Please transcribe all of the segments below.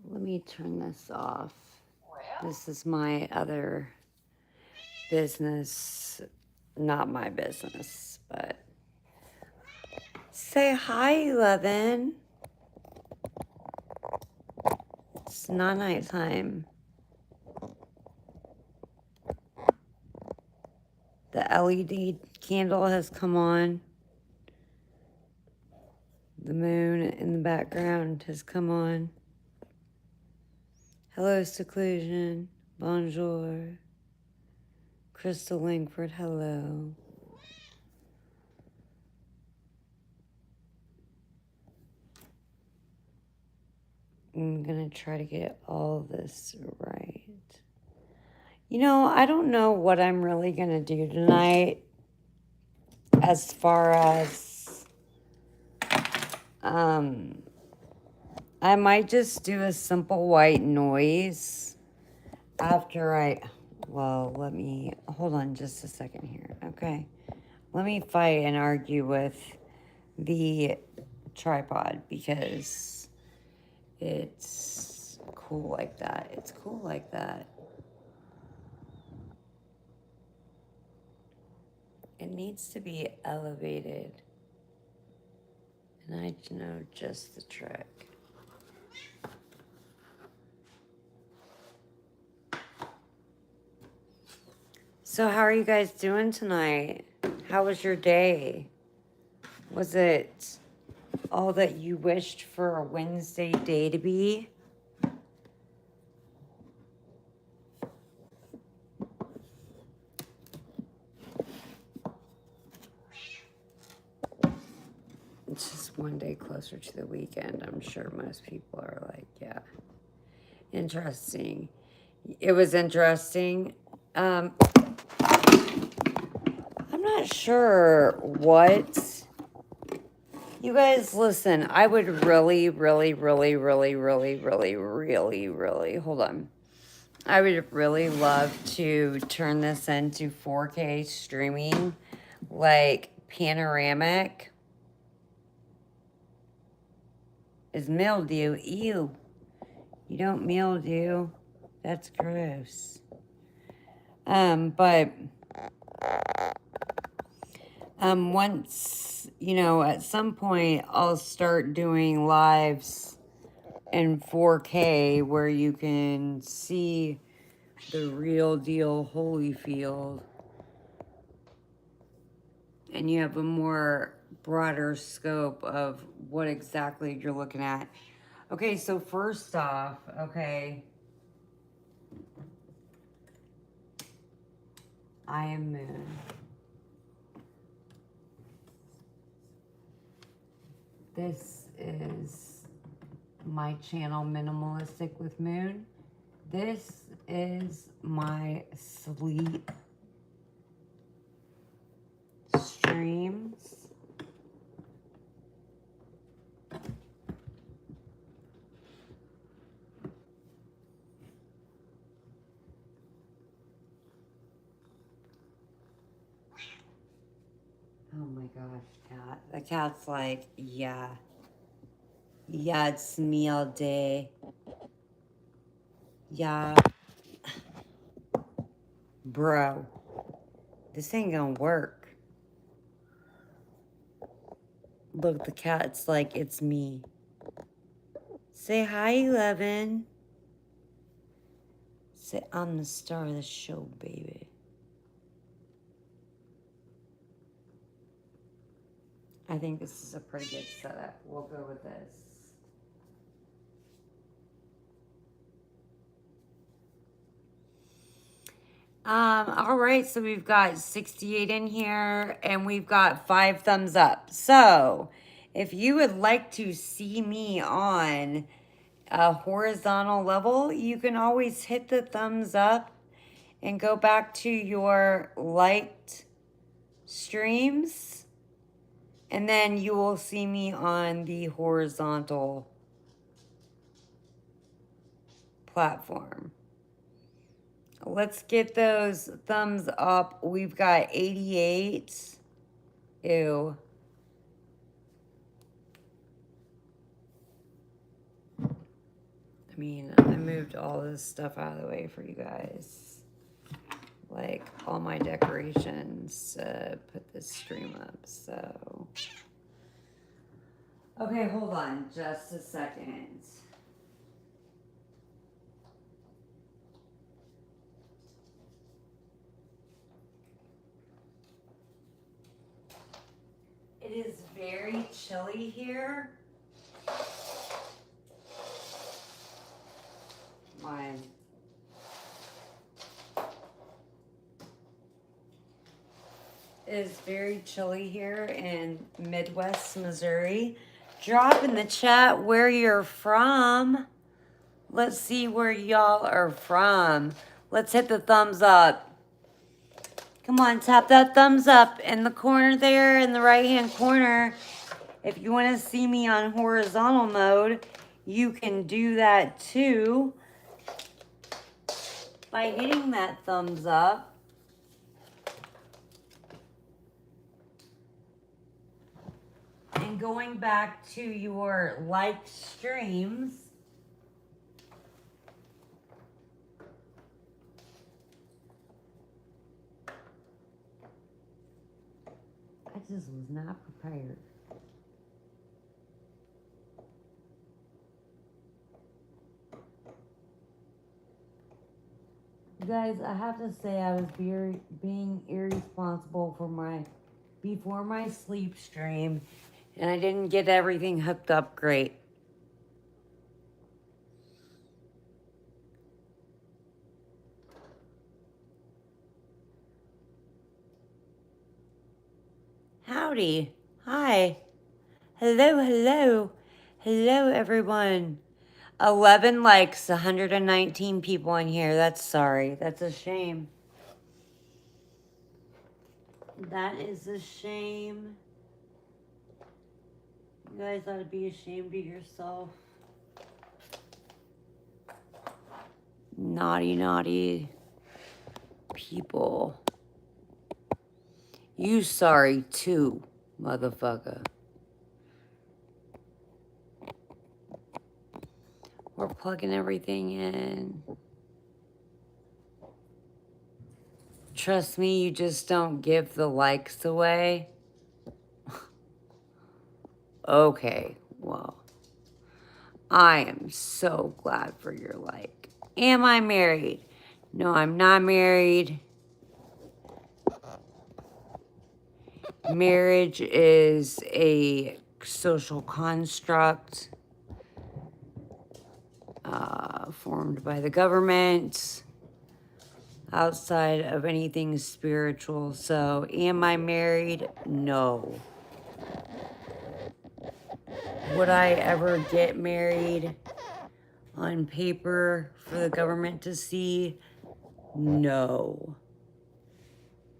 Let me turn this off. This is my other business. Not my business, but say hi, 11. It's not nighttime. The LED candle has come on. The moon in the background has come on. Hello, seclusion. Bonjour. Crystal Langford, hello. I'm gonna try to get all this right. You know, I don't know what I'm really gonna do tonight as far as I might just do a simple white noise after let me hold on just a second here, okay? Let me fight and argue with the tripod because it's cool like that. It's cool like that. It needs to be elevated. And I know just the trick. So how are you guys doing tonight? How was your day? Was it all that you wished for a Wednesday day to be? It's just one day closer to the weekend. I'm sure most people are like, yeah. Interesting. It was interesting. I'm not sure what. You guys, listen, I would really, hold on. I would really love to turn this into 4K streaming, like panoramic. Is mildew. Ew. You don't mildew. That's gross. But once, at some point I'll start doing lives in 4K where you can see the real deal Holyfield. And you have a more broader scope of what exactly you're looking at. Okay, so first off, okay, I am Moon. This is my channel, Minimalistic with Moon. This is my sleep streams. Oh my gosh, cat. The cat's like, yeah. Yeah, it's me all day. Yeah. Bro, this ain't gonna work. Look, the cat's like, it's me. Say hi, 11. Say, I'm the star of the show, baby. I think this is a pretty good setup. We'll go with this. All right, so we've got 68 in here, and we've got 5 thumbs up. So, if you would like to see me on a horizontal level, you can always hit the thumbs up and go back to your liked streams, and then you will see me on the horizontal platform. Let's get those thumbs up. We've got 88. Ew. I mean, I moved all this stuff out of the way for you guys. Like all my decorations to put this stream up, so. Okay, hold on just a second. It is very chilly here. My It is very chilly here in Midwest Missouri. Drop in the chat where you're from. Let's see where y'all are from. Let's hit the thumbs up. Come on, tap that thumbs up in the corner there, in the right-hand corner. If you want to see me on horizontal mode, you can do that too by hitting that thumbs up. And going back to your like streams. I just was not prepared. You guys, I have to say I was being irresponsible before my sleep stream, and I didn't get everything hooked up great. Howdy. Hi. Hello, hello. Hello, everyone. 11 likes, 119 people in here. That's sorry. That's a shame. That is a shame. You guys ought to be ashamed of yourself. Naughty, naughty people. You sorry too, motherfucker. We're plugging everything in. Trust me, you just don't give the likes away. Okay, well, I am so glad for your like. Am I married? No, I'm not married. Marriage is a social construct formed by the government outside of anything spiritual. So, am I married? No. Would I ever get married on paper for the government to see? No.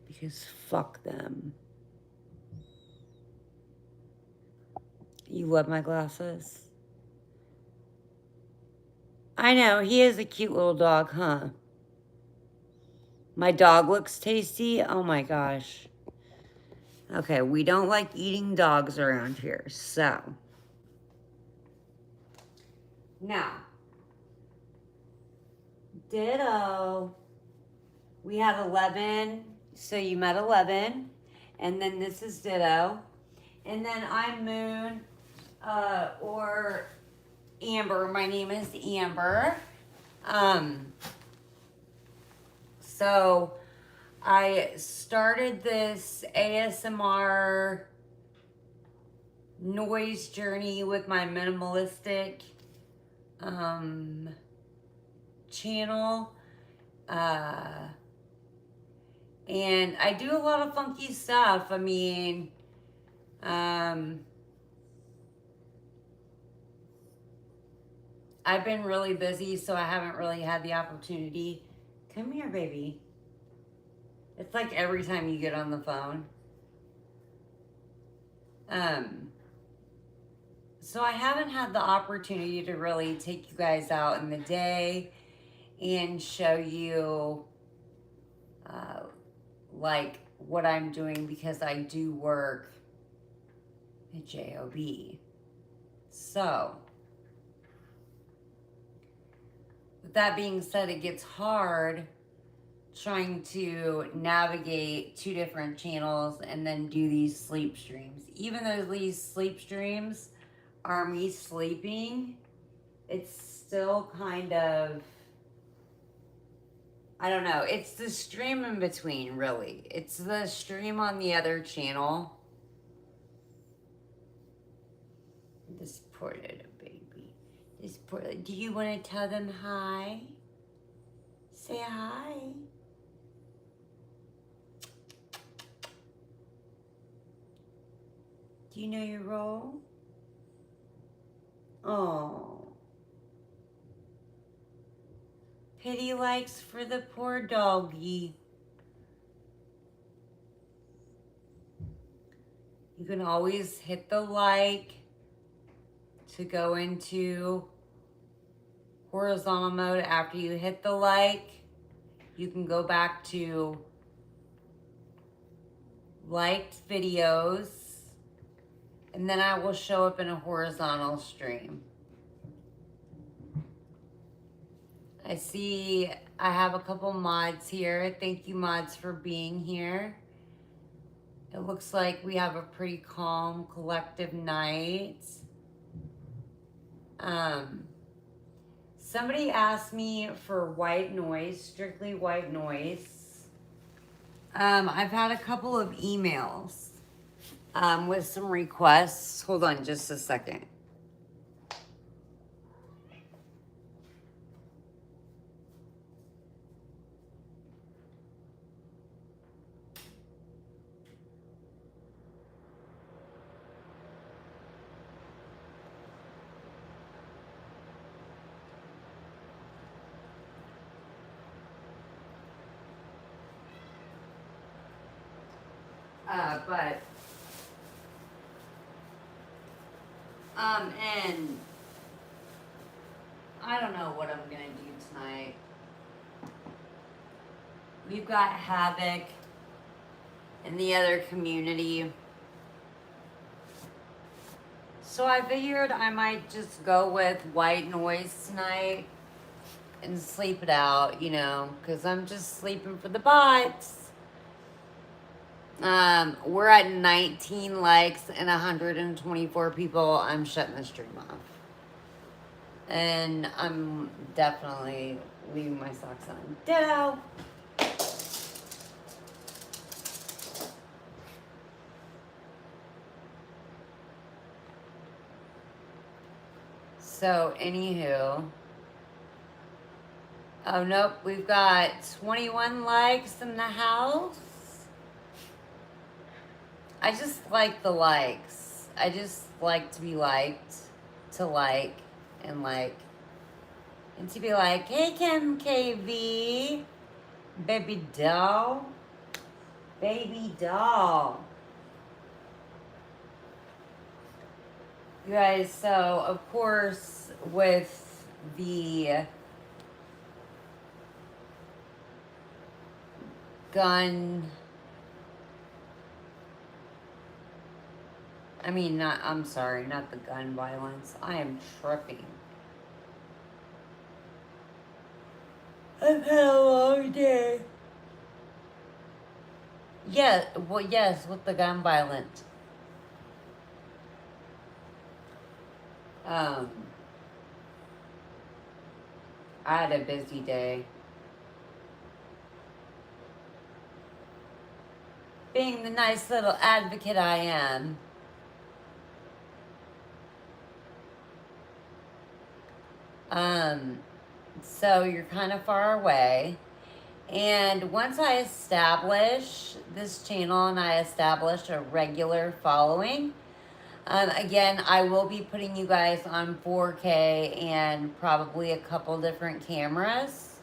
Because fuck them. You love my glasses? I know, he is a cute little dog, huh? My dog looks tasty? Oh my gosh. Okay, we don't like eating dogs around here, so. Now. Ditto. We have 11, so you met 11. And then this is ditto. And then I'm Moon, or Amber. My name is Amber. So I started this ASMR noise journey with my minimalistic channel. And I do a lot of funky stuff. I mean, I've been really busy, so I haven't really had the opportunity. Come here, baby. It's like every time you get on the phone. So I haven't had the opportunity to really take you guys out in the day and show you like what I'm doing, because I do work at JOB. So that being said, it gets hard trying to navigate two different channels and then do these sleep streams. Even though these sleep streams are me sleeping, it's still kind of, I don't know. It's the stream in between, really. It's the stream on the other channel. This poor little baby. This poor. Do you want to tell them hi? Say hi. Do you know your role? Oh. Pity likes for the poor doggy. You can always hit the like to go into horizontal mode. After you hit the like, you can go back to liked videos, and then I will show up in a horizontal stream. I see I have a couple mods here. Thank you, mods, for being here. It looks like we have a pretty calm, collective night. Somebody asked me for white noise, strictly white noise. I've had a couple of emails with some requests. Hold on just a second. And I don't know what I'm gonna do tonight. We've got Havoc in the other community. So I figured I might just go with white noise tonight and sleep it out, you know, because I'm just sleeping for the bots. We're at 19 likes and 124 people. I'm shutting the stream off. And I'm definitely leaving my socks on. Ditto! So, anywho. Oh, nope. We've got 21 likes in the house. I just like the likes. I just like to be liked. To like. And like. And to be like, hey, Kim KV. Baby doll. Baby doll. You guys, so, of course, with the gun... I'm sorry, not the gun violence. I am tripping. I've had a long day. Yeah, well, yes, with the gun violence. I had a busy day. Being the nice little advocate I am. So you're kind of far away. And once I establish this channel and I establish a regular following, again, I will be putting you guys on 4K and probably a couple different cameras.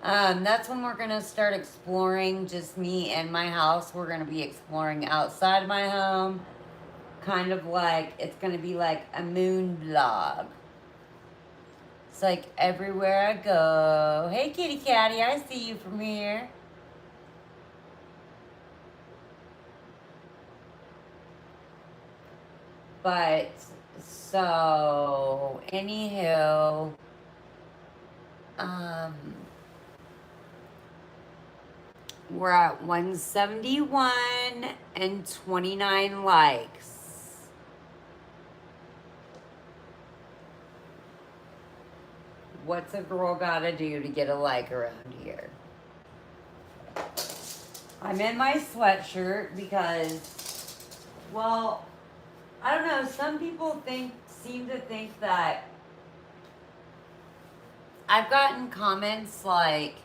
That's when we're going to start exploring just me and my house. We're going to be exploring outside my home. Kind of like, it's going to be like a moon vlog. It's like everywhere I go. Hey, kitty catty, I see you from here. But, so, anywho, Um, we're at 171 and 29 likes. What's a girl gotta do to get a like around here? I'm in my sweatshirt because, well, I don't know. Some people seem to think that I've gotten comments like,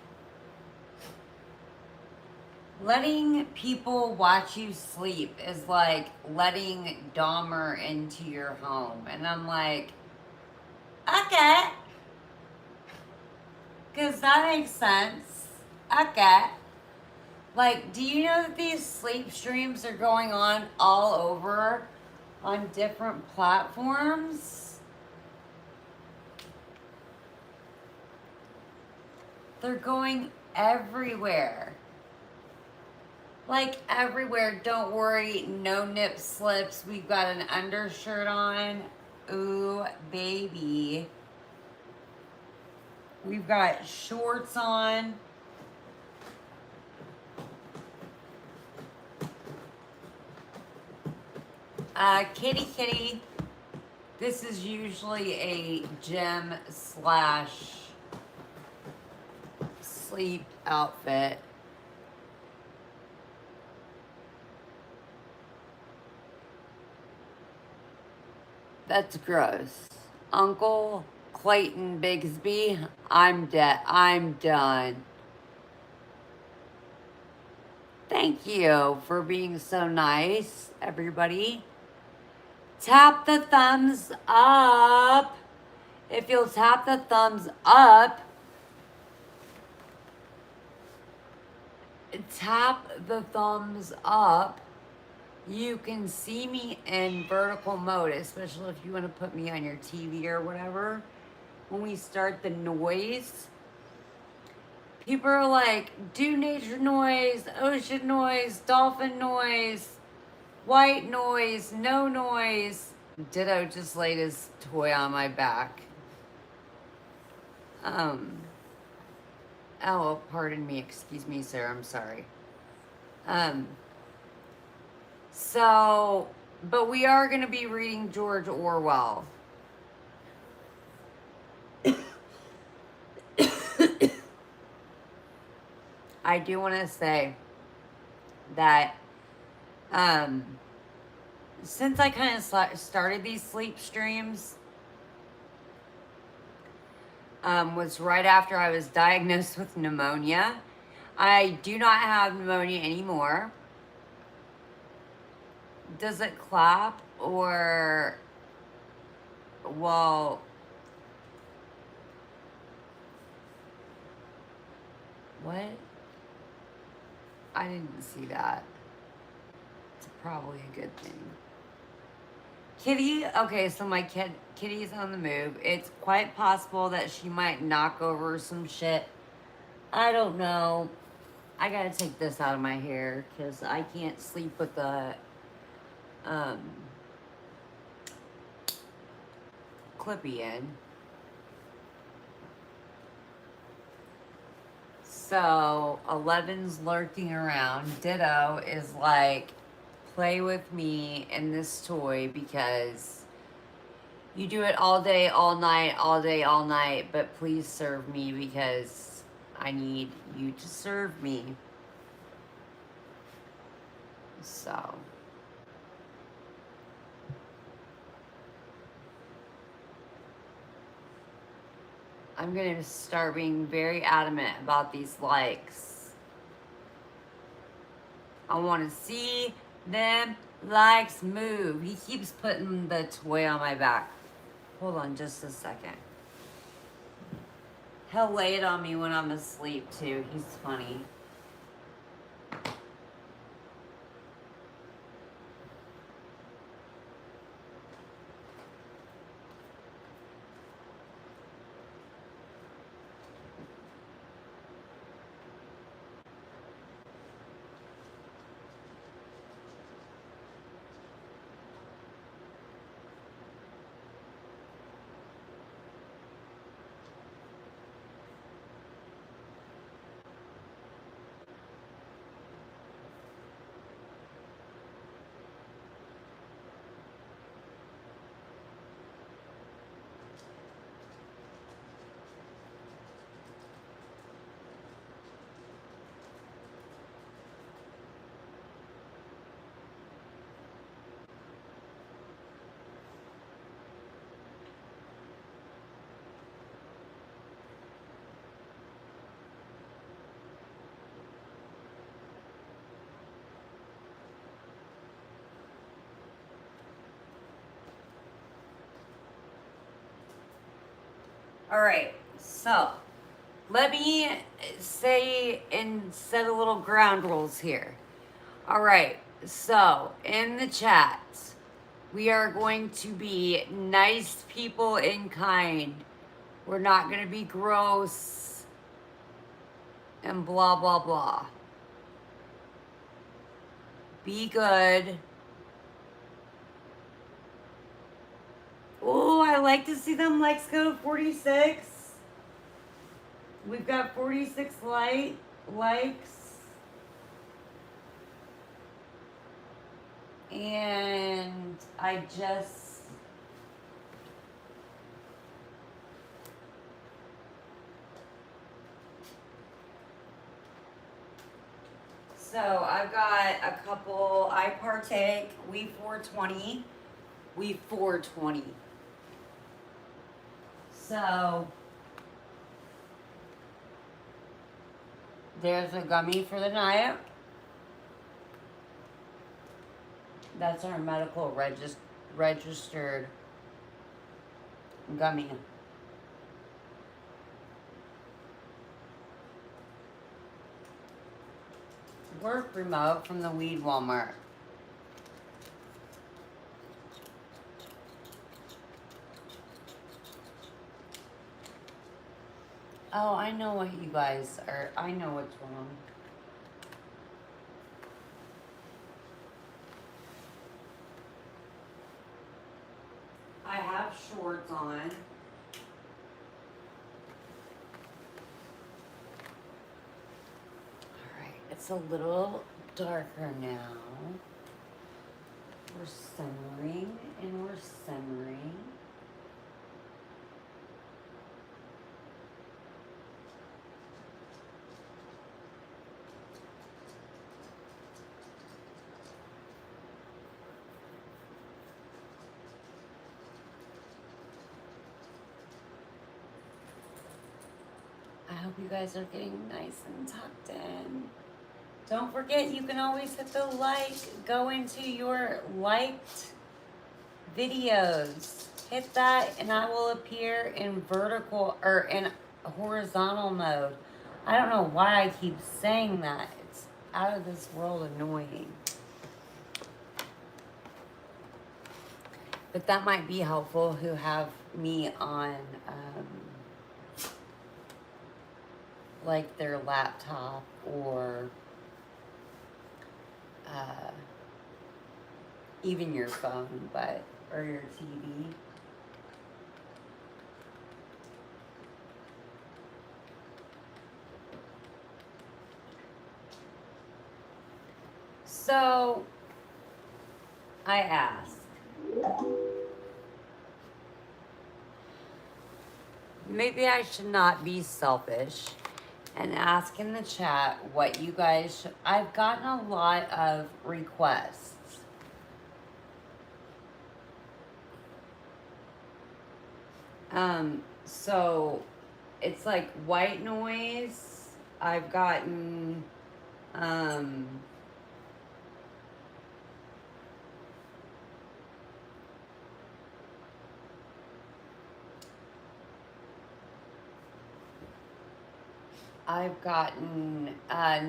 letting people watch you sleep is like letting Dahmer into your home. And I'm like, okay. Because that makes sense. Okay. Like, do you know that these sleep streams are going on all over on different platforms? They're going everywhere. Like everywhere. Don't worry, no nip slips. We've got an undershirt on. Ooh, baby. We've got shorts on. Kitty kitty. This is usually a gym slash sleep outfit. That's gross. Uncle Clayton Bigsby, I'm dead. I'm done. Thank you for being so nice, everybody. Tap the thumbs up. If you'll tap the thumbs up, you can see me in vertical mode, especially if you want to put me on your TV or whatever. When we start the noise, people are like, do nature noise, ocean noise, dolphin noise, white noise, no noise. Ditto just laid his toy on my back. Oh, pardon me, excuse me, sir, I'm sorry. So, but we are going to be reading George Orwell. I do want to say that since I kind of started these sleep streams, was right after I was diagnosed with pneumonia. I do not have pneumonia anymore. Does it clap or, well, what? I didn't see that. It's probably a good thing. Kitty, okay, so my Kitty's on the move. It's quite possible that she might knock over some shit. I don't know. I gotta take this out of my hair because I can't sleep with the clippy in. So 11's lurking around. Ditto is like, play with me and this toy because you do it all day, all night, all day, all night, but please serve me because I need you to serve me. So. I'm going to start being very adamant about these likes. I want to see them likes move. He keeps putting the toy on my back. Hold on just a second. He'll lay it on me when I'm asleep too. He's funny. All right, so let me say and set a little ground rules here. All right, so in the chat, we are going to be nice people and kind. We're not going to be gross and blah, blah, blah. Be good. Oh, I like to see them likes go to 46. We've got 46 likes. And I just... So I've got a couple, I partake, we 420, we 420. So there's a gummy for the night. That's our medical registered gummy. Work remote from the weed Walmart. Oh, I know what you guys are. I know what's wrong. I have shorts on. Alright, it's a little darker now. We're simmering and we're simmering. I hope you guys are getting nice and tucked in. Don't forget, you can always hit the like, go into your liked videos. Hit that and I will appear in vertical or in horizontal mode. I don't know why I keep saying that. It's out of this world annoying. But that might be helpful who have me on like their laptop or even your phone, or your TV. So I ask, maybe I should not be selfish and ask in the chat what you guys should. I've gotten a lot of requests. So it's like white noise. I've gotten,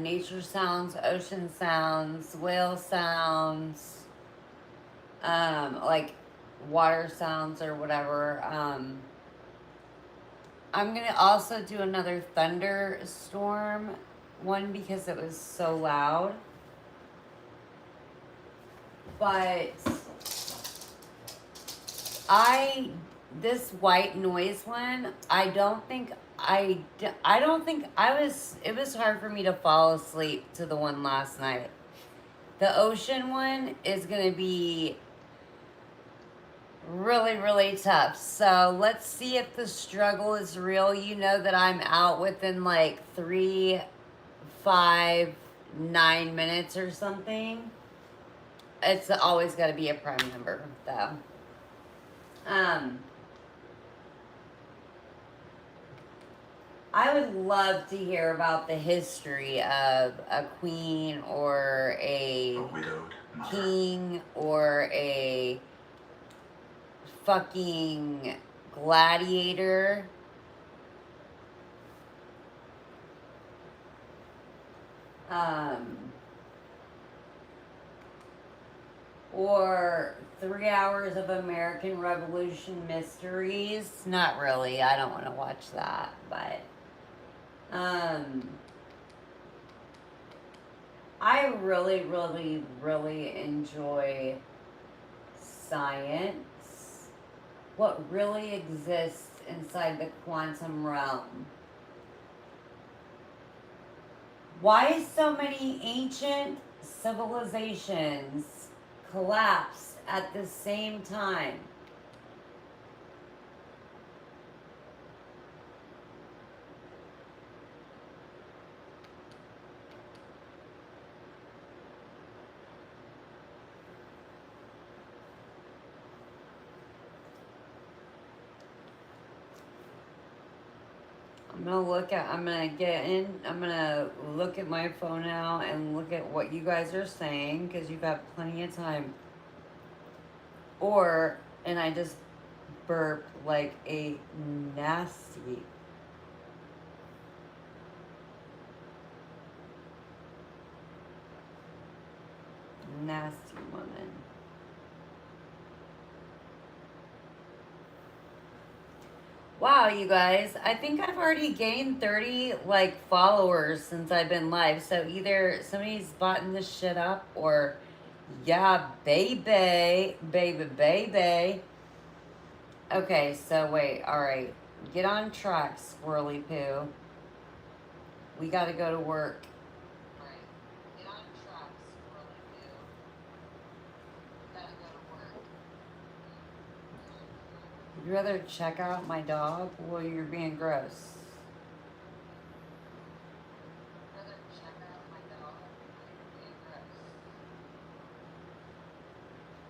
nature sounds, ocean sounds, whale sounds, like water sounds or whatever. I'm gonna also do another thunderstorm one because it was so loud. But this white noise one, it was hard for me to fall asleep to the one last night. The ocean one is gonna be really, really tough. So let's see if the struggle is real. You know that I'm out within like 3, 5, 9 minutes or something. It's always got to be a prime number, though. I would love to hear about the history of a queen or a king or a fucking gladiator Um, or 3 hours of American Revolution mysteries. Not really. I don't want to watch that, but um, I really, really, really enjoy science. What really exists inside the quantum realm. Why so many ancient civilizations collapsed at the same time? I'm gonna look at my phone now and look at what you guys are saying because you've got plenty of time. And I just burp like a nasty, nasty woman. Wow, you guys, I think I've already gained 30 like followers since I've been live. So either somebody's bought this shit up or yeah, baby. Okay, so wait, all right. Get on track, squirrely poo. We gotta go to work. All right, get on track, squirrely poo. We gotta go to work. Would you rather check out my dog? Well, you're being gross.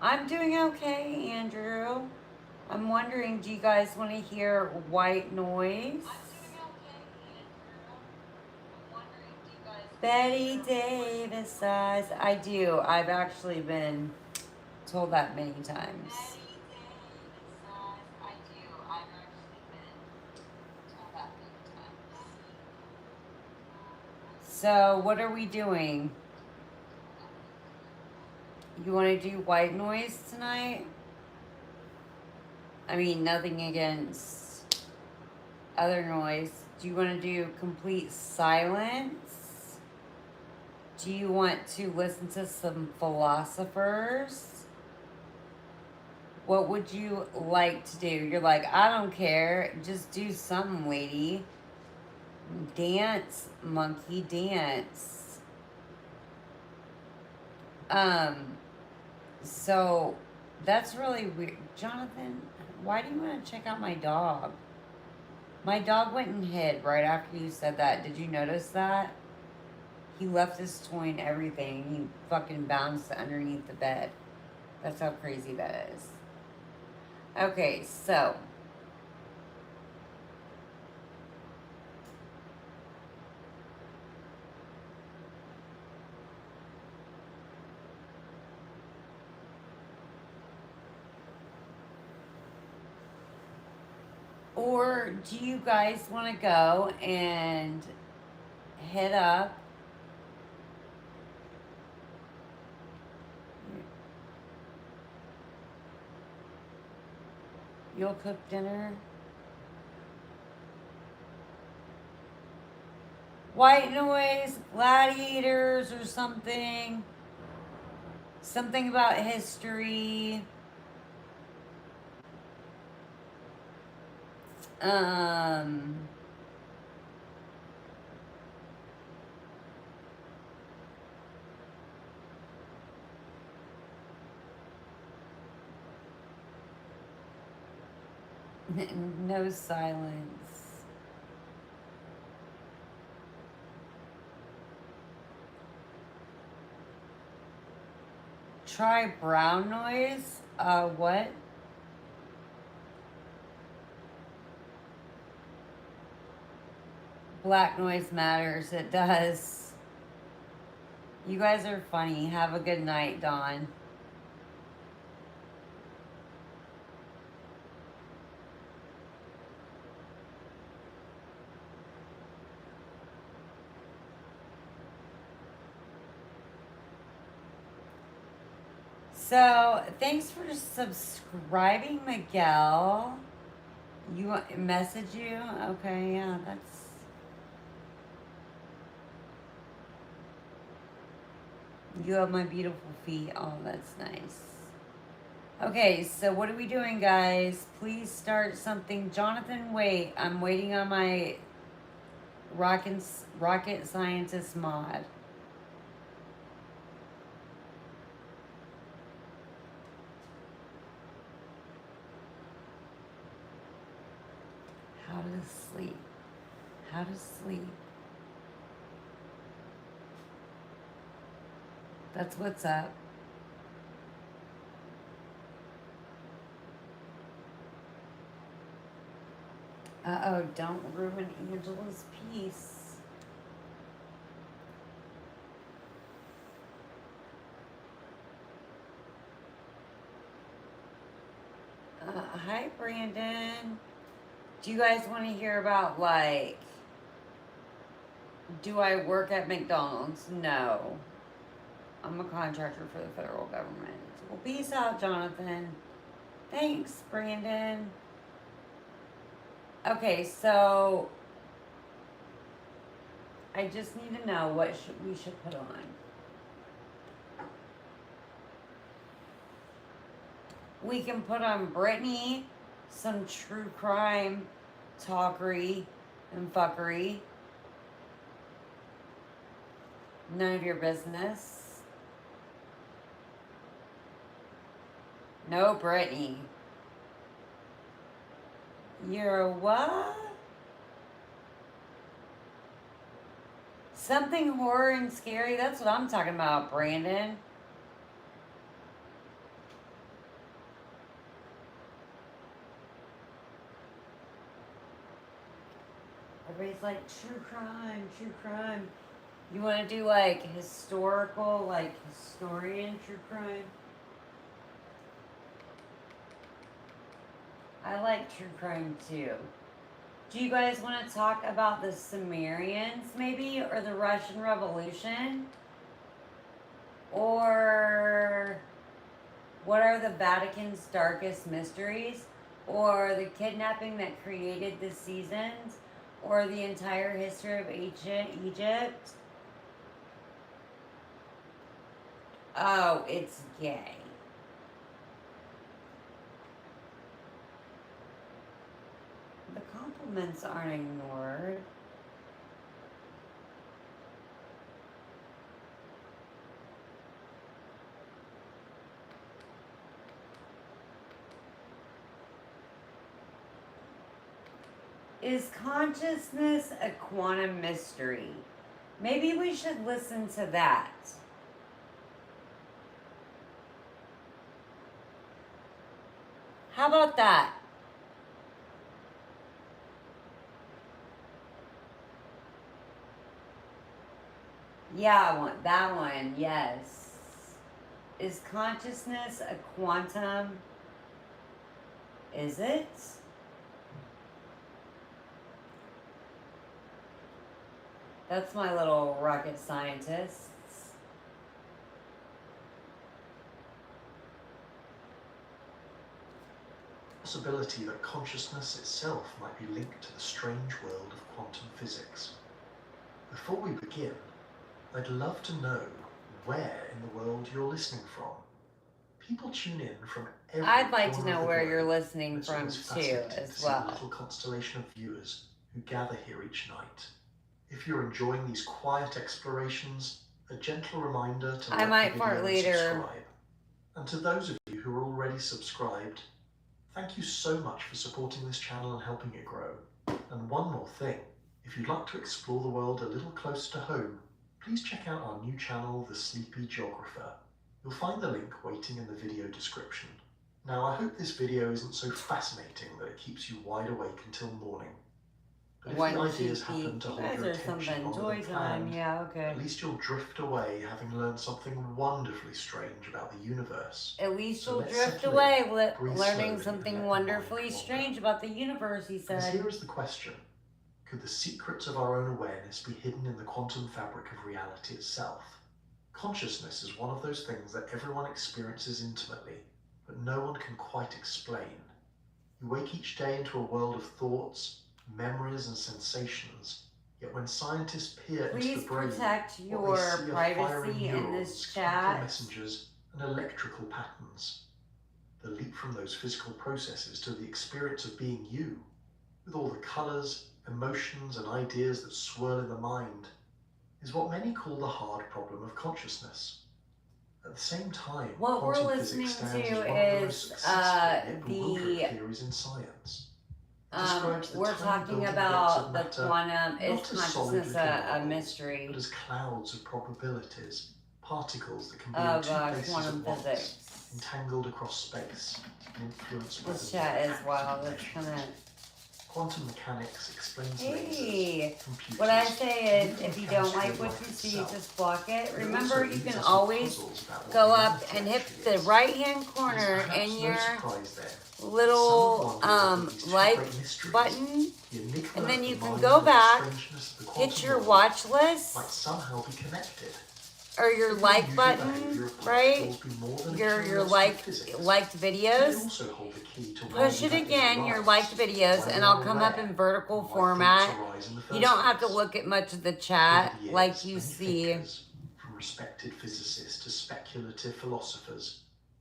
I'm doing okay, Andrew. I'm wondering, do you guys want to hear white noise? Betty Davis sighs. I do. I've actually been told that many times. So, what are we doing? You want to do white noise tonight? I mean, nothing against other noise. Do you want to do complete silence? Do you want to listen to some philosophers? What would you like to do? You're like, I don't care. Just do something, lady. Dance, monkey, dance. Um, so that's really weird. Jonathan, why do you want to check out my dog? My dog went and hid right after you said that. Did you notice that? He left his toy and everything. He fucking bounced underneath the bed. That's how crazy that is. Okay, so. Or do you guys want to go and hit up you'll cook dinner? White noise, gladiators or something. Something about history. Um no silence. Try brown noise. What? Black noise matters. It does. You guys are funny. Have a good night, Dawn. So, thanks for subscribing, Miguel. You message you? Okay, yeah, that's. You have my beautiful feet. Oh, that's nice. Okay, so what are we doing, guys? Please start something. Jonathan, wait. I'm waiting on my rocket scientist mod. How to sleep. How to sleep. That's what's up. Uh-oh, don't ruin Angela's peace. Hi, Brandon. Do you guys want to hear about, like, do I work at McDonald's? No. I'm a contractor for the federal government. Well, peace out, Jonathan. Thanks, Brandon. Okay, so I just need to know what we should put on. We can put on Brittany, some true crime talkery and fuckery. None of your business. No, Brittany. You're what? Something horror and scary? That's what I'm talking about, Brandon. Everybody's like, true crime, true crime. You want to do like historical, like historian true crime? I like true crime too. Do you guys want to talk about the Sumerians maybe, or the Russian Revolution? Or what are the Vatican's darkest mysteries? Or the kidnapping that created the seasons? Or the entire history of ancient Egypt? Oh, it's gay. The compliments aren't ignored. Is consciousness a quantum mystery? Maybe we should listen to that. How about that? Yeah, I want that one, yes. Is consciousness a quantum? Is it? That's my little rocket scientists. Possibility that consciousness itself might be linked to the strange world of quantum physics. Before we begin, I'd love to know where in the world you're listening from. People tune in from every I'd like to corner know of the where globe, you're listening and it's from always too, fascinating to as see the well. little constellation of viewers who gather here each night. If you're enjoying these quiet explorations, a gentle reminder to I like might the fart video and later. subscribe. And to those of you who are already subscribed, thank you so much for supporting this channel and helping it grow. And one more thing, if you'd like to explore the world a little closer to home, please check out our new channel, The Sleepy Geographer. You'll find the link waiting in the video description. Now, I hope this video isn't so fascinating that it keeps you wide awake until morning. But if the ideas happen to hold your attention longer than planned, Yeah, okay. at least you'll drift away having learned something wonderfully strange about the universe. At least So you'll let's drift settle away in, breathe learning slowly, and something let the wonderfully mind wander. strange about the universe, he Because said. here is the question. Could the secrets of our own awareness be hidden in the quantum fabric of reality itself? Consciousness is one of those things that everyone experiences intimately, but no one can quite explain. You wake each day into a world of thoughts, memories, and sensations, yet when scientists peer into Please the brain, protect what they your see are firing privacy in neurons, this chemical chat. messengers, and electrical patterns. The leap from those physical processes to the experience of being you, with all the colours, emotions, and ideas that swirl in the mind, is what many call the hard problem of consciousness. At the same time, What we're quantum listening physics to stands as one of the most is successful yet bewildering theories in science. It describes the we're tiny talking building blocks of about the matter quantum. Is not as solid consciousness little a marbles, mystery but as clouds of probabilities, particles that can be in of two places quantum at once, physics? entangled across space and influenced by This the chat is acts wild. of It's measurement. kind of. Quantum mechanics explains Hey, lasers, computers, what I say is, even if you the don't chemistry like of what life you see, itself. just block it. But it Remember, also you leaves can us with always puzzles about what go up reality and hit actually the is. right-hand It is corner perhaps and no your surprise then that some little have wondered whether these two like great mysteries, button, the enigma and then of you the can mind go and the back, strangeness of the hit quantum your world, watch might list somehow be connected. or your Could the like unusual button, behaviour of right? particles be more than a Your curiosity of physics? liked Could they videos. also hold the key to why Push we it have again, inner your lives, liked videos, why and we I'll are come up aware, in vertical and why format. thoughts arise in the You first don't have to place? look at much of the Over chat the like years, you many see. thinkers, from respected physicists to speculative philosophers,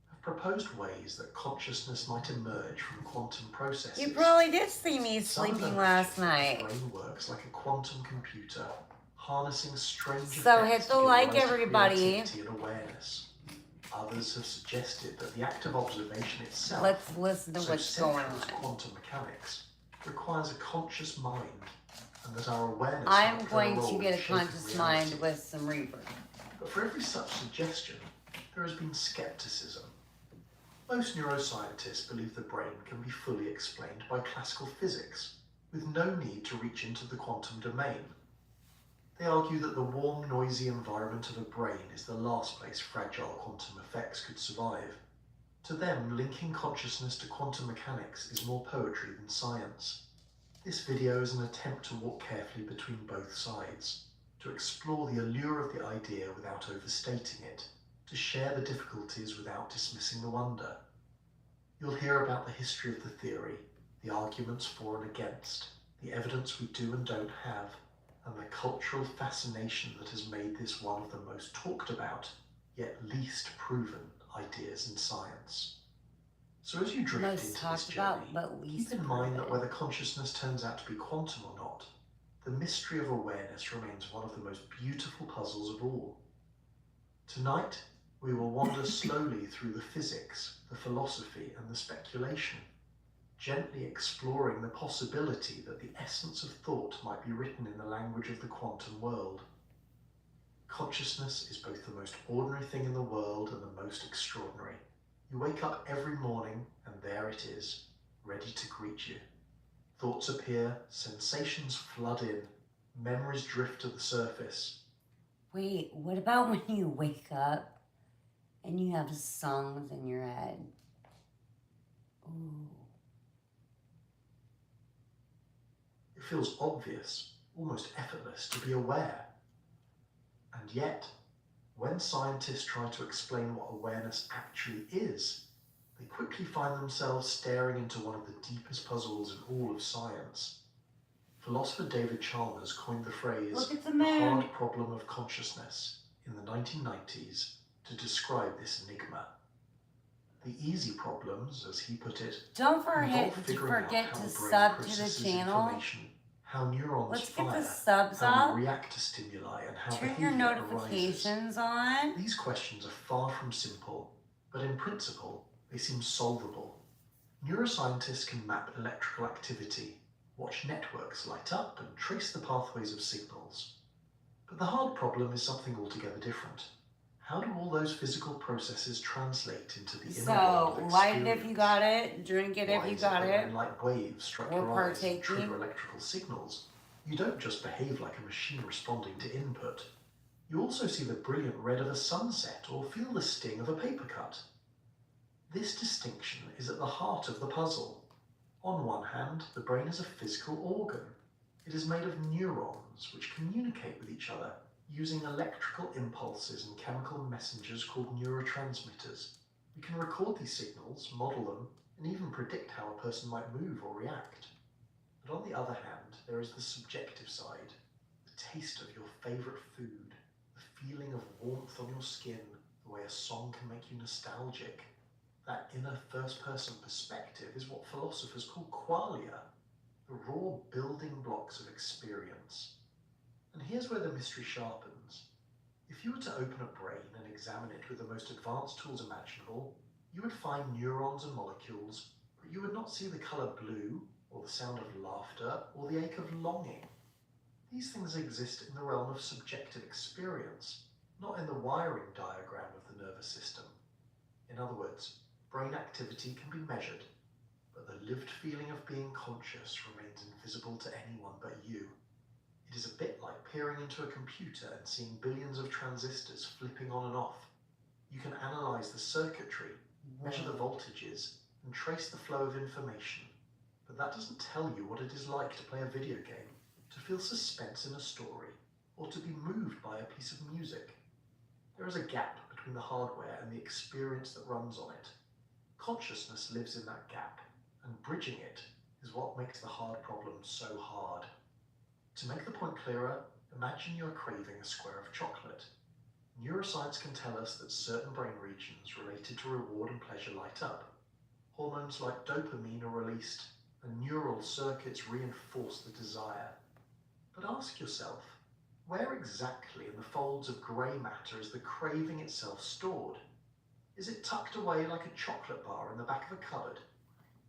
have proposed ways that consciousness might emerge from quantum processes. You probably did see me Some have sleeping imagined last that night. the brain works like a quantum computer, harnessing strange So effects hit the to give like, rise to everybody. creativity and awareness. Others have suggested that the act of observation itself, Let's listen to so what's central going to on. quantum mechanics, requires a conscious mind, and that our awareness I'm might play a going role to in get a shaping conscious reality. mind with some reverb. But for every such suggestion, there has been skepticism. Most neuroscientists believe the brain can be fully explained by classical physics, with no need to reach into the quantum domain. They argue that the warm, noisy environment of a brain is the last place fragile quantum effects could survive. To them, linking consciousness to quantum mechanics is more poetry than science. This video is an attempt to walk carefully between both sides, to explore the allure of the idea without overstating it, to share the difficulties without dismissing the wonder. You'll hear about the history of the theory, the arguments for and against, the evidence we do and don't have, and the cultural fascination that has made this one of the most talked about, yet least proven ideas in science. So as you drift Most into talked this about, journey, but least keep in mind that proven. whether consciousness turns out to be quantum or not, the mystery of awareness remains one of the most beautiful puzzles of all. Tonight, we will wander slowly through the physics, the philosophy, and the speculation, gently exploring the possibility that the essence of thought might be written in the language of the quantum world. Consciousness is both the most ordinary thing in the world and the most extraordinary. You wake up every morning and there it is, ready to greet you. Thoughts appear, sensations flood in, memories drift to the surface. Wait, what about when you wake up and you have songs in your head? Ooh. It feels obvious, almost effortless, to be aware. And yet, when scientists try to explain what awareness actually is, they quickly find themselves staring into one of the deepest puzzles in all of science. Philosopher David Chalmers coined the phrase Look at the the moon. hard problem of consciousness in the 1990s to describe this enigma. The easy problems, as he put it, Don't involve forget figuring out how to the brain sub to the processes channel. information, how neurons Let's get fire, the subs how up. we react to stimuli, and how Turn your behavior arises. notifications on. These questions are far from simple, but in principle, they seem solvable. Neuroscientists can map electrical activity, watch networks light up, and trace the pathways of signals. But the hard problem is something altogether different. How do all those physical processes translate into the inner world So, of light it if you experience? got it. Drink it if Why you is got that it. when light waves strike Or your eyes and trigger partaking. electrical signals, you don't just behave like a machine responding to input. You also see the brilliant red of a sunset or feel the sting of a paper cut. This distinction is at the heart of the puzzle. On one hand, the brain is a physical organ. It is made of neurons which communicate with each other, Using electrical impulses and chemical messengers called neurotransmitters, we can record these signals, model them, and even predict how a person might move or react. But on the other hand, there is the subjective side, the taste of your favorite food, the feeling of warmth on your skin, the way a song can make you nostalgic. That inner first-person perspective is what philosophers call qualia, the raw building blocks of experience. And here's where the mystery sharpens. If you were to open a brain and examine it with the most advanced tools imaginable, you would find neurons and molecules, but you would not see the color blue, or the sound of laughter, or the ache of longing. These things exist in the realm of subjective experience, not in the wiring diagram of the nervous system. In other words, brain activity can be measured, but the lived feeling of being conscious remains invisible to anyone but you. It is a bit like peering into a computer and seeing billions of transistors flipping on and off. You can analyze the circuitry, measure the voltages, and trace the flow of information. But that doesn't tell you what it is like to play a video game, to feel suspense in a story, or to be moved by a piece of music. There is a gap between the hardware and the experience that runs on it. Consciousness lives in that gap, and bridging it is what makes the hard problem so hard. To make the point clearer, imagine you're craving a square of chocolate. Neuroscience can tell us that certain brain regions related to reward and pleasure light up. Hormones like dopamine are released, and neural circuits reinforce the desire. But ask yourself, where exactly in the folds of grey matter is the craving itself stored? Is it tucked away like a chocolate bar in the back of a cupboard?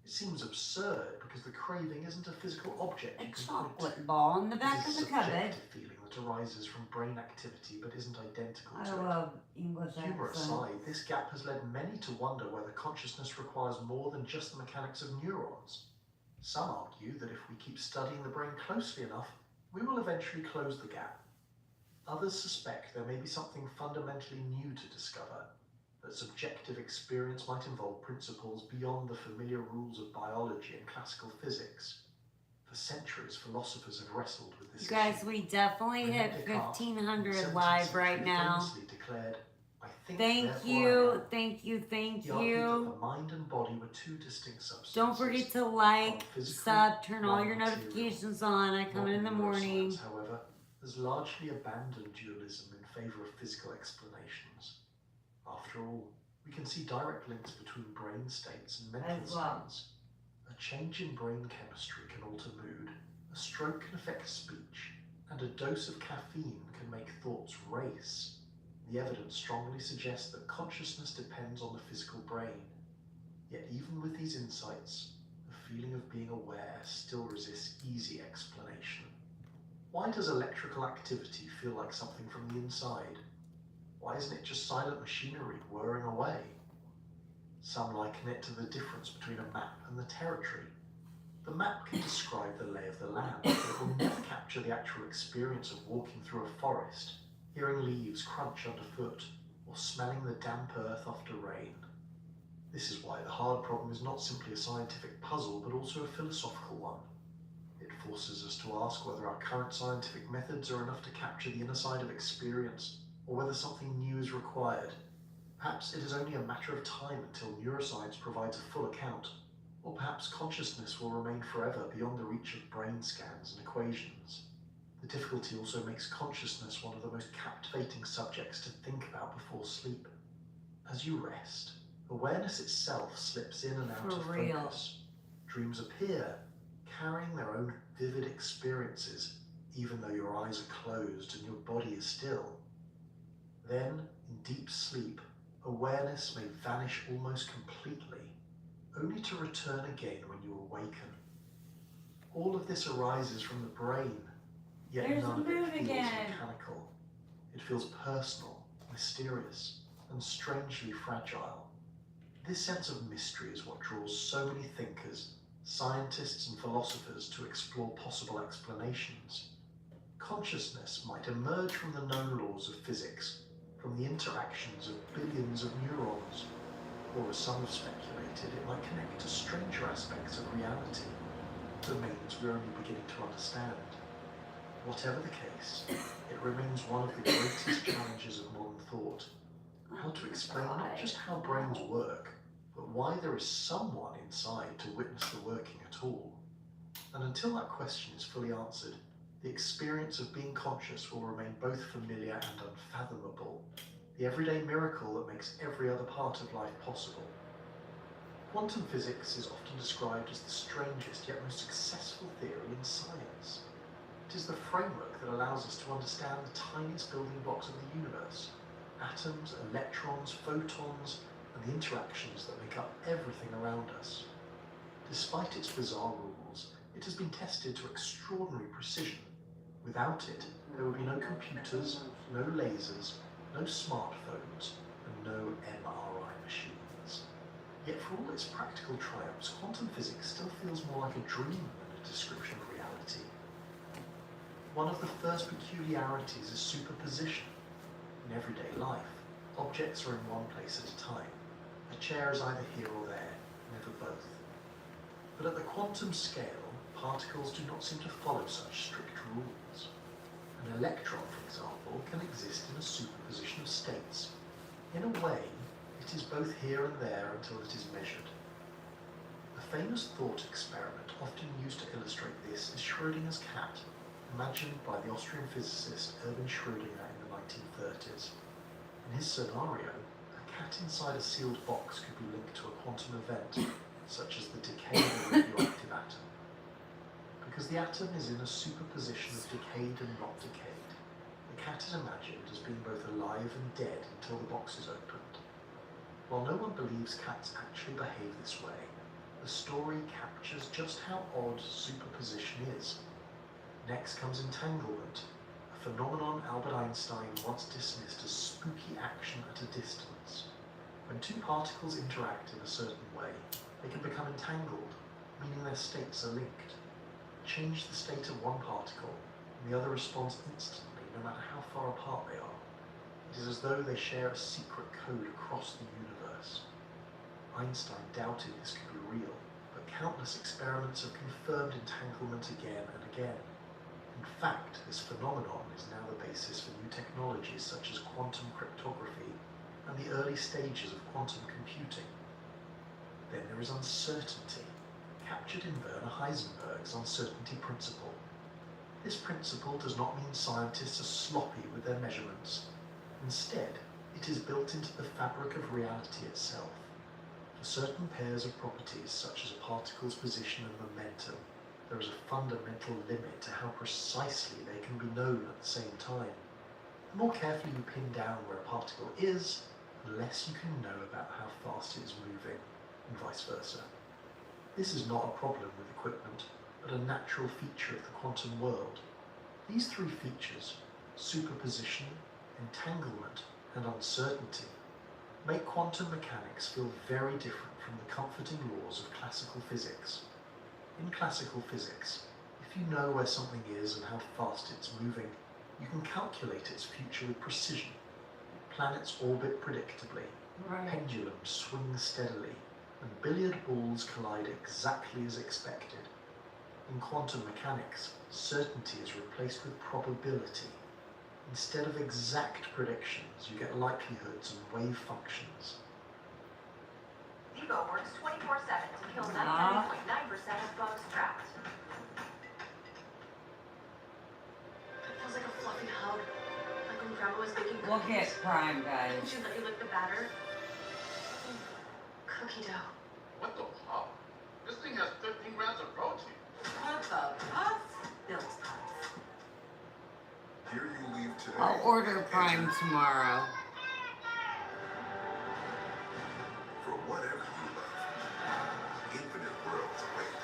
It seems absurd because the craving isn't a physical object A you can chocolate point to. ball in the back It is of a the cupboard. subjective feeling that arises from brain activity but isn't identical I to it. love English Humour accent. aside, this gap has led many to wonder whether consciousness requires more than just the mechanics of neurons. Some argue that if we keep studying the brain closely enough, we will eventually close the gap. Others suspect there may be something fundamentally new to discover, that subjective experience might involve principles beyond the familiar rules of biology and classical physics. For centuries, philosophers have wrestled with this You guys, issue. we definitely Rene hit Descartes, in the 1,500 17th live right century, now. famously declared, "I think, Thank therefore I you, am." thank you, thank He argued that you. the mind and body were two distinct substances. Don't forget to like, one physical, sub, turn all one your material. notifications on. I come in the Modern morning. neuroscience, however, has largely abandoned dualism in favour of physical explanations. After all, we can see direct links between brain states and mental As well. states. A change in brain chemistry can alter mood, a stroke can affect speech, and a dose of caffeine can make thoughts race. The evidence strongly suggests that consciousness depends on the physical brain. Yet even with these insights, the feeling of being aware still resists easy explanation. Why does electrical activity feel like something from the inside? Why isn't it just silent machinery whirring away? Some liken it to the difference between a map and the territory. The map can describe the lay of the land, but it will never capture the actual experience of walking through a forest, hearing leaves crunch underfoot, or smelling the damp earth after rain. This is why the hard problem is not simply a scientific puzzle, but also a philosophical one. It forces us to ask whether our current scientific methods are enough to capture the inner side of experience, or whether something new is required. Perhaps it is only a matter of time until neuroscience provides a full account, or perhaps consciousness will remain forever beyond the reach of brain scans and equations. The difficulty also makes consciousness one of the most captivating subjects to think about before sleep. As you rest, awareness itself slips in and out of focus. Dreams appear, carrying their own vivid experiences, even though your eyes are closed and your body is still. Then, in deep sleep, awareness may vanish almost completely, only to return again when you awaken. All of this arises from the brain, yet There's none of the moon it feels again. mechanical. It feels personal, mysterious, and strangely fragile. This sense of mystery is what draws so many thinkers, scientists and philosophers to explore possible explanations. Consciousness might emerge from the known laws of physics, from the interactions of billions of neurons, or as some have speculated, it might connect to stranger aspects of reality, domains we're only beginning to understand. Whatever the case, it remains one of the greatest challenges of modern thought. How to explain not just how brains work, but why there is someone inside to witness the working at all. And until that question is fully answered, the experience of being conscious will remain both familiar and unfathomable, the everyday miracle that makes every other part of life possible. Quantum physics is often described as the strangest yet most successful theory in science. It is the framework that allows us to understand the tiniest building blocks of the universe, atoms, electrons, photons, and the interactions that make up everything around us. Despite its bizarre rules, it has been tested to extraordinary precision. Without it, there would be no computers, no lasers, no smartphones, and no MRI machines. Yet for all its practical triumphs, quantum physics still feels more like a dream than a description of reality. One of the first peculiarities is superposition. In everyday life, objects are in one place at a time. A chair is either here or there, never both. But at the quantum scale, particles do not seem to follow such strict rules. An electron, for example, can exist in a superposition of states. In a way, it is both here and there until it is measured. A famous thought experiment often used to illustrate this is Schrödinger's cat, imagined by the Austrian physicist Erwin Schrödinger in the 1930s. In his scenario, a cat inside a sealed box could be linked to a quantum event, such as the decay of a radioactive atom. Because the atom is in a superposition of decayed and not decayed, the cat is imagined as being both alive and dead until the box is opened. While no one believes cats actually behave this way, the story captures just how odd superposition is. Next comes entanglement, a phenomenon Albert Einstein once dismissed as spooky action at a distance. When two particles interact in a certain way, they can become entangled, meaning their states are linked. Change the state of one particle, and the other responds instantly, no matter how far apart they are. It is as though they share a secret code across the universe. Einstein doubted this could be real, but countless experiments have confirmed entanglement again and again. In fact, this phenomenon is now the basis for new technologies such as quantum cryptography and the early stages of quantum computing. Then there is uncertainty, captured in Werner Heisenberg's uncertainty principle. This principle does not mean scientists are sloppy with their measurements. Instead, it is built into the fabric of reality itself. For certain pairs of properties, such as a particle's position and momentum, there is a fundamental limit to how precisely they can be known at the same time. The more carefully you pin down where a particle is, the less you can know about how fast it is moving, and vice versa. This is not a problem with equipment, but a natural feature of the quantum world. These three features, superposition, entanglement, and uncertainty, make quantum mechanics feel very different from the comforting laws of classical physics. In classical physics, if you know where something is and how fast it's moving, you can calculate its future with precision. Planets orbit predictably, pendulums swing steadily, and billiard balls collide exactly as expected. In quantum mechanics, certainty is replaced with probability. Instead of exact predictions, you get likelihoods and wave functions. Evo works 24/7 to kill 99.9% of bugs trapped. It feels like a fluffy hug, like when Grandma was baking cookies. Look at Prime, guys. And she'd let you lick the batter. Cookie dough. What the fuck? This thing has 15 grams of protein. What the puff? Built puff. Here you leave today. I'll order Prime tomorrow. For whatever you love. Infinite worlds await.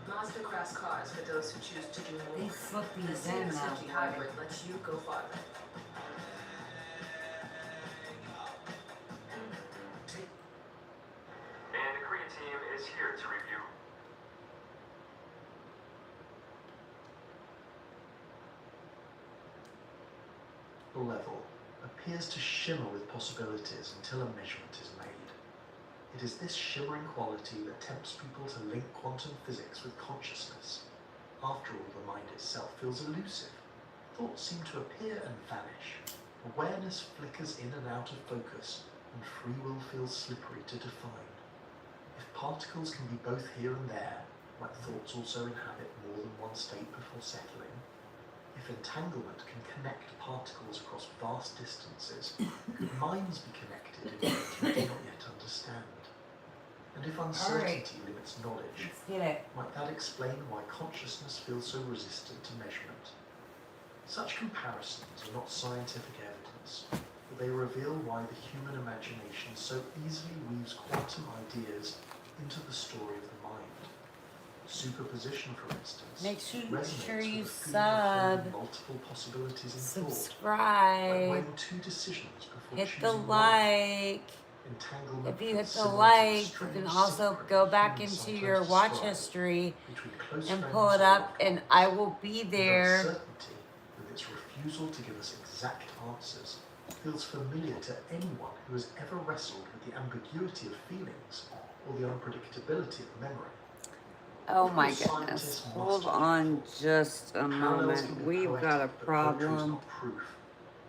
Mazda Crass cars for those who choose to do more. They slip The these in Civic now. 50 hybrid lets you go farther. And the Korean team is here to review. The level appears to shimmer with possibilities until a measurement is made. It is this shimmering quality that tempts people to link quantum physics with consciousness. After all, the mind itself feels elusive. Thoughts seem to appear and vanish. Awareness flickers in and out of focus, and free will feels slippery to define. If particles can be both here and there, like thoughts also inhabit more than one state before settling, if entanglement can connect particles across vast distances, could minds be connected in ways we do not yet understand? And if uncertainty limits knowledge, Let's get it. might that explain why consciousness feels so resistant to measurement? Such comparisons are not scientific evidence, but they reveal why the human imagination so easily weaves quantum ideas into the story of the mind. Superposition, for instance, Make sure resonates you with the feeling of holding sub, multiple possibilities in thought, like subscribe, weighing two decisions before hit the choosing one. like. Entanglement If you hit feels the similar to like, you strange can also synchrony go back humans into sometimes your watch describe history between close and friends pull it or up, loved and ones. I will be And there. uncertainty, with its refusal to give us exact answers, feels familiar to anyone who has ever wrestled with the ambiguity of feelings or the unpredictability of memory. Oh Of my course, goodness. scientists must Hold be on careful. just a Parallels can moment. be We've poetic, got a but poetry is problem. not proof.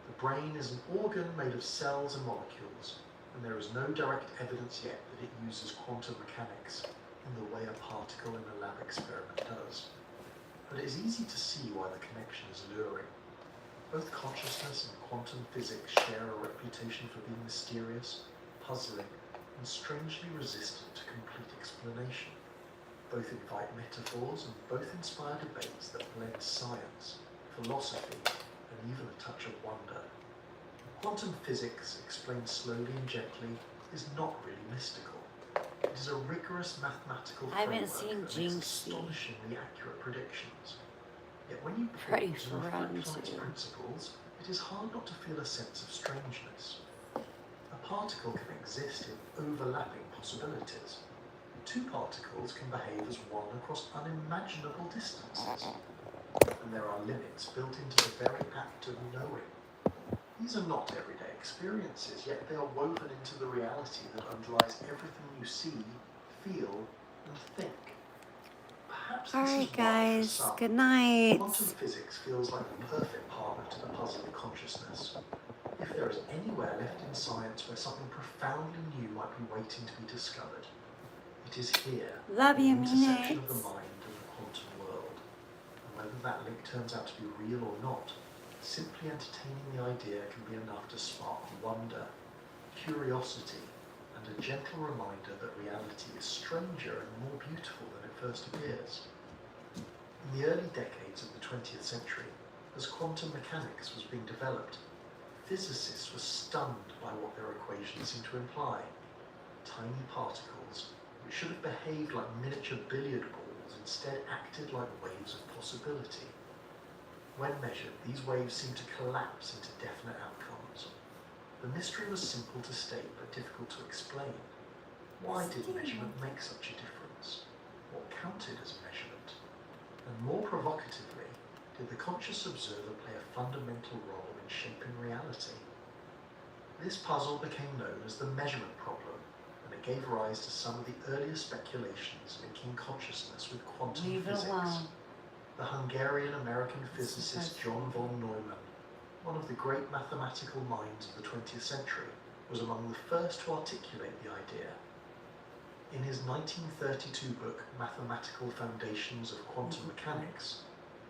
The brain is an organ made of cells and molecules, and there is no direct evidence yet that it uses quantum mechanics in the way a particle in a lab experiment does. But it is easy to see why the connection is alluring. Both consciousness and quantum physics share a reputation for being mysterious, puzzling, and strangely resistant to complete explanation. Both invite metaphors and both inspire debates that blend science, philosophy, and even a touch of wonder. Quantum physics, explained slowly and gently, is not really mystical. It is a rigorous mathematical I haven't framework seen that makes Jinxie. astonishingly accurate predictions. Yet when you Pretty pause and reflect fun on its too. principles, it is hard not to feel a sense of strangeness. A particle can exist in overlapping possibilities. Two particles can behave as one across unimaginable distances. And there are limits built into the very act of knowing. These are not everyday experiences, yet they are woven into the reality that underlies everything you see, feel, and think. Perhaps this is Alright, why, for guys. some, Good night. quantum physics feels like the perfect partner to the puzzle of consciousness. If there is anywhere left in science where something profoundly new might be waiting to be discovered, it is here, Love the you, intersection of the Minutes. mind and the quantum world. And whether that link turns out to be real or not, simply entertaining the idea can be enough to spark wonder, curiosity, and a gentle reminder that reality is stranger and more beautiful than it first appears. In the early decades of the 20th century, as quantum mechanics was being developed, physicists were stunned by what their equations seemed to imply. Tiny particles, which should have behaved like miniature billiard balls, instead acted like waves of possibility. When measured, these waves seemed to collapse into definite outcomes. The mystery was simple to state but difficult to explain. Why did measurement make such a difference? What counted as a measurement? And more provocatively, did the conscious observer play a fundamental role in shaping reality? This puzzle became known as the measurement problem, and it gave rise to some of the earliest speculations linking consciousness with quantum Leave it physics. alone. The Hungarian-American physicist John von Neumann, one of the great mathematical minds of the 20th century, was among the first to articulate the idea. In his 1932 book, Mathematical Foundations of Quantum Mechanics,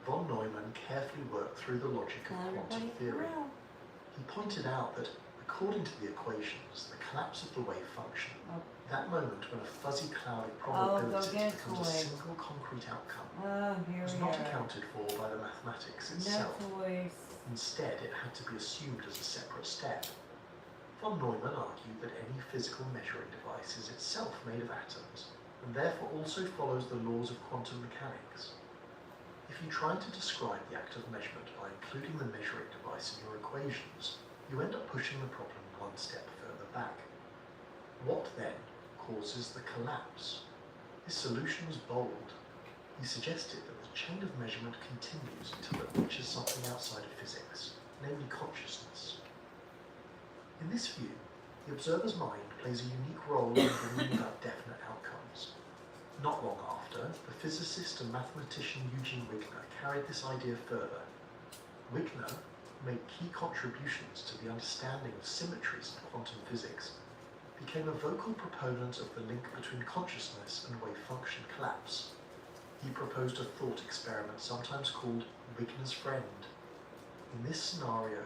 von Neumann carefully worked through the logic of quantum theory. He pointed out that, according to the equations, the collapse of the wave function, that moment when a fuzzy cloud of probability get a becomes a toy. single concrete outcome, Oh, here was we not are. accounted for by the mathematics No itself. toys. Instead, it had to be assumed as a separate step. Von Neumann argued that any physical measuring device is itself made of atoms, and therefore also follows the laws of quantum mechanics. If you try to describe the act of measurement by including the measuring device in your equations, you end up pushing the problem one step further back. What then causes the collapse? His solution was bold. He suggested that the chain of measurement continues until it reaches something outside of physics, namely consciousness. In this view, the observer's mind plays a unique role in bringing physicist and mathematician Eugene Wigner carried this idea further. Wigner made key contributions to the understanding of symmetries in quantum physics, became a vocal proponent of the link between consciousness and wave function collapse. He proposed a thought experiment sometimes called Wigner's friend. In this scenario,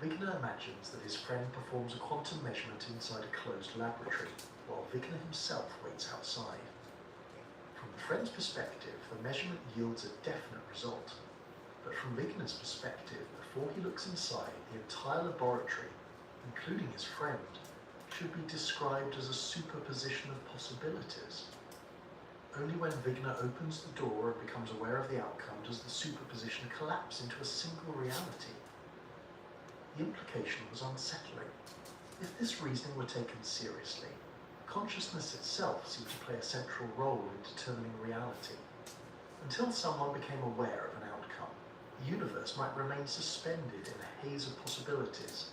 Wigner imagines that his friend performs a quantum measurement inside a closed laboratory, while Wigner himself waits outside. From the friend's perspective, the measurement yields a definite result. But from Wigner's perspective, before he looks inside, the entire laboratory, including his friend, should be described as a superposition of possibilities. Only when Wigner opens the door and becomes aware of the outcome does the superposition collapse into a single reality. The implication was unsettling. If this reasoning were taken seriously, consciousness itself seemed to play a central role in determining reality. Until someone became aware of an outcome, the universe might remain suspended in a haze of possibilities.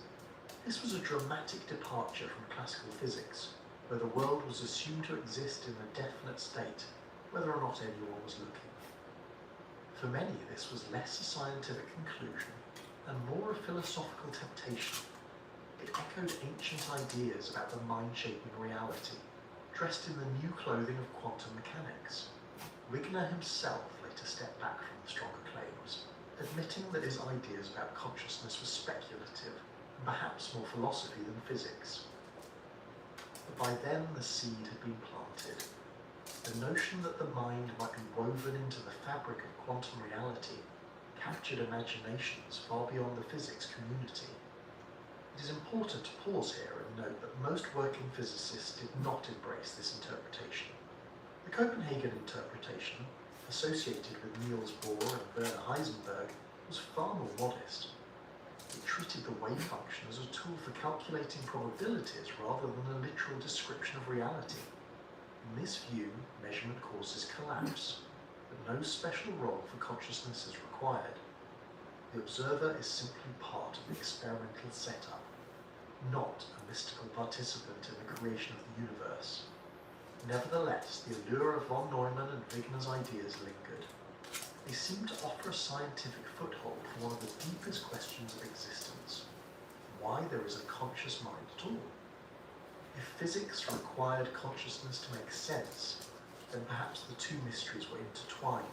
This was a dramatic departure from classical physics, where the world was assumed to exist in a definite state, whether or not anyone was looking. For many, this was less a scientific conclusion and more a philosophical temptation. It echoed ancient ideas about the mind shaping reality, dressed in the new clothing of quantum mechanics. Wigner himself later stepped back from the stronger claims, admitting that his ideas about consciousness were speculative and perhaps more philosophy than physics. But by then the seed had been planted. The notion that the mind might be woven into the fabric of quantum reality captured imaginations far beyond the physics community. It is important to pause here and note that most working physicists did not embrace this interpretation. The Copenhagen interpretation, associated with Niels Bohr and Werner Heisenberg, was far more modest. It treated the wave function as a tool for calculating probabilities rather than a literal description of reality. In this view, measurement causes collapse, but no special role for consciousness is required. The observer is simply part of the experimental setup, not a mystical participant in the creation of the universe. Nevertheless, the allure of von Neumann and Wigner's ideas lingered. They seemed to offer a scientific foothold for one of the deepest questions of existence: why there is a conscious mind at all. If physics required consciousness to make sense, then perhaps the two mysteries were intertwined.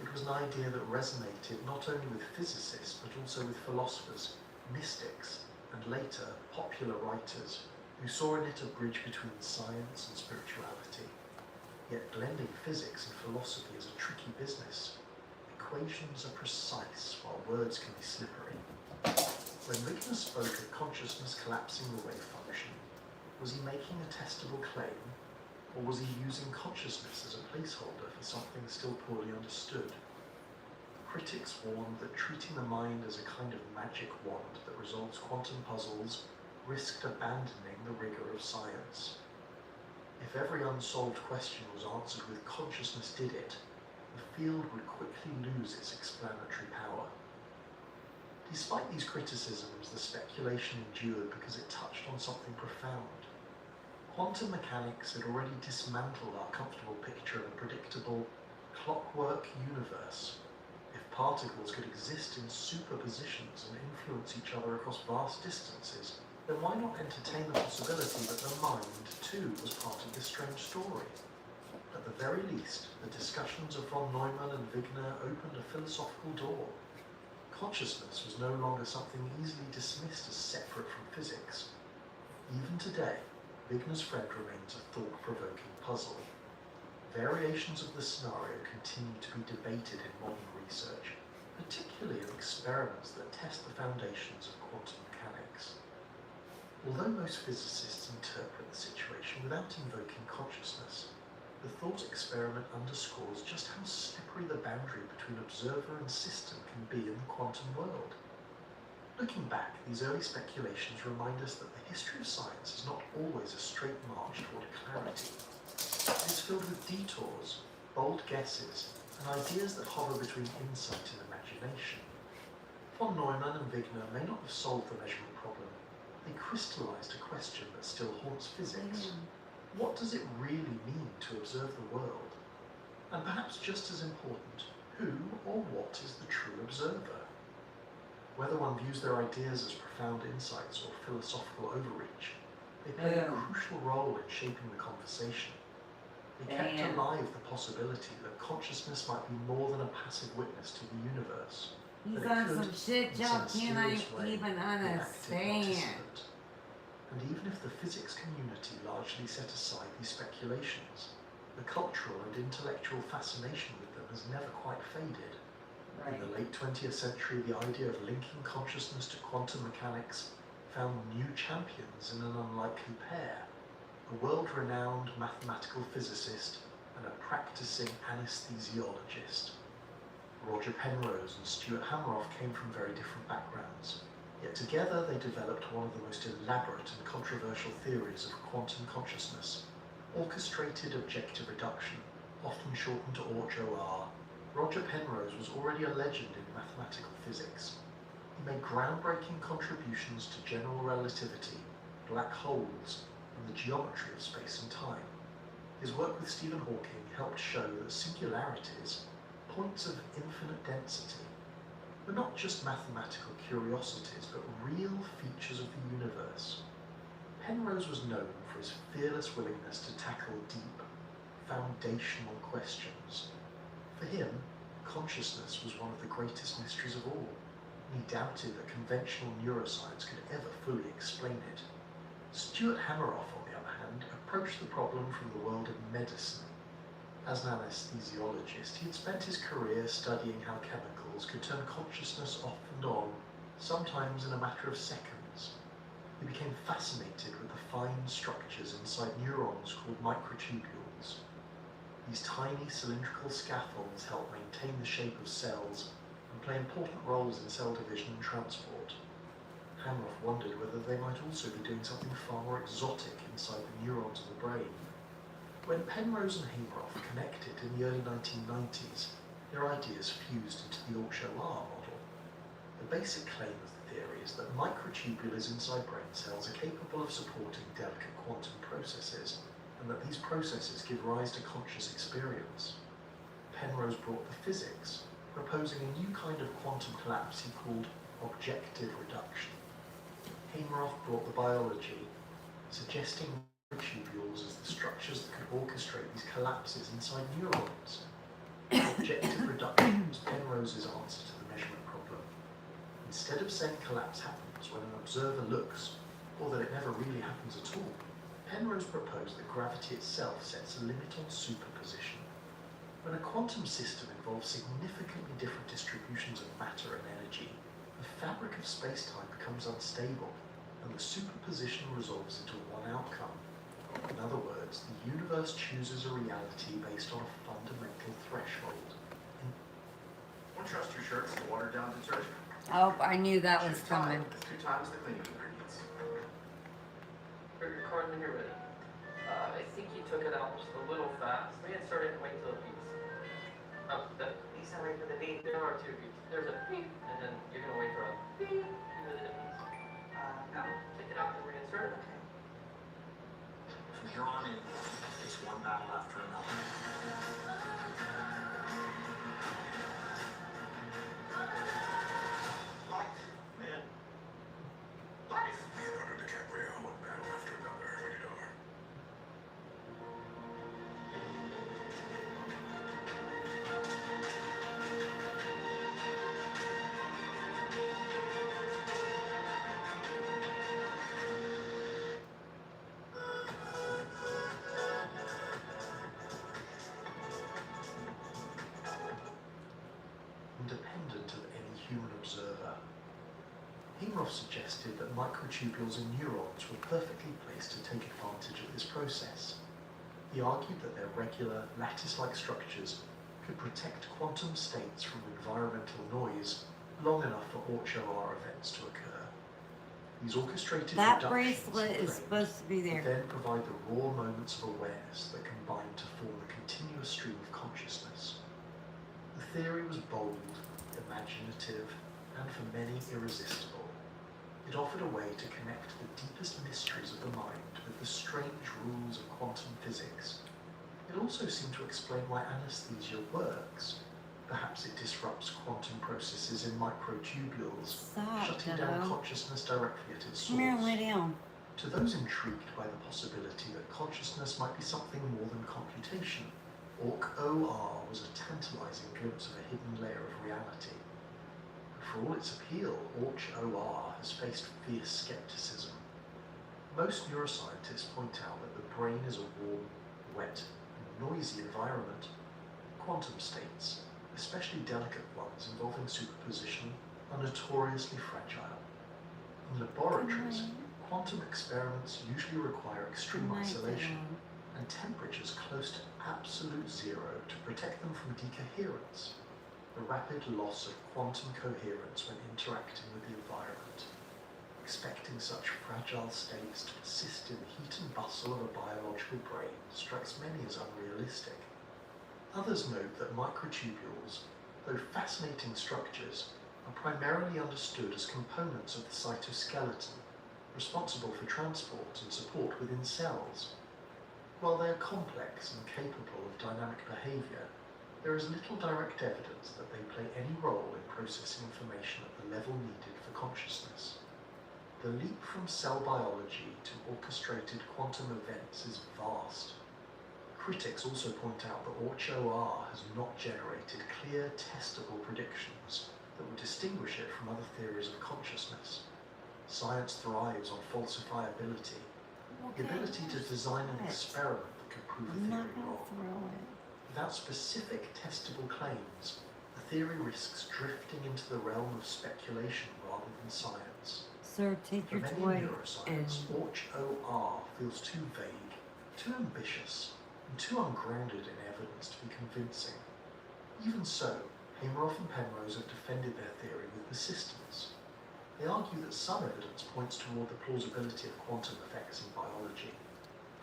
It was an idea that resonated not only with physicists, but also with philosophers, mystics, and later popular writers who saw in it a bridge between science and spirituality. Yet blending physics and philosophy is a tricky business. Equations are precise, while words can be slippery. When Wigner spoke of consciousness collapsing the wave function, was he making a testable claim, or was he using consciousness as a placeholder for something still poorly understood? Critics warned that treating the mind as a kind of magic wand that resolves quantum puzzles risked abandoning the rigor of science. If every unsolved question was answered with "consciousness did it," the field would quickly lose its explanatory power. Despite these criticisms, the speculation endured because it touched on something profound. Quantum mechanics had already dismantled our comfortable picture of a predictable, clockwork universe. If particles could exist in superpositions and influence each other across vast distances, then why not entertain the possibility that the mind, too, was part of this strange story? At the very least, the discussions of von Neumann and Wigner opened a philosophical door. Consciousness was no longer something easily dismissed as separate from physics. Even today, Wigner's friend remains a thought-provoking puzzle. Variations of the scenario continue to be debated in modern research, particularly in experiments that test the foundations of quantum mechanics. Although most physicists interpret the situation without invoking consciousness, the thought experiment underscores just how slippery the boundary between observer and system can be in the quantum world. Looking back, these early speculations remind us that the history of science is not always a straight march toward clarity. It is filled with detours, bold guesses, and ideas that hover between insight and imagination. Von Neumann and Wigner may not have solved the measurement problem. They crystallized a question that still haunts physics. What does it really mean to observe the world? And perhaps just as important, who or what is the true observer? Whether one views their ideas as profound insights or philosophical overreach, they play a crucial role in shaping the conversation. They kept alive the possibility that consciousness might be more than a passive witness to the universe. He's that it on could, some shit in y'all some cannot mysterious way, even be an active understand. participant. And even if the physics community largely set aside these speculations, the cultural and intellectual fascination with them has never quite faded. In the late 20th century, the idea of linking consciousness to quantum mechanics found new champions in an unlikely pair: a world-renowned mathematical physicist and a practicing anesthesiologist. Roger Penrose and Stuart Hameroff came from very different backgrounds, yet together they developed one of the most elaborate and controversial theories of quantum consciousness: orchestrated objective reduction, often shortened to OR. Roger Penrose was already a legend in mathematical physics. He made groundbreaking contributions to general relativity, black holes, and the geometry of space and time. His work with Stephen Hawking helped show that singularities, points of infinite density, were not just mathematical curiosities, but real features of the universe. Penrose was known for his fearless willingness to tackle deep, foundational questions. For him, consciousness was one of the greatest mysteries of all, and he doubted that conventional neuroscience could ever fully explain it. Stuart Hameroff, on the other hand, approached the problem from the world of medicine. As an anesthesiologist, he had spent his career studying how chemicals could turn consciousness off and on, sometimes in a matter of seconds. He became fascinated with the fine structures inside neurons called microtubules. These tiny cylindrical scaffolds help maintain the shape of cells and play important roles in cell division and transport. Hameroff wondered whether they might also be doing something far more exotic inside the neurons of the brain. When Penrose and Hameroff connected in the early 1990s, their ideas fused into the OR model. The basic claim of the theory is that microtubules inside brain cells are capable of supporting delicate quantum processes, and that these processes give rise to conscious experience. Penrose brought the physics, proposing a new kind of quantum collapse he called objective reduction. Hameroff brought the biology, suggesting microtubules as the structures that could orchestrate these collapses inside neurons. Objective reduction was Penrose's answer to the measurement problem. Instead of saying collapse happens when an observer looks, or that it never really happens at all, Penrose proposed that gravity itself sets a limit on superposition. When a quantum system involves significantly different distributions of matter and energy, the fabric of space-time becomes unstable, and the superposition resolves into one outcome. In other words, the universe chooses a reality based on a fundamental threshold. Don't trust your shirts to watered-down detergent. Oh, I knew that was coming. It's 2 times the cleaning ingredients. Your card when you're ready. I think you took it out just a little fast. We had started and wait till it beeps. Oh, you said wait for the beep. There are 2 beeps. There's a beep, and then you're gonna wait for a beep. You know the difference? No. Take it out and reinsert it. From here on in, it's one battle after another. Life, man. Life. Leonardo DiCaprio, one battle after another. Rated R. Independent of any human observer. Hameroff suggested that microtubules in neurons were perfectly placed to take advantage of this process. He argued that their regular, lattice-like structures could protect quantum states from environmental noise long enough for OR events to occur. These orchestrated That reductions, bracelet he is claimed, supposed to be would there. then provide the raw moments of awareness that combine to form a continuous stream of consciousness. The theory was bold, imaginative, and for many irresistible. It offered a way to connect the deepest mysteries of the mind with the strange rules of quantum physics. It It also seemed to explain why anesthesia works. Perhaps it disrupts quantum processes in microtubules, Stop, shutting down Dodo. consciousness directly at its Come here and lay source. down. To those intrigued by the possibility that consciousness might be something more than computation, OR was a tantalizing glimpse of a hidden layer of reality. But for all its appeal, OR has faced fierce skepticism. Most neuroscientists point out that the brain is a warm, wet, and noisy environment. Quantum states, especially delicate ones involving superposition, are notoriously fragile. In laboratories, quantum experiments usually require extreme isolation and temperatures close to absolute zero to protect them from decoherence, the rapid loss of quantum coherence when interacting with the environment. Expecting such fragile states to persist in the heat and bustle of a biological brain strikes many as unrealistic. Others note that microtubules, though fascinating structures, are primarily understood as components of the cytoskeleton, responsible for transport and support within cells. While they are complex and capable of dynamic behavior, there is little direct evidence that they play any role in processing information at the level needed for consciousness. The leap from cell biology to orchestrated quantum events is vast. Critics also point out that OR has not generated clear, testable predictions that would distinguish it from other theories of consciousness. Science thrives on falsifiability, the ability to design an experiment that could prove a theory wrong. Without specific testable claims, the theory risks drifting into the realm of speculation rather than science. Sir, take For your many toy neuroscience, OR feels too vague, too ambitious, and too ungrounded in evidence to be convincing. Even so, Hameroff and Penrose have defended their theory with persistence. They argue that some evidence points toward the plausibility of quantum effects in biology.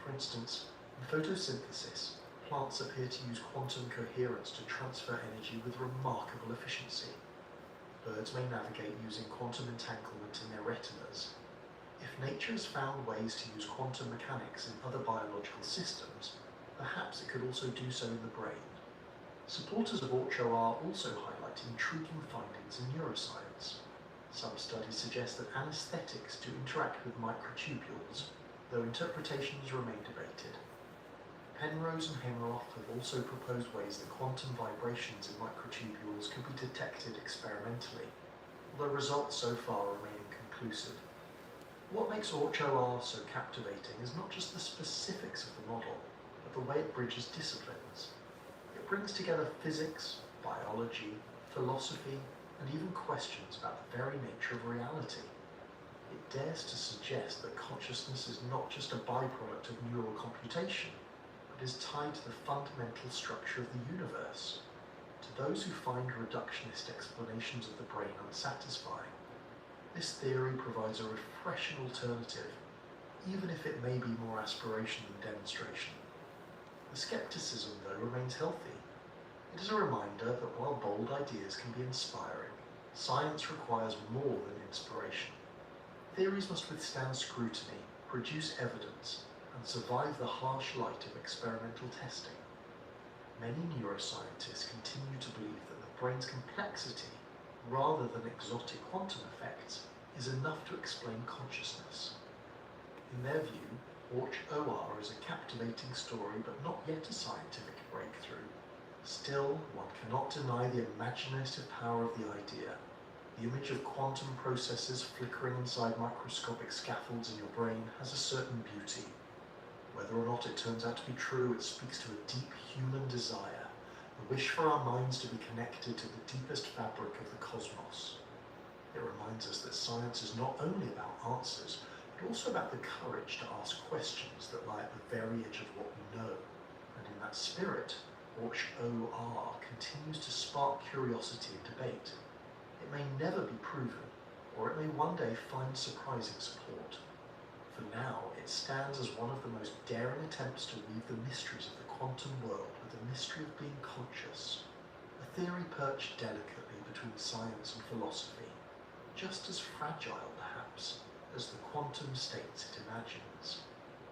For instance, in photosynthesis, plants appear to use quantum coherence to transfer energy with remarkable efficiency. Birds may navigate using quantum entanglement in their retinas. If nature has found ways to use quantum mechanics in other biological systems, perhaps it could also do so in the brain. Supporters of OR also highlight intriguing findings in neuroscience. Some studies suggest that anesthetics do interact with microtubules, though interpretations remain debated. Penrose and Hameroff have also proposed ways that quantum vibrations in microtubules could be detected experimentally, although results so far remain inconclusive. What makes OR so captivating is not just the specifics of the model, but the way it bridges disciplines. It brings together physics, biology, philosophy, and even questions about the very nature of reality. It dares to suggest that consciousness is not just a byproduct of neural computation, but is tied to the fundamental structure of the universe. To those who find reductionist explanations of the brain unsatisfying, this theory provides a refreshing alternative, even if it may be more aspiration than demonstration. The skepticism, though, remains healthy. It is a reminder that while bold ideas can be inspiring, science requires more than inspiration. Theories must withstand scrutiny, produce evidence, and survive the harsh light of experimental testing. Many neuroscientists continue to believe that the brain's complexity, rather than exotic quantum effects, is enough to explain consciousness. In their view, OR is a captivating story, but not yet a scientific breakthrough. Still, one cannot deny the imaginative power of the idea. The image of quantum processes flickering inside microscopic scaffolds in your brain has a certain beauty. Whether or not it turns out to be true, it speaks to a deep human desire, the wish for our minds to be connected to the deepest fabric of the cosmos. It reminds us that science is not only about answers, but also about the courage to ask questions that lie at the very edge of what we know. And in that spirit, OR continues to spark curiosity and debate. It may never be proven, or it may one day find surprising support. For now, it stands as one of the most daring attempts to weave the mysteries of the quantum world with the mystery of being conscious, a theory perched delicately between science and philosophy, just as fragile, perhaps, as the quantum states it imagines.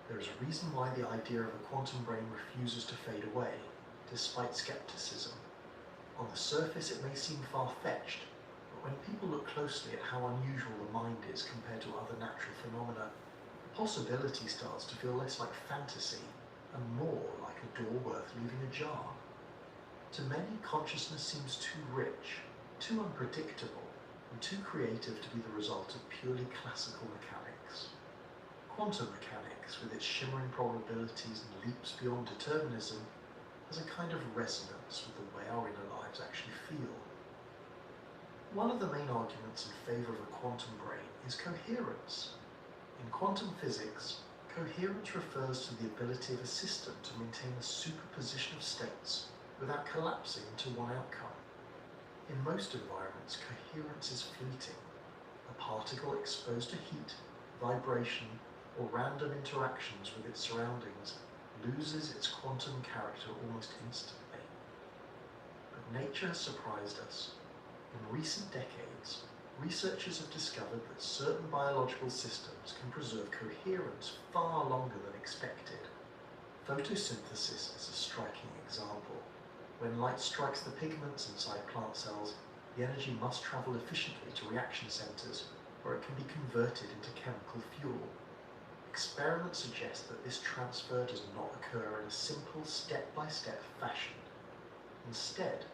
There is a reason why the idea of a quantum brain refuses to fade away, despite skepticism. On the surface it may seem far-fetched, but when people look closely at how unusual the mind is compared to other natural phenomena, possibility starts to feel less like fantasy and more like a door worth leaving ajar. To many, consciousness seems too rich, too unpredictable, and too creative to be the result of purely classical mechanics. Quantum mechanics, with its shimmering probabilities and leaps beyond determinism, has a kind of resonance with the way our inner lives actually feel. One of the main arguments in favour of a quantum brain is coherence. In quantum physics, coherence refers to the ability of a system to maintain a superposition of states without collapsing into one outcome. In most environments, coherence is fleeting. A particle exposed to heat, vibration, or random interactions with its surroundings loses its quantum character almost instantly. But nature has surprised us. In recent decades, researchers have discovered that certain biological systems can preserve coherence far longer than expected. Photosynthesis is a striking example. When light strikes the pigments inside plant cells, the energy must travel efficiently to reaction centers, where it can be converted into chemical fuel. Experiments suggest that this transfer does not occur in a simple step-by-step fashion. Instead,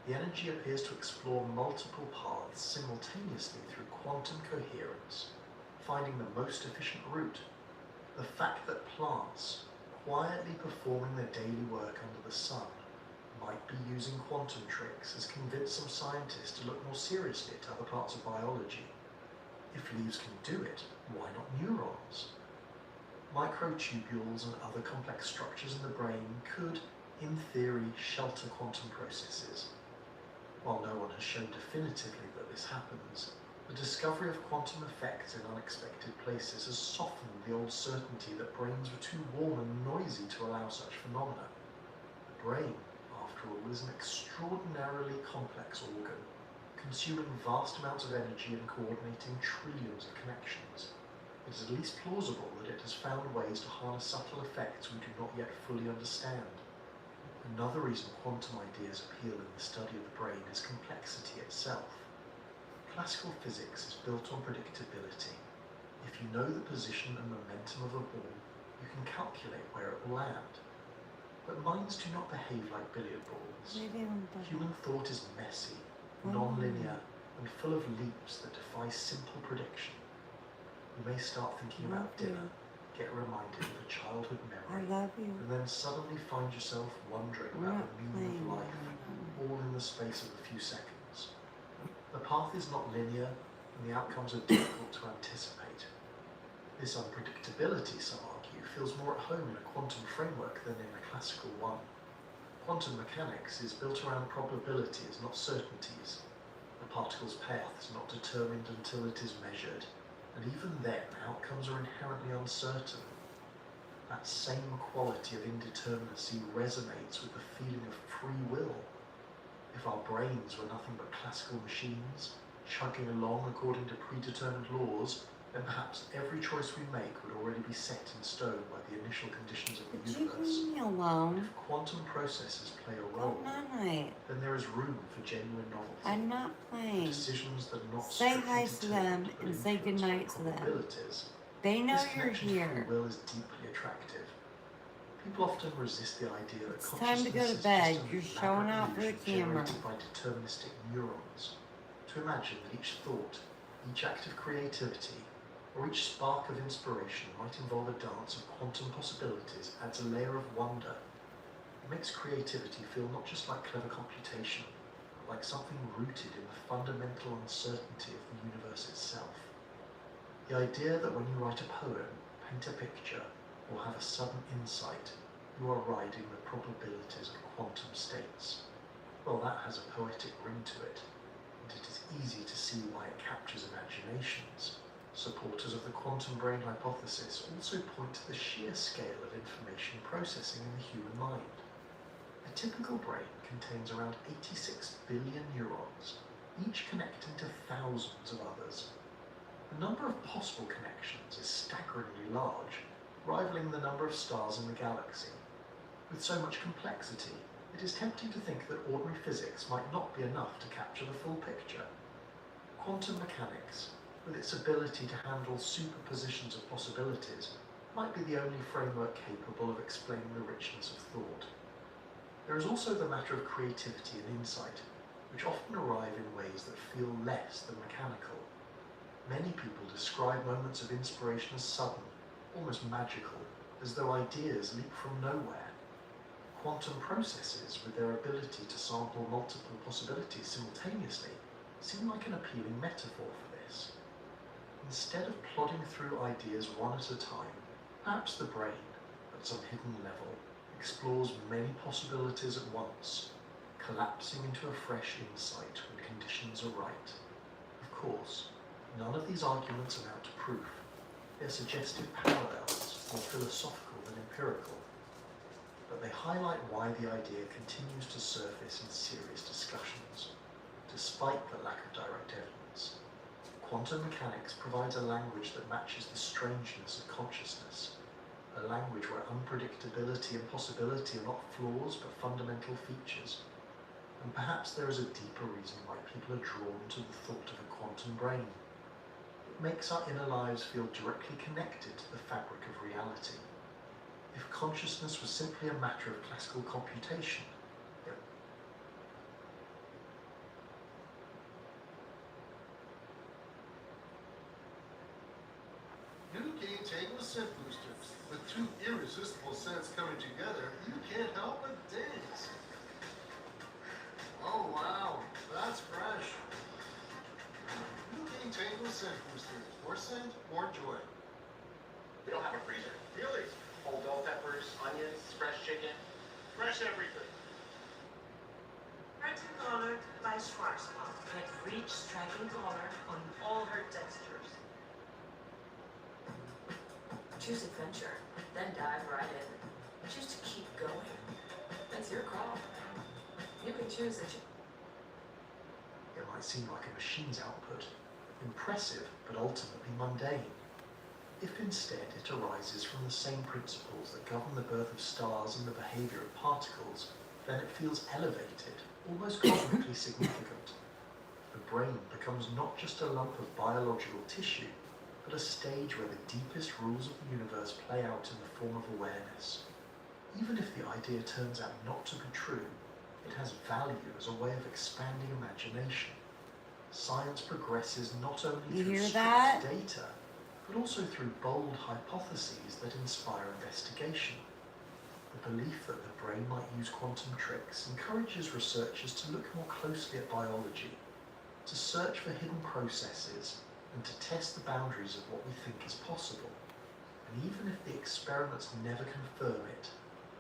the energy appears to explore multiple paths simultaneously through quantum coherence, finding the most efficient route. The fact that plants, quietly performing their daily work under the sun, might be using quantum tricks has convinced some scientists to look more seriously at other parts of biology. If leaves can do it, why not neurons? Microtubules and other complex structures in the brain could, in theory, shelter quantum processes. While no one has shown definitively that this happens, the discovery of quantum effects in unexpected places has softened the old certainty that brains were too warm and noisy to allow such phenomena. The brain, after all, is an extraordinarily complex organ, consuming vast amounts of energy and coordinating trillions of connections. It is at least plausible that it has found ways to harness subtle effects we do not yet fully understand. Another reason quantum ideas appeal in the study of the brain is complexity itself. Classical physics is built on predictability. If you know the position and momentum of a ball, you can calculate where it will land. But minds do not behave like billiard balls. Human thought is messy, non-linear, and full of leaps that defy simple prediction. You may start thinking about dinner, get reminded of a childhood memory, and then suddenly find yourself wondering about the meaning of life, all in the space of a few seconds. The path is not linear, and the outcomes are difficult to anticipate. This unpredictability, some argue, feels more at home in a quantum framework than in a classical one. Quantum mechanics is built around probabilities, not certainties. The particle's path is not determined until it is measured, and even then, outcomes are inherently uncertain. That same quality of indeterminacy resonates with the feeling of free will. If our brains were nothing but classical machines, chugging along according to predetermined laws, then perhaps every choice we make would already be set in stone by the initial conditions of the Would you universe. leave me alone? If quantum processes play a Good role, night. then there is room for genuine novelty. I'm not playing. Decisions that are not Say strictly hi to them determined, but and say influenced by goodnight to them. probabilities. They know This you're connection to here. free will is deeply attractive. People often resist the idea that It's time to go consciousness to is bed. just an You're showing elaborate out for the illusion camera. generated by deterministic neurons. To imagine that each thought, each act of creativity, or each spark of inspiration might involve a dance of quantum possibilities adds a layer of wonder. It makes creativity feel not just like clever computation, but like something rooted in the fundamental uncertainty of the universe itself. The idea that when you write a poem, paint a picture, or have a sudden insight, you are riding the probabilities of quantum states. Well, that has a poetic ring to it, and it is easy to see why it captures imaginations. Supporters of the quantum brain hypothesis also point to the sheer scale of information processing in the human mind. A typical brain contains around 86 billion neurons, each connecting to thousands of others. The number of possible connections is staggeringly large, rivaling the number of stars in the galaxy. With so much complexity, it is tempting to think that ordinary physics might not be enough to capture the full picture. Quantum mechanics, with its ability to handle superpositions of possibilities, might be the only framework capable of explaining the richness of thought. There is also the matter of creativity and insight, which often arrive in ways that feel less than mechanical. Many people describe moments of inspiration as sudden, almost magical, as though ideas leap from nowhere. Quantum processes, with their ability to sample multiple possibilities simultaneously, seem like an appealing metaphor for this. Instead of plodding through ideas one at a time, perhaps the brain, at some hidden level, explores many possibilities at once, collapsing into a fresh insight when conditions are right. Of course, none of these arguments amount to proof. They are suggestive parallels, more philosophical than empirical, but they highlight why the idea continues to surface in serious discussions, despite the lack of direct evidence. Quantum mechanics provides a language that matches the strangeness of consciousness, a language where unpredictability and possibility are not flaws but fundamental features. And perhaps there is a deeper reason why people are drawn to the thought of a quantum brain. It makes our inner lives feel directly connected to the fabric of reality. If consciousness was simply a matter of classical computation, New game Tango Scent Boosters. With two irresistible scents coming together, you can't help but dance. Oh wow, that's fresh. New game Tango Scent Boosters. More scent, more joy. We don't have a freezer. Really? Whole bell peppers, onions, fresh chicken, fresh everything. Red and colored by Schwarzkopf. With rich striking color on all her textures. Choose adventure, then dive right in. Choose to keep going. That's your call. You can choose it. it might seem like a machine's output, impressive but ultimately mundane. If instead it arises from the same principles that govern the birth of stars and the behavior of particles, then it feels elevated, almost cosmically significant. The brain becomes not just a lump of biological tissue, but a stage where the deepest rules of the universe play out in the form of awareness. Even if the idea turns out not to be true, it has value as a way of expanding imagination. Science progresses not only You through hear strict that? data, but also through bold hypotheses that inspire investigation. The belief that the brain might use quantum tricks encourages researchers to look more closely at biology, to search for hidden processes, and to test the boundaries of what we think is possible. And even if the experiments never confirm it,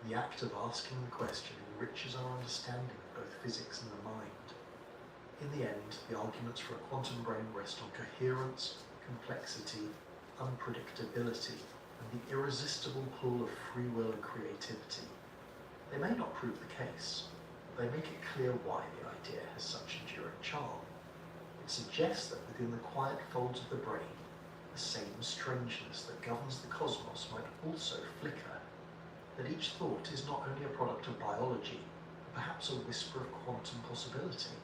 the act of asking the question enriches our understanding of both physics and the mind. In the end, the arguments for a quantum brain rest on coherence, complexity, unpredictability, and the irresistible pull of free will and creativity. They may not prove the case, but they make it clear why the idea has such enduring charm. It suggests that within the quiet folds of the brain, the same strangeness that governs the cosmos might also flicker, that each thought is not only a product of biology, but perhaps a whisper of quantum possibility.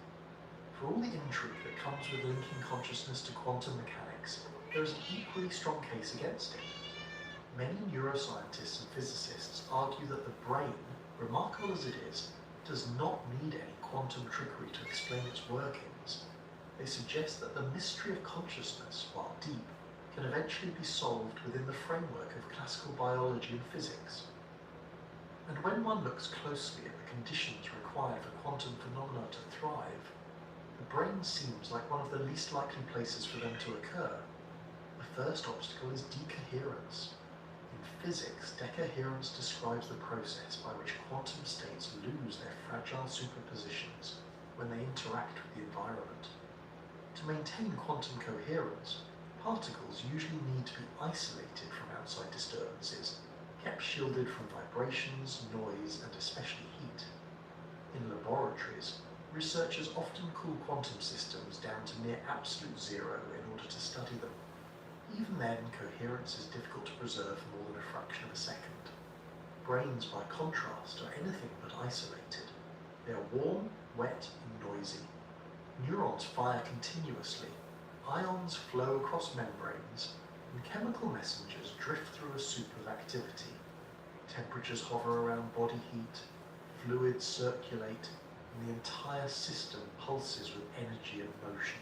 For all the intrigue that comes with linking consciousness to quantum mechanics, there is an equally strong case against it. Many neuroscientists and physicists argue that the brain, remarkable as it is, does not need any quantum trickery to explain its workings. They suggest that the mystery of consciousness, while deep, can eventually be solved within the framework of classical biology and physics. And when one looks closely at the conditions required for quantum phenomena to thrive, the brain seems like one of the least likely places for them to occur. The first obstacle is decoherence. In physics, decoherence describes the process by which quantum states lose their fragile superpositions when they interact with the environment. To maintain quantum coherence, particles usually need to be isolated from outside disturbances, kept shielded from vibrations, noise, and especially heat. In laboratories, researchers often cool quantum systems down to near absolute zero in order to study them. Even then, coherence is difficult to preserve for more than a fraction of a second. Brains, by contrast, are anything but isolated. They are warm, wet, and noisy. Neurons fire continuously, ions flow across membranes, and chemical messengers drift through a soup of activity. Temperatures hover around body heat, fluids circulate, and the entire system pulses with energy and motion.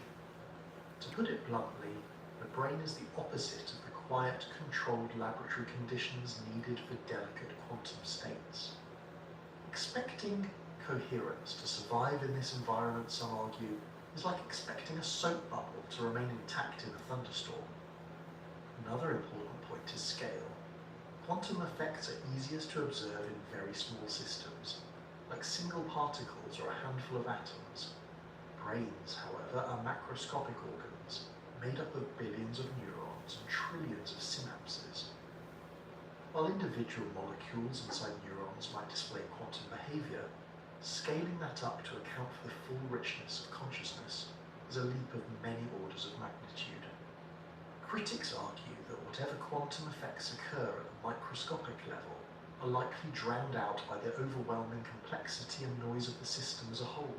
To put it bluntly, the brain is the opposite of the quiet, controlled laboratory conditions needed for delicate quantum states. Expecting coherence to survive in this environment, some argue, is like expecting a soap bubble to remain intact in a thunderstorm. Another important point is scale. Quantum effects are easiest to observe in very small systems, like single particles or a handful of atoms. Brains, however, are macroscopic organs, made up of billions of neurons and trillions of synapses. While individual molecules inside neurons might display quantum behavior, scaling that up to account for the full richness of consciousness is a leap of many orders of magnitude. Critics argue that whatever quantum effects occur at the microscopic level are likely drowned out by the overwhelming complexity and noise of the system as a whole.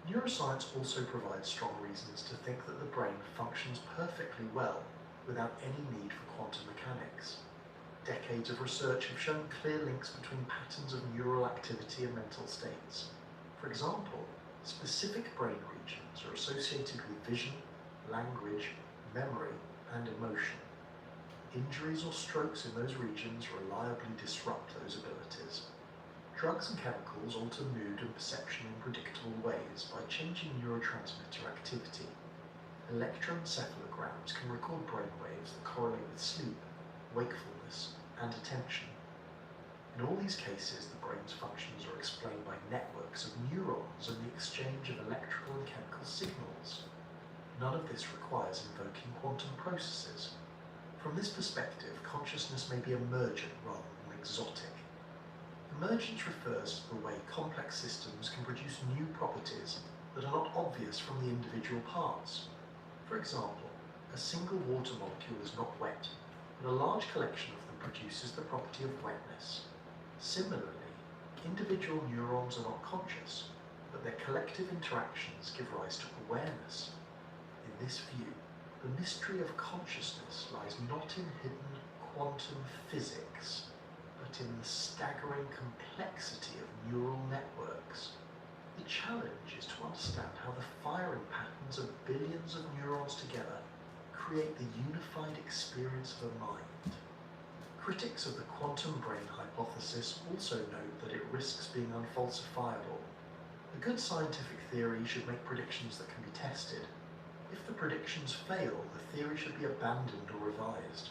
Neuroscience also provides strong reasons to think that the brain functions perfectly well without any need for quantum mechanics. Decades of research have shown clear links between patterns of neural activity and mental states. For example, specific brain regions are associated with vision, language, memory, and emotion. Injuries or strokes in those regions reliably disrupt those abilities. Drugs and chemicals alter mood and perception in predictable ways by changing neurotransmitter activity. Electroencephalograms can record brainwaves that correlate with sleep, wakefulness, and attention. In all these cases, the brain's functions are explained by networks of neurons and the exchange of electrical and chemical signals. None of this requires invoking quantum processes. From this perspective, consciousness may be emergent rather than exotic. Emergence refers to the way complex systems can produce new properties that are not obvious from the individual parts. For example, a single water molecule is not wet, but a large collection of them produces the property of wetness. Similarly, individual neurons are not conscious, but their collective interactions give rise to awareness. In this view, the mystery of consciousness lies not in hidden quantum physics, but in the staggering complexity of neural networks. The challenge is to understand how the firing patterns of billions of neurons together create the unified experience of a mind. Critics of the quantum brain hypothesis also note that it risks being unfalsifiable. A good scientific theory should make predictions that can be tested. If the predictions fail, the theory should be abandoned or revised.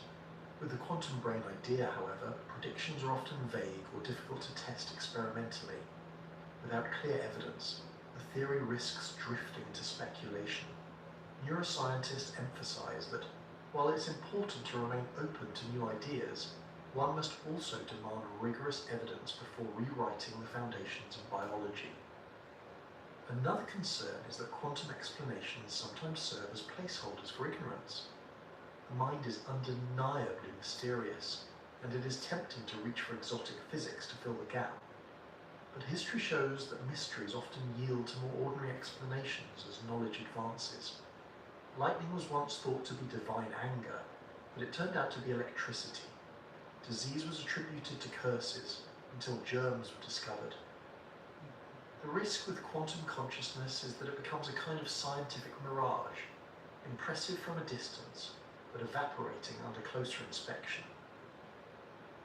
With the quantum brain idea, however, predictions are often vague or difficult to test experimentally. Without clear evidence, the theory risks drifting into speculation. Neuroscientists emphasize that while it's important to remain open to new ideas, one must also demand rigorous evidence before rewriting the foundations of biology. Another concern is that quantum explanations sometimes serve as placeholders for ignorance. The mind is undeniably mysterious, and it is tempting to reach for exotic physics to fill the gap. But history shows that mysteries often yield to more ordinary explanations as knowledge advances. Lightning was once thought to be divine anger, but it turned out to be electricity. Disease was attributed to curses until germs were discovered. The risk with quantum consciousness is that it becomes a kind of scientific mirage, impressive from a distance, but evaporating under closer inspection.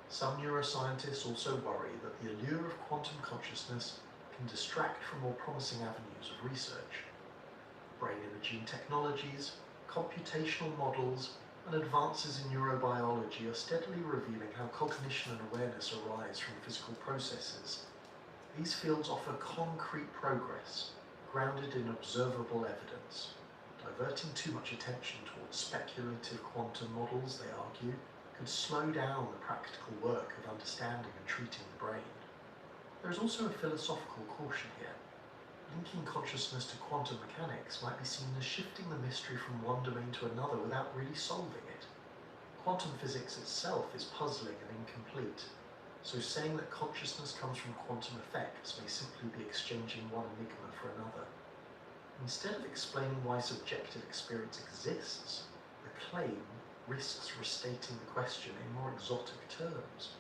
Some neuroscientists also worry that the allure of quantum consciousness can distract from more promising avenues of research. Brain imaging technologies, computational models, and advances in neurobiology are steadily revealing how cognition and awareness arise from physical processes. These fields offer concrete progress, grounded in observable evidence. Diverting too much attention towards speculative quantum models, they argue, could slow down the practical work of understanding and treating the brain. There is also a philosophical caution here. Linking consciousness to quantum mechanics might be seen as shifting the mystery from one domain to another without really solving it. Quantum physics itself is puzzling and incomplete, so saying that consciousness comes from quantum effects may simply be exchanging one enigma for another. Instead of explaining why subjective experience exists, the claim risks restating the question in more exotic terms.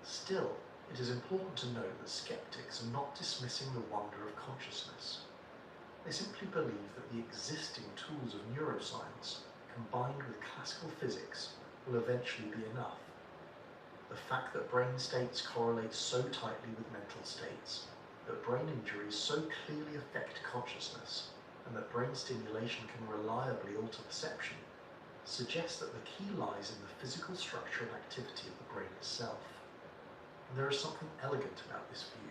Still, it is important to note that skeptics are not dismissing the wonder of consciousness. They simply believe that the existing tools of neuroscience, combined with classical physics, will eventually be enough. The fact that brain states correlate so tightly with mental states, that brain injuries so clearly affect consciousness, and that brain stimulation can reliably alter perception, suggests that the key lies in the physical structure and activity of the brain itself. And there is something elegant about this view.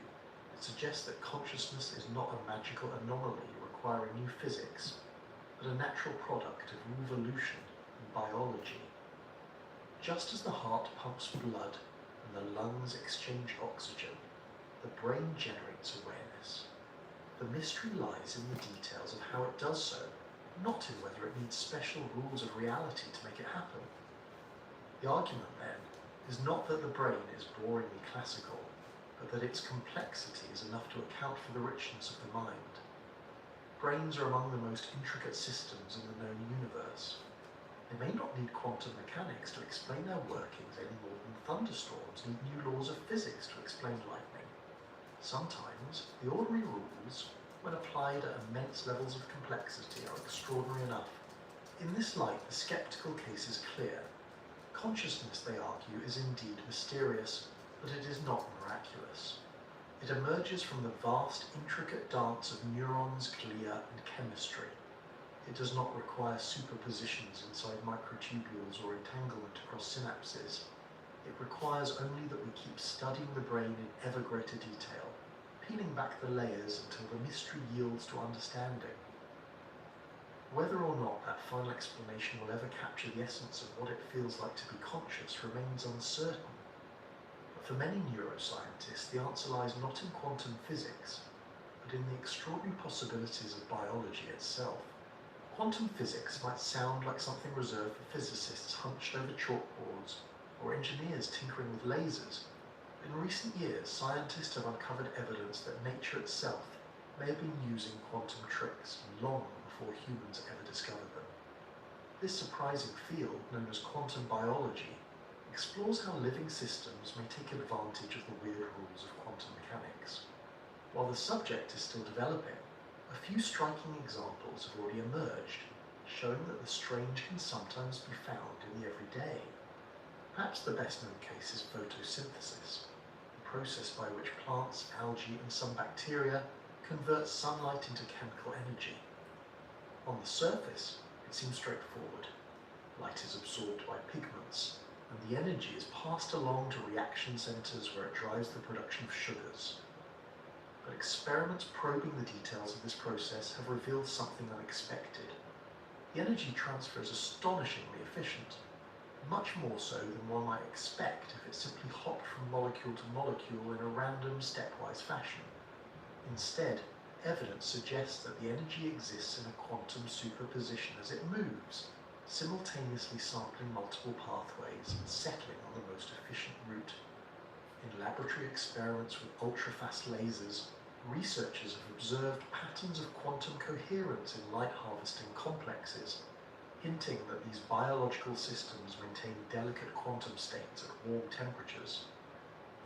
It suggests that consciousness is not a magical anomaly requiring new physics, but a natural product of evolution and biology. Just as the heart pumps blood and the lungs exchange oxygen, the brain generates awareness. The mystery lies in the details of how it does so, not in whether it needs special rules of reality to make it happen. The argument, then, is not that the brain is boringly classical, but that its complexity is enough to account for the richness of the mind. Brains are among the most intricate systems in the known universe. They may not need quantum mechanics to explain their workings any more than thunderstorms need new laws of physics to explain lightning. Sometimes, the ordinary rules, when applied at immense levels of complexity, are extraordinary enough. In this light, the skeptical case is clear. Consciousness, they argue, is indeed mysterious, but it is not miraculous. It emerges from the vast, intricate dance of neurons, glia, and chemistry. It does not require superpositions inside microtubules or entanglement across synapses. It requires only that we keep studying the brain in ever greater detail, peeling back the layers until the mystery yields to understanding. Whether or not that final explanation will ever capture the essence of what it feels like to be conscious remains uncertain. But for many neuroscientists, the answer lies not in quantum physics, but in the extraordinary possibilities of biology itself. Quantum physics might sound like something reserved for physicists hunched over chalkboards or engineers tinkering with lasers. In recent years, scientists have uncovered evidence that nature itself may have been using quantum tricks long before humans ever discovered them. This surprising field, known as quantum biology, explores how living systems may take advantage of the weird rules of quantum mechanics. While the subject is still developing, a few striking examples have already emerged, showing that the strange can sometimes be found in the everyday. Perhaps the best known case is photosynthesis, the process by which plants, algae, and some bacteria convert sunlight into chemical energy. On the surface, it seems straightforward. Light is absorbed by pigments, and the energy is passed along to reaction centers where it drives the production of sugars. But experiments probing the details of this process have revealed something unexpected. The energy transfer is astonishingly efficient, much more so than one might expect if it simply hopped from molecule to molecule in a random, stepwise fashion. Instead, evidence suggests that the energy exists in a quantum superposition as it moves, simultaneously sampling multiple pathways and settling on the most efficient route. In laboratory experiments with ultra-fast lasers, researchers have observed patterns of quantum coherence in light harvesting complexes, hinting that these biological systems maintain delicate quantum states at warm temperatures.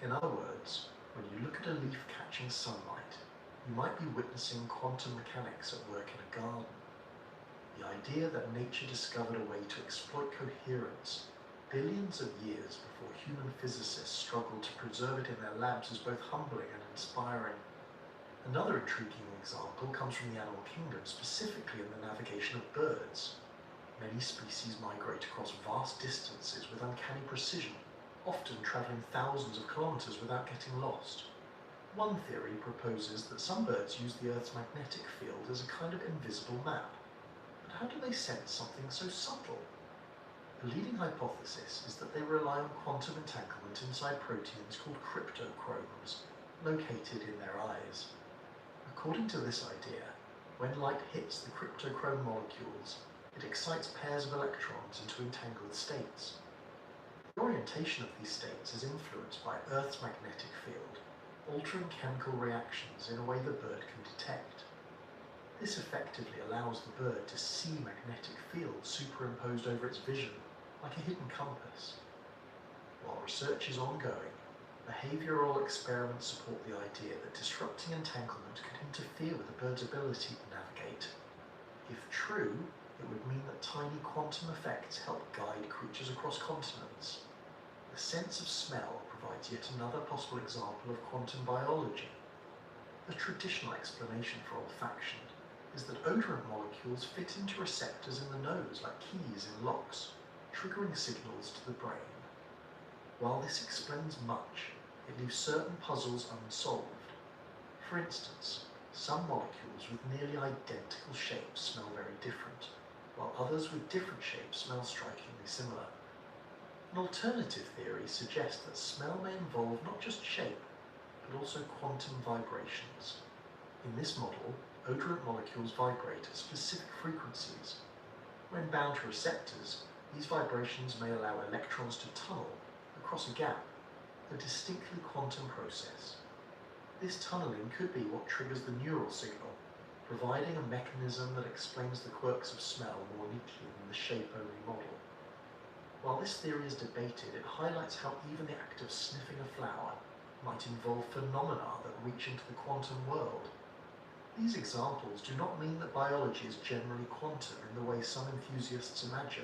In other words, when you look at a leaf catching sunlight, you might be witnessing quantum mechanics at work in a garden. The idea that nature discovered a way to exploit coherence billions of years before human physicists struggled to preserve it in their labs is both humbling and inspiring. Another intriguing example comes from the animal kingdom, specifically in the navigation of birds. Many species migrate across vast distances with uncanny precision, often travelling thousands of kilometres without getting lost. One theory proposes that some birds use the Earth's magnetic field as a kind of invisible map. But how do they sense something so subtle? The leading hypothesis is that they rely on quantum entanglement inside proteins called cryptochromes, located in their eyes. According to this idea, when light hits the cryptochrome molecules, it excites pairs of electrons into entangled states. The orientation of these states is influenced by Earth's magnetic field, altering chemical reactions in a way the bird can detect. This effectively allows the bird to see magnetic fields superimposed over its vision, like a hidden compass. While research is ongoing, behavioural experiments support the idea that disrupting entanglement could interfere with a bird's ability to navigate. If true, it would mean that tiny quantum effects help guide creatures across continents. The sense of smell provides yet another possible example of quantum biology. The traditional explanation for olfaction is that odorant molecules fit into receptors in the nose like keys in locks, triggering signals to the brain. While this explains much, it leaves certain puzzles unsolved. For instance, some molecules with nearly identical shapes smell very different, while others with different shapes smell strikingly similar. An alternative theory suggests that smell may involve not just shape, but also quantum vibrations. In this model, odorant molecules vibrate at specific frequencies. When bound to receptors, these vibrations may allow electrons to tunnel across a gap, a distinctly quantum process. This tunneling could be what triggers the neural signal, providing a mechanism that explains the quirks of smell more neatly than the shape-only model. While this theory is debated, it highlights how even the act of sniffing a flower might involve phenomena that reach into the quantum world. These examples do not mean that biology is generally quantum in the way some enthusiasts imagine.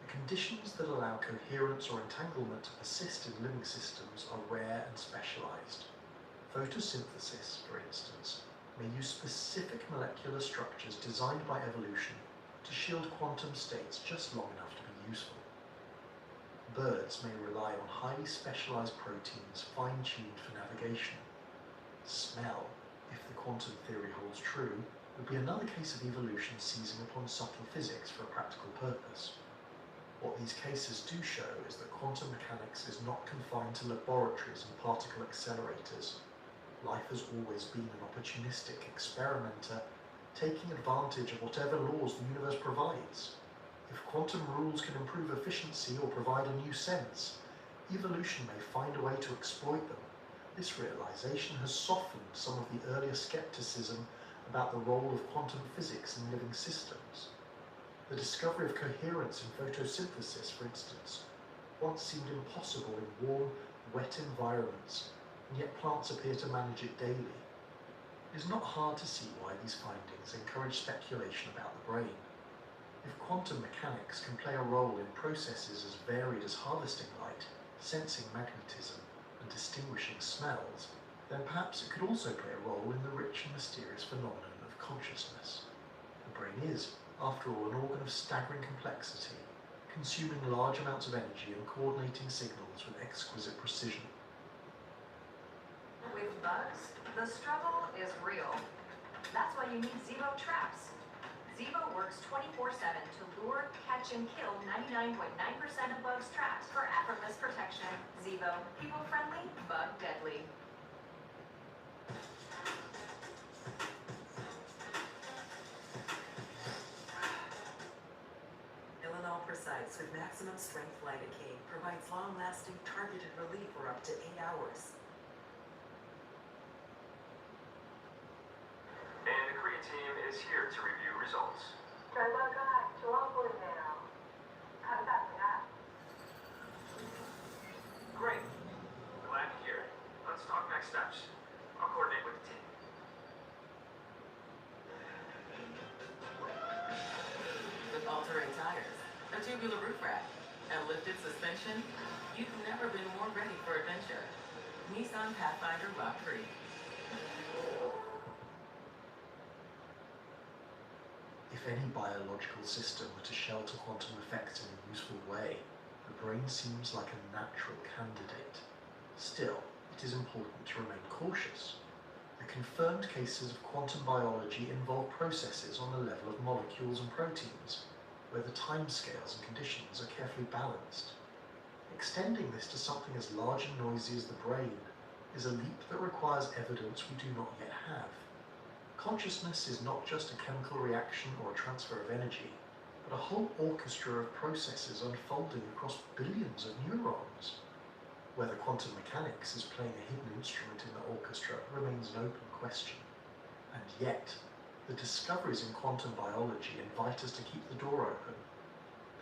The conditions that allow coherence or entanglement to persist in living systems are rare and specialized. Photosynthesis, for instance, may use specific molecular structures designed by evolution to shield quantum states just long enough to be useful. Birds may rely on highly specialized proteins fine-tuned for navigation. Smell, if the quantum theory holds true, would be another case of evolution seizing upon subtle physics for a practical purpose. What these cases do show is that quantum mechanics is not confined to laboratories and particle accelerators. Life has always been an opportunistic experimenter, taking advantage of whatever laws the universe provides. If quantum rules can improve efficiency or provide a new sense, evolution may find a way to exploit them. This realization has softened some of the earlier skepticism about the role of quantum physics in living systems. The discovery of coherence in photosynthesis, for instance, once seemed impossible in warm, wet environments, and yet plants appear to manage it daily. It is not hard to see why these findings encourage speculation about the brain. If quantum mechanics can play a role in processes as varied as harvesting light, sensing magnetism, and distinguishing smells, then perhaps it could also play a role in the rich and mysterious phenomenon of consciousness. The brain is, after all, an organ of staggering complexity, consuming large amounts of energy and coordinating signals with exquisite precision. With bugs, the struggle is real. That's why you need Zevo traps. Zevo works 24/7 to lure, catch, and kill 99.9% of bugs trapped for effortless protection. Zevo, people-friendly, bug-deadly. Tylenol Precise with maximum strength lidocaine provides long-lasting targeted relief for up to 8 hours. And the Korea team is here to review results. 결과가 좋아 보이네요. 감사합니다. Great. Glad to hear it. Let's talk next steps. I'll coordinate with the team. With all-terrain tires, a tubular roof rack, and lifted suspension, you've never been more ready for adventure. Nissan Pathfinder Rock Creek. If any biological system were to shelter quantum effects in a useful way, the brain seems like a natural candidate. Still, it is important to remain cautious. The confirmed cases of quantum biology involve processes on the level of molecules and proteins, where the timescales and conditions are carefully balanced. Extending this to something as large and noisy as the brain is a leap that requires evidence we do not yet have. Consciousness is not just a chemical reaction or a transfer of energy, but a whole orchestra of processes unfolding across billions of neurons. Whether quantum mechanics is playing a hidden instrument in the orchestra remains an open question. And yet, the discoveries in quantum biology invite us to keep the door open.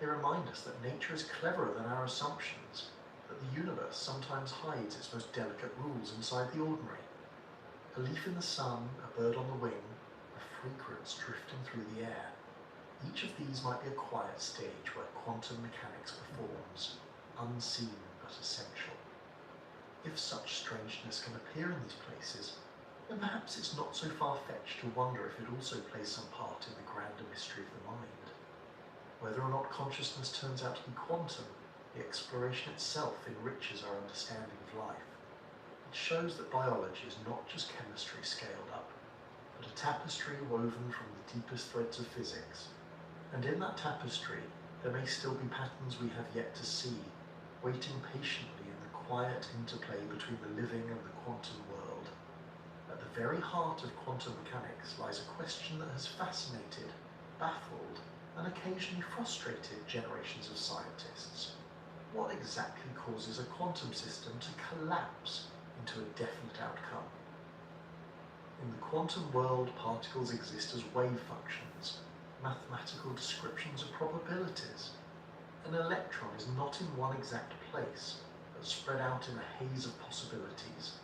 They remind us that nature is cleverer than our assumptions, that the universe sometimes hides its most delicate rules inside the ordinary. A leaf in the sun, a bird on the wing, a fragrance drifting through the air. Each of these might be a quiet stage where quantum mechanics performs, unseen but essential. If such strangeness can appear in these places, then perhaps it's not so far-fetched to wonder if it also plays some part in the grander mystery of the mind. Whether or not consciousness turns out to be quantum, the exploration itself enriches our understanding of life. It shows that biology is not just chemistry scaled up, but a tapestry woven from the deepest threads of physics. And in that tapestry, there may still be patterns we have yet to see, waiting patiently in the quiet interplay between the living and the quantum world. At the very heart of quantum mechanics lies a question that has fascinated, baffled, and occasionally frustrated generations of scientists. What exactly causes a quantum system to collapse into a definite outcome? In the quantum world, particles exist as wave functions, mathematical descriptions of probabilities. An electron is not in one exact place, but spread out in a haze of possibilities.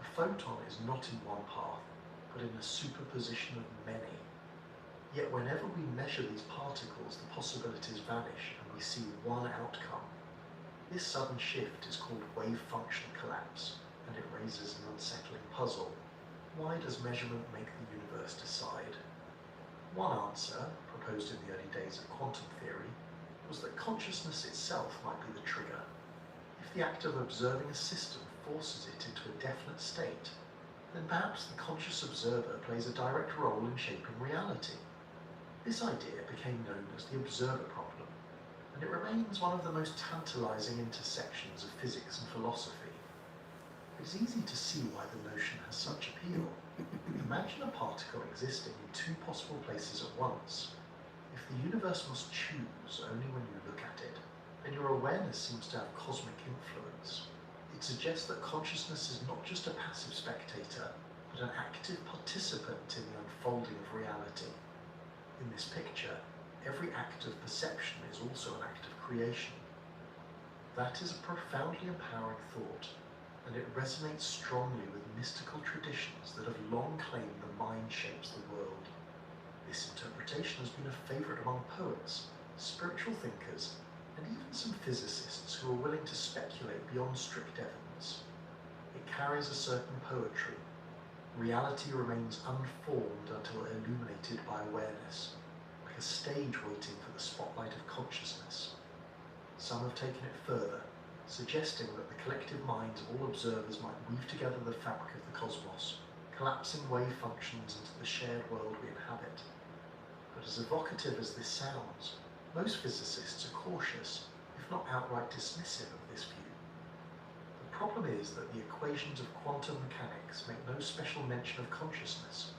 A photon is not in one path, but in a superposition of many. Yet whenever we measure these particles, the possibilities vanish and we see one outcome. This sudden shift is called wave function collapse, and it raises an unsettling puzzle. Why does measurement make the universe decide? One answer, proposed in the early days of quantum theory, was that consciousness itself might be the trigger. If the act of observing a system forces it into a definite state, then perhaps the conscious observer plays a direct role in shaping reality. This idea became known as the observer problem, and it remains one of the most tantalizing intersections of physics and philosophy. It's easy to see why the notion has such appeal. Imagine a particle existing in two possible places at once. If the universe must choose only when you look at it, then your awareness seems to have cosmic influence. It suggests that consciousness is not just a passive spectator, but an active participant in the unfolding of reality. In this picture, every act of perception is also an act of creation. That is a profoundly empowering thought, and it resonates strongly with mystical traditions that have long claimed the mind shapes the world. This interpretation has been a favourite among poets, spiritual thinkers, and even some physicists who are willing to speculate beyond strict evidence. It carries a certain poetry. Reality remains unformed until illuminated by awareness, like a stage waiting for the spotlight of consciousness. Some have taken it further, suggesting that the collective minds of all observers might weave together the fabric of the cosmos, collapsing wave functions into the shared world we inhabit. But as evocative as this sounds, most physicists are cautious, if not outright dismissive of this view. The problem is that the equations of quantum mechanics make no special mention of consciousness.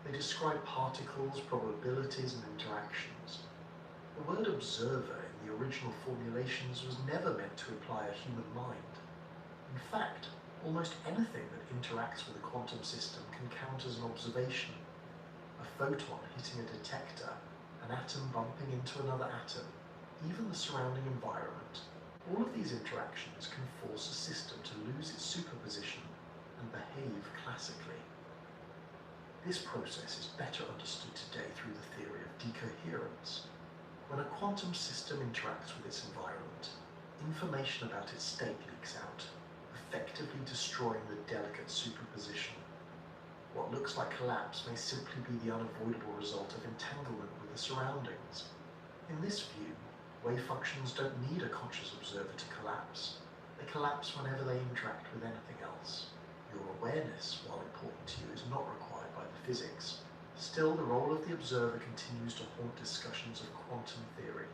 They describe particles, probabilities, and interactions. The word observer in the original formulations was never meant to imply a human mind. In fact, almost anything that interacts with a quantum system can count as an observation. A photon hitting a detector, an atom bumping into another atom, even the surrounding environment. All of these interactions can force a system to lose its superposition and behave classically. This process is better understood today through the theory of decoherence. When a quantum system interacts with its environment, information about its state leaks out, effectively destroying the delicate superposition. What looks like collapse may simply be the unavoidable result of entanglement with the surroundings. In this view, wave functions don't need a conscious observer to collapse. They collapse whenever they interact with anything else. Your awareness, while important to you, is not required by the physics. Still, the role of the observer continues to haunt discussions of quantum theory.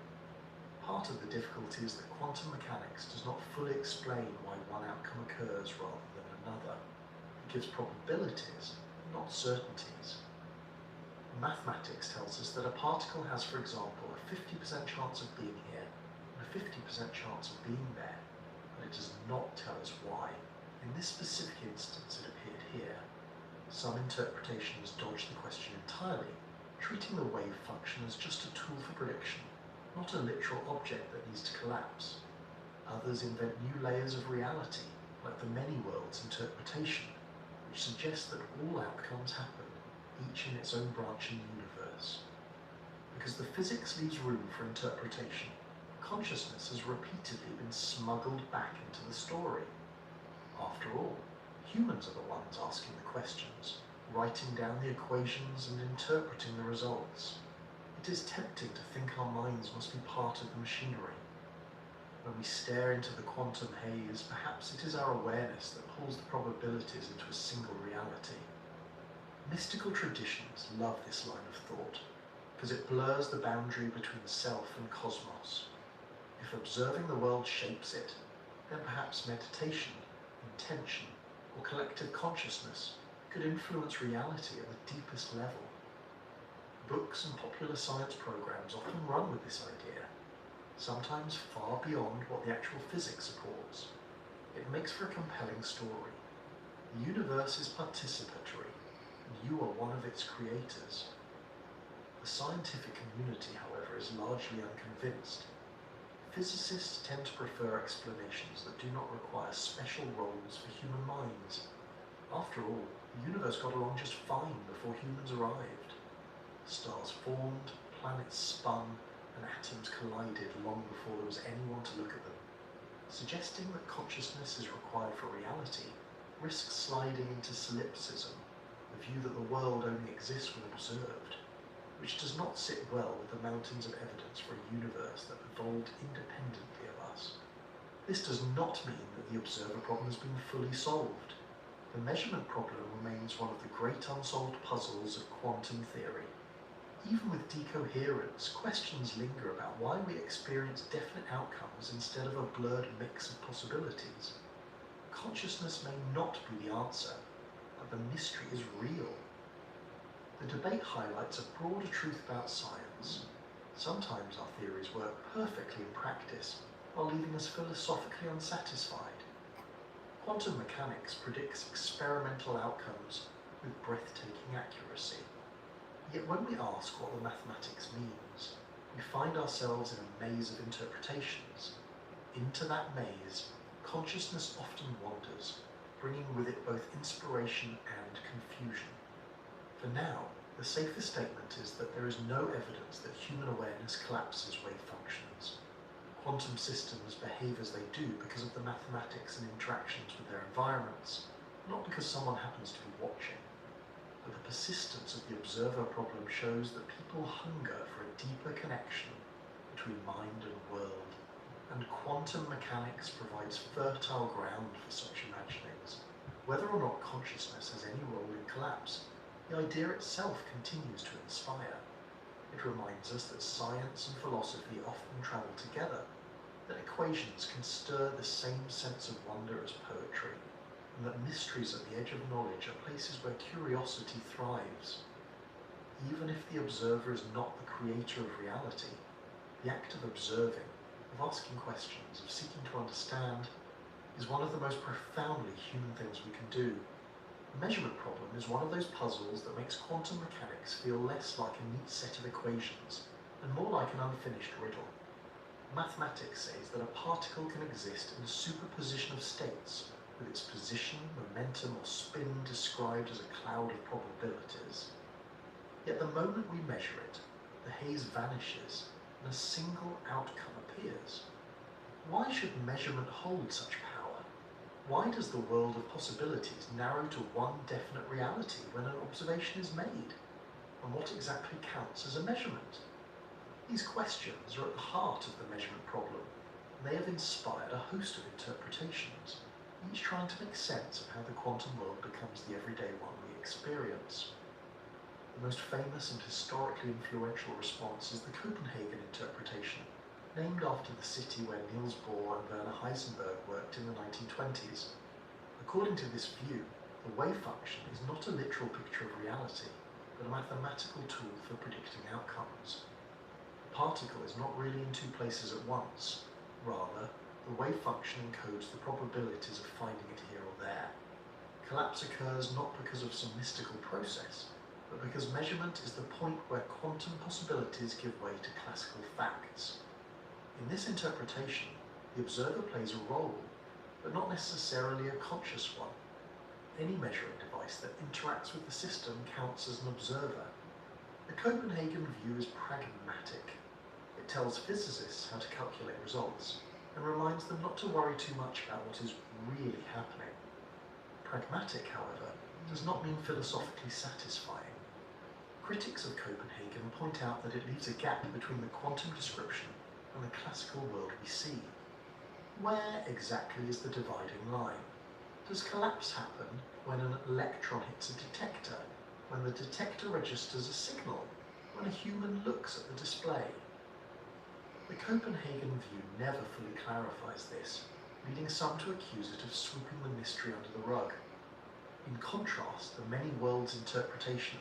Part of the difficulty is that quantum mechanics does not fully explain why one outcome occurs rather than another. It gives probabilities, not certainties. Mathematics tells us that a particle has, for example, a 50% chance of being here and a 50% chance of being there, but it does not tell us why. In this specific instance, it appeared here. Some interpretations dodge the question entirely, treating the wave function as just a tool for prediction, not a literal object that needs to collapse. Others invent new layers of reality, like the many worlds interpretation, which suggests that all outcomes happen, each in its own branch in the universe. Because the physics leaves room for interpretation, consciousness has repeatedly been smuggled back into the story. After all, humans are the ones asking the questions, writing down the equations and interpreting the results. It is tempting to think our minds must be part of the machinery. When we stare into the quantum haze, perhaps it is our awareness that pulls the probabilities into a single reality. Mystical traditions love this line of thought, because it blurs the boundary between self and cosmos. If observing the world shapes it, then perhaps meditation, intention, or collective consciousness could influence reality at the deepest level. Books and popular science programs often run with this idea, sometimes far beyond what the actual physics supports. It makes for a compelling story. The universe is participatory, and you are one of its creators. The scientific community, however, is largely unconvinced. Physicists tend to prefer explanations that do not require special roles for human minds. After all, the universe got along just fine before humans arrived. Stars formed, planets spun, and atoms collided long before there was anyone to look at them. Suggesting that consciousness is required for reality risks sliding into solipsism, the view that the world only exists when observed, which does not sit well with the mountains of evidence for a universe that evolved independently of us. This does not mean that the observer problem has been fully solved. The measurement problem remains one of the great unsolved puzzles of quantum theory. Even with decoherence, questions linger about why we experience definite outcomes instead of a blurred mix of possibilities. Consciousness may not be the answer, but the mystery is real. The debate highlights a broader truth about science. Sometimes our theories work perfectly in practice, while leaving us philosophically unsatisfied. Quantum mechanics predicts experimental outcomes with breathtaking accuracy. Yet when we ask what the mathematics means, we find ourselves in a maze of interpretations. Into that maze, consciousness often wanders, bringing with it both inspiration and confusion. For now, the safest statement is that there is no evidence that human awareness collapses wave functions. Quantum systems behave as they do because of the mathematics and interactions with their environments, not because someone happens to be watching. But the persistence of the observer problem shows that people hunger for a deeper connection between mind and world, and quantum mechanics provides fertile ground for such imaginings. Whether or not consciousness has any role in collapse, the idea itself continues to inspire. It reminds us that science and philosophy often travel together, that equations can stir the same sense of wonder as poetry, and that mysteries at the edge of knowledge are places where curiosity thrives. Even if the observer is not the creator of reality, the act of observing, of asking questions, of seeking to understand, is one of the most profoundly human things we can do. The measurement problem is one of those puzzles that makes quantum mechanics feel less like a neat set of equations and more like an unfinished riddle. Mathematics says that a particle can exist in a superposition of states, with its position, momentum, or spin described as a cloud of probabilities. Yet the moment we measure it, the haze vanishes and a single outcome appears. Why should measurement hold such power? Why does the world of possibilities narrow to one definite reality when an observation is made? And what exactly counts as a measurement? These questions are at the heart of the measurement problem, and they have inspired a host of interpretations, each trying to make sense of how the quantum world becomes the everyday one we experience. The most famous and historically influential response is the Copenhagen interpretation, named after the city where Niels Bohr and Werner Heisenberg worked in the 1920s. According to this view, the wave function is not a literal picture of reality, but a mathematical tool for predicting outcomes. A particle is not really in two places at once. Rather, the wave function encodes the probabilities of finding it here or there. Collapse occurs not because of some mystical process, but because measurement is the point where quantum possibilities give way to classical facts. In this interpretation, the observer plays a role, but not necessarily a conscious one. Any measuring device that interacts with the system counts as an observer. The Copenhagen view is pragmatic. It tells physicists how to calculate results and reminds them not to worry too much about what is really happening. Pragmatic, however, does not mean philosophically satisfying. Critics of Copenhagen point out that it leaves a gap between the quantum description and the classical world we see. Where exactly is the dividing line? Does collapse happen when an electron hits a detector, when the detector registers a signal, when a human looks at the display? The Copenhagen view never fully clarifies this, leading some to accuse it of sweeping the mystery under the rug. In contrast, the many worlds interpretation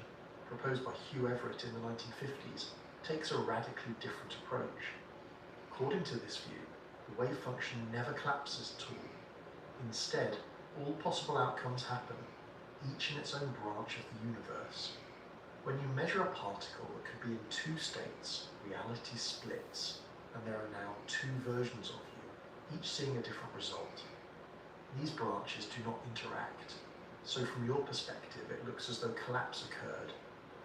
proposed by Hugh Everett in the 1950s takes a radically different approach. According to this view, the wave function never collapses at all. Instead, all possible outcomes happen, each in its own branch of the universe. When you measure a particle that could be in two states, reality splits, and there are now two versions of you, each seeing a different result. These branches do not interact, so from your perspective it looks as though collapse occurred,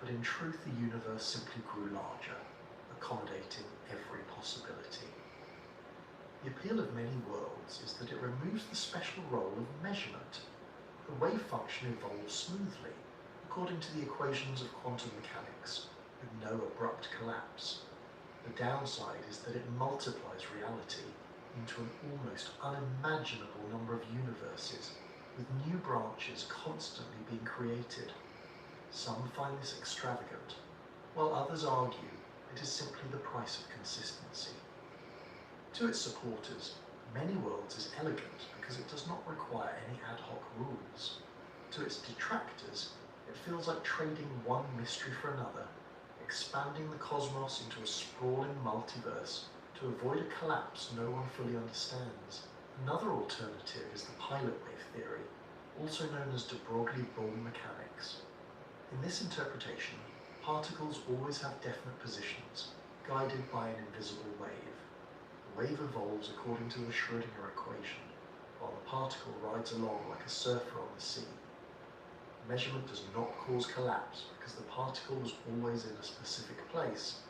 but in truth the universe simply grew larger, accommodating every possibility. The appeal of many worlds is that it removes the special role of measurement. The wave function evolves smoothly, according to the equations of quantum mechanics, with no abrupt collapse. The downside is that it multiplies reality into an almost unimaginable number of universes, with new branches constantly being created. Some find this extravagant, while others argue it is simply the price of consistency. To its supporters, many worlds is elegant because it does not require any ad hoc rules. To its detractors, it feels like trading one mystery for another, expanding the cosmos into a sprawling multiverse to avoid a collapse no one fully understands. Another alternative is the pilot wave theory, also known as de Broglie-Born mechanics. In this interpretation, particles always have definite positions, guided by an invisible wave. The wave evolves according to the Schrödinger equation, while the particle rides along like a surfer on the sea. Measurement does not cause collapse because the particle was always in a specific place.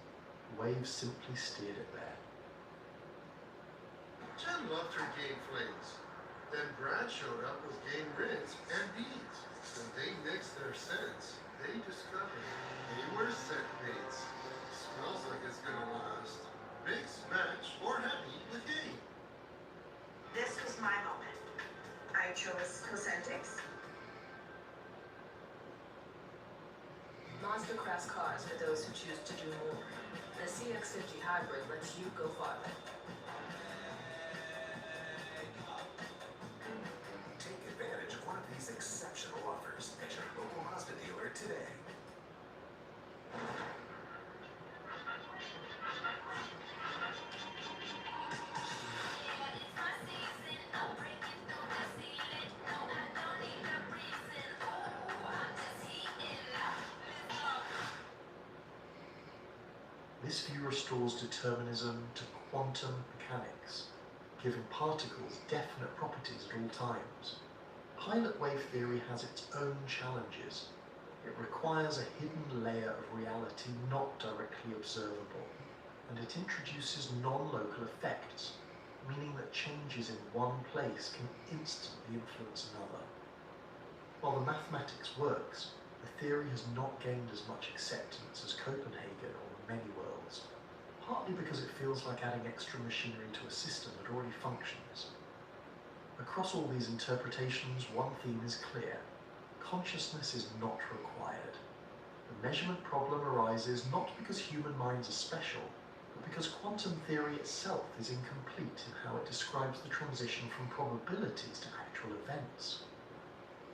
The wave simply steered it there. Jen loved her game flames. Then Brad showed up with game reds and beads. When they mixed their scents, they discovered they were scent mates. Smells like it's gonna last. Mix, match, or happy with game. This was my moment. I chose Cosmetics. Masterclass cars for those who choose to do more. The CX-50 Hybrid lets you go farther. Take advantage of one of these exceptional offers at your local Mazda dealer today. This view restores determinism to quantum mechanics, giving particles definite properties at all times. Pilot wave theory has its own challenges. It requires a hidden layer of reality not directly observable, and it introduces non-local effects, meaning that changes in one place can instantly influence another. While the mathematics works, the theory has not gained as much acceptance as Copenhagen or the many worlds, partly because it feels like adding extra machinery to a system that already functions. Across all these interpretations, one theme is clear: consciousness is not required. The measurement problem arises not because human minds are special, but because quantum theory itself is incomplete in how it describes the transition from probabilities to actual events.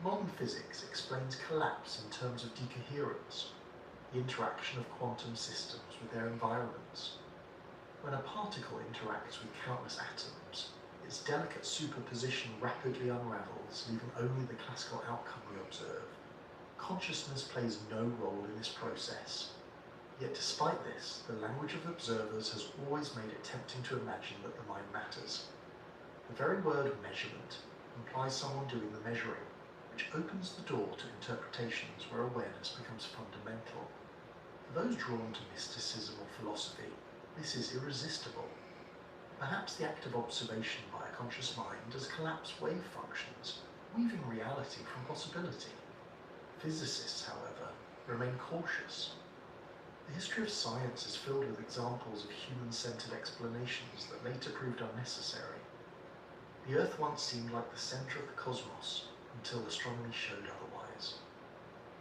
Modern physics explains collapse in terms of decoherence, the interaction of quantum systems with their environments. When a particle interacts with countless atoms, its delicate superposition rapidly unravels, leaving only the classical outcome we observe. Consciousness plays no role in this process. Yet despite this, the language of observers has always made it tempting to imagine that the mind matters. The very word measurement implies someone doing the measuring, which opens the door to interpretations where awareness becomes fundamental. For those drawn to mysticism or philosophy, this is irresistible. Perhaps the act of observation by a conscious mind does collapse wave functions, weaving reality from possibility. Physicists, however, remain cautious. The history of science is filled with examples of human-centered explanations that later proved unnecessary. The Earth once seemed like the center of the cosmos until astronomy showed otherwise.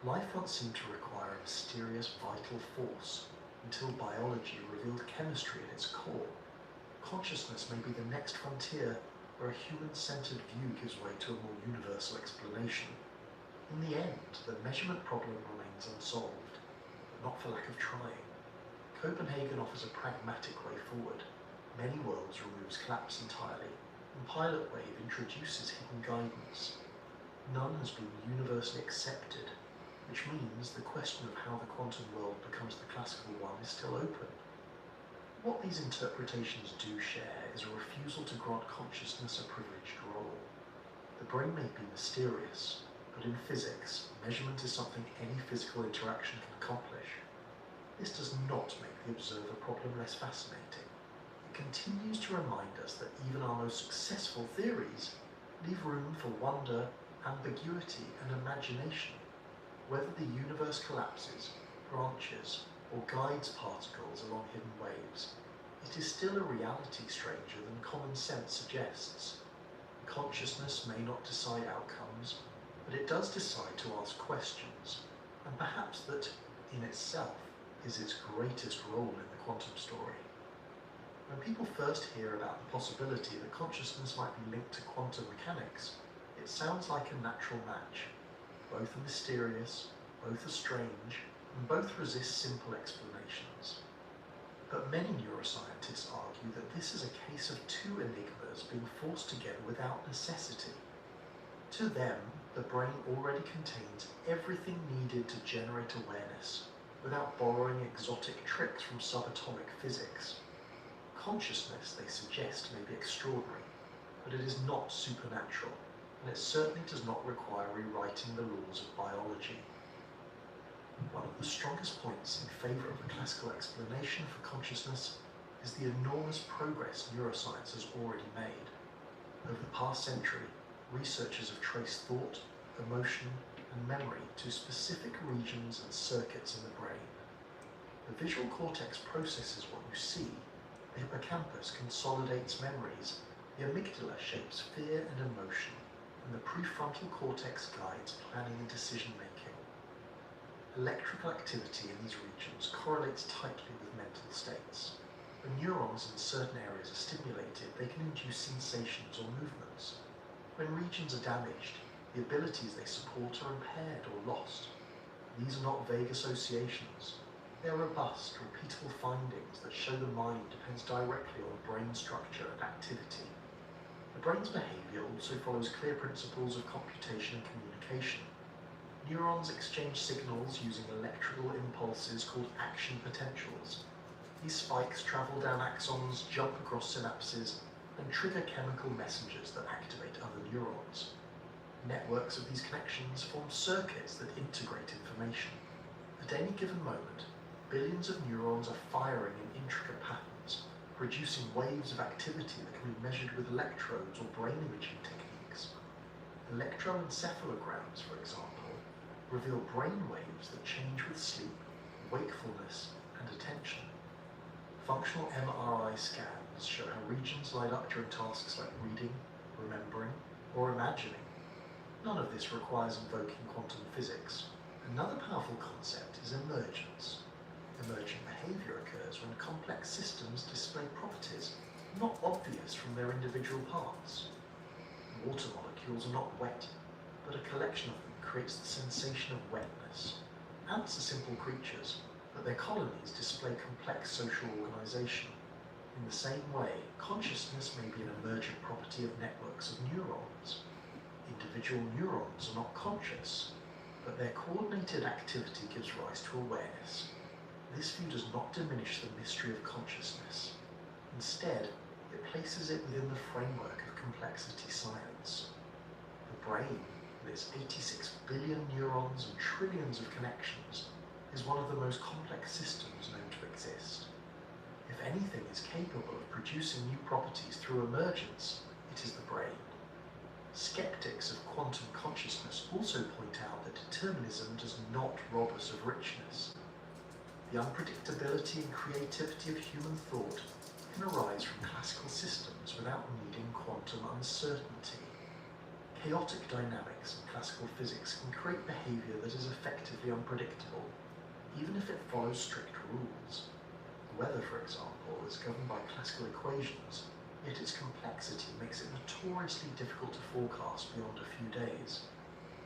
Life once seemed to require a mysterious vital force until biology revealed chemistry at its core. Consciousness may be the next frontier where a human-centered view gives way to a more universal explanation. In the end, the measurement problem remains unsolved, but not for lack of trying. Copenhagen offers a pragmatic way forward. Many worlds removes collapse entirely, and Pilot Wave introduces hidden guidance. None has been universally accepted, which means the question of how the quantum world becomes the classical one is still open. What these interpretations do share is a refusal to grant consciousness a privileged role. The brain may be mysterious, but in physics, measurement is something any physical interaction can accomplish. This does not make the observer problem less fascinating. It continues to remind us that even our most successful theories leave room for wonder, ambiguity, and imagination. Whether the universe collapses, branches, or guides particles along hidden waves, it is still a reality stranger than common sense suggests. Consciousness may not decide outcomes, but it does decide to ask questions, and perhaps that, in itself, is its greatest role in the quantum story. When people first hear about the possibility that consciousness might be linked to quantum mechanics, it sounds like a natural match. Both are mysterious, both are strange, and both resist simple explanations. But many neuroscientists argue that this is a case of two enigmas being forced together without necessity. To them, the brain already contains everything needed to generate awareness, without borrowing exotic tricks from subatomic physics. Consciousness, they suggest, may be extraordinary, but it is not supernatural, and it certainly does not require rewriting the laws of biology. One of the strongest points in favour of a classical explanation for consciousness is the enormous progress neuroscience has already made. Over the past century, researchers have traced thought, emotion, and memory to specific regions and circuits in the brain. The visual cortex processes what you see, the hippocampus consolidates memories, the amygdala shapes fear and emotion, and the prefrontal cortex guides planning and decision-making. Electrical activity in these regions correlates tightly with mental states. When neurons in certain areas are stimulated, they can induce sensations or movements. When regions are damaged, the abilities they support are impaired or lost. These are not vague associations. They are robust, repeatable findings that show the mind depends directly on brain structure and activity. The brain's behavior also follows clear principles of computation and communication. Neurons exchange signals using electrical impulses called action potentials. These spikes travel down axons, jump across synapses, and trigger chemical messengers that activate other neurons. Networks of these connections form circuits that integrate information. At any given moment, billions of neurons are firing in intricate patterns, producing waves of activity that can be measured with electrodes or brain imaging techniques. Electroencephalograms, for example, reveal brain waves that change with sleep, wakefulness, and attention. Functional MRI scans show how regions light up during tasks like reading, remembering, or imagining. None of this requires invoking quantum physics. Another powerful concept is emergence. Emergent behavior occurs when complex systems display properties not obvious from their individual parts. Water molecules are not wet, but a collection of them creates the sensation of wetness. Ants are simple creatures, but their colonies display complex social organization. In the same way, consciousness may be an emergent property of networks of neurons. Individual neurons are not conscious, but their coordinated activity gives rise to awareness. This view does not diminish the mystery of consciousness. Instead, it places it within the framework of complexity science. The brain, with its 86 billion neurons and trillions of connections, is one of the most complex systems known to exist. If anything is capable of producing new properties through emergence, it is the brain. Skeptics of quantum consciousness also point out that determinism does not rob us of richness. The unpredictability and creativity of human thought can arise from classical systems without needing quantum uncertainty. Chaotic dynamics in classical physics can create behavior that is effectively unpredictable, even if it follows strict rules. The weather, for example, is governed by classical equations, yet its complexity makes it notoriously difficult to forecast beyond a few days.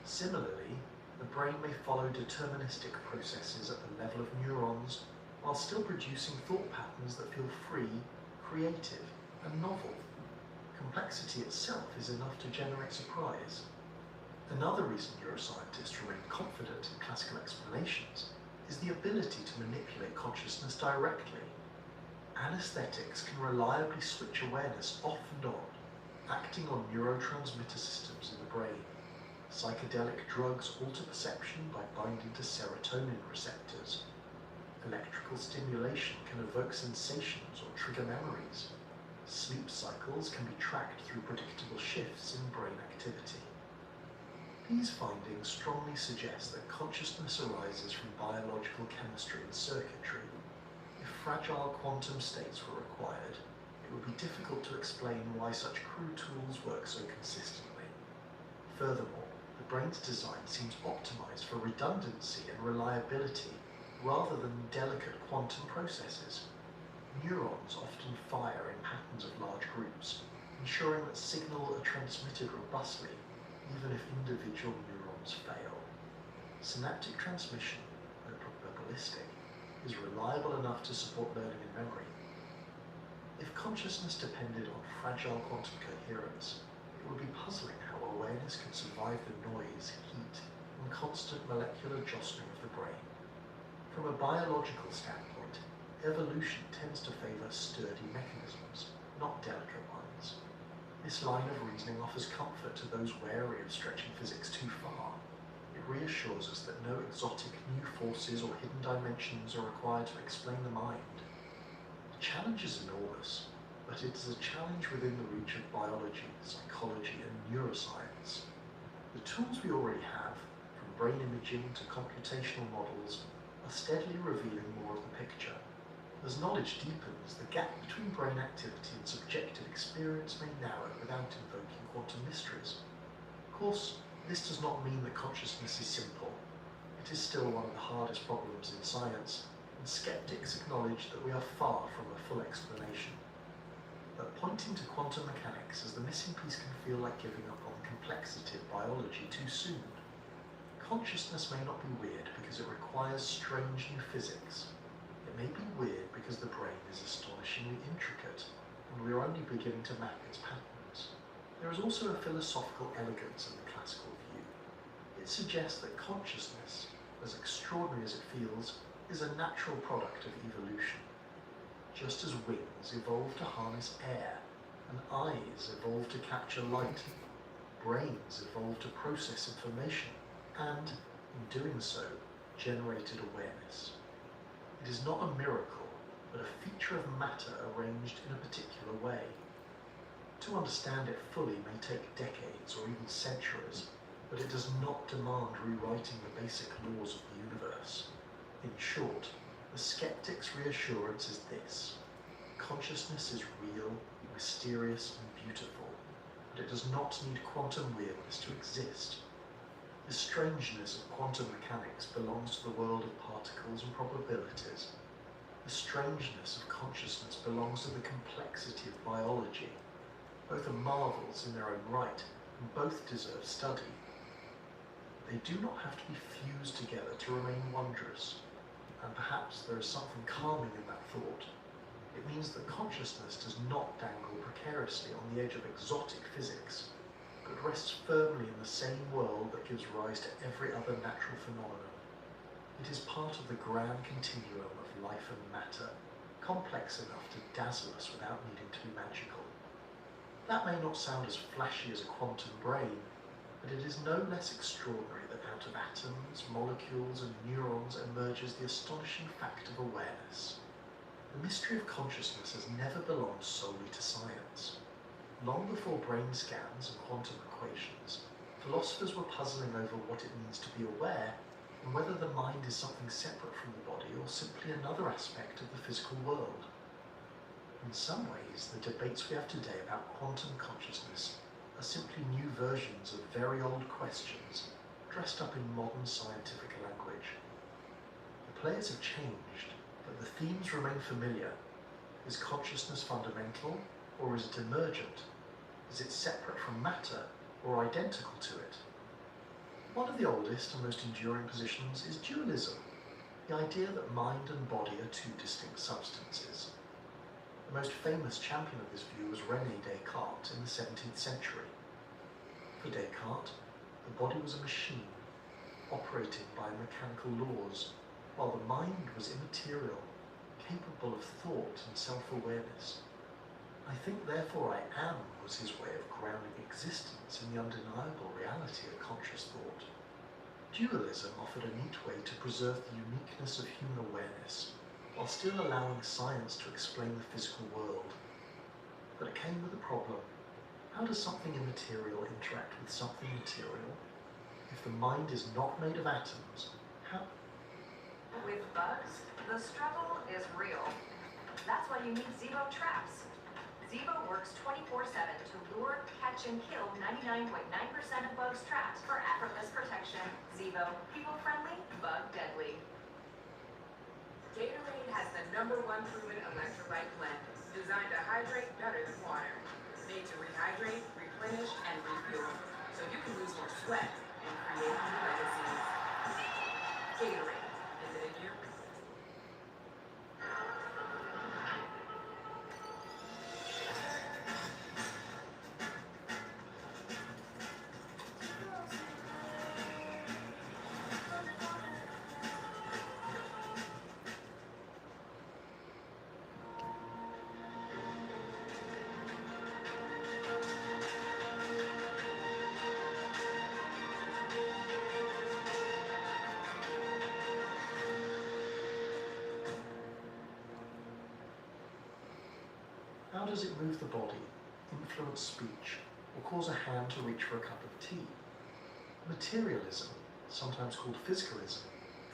Similarly, the brain may follow deterministic processes at the level of neurons while still producing thought patterns that feel free, creative, and novel. Complexity itself is enough to generate surprise. Another reason neuroscientists remain confident in classical explanations is the ability to manipulate consciousness directly. Anesthetics can reliably switch awareness off and on, acting on neurotransmitter systems in the brain. Psychedelic drugs alter perception by binding to serotonin receptors. Electrical stimulation can evoke sensations or trigger memories. Sleep cycles can be tracked through predictable shifts in brain activity. These findings strongly suggest that consciousness arises from biological chemistry and circuitry. If fragile quantum states were required, it would be difficult to explain why such crude tools work so consistently. Furthermore, the brain's design seems optimized for redundancy and reliability rather than delicate quantum processes. Neurons often fire in patterns of large groups, ensuring that signals are transmitted robustly even if individual neurons fail. Synaptic transmission, though probabilistic, is reliable enough to support learning and memory. If consciousness depended on fragile quantum coherence, it would be puzzling how awareness could survive the noise, heat, and constant molecular jostling of the brain. From a biological standpoint, evolution tends to favor sturdy mechanisms, not delicate ones. This line of reasoning offers comfort to those wary of stretching physics too far. It reassures us that no exotic new forces or hidden dimensions are required to explain the mind. The challenge is enormous, but it is a challenge within the reach of biology, psychology, and neuroscience. The tools we already have, from brain imaging to computational models, are steadily revealing more of the picture. As knowledge deepens, the gap between brain activity and subjective experience may narrow without invoking quantum mysteries. Of course, this does not mean that consciousness is simple. It is still one of the hardest problems in science, and skeptics acknowledge that we are far from a full explanation. But pointing to quantum mechanics as the missing piece can feel like giving up on the complexity of biology too soon. Consciousness may not be weird because it requires strange new physics. It may be weird because the brain is astonishingly intricate, and we are only beginning to map its patterns. There is also a philosophical elegance in the classical view. It suggests that consciousness, as extraordinary as it feels, is a natural product of evolution. Just as wings evolved to harness air, and eyes evolved to capture light, brains evolved to process information, and, in doing so, generated awareness. It is not a miracle, but a feature of matter arranged in a particular way. To understand it fully may take decades or even centuries, but it does not demand rewriting the basic laws of the universe. In short, the skeptic's reassurance is this: consciousness is real, mysterious, and beautiful, but it does not need quantum weirdness to exist. The strangeness of quantum mechanics belongs to the world of particles and probabilities. The strangeness of consciousness belongs to the complexity of biology. Both are marvels in their own right, and both deserve study. They do not have to be fused together together to remain wondrous. And perhaps there is something calming in that thought. It means that consciousness does not dangle precariously on the edge of exotic physics, but rests firmly in the same world that gives rise to every other natural phenomenon. It is part of the grand continuum of life and matter, complex enough to dazzle us without needing to be magical. That may not sound as flashy as a quantum brain, but it is no less extraordinary that out of atoms, molecules, and neurons emerges the astonishing fact of awareness. The mystery of consciousness has never belonged solely to science. Long before brain scans and quantum equations, philosophers were puzzling over what it means to be aware and whether the mind is something separate from the body or simply another aspect of the physical world. In some ways, the debates we have today about quantum consciousness are simply new versions of very old questions dressed up in modern scientific language. The players have changed, but the themes remain familiar. Is consciousness fundamental, or is it emergent? Is it separate from matter, or identical to it? One of the oldest and most enduring positions is dualism, the idea that mind and body are two distinct substances. The most famous champion of this view was René Descartes in the 17th century. For Descartes, the body was a machine, operating by mechanical laws, while the mind was immaterial, capable of thought and self-awareness. I think therefore I am was his way of grounding existence in the undeniable reality of conscious thought. Dualism offered a neat way to preserve the uniqueness of human awareness, while still allowing science to explain the physical world. But it came with a problem. How does something immaterial interact with something material? If the mind is not made of atoms, how? With bugs, the struggle is real. That's why you need Zevo traps. Zevo works 24/7 to lure, catch, and kill 99.9% of bugs trapped for effortless protection. Zevo, people-friendly, bug-deadly. Gatorade has the #1 proven electrolyte blend, designed to hydrate better than water. Made to rehydrate, replenish, and refuel, so you can lose more sweat and create new legacies. Gatorade, is it in you? How does it move the body, influence speech, or cause a hand to reach for a cup of tea? Materialism, sometimes called physicalism,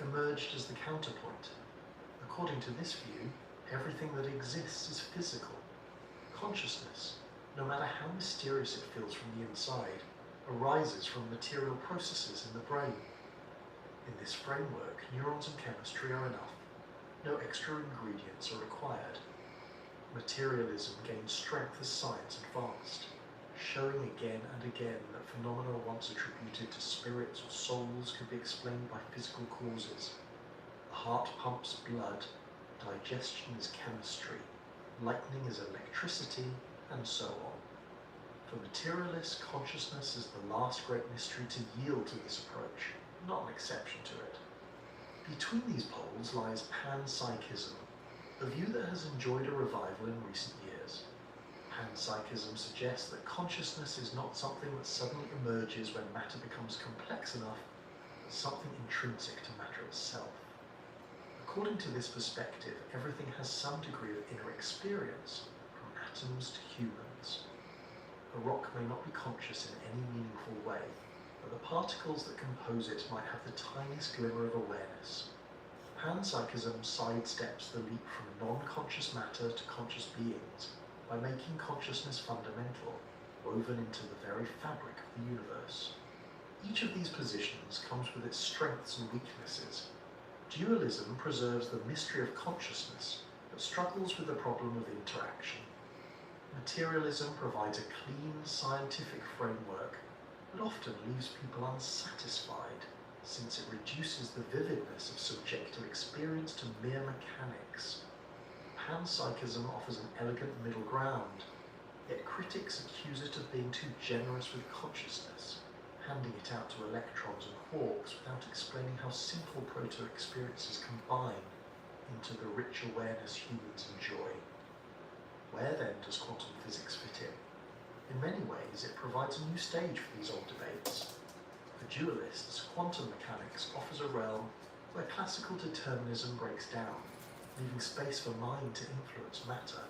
emerged as the counterpoint. According to this view, everything that exists is physical. Consciousness, no matter how mysterious it feels from the inside, arises from material processes in the brain. In this framework, neurons and chemistry are enough. No extra ingredients are required. Materialism gained strength as science advanced, showing again and again that phenomena once attributed to spirits or souls could be explained by physical causes. The heart pumps blood, digestion is chemistry, lightning is electricity, and so on. For materialists, consciousness is the last great mystery to yield to this approach, not an exception to it. Between these poles lies panpsychism, a view that has enjoyed a revival in recent years. Panpsychism suggests that consciousness is not something that suddenly emerges when matter becomes complex enough, but something intrinsic to matter itself. According to this perspective, everything has some degree of inner experience, from atoms to humans. A rock may not be conscious in any meaningful way, but the particles that compose it might have the tiniest glimmer of awareness. Panpsychism sidesteps the leap from non-conscious matter to conscious beings by making consciousness fundamental, woven into the very fabric of the universe. Each of these positions comes with its strengths and weaknesses. Dualism preserves the mystery of consciousness, but struggles with the problem of interaction. Materialism provides a clean, scientific framework, but often leaves people unsatisfied. since it reduces the vividness of subjective experience to mere mechanics. Panpsychism offers an elegant middle ground, yet critics accuse it of being too generous with consciousness, handing it out to electrons and quarks without explaining how simple proto-experiences combine into the rich awareness humans enjoy. Where then does quantum physics fit in? In many ways, it provides a new stage for these old debates. For dualists, quantum mechanics offers a realm where classical determinism breaks down, leaving space for mind to influence matter.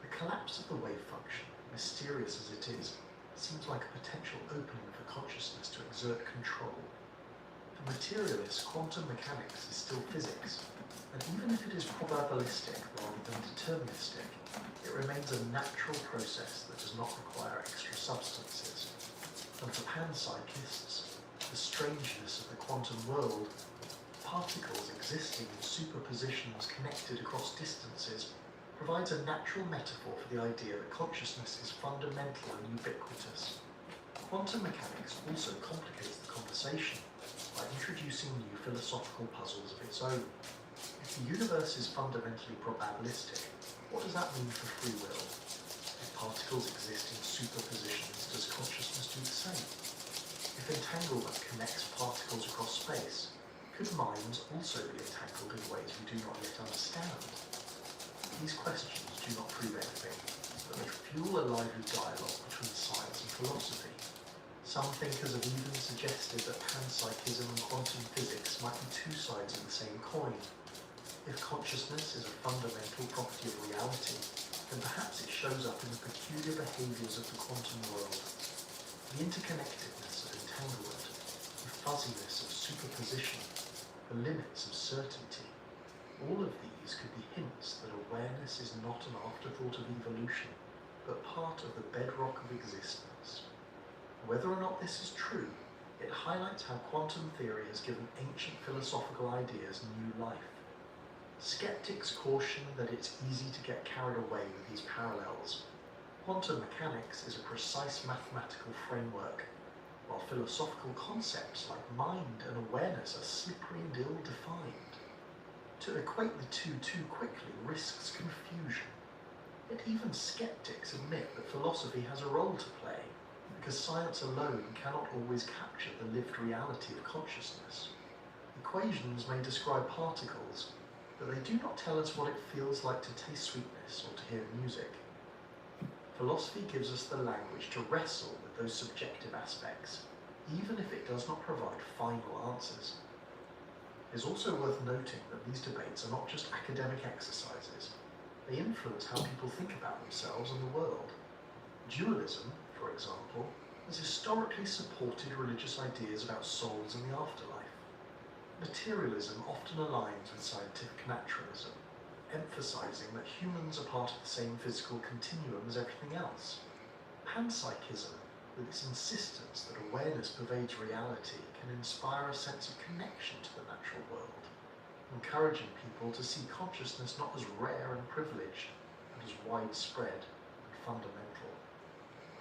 The collapse of the wave function, mysterious as it is, seems like a potential opening for consciousness to exert control. For materialists, quantum mechanics is still physics, and even if it is probabilistic rather than deterministic, it remains a natural process that does not require extra substances. And for panpsychists, the strangeness of the quantum world, particles existing in superpositions connected across distances, provides a natural metaphor for the idea that consciousness is fundamental and ubiquitous. Quantum mechanics also complicates the conversation by introducing new philosophical puzzles of its own. If the universe is fundamentally probabilistic, what does that mean for free will? If particles exist in superpositions, does consciousness do the same? If entanglement connects particles across space, could minds also be entangled in ways we do not yet understand? These questions do not prove anything, but they fuel a lively dialogue between science and philosophy. Some thinkers have even suggested that panpsychism and quantum physics might be two sides of the same coin. If consciousness is a fundamental property of reality, then perhaps it shows up in the peculiar behaviors of the quantum world. The interconnectedness of entanglement, the fuzziness of superposition, the limits of certainty. All of these could be hints that awareness is not an afterthought of evolution, but part of the bedrock of existence. Whether or not this is true, it highlights how quantum theory has given ancient philosophical ideas new life. Skeptics caution that it's easy to get carried away with these parallels. Quantum mechanics is a precise mathematical framework, while philosophical concepts like mind and awareness are slippery and ill-defined. To equate the two too quickly risks confusion. Yet even skeptics admit that philosophy has a role to play, because science alone cannot always capture the lived reality of consciousness. Equations may describe particles, but they do not tell us what it feels like to taste sweetness or to hear music. Philosophy gives us the language to wrestle with those subjective aspects, even if it does not provide final answers. It is also worth noting that these debates are not just academic exercises. They influence how people think about themselves and the world. Dualism, for example, has historically supported religious ideas about souls and the afterlife. Materialism often aligns with scientific naturalism, emphasizing that humans are part of the same physical continuum as everything else. Panpsychism, with its insistence that awareness pervades reality, can inspire a sense of connection to the natural world, encouraging people to see consciousness not as rare and privileged, but as widespread and fundamental.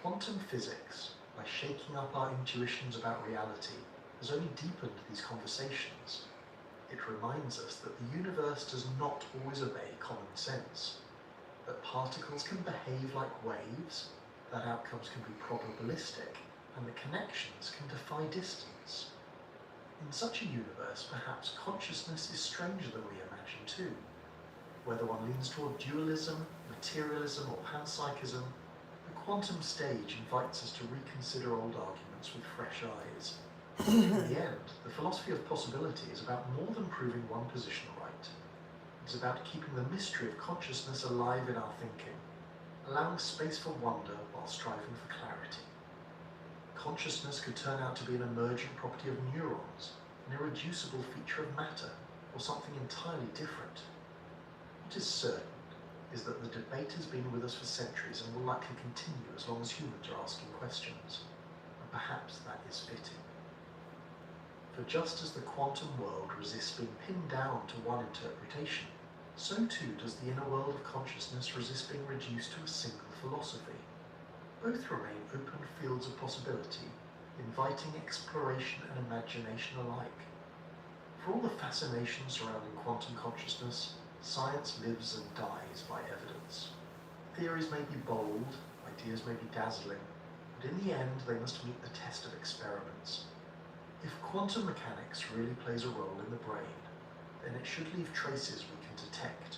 Quantum physics, by shaking up our intuitions about reality, has only deepened these conversations. It reminds us that the universe does not always obey common sense, that particles can behave like waves, that outcomes can be probabilistic, and that connections can defy distance. In such a universe, perhaps consciousness is stranger than we imagine too. Whether one leans toward dualism, materialism, or panpsychism, the quantum stage invites us to reconsider old arguments with fresh eyes. In the end, the philosophy of possibility is about more than proving one position right. It's about keeping the mystery of consciousness alive in our thinking, allowing space for wonder while striving for clarity. Consciousness could turn out to be an emergent property of neurons, an irreducible feature of matter, or something entirely different. What is certain is that the debate has been with us for centuries and will likely continue as long as humans are asking questions, and perhaps that is fitting. For just as the quantum world resists being pinned down to one interpretation, so too does the inner world of consciousness resist being reduced to a single philosophy. Both remain open fields of possibility, inviting exploration and imagination alike. For all the fascination surrounding quantum consciousness, science lives and dies by evidence. Theories may be bold, ideas may be dazzling, but in the end they must meet the test of experiments. If quantum mechanics really plays a role in the brain, then it should leave traces we can detect.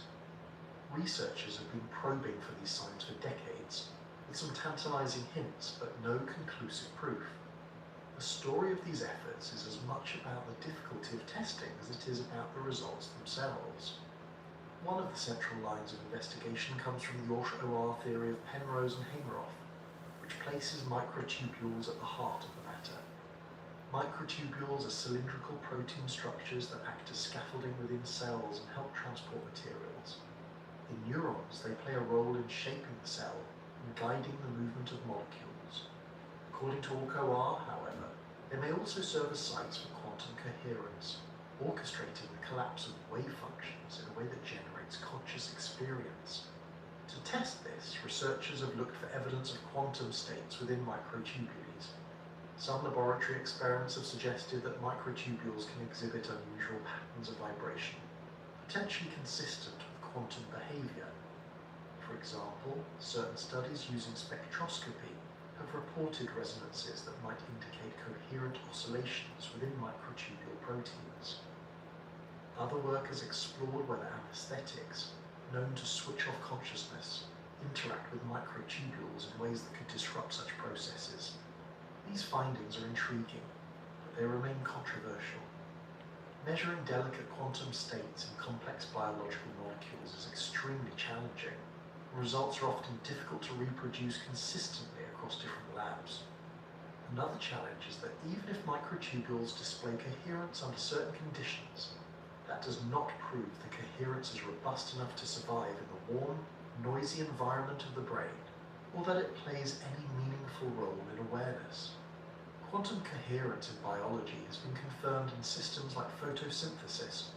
Researchers have been probing for these signs for decades, with some tantalizing hints but no conclusive proof. The story of these efforts is as much about the difficulty of testing as it is about the results themselves. One of the central lines of investigation comes from the OR theory of Penrose and Heinroth, which places microtubules at the heart of the matter. Microtubules are cylindrical protein structures that act as scaffolding within cells and help transport materials. In neurons, they play a role in shaping the cell and guiding the movement of molecules. According to OR, however, they may also serve as sites for quantum coherence, orchestrating the collapse of wave functions in a way that generates conscious experience. To test this, researchers have looked for evidence of quantum states within microtubules. Some laboratory experiments have suggested that microtubules can exhibit unusual patterns of vibration, potentially consistent with quantum behavior. For example, certain studies using spectroscopy have reported resonances that might indicate coherent oscillations within microtubule proteins. Other work has explored whether anesthetics, known to switch off consciousness, interact with microtubules in ways that could disrupt such processes. These findings are intriguing, but they remain controversial. Measuring delicate quantum states in complex biological molecules is extremely challenging. Results are often difficult to reproduce consistently across different labs. Another challenge is that even if microtubules display coherence under certain conditions, that does not prove the coherence is robust enough to survive in the warm, noisy environment of the brain, or that it plays any meaningful role in awareness. Quantum coherence in biology has been confirmed in systems like photosynthesis,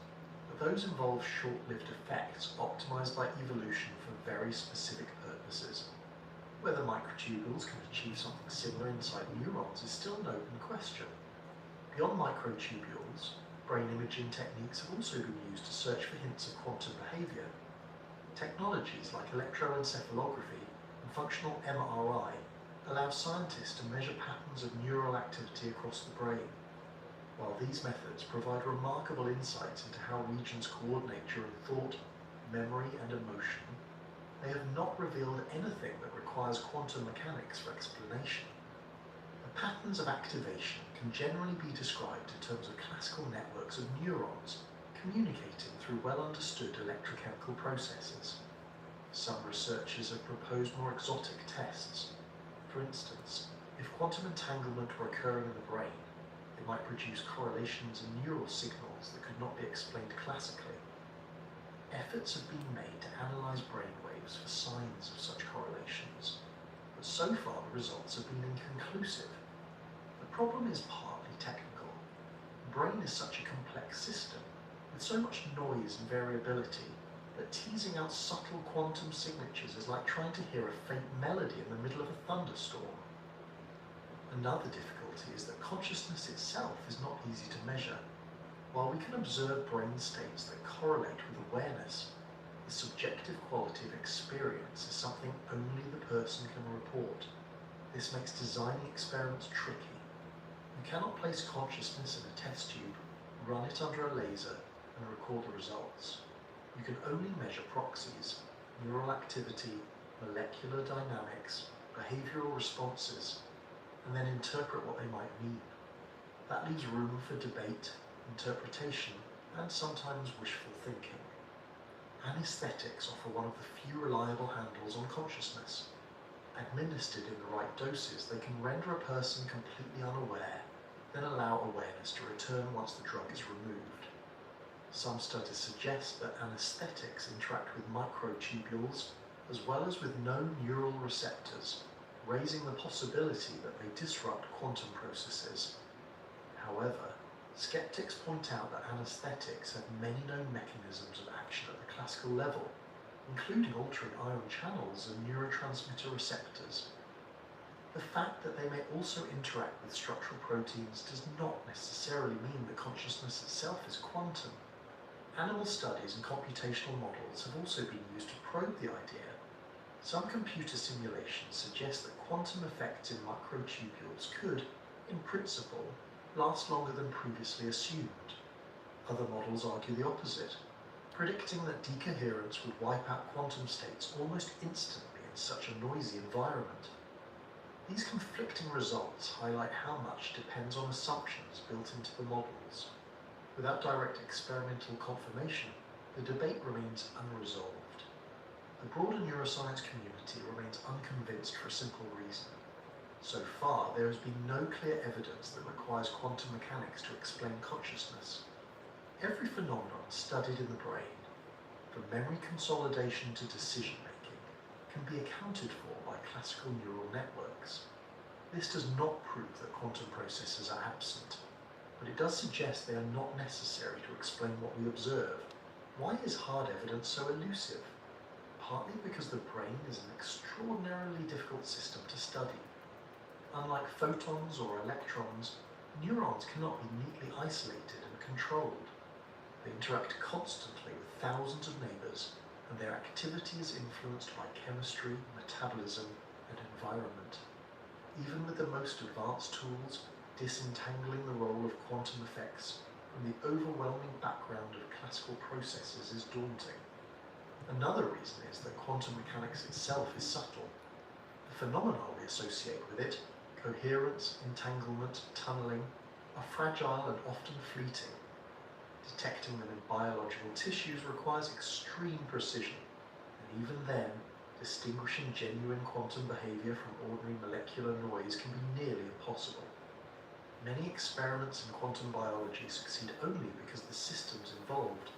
but those involve short-lived effects optimized by evolution for very specific purposes. Whether microtubules can achieve something similar inside neurons is still an open question. Beyond microtubules, brain imaging techniques have also been used to search for hints of quantum behavior. Technologies like electroencephalography and functional MRI allow scientists to measure patterns of neural activity across the brain. While these methods provide remarkable insights into how regions coordinate during thought, memory, and emotion, they have not revealed anything that requires quantum mechanics for explanation. The patterns of activation can generally be described in terms of classical networks of neurons communicating through well-understood electrochemical processes. Some researchers have proposed more exotic tests. For instance, if quantum entanglement were occurring in the brain, it might produce correlations in neural signals that could not be explained classically. Efforts have been made to analyze brainwaves for signs of such correlations, but so far the results have been inconclusive. The problem is partly technical. The brain is such a complex system, with so much noise and variability, that teasing out subtle quantum signatures is like trying to hear a faint melody in the middle of a thunderstorm. Another difficulty is that consciousness itself is not easy to measure. While we can observe brain states that correlate with awareness, the subjective quality of experience is something only the person can report. This makes designing experiments tricky. You cannot place consciousness in a test tube, run it under a laser, and record the results. You can only measure proxies, neural activity, molecular dynamics, behavioral responses, and then interpret what they might mean. That leaves room for debate, interpretation, and sometimes wishful thinking. Anesthetics offer one of the few reliable handles on consciousness. Administered in the right doses, they can render a person completely unaware, then allow awareness to return once the drug is removed. Some studies suggest that anesthetics interact with microtubules as well as with no neural receptors, raising the possibility that they disrupt quantum processes. However, skeptics point out that anesthetics have many known mechanisms of action at the classical level, including altering ion channels and neurotransmitter receptors. The fact that they may also interact with structural proteins does not necessarily mean that consciousness itself is quantum. Animal studies and computational models have also been used to probe the idea. Some computer simulations suggest that quantum effects in microtubules could, in principle, last longer than previously assumed. Other models argue the opposite, predicting that decoherence would wipe out quantum states almost instantly in such a noisy environment. These conflicting results highlight how much depends on assumptions built into the models. Without direct experimental confirmation, the debate remains unresolved. The broader neuroscience community remains unconvinced for a simple reason. So far, there has been no clear evidence that requires quantum mechanics to explain consciousness. Every phenomenon studied in the brain, from memory consolidation to decision-making, can be accounted for by classical neural networks. This does not prove that quantum processes are absent, but it does suggest they are not necessary to explain what we observe. Why is hard evidence so elusive? Partly because the brain is an extraordinarily difficult system to study. Unlike photons or electrons, neurons cannot be neatly isolated and controlled. They interact constantly with thousands of neighbors, and their activity is influenced by chemistry, metabolism, and environment. Even with the most advanced tools, disentangling the role of quantum effects from the overwhelming background of classical processes is daunting. Another reason is that quantum mechanics itself is subtle. The phenomena we associate with it, coherence, entanglement, tunneling, are fragile and often fleeting. Detecting them in biological tissues requires extreme precision, and even then, distinguishing genuine quantum behavior from ordinary molecular noise can be nearly impossible. Many experiments in quantum biology succeed only because the systems involved,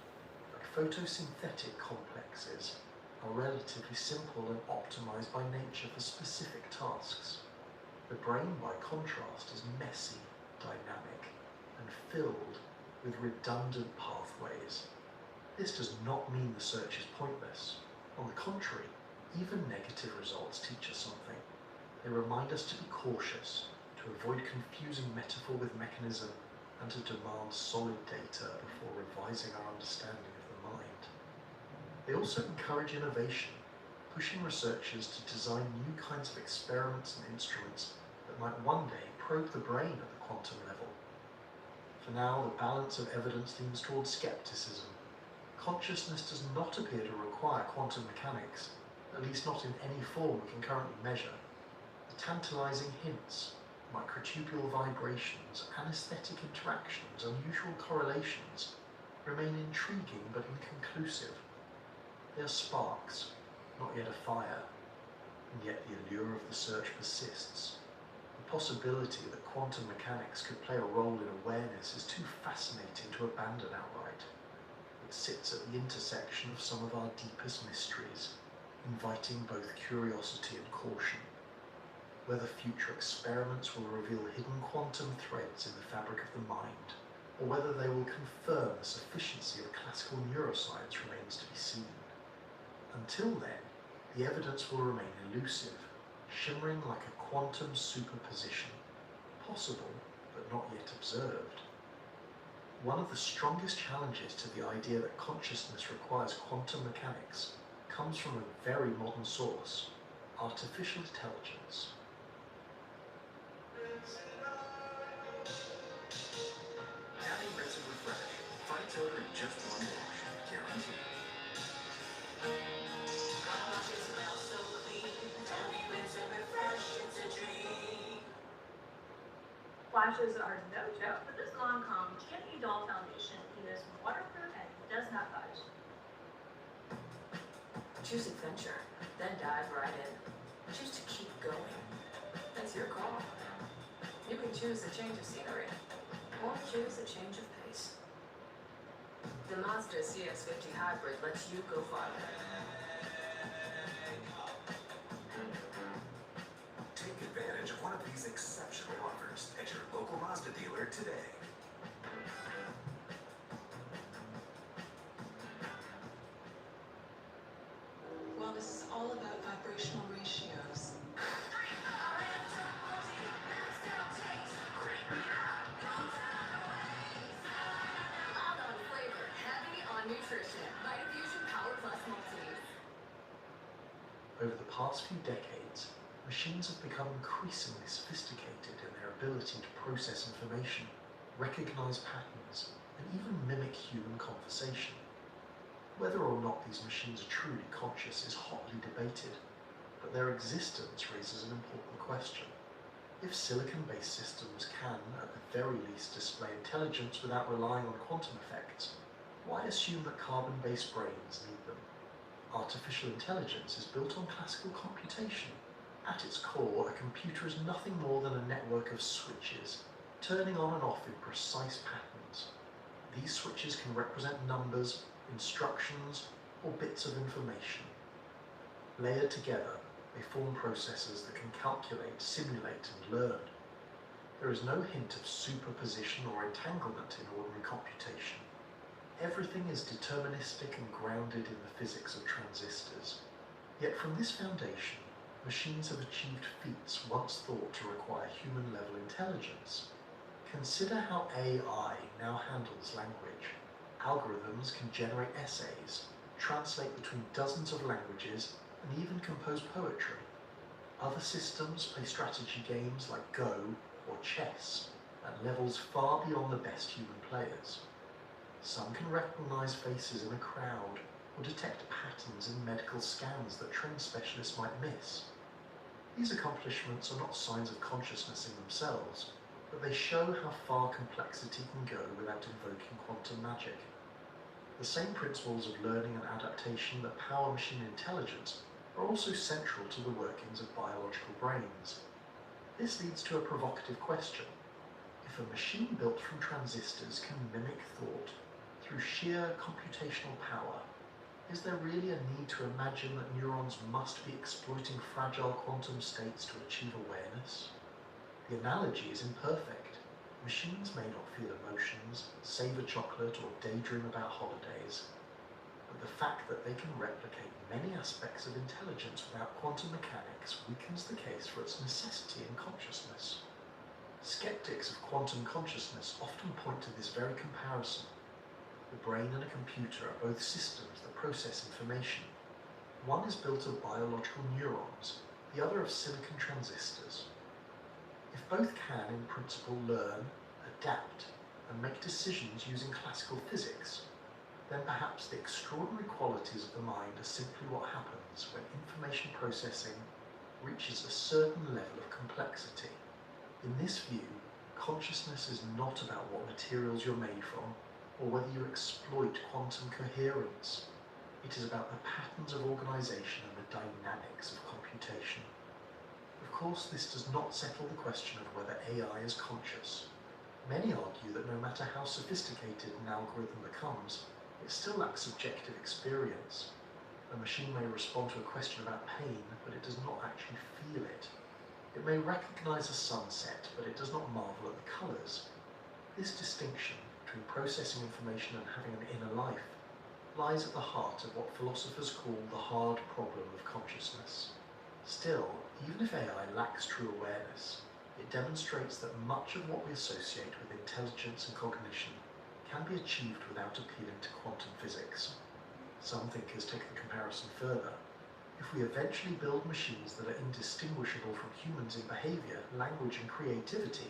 like photosynthetic complexes, are relatively simple and optimized by nature for specific tasks. The brain, by contrast, is messy, dynamic, and filled with redundant pathways. This does not mean the search is pointless. On the contrary, even negative results teach us something. They remind us to be cautious, to avoid confusing metaphor with mechanism, and to demand solid data before revising our understanding of the mind. They also encourage innovation, pushing researchers to design new kinds of experiments and instruments that might one day probe the brain at the quantum level. For now, the balance of evidence leans towards skepticism. Consciousness does not appear to require quantum mechanics, at least not in any form we can currently measure. The tantalizing hints, microtubule vibrations, anesthetic interactions, unusual correlations remain intriguing but inconclusive. They are sparks, not yet a fire, and yet the allure of the search persists. The possibility that quantum mechanics could play a role in awareness is too fascinating to abandon outright. It sits at the intersection of some of our deepest mysteries, inviting both curiosity and caution. Whether future experiments will reveal hidden quantum threads in the fabric of the mind, or whether they will confirm the sufficiency of classical neuroscience remains to be seen. Until then, the evidence will remain elusive, shimmering like a quantum superposition, possible but not yet observed. One of the strongest challenges to the idea that consciousness requires quantum mechanics comes from a very modern source, artificial intelligence. Happy Rinse and Refresh. Fights odor in just one wash. Guaranteed. Flashes are no joke, but this Lancome Kidney Doll Foundation is waterproof and does not budge. Choose adventure, then dive right in. Choose to keep going. That's your call. You can choose a change of scenery, or choose a change of pace. The Mazda CX-50 Hybrid lets you go farther. Take advantage of one of these exceptional offers at your local Mazda dealer today. Wellness is all about vibrational ratios. nutrition. Vitafusion Power Plus Multis. Over the past few decades, machines have become increasingly sophisticated in their ability to process information, recognize patterns, and even mimic human conversation. Whether or not these machines are truly conscious is hotly debated, but their existence raises an important question. If silicon-based systems can, at the very least, display intelligence without relying on quantum effects, why assume that carbon-based brains need them? Artificial intelligence is built on classical computation. At its core, a computer is nothing more than a network of switches, turning on and off in precise patterns. These switches can represent numbers, instructions, or bits of information. Layered together, they form processors that can calculate, simulate, and learn. There is no hint of superposition or entanglement in ordinary computation. Everything is deterministic and grounded in the physics of transistors. Yet from this foundation, machines have achieved feats once thought to require human-level intelligence. Consider how AI now handles language. Algorithms can generate essays, translate between dozens of languages, and even compose poetry. Other systems play strategy games like Go or chess at levels far beyond the best human players. Some can recognize faces in a crowd or detect patterns in medical scans that trained specialists might miss. These accomplishments are not signs of consciousness in themselves, but they show how far complexity can go without invoking quantum magic. The same principles of learning and adaptation that power machine intelligence are also central to the workings of biological brains. This leads to a provocative question. If a machine built from transistors can mimic thought through sheer computational power, is there really a need to imagine that neurons must be exploiting fragile quantum states to achieve awareness? The analogy is imperfect. Machines may not feel emotions, savor chocolate, or daydream about holidays, but the fact that they can replicate many aspects of intelligence without quantum mechanics weakens the case for its necessity in consciousness. Skeptics of quantum consciousness often point to this very comparison. The brain and a computer are both systems that process information. One is built of biological neurons, the other of silicon transistors. If both can, in principle, learn, adapt, and make decisions using classical physics, then perhaps the extraordinary qualities of the mind are simply what happens when information processing reaches a certain level of complexity. In this view, consciousness is not about what materials you're made from, or whether you exploit quantum coherence. It is about the patterns of organization and the dynamics of computation. Of course, this does not settle the question of whether AI is conscious. Many argue that no matter how sophisticated an algorithm becomes, it still lacks subjective experience. A machine may respond to a question about pain, but it does not actually feel it. It may recognize a sunset, but it does not marvel at the colors. This distinction between processing information and having an inner life lies at the heart of what philosophers call the hard problem of consciousness. Still, even if AI lacks true awareness, it demonstrates that much of what we associate with intelligence and cognition can be achieved without appealing to quantum physics. Some thinkers take the comparison further. If we eventually build machines that are indistinguishable from humans in behavior, language, and creativity,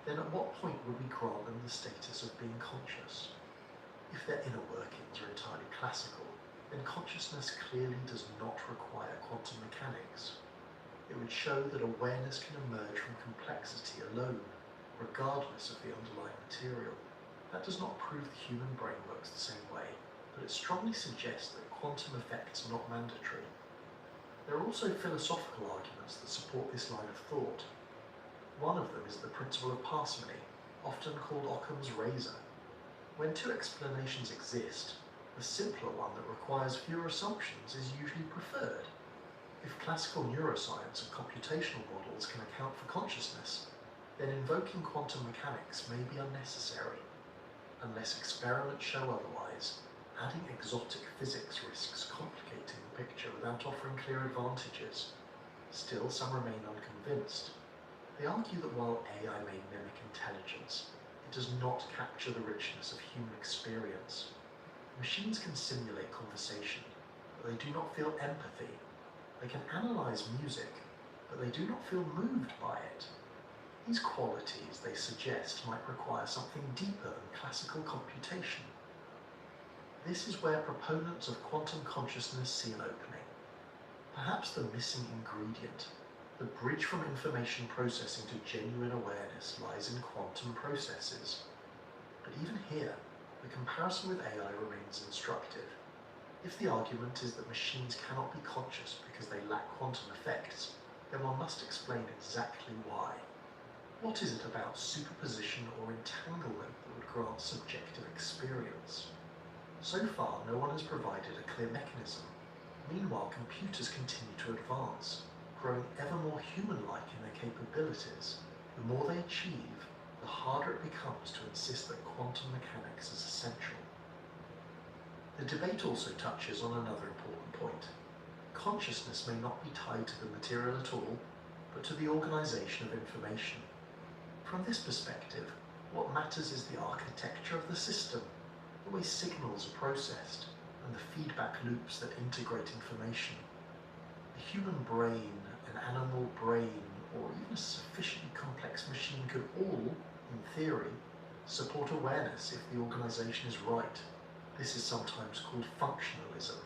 then at what point would we grant them the status of being conscious? If their inner workings are entirely classical, then consciousness clearly does not require quantum mechanics. It would show that awareness can emerge from complexity alone, regardless of the underlying material. That does not prove the human brain works the same way, but it strongly suggests that quantum effects are not mandatory. There are also philosophical arguments that support this line of thought. One of them is the principle of parsimony, often called Occam's razor. When two explanations exist, the simpler one that requires fewer assumptions is usually preferred. If classical neuroscience and computational models can account for consciousness, then invoking quantum mechanics may be unnecessary. Unless experiments show otherwise, adding exotic physics risks complicating the picture without offering clear advantages. Still, some remain unconvinced. They argue that while AI may mimic intelligence, it does not capture the richness of human experience. Machines can simulate conversation, but they do not feel empathy. They can analyze music, but they do not feel moved by it. These qualities, they suggest, might require something deeper than classical computation. This is where proponents of quantum consciousness see an opening. Perhaps the missing ingredient, the bridge from information processing to genuine awareness, lies in quantum processes. But even here, the comparison with AI remains instructive. If the argument is that machines cannot be conscious because they lack quantum effects, then one must explain exactly why. What is it about superposition or entanglement that would grant subjective experience? So far, no one has provided a clear mechanism. Meanwhile, computers continue to advance, growing ever more human-like in their capabilities. The more they achieve, the harder it becomes to insist that quantum mechanics is essential. The debate also touches on another important point. Consciousness may not be tied to the material at all, but to the organization of information. From this perspective, what matters is the architecture of the system, the way signals are processed, and the feedback loops that integrate information. A human brain, an animal brain, or even a sufficiently complex machine could all, in theory, support awareness if the organization is right. This is sometimes called functionalism.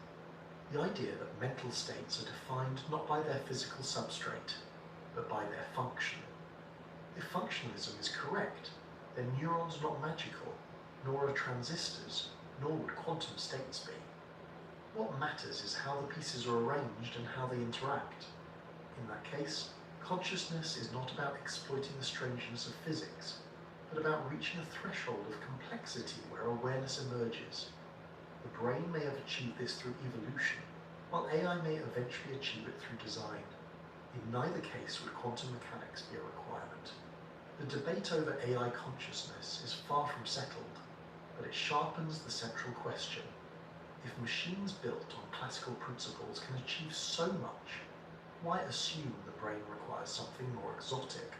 The idea that mental states are defined not by their physical substrate, but by their function. If functionalism is correct, then neurons are not magical, nor are transistors, nor would quantum states be. What matters is how the pieces are arranged and how they interact. In that case, consciousness is not about exploiting the strangeness of physics, but about reaching a threshold of complexity where awareness emerges. The brain may have achieved this through evolution, while AI may eventually achieve it through design. In neither case would quantum mechanics be a requirement. The debate over AI consciousness is far from settled, but it sharpens the central question. If machines built on classical principles can achieve so much, why assume the brain requires something more exotic?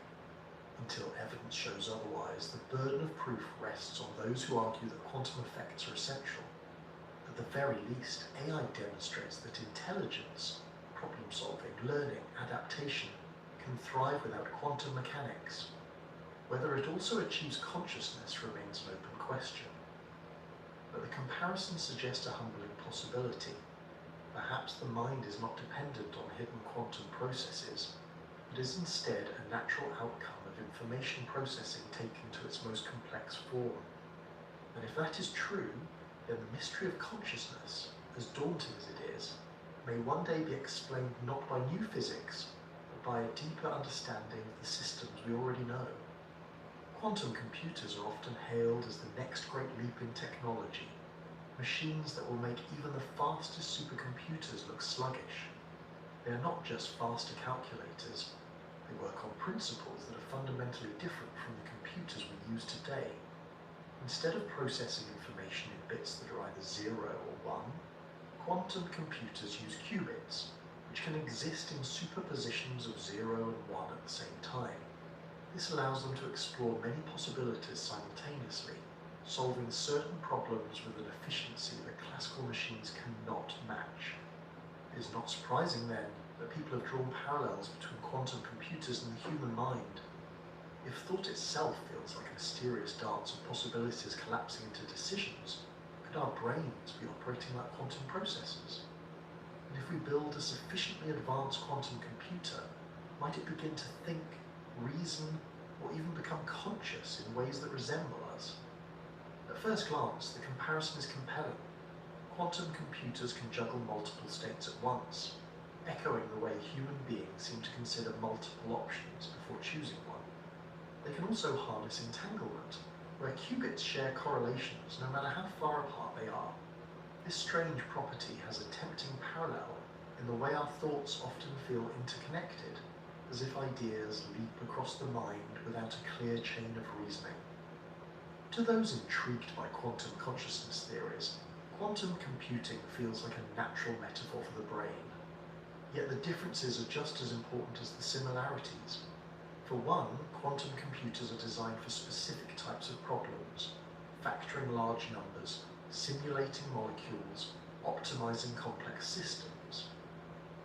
Until evidence shows otherwise, the burden of proof rests on those who argue that quantum effects are essential. At the very least, AI demonstrates that intelligence, problem-solving, learning, adaptation, can thrive without quantum mechanics. Whether it also achieves consciousness remains an open question. But the comparison suggests a humbling possibility. Perhaps the mind is not dependent on hidden quantum processes, but is instead a natural outcome of information processing taken to its most complex form. And if that is true, then the mystery of consciousness, as daunting as it is, may one day be explained not by new physics, but by a deeper understanding of the systems we already know. Quantum computers are often hailed as the next great leap in technology, machines that will make even the fastest supercomputers look sluggish. They are not just faster calculators, they work on principles that are fundamentally different from the computers we use today. Instead of processing information in bits that are either 0 or 1, quantum computers use qubits, which can exist in superpositions of 0 and 1 at the same time. This allows them to explore many possibilities simultaneously, solving certain problems with an efficiency that classical machines cannot match. It is not surprising, then, that people have drawn parallels between quantum computers and the human mind. If thought itself feels like a mysterious dance of possibilities collapsing into decisions, could our brains be operating like quantum processors? And if we build a sufficiently advanced quantum computer, might it begin to think, reason, or even become conscious in ways that resemble us? At first glance, the comparison is compelling. Quantum computers can juggle multiple states at once, echoing the way human beings seem to consider multiple options before choosing one. They can also harness entanglement, where qubits share correlations no matter how far apart they are. This strange property has a tempting parallel in the way our thoughts often feel interconnected, as if ideas leap across the mind without a clear chain of reasoning. To those intrigued by quantum consciousness theories, quantum computing feels like a natural metaphor for the brain. Yet the differences are just as important as the similarities. For one, quantum computers are designed for specific types of problems, factoring large numbers, simulating molecules, optimizing complex systems.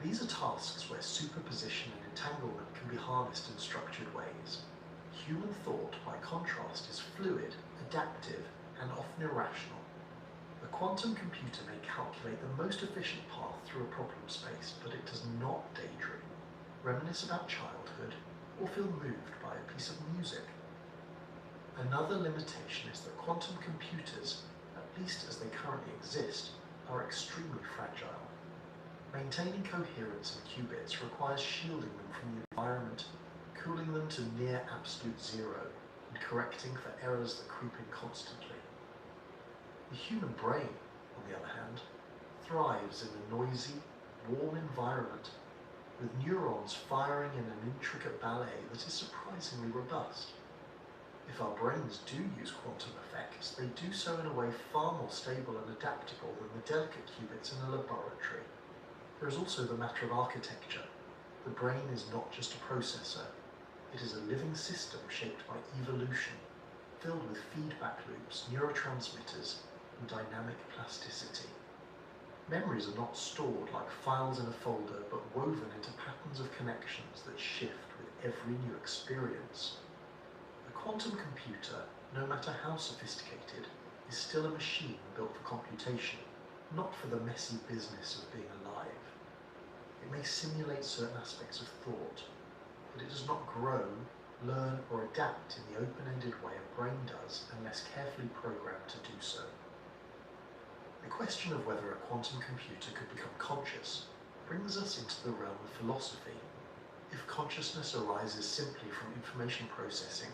These are tasks where superposition and entanglement can be harnessed in structured ways. Human thought, by contrast, is fluid, adaptive, and often irrational. A quantum computer may calculate the most efficient path through a problem space, but it does not daydream, reminisce about childhood, or feel moved by a piece of music. Another limitation is that quantum computers, at least as they currently exist, are extremely fragile. Maintaining coherence in qubits requires shielding them from the environment, cooling them to near absolute zero, and correcting for errors that creep in constantly. The human brain, on the other hand, thrives in a noisy, warm environment, with neurons firing in an intricate ballet that is surprisingly robust. If our brains do use quantum effects, they do so in a way far more stable and adaptable than the delicate qubits in a laboratory. There is also the matter of architecture. The brain is not just a processor. It is a living system shaped by evolution, filled with feedback loops, neurotransmitters, and dynamic plasticity. Memories are not stored like files in a folder, but woven into patterns of connections that shift with every new experience. A quantum computer, no matter how sophisticated, is still a machine built for computation, not for the messy business of being alive. It may simulate certain aspects of thought, but it does not grow, learn, or adapt in the open-ended way a brain does unless carefully programmed to do so. The question of whether a quantum computer could become conscious brings us into the realm of philosophy. If consciousness arises simply from information processing,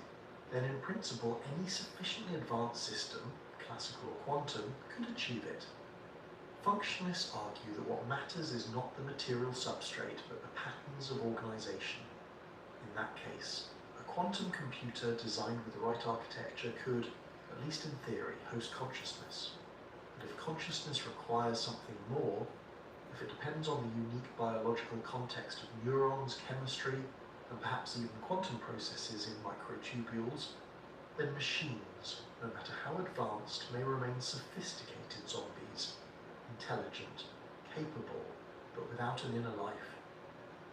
then in principle any sufficiently advanced system, classical or quantum, could achieve it. Functionalists argue that what matters is not the material substrate, but the patterns of organization. In that case, a quantum computer designed with the right architecture could, at least in theory, host consciousness. But if consciousness requires something more, if it depends on the unique biological context of neurons, chemistry, and perhaps even quantum processes in microtubules, then machines, no matter how advanced, may remain sophisticated zombies, intelligent, capable, but without an inner life.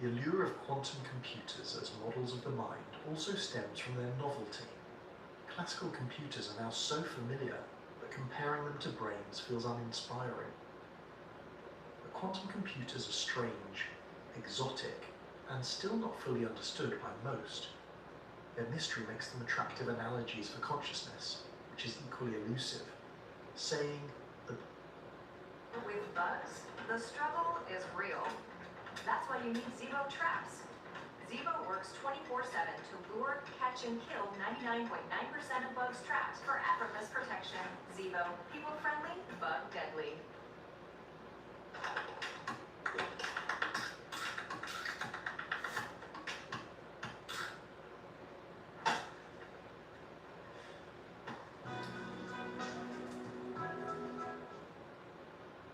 The allure of quantum computers as models of the mind also stems from their novelty. Classical computers are now so familiar that comparing them to brains feels uninspiring. But quantum computers are strange, exotic, and still not fully understood by most. Their mystery makes them attractive analogies for consciousness, which is equally elusive, saying that With bugs, the struggle is real. That's why you need Zevo traps. Zevo works 24/7 to lure, catch, and kill 99.9% of bugs trapped for effortless protection. Zevo, people friendly, bug deadly.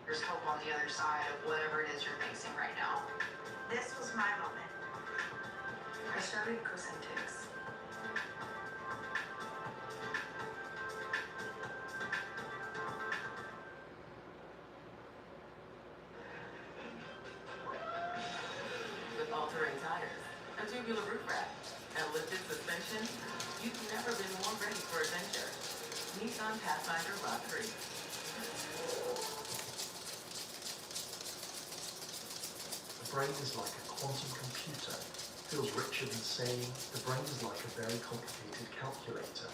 There's hope on the other side of whatever it is you're facing right now. This was my moment. I started Cosmetics. With all-terrain tires, a tubular roof rack, and lifted suspension, you've never been more ready for adventure. Nissan Pathfinder Lot 3. the brain is like a quantum computer feels richer than saying the brain is like a very complicated calculator,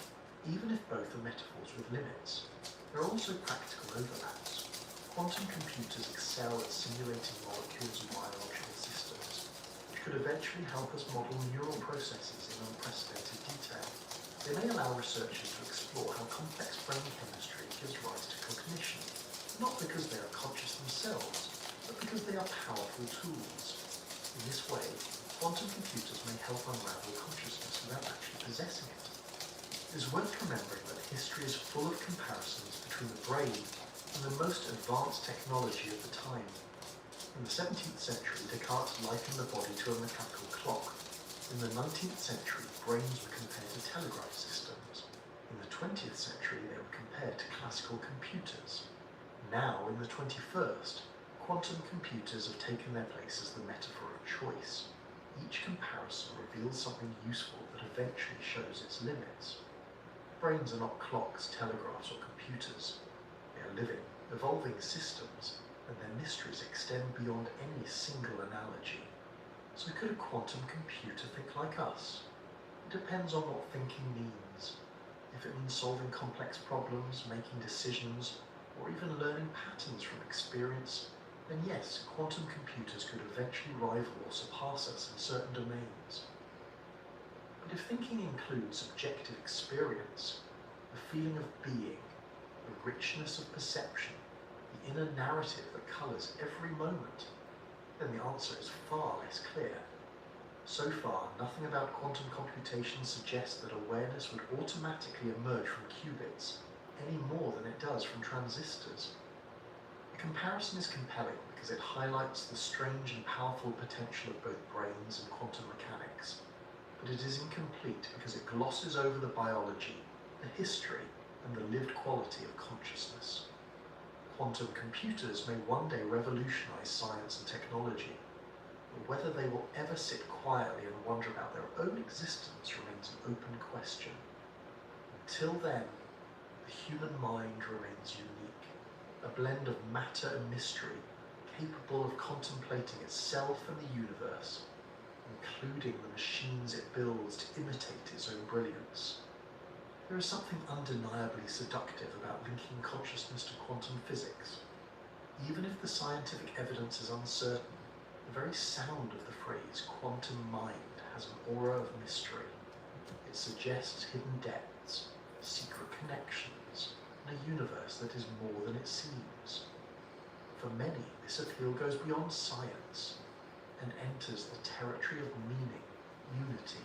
even if both are metaphors with limits. There are also practical overlaps. Quantum computers excel at simulating molecules and biological systems, which could eventually help us model neural processes in unprecedented detail. They may allow researchers to explore how complex brain chemistry gives rise to cognition, not because they are conscious themselves, but because they are powerful tools. In this way, quantum computers may help unravel consciousness without actually possessing it. It is worth remembering that history is full of comparisons between the brain and the most advanced technology of the time. In the 17th century, Descartes likened the body to a mechanical clock. In the 19th century, brains were compared to telegraph systems. In In the 20th century, they were compared to classical computers. Now, in the 21st, quantum computers have taken their place as the metaphor of choice. Each comparison reveals something useful that eventually shows its limits. Brains are not clocks, telegraphs, or computers. They are living, evolving systems, and their mysteries extend beyond any single analogy. So could a quantum computer think like us? It depends on what thinking means. If it means solving complex problems, making decisions, or even learning patterns from experience, then yes, quantum computers could eventually rival or surpass us in certain domains. But if thinking includes subjective experience, the feeling of being, the richness of perception, the inner narrative that colours every moment, then the answer is far less clear. So far, nothing about quantum computation suggests that awareness would automatically emerge from qubits, any more than it does from transistors. The comparison is compelling because it highlights the strange and powerful potential of both brains and quantum mechanics, but it is incomplete because it glosses over the biology, the history, and the lived quality of consciousness. Quantum computers may one day revolutionize science and technology, but whether they will ever sit quietly and wonder about their own existence remains an open question. Until then, the human mind remains unique, a blend of matter and mystery, capable of contemplating itself and the universe, including the machines it builds to imitate its own brilliance. There is something undeniably seductive about linking consciousness to quantum physics. Even if the scientific evidence is uncertain, the very sound of the phrase quantum mind has an aura of mystery. It suggests hidden depths, secret connections, and a universe that is more than it seems. For many, this appeal goes beyond science and enters the territory of meaning, unity,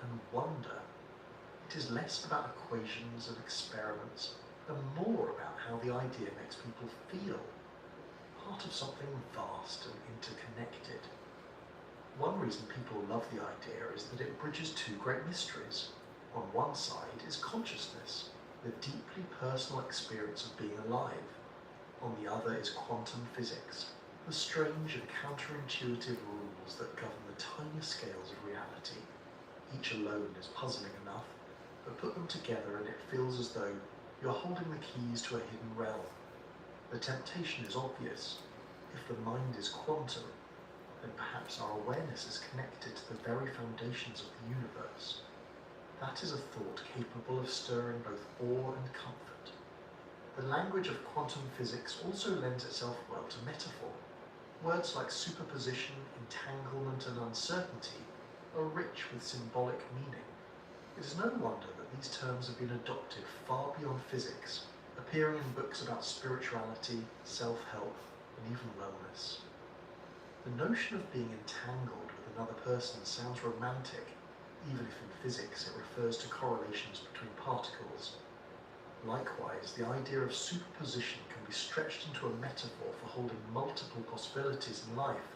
and wonder. It is less about equations and experiments and more about how the idea makes people feel, part of something vast and interconnected. One reason people love the idea is that it bridges two great mysteries. On one side is consciousness, the deeply personal experience of being alive. On the other is quantum physics, the strange and counterintuitive rules that govern the tiny scales of reality. Each alone is puzzling enough, but put them together and it feels as though you're holding the keys to a hidden realm. The temptation is obvious. If the mind is quantum, then perhaps our awareness is connected to the very foundations of the universe. That is a thought capable of stirring both awe and comfort. The language of quantum physics also lends itself well to metaphor. Words like superposition, entanglement, and uncertainty are rich with symbolic meaning. It is no wonder that these terms have been adopted far beyond physics, appearing in books about spirituality, self-help, and even wellness. The notion of being entangled with another person sounds romantic, even if in physics it refers to correlations between particles. Likewise, the idea of superposition can be stretched into a metaphor for holding multiple possibilities in life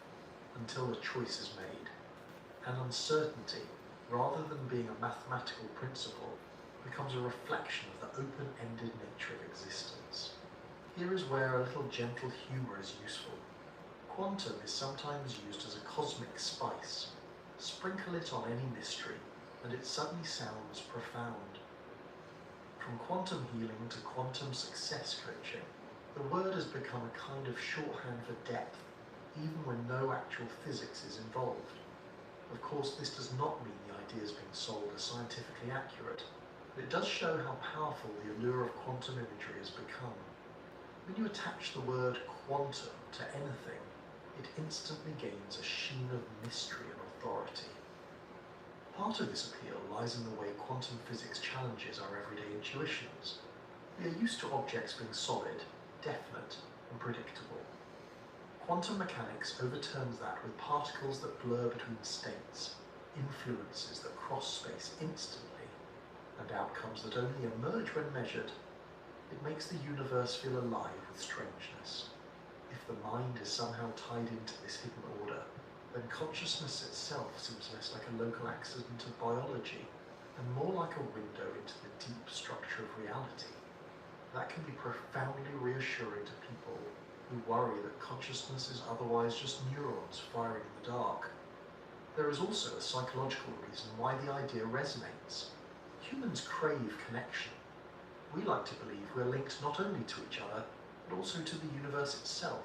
until a choice is made. And uncertainty, rather than being a mathematical principle, becomes a reflection of the open-ended nature of existence. Here is where a little gentle humour is useful. Quantum is sometimes used as a cosmic spice. Sprinkle it on any mystery, and it suddenly sounds profound. From quantum healing to quantum success coaching, the word has become a kind of shorthand for depth, even when no actual physics is involved. Of course, this does not mean the ideas being sold are scientifically accurate, but it does show how powerful the allure of quantum imagery has become. When you attach the word quantum to anything, it instantly gains a sheen of mystery and authority. Part of this appeal lies in the way quantum physics challenges our everyday intuitions. We are used to objects being solid, definite, and predictable. Quantum mechanics overturns that with particles that blur between states, influences that cross space instantly, and outcomes that only emerge when measured. It makes the universe feel alive with strangeness. If the mind is somehow tied into this hidden order, then consciousness itself seems less like a local accident of biology and more like a window into the deep structure of reality. That can be profoundly reassuring to people who worry that consciousness is otherwise just neurons firing in the dark. There is also a psychological reason why the idea resonates. Humans crave connection. We like to believe we're linked not only to each other, but also to the universe itself.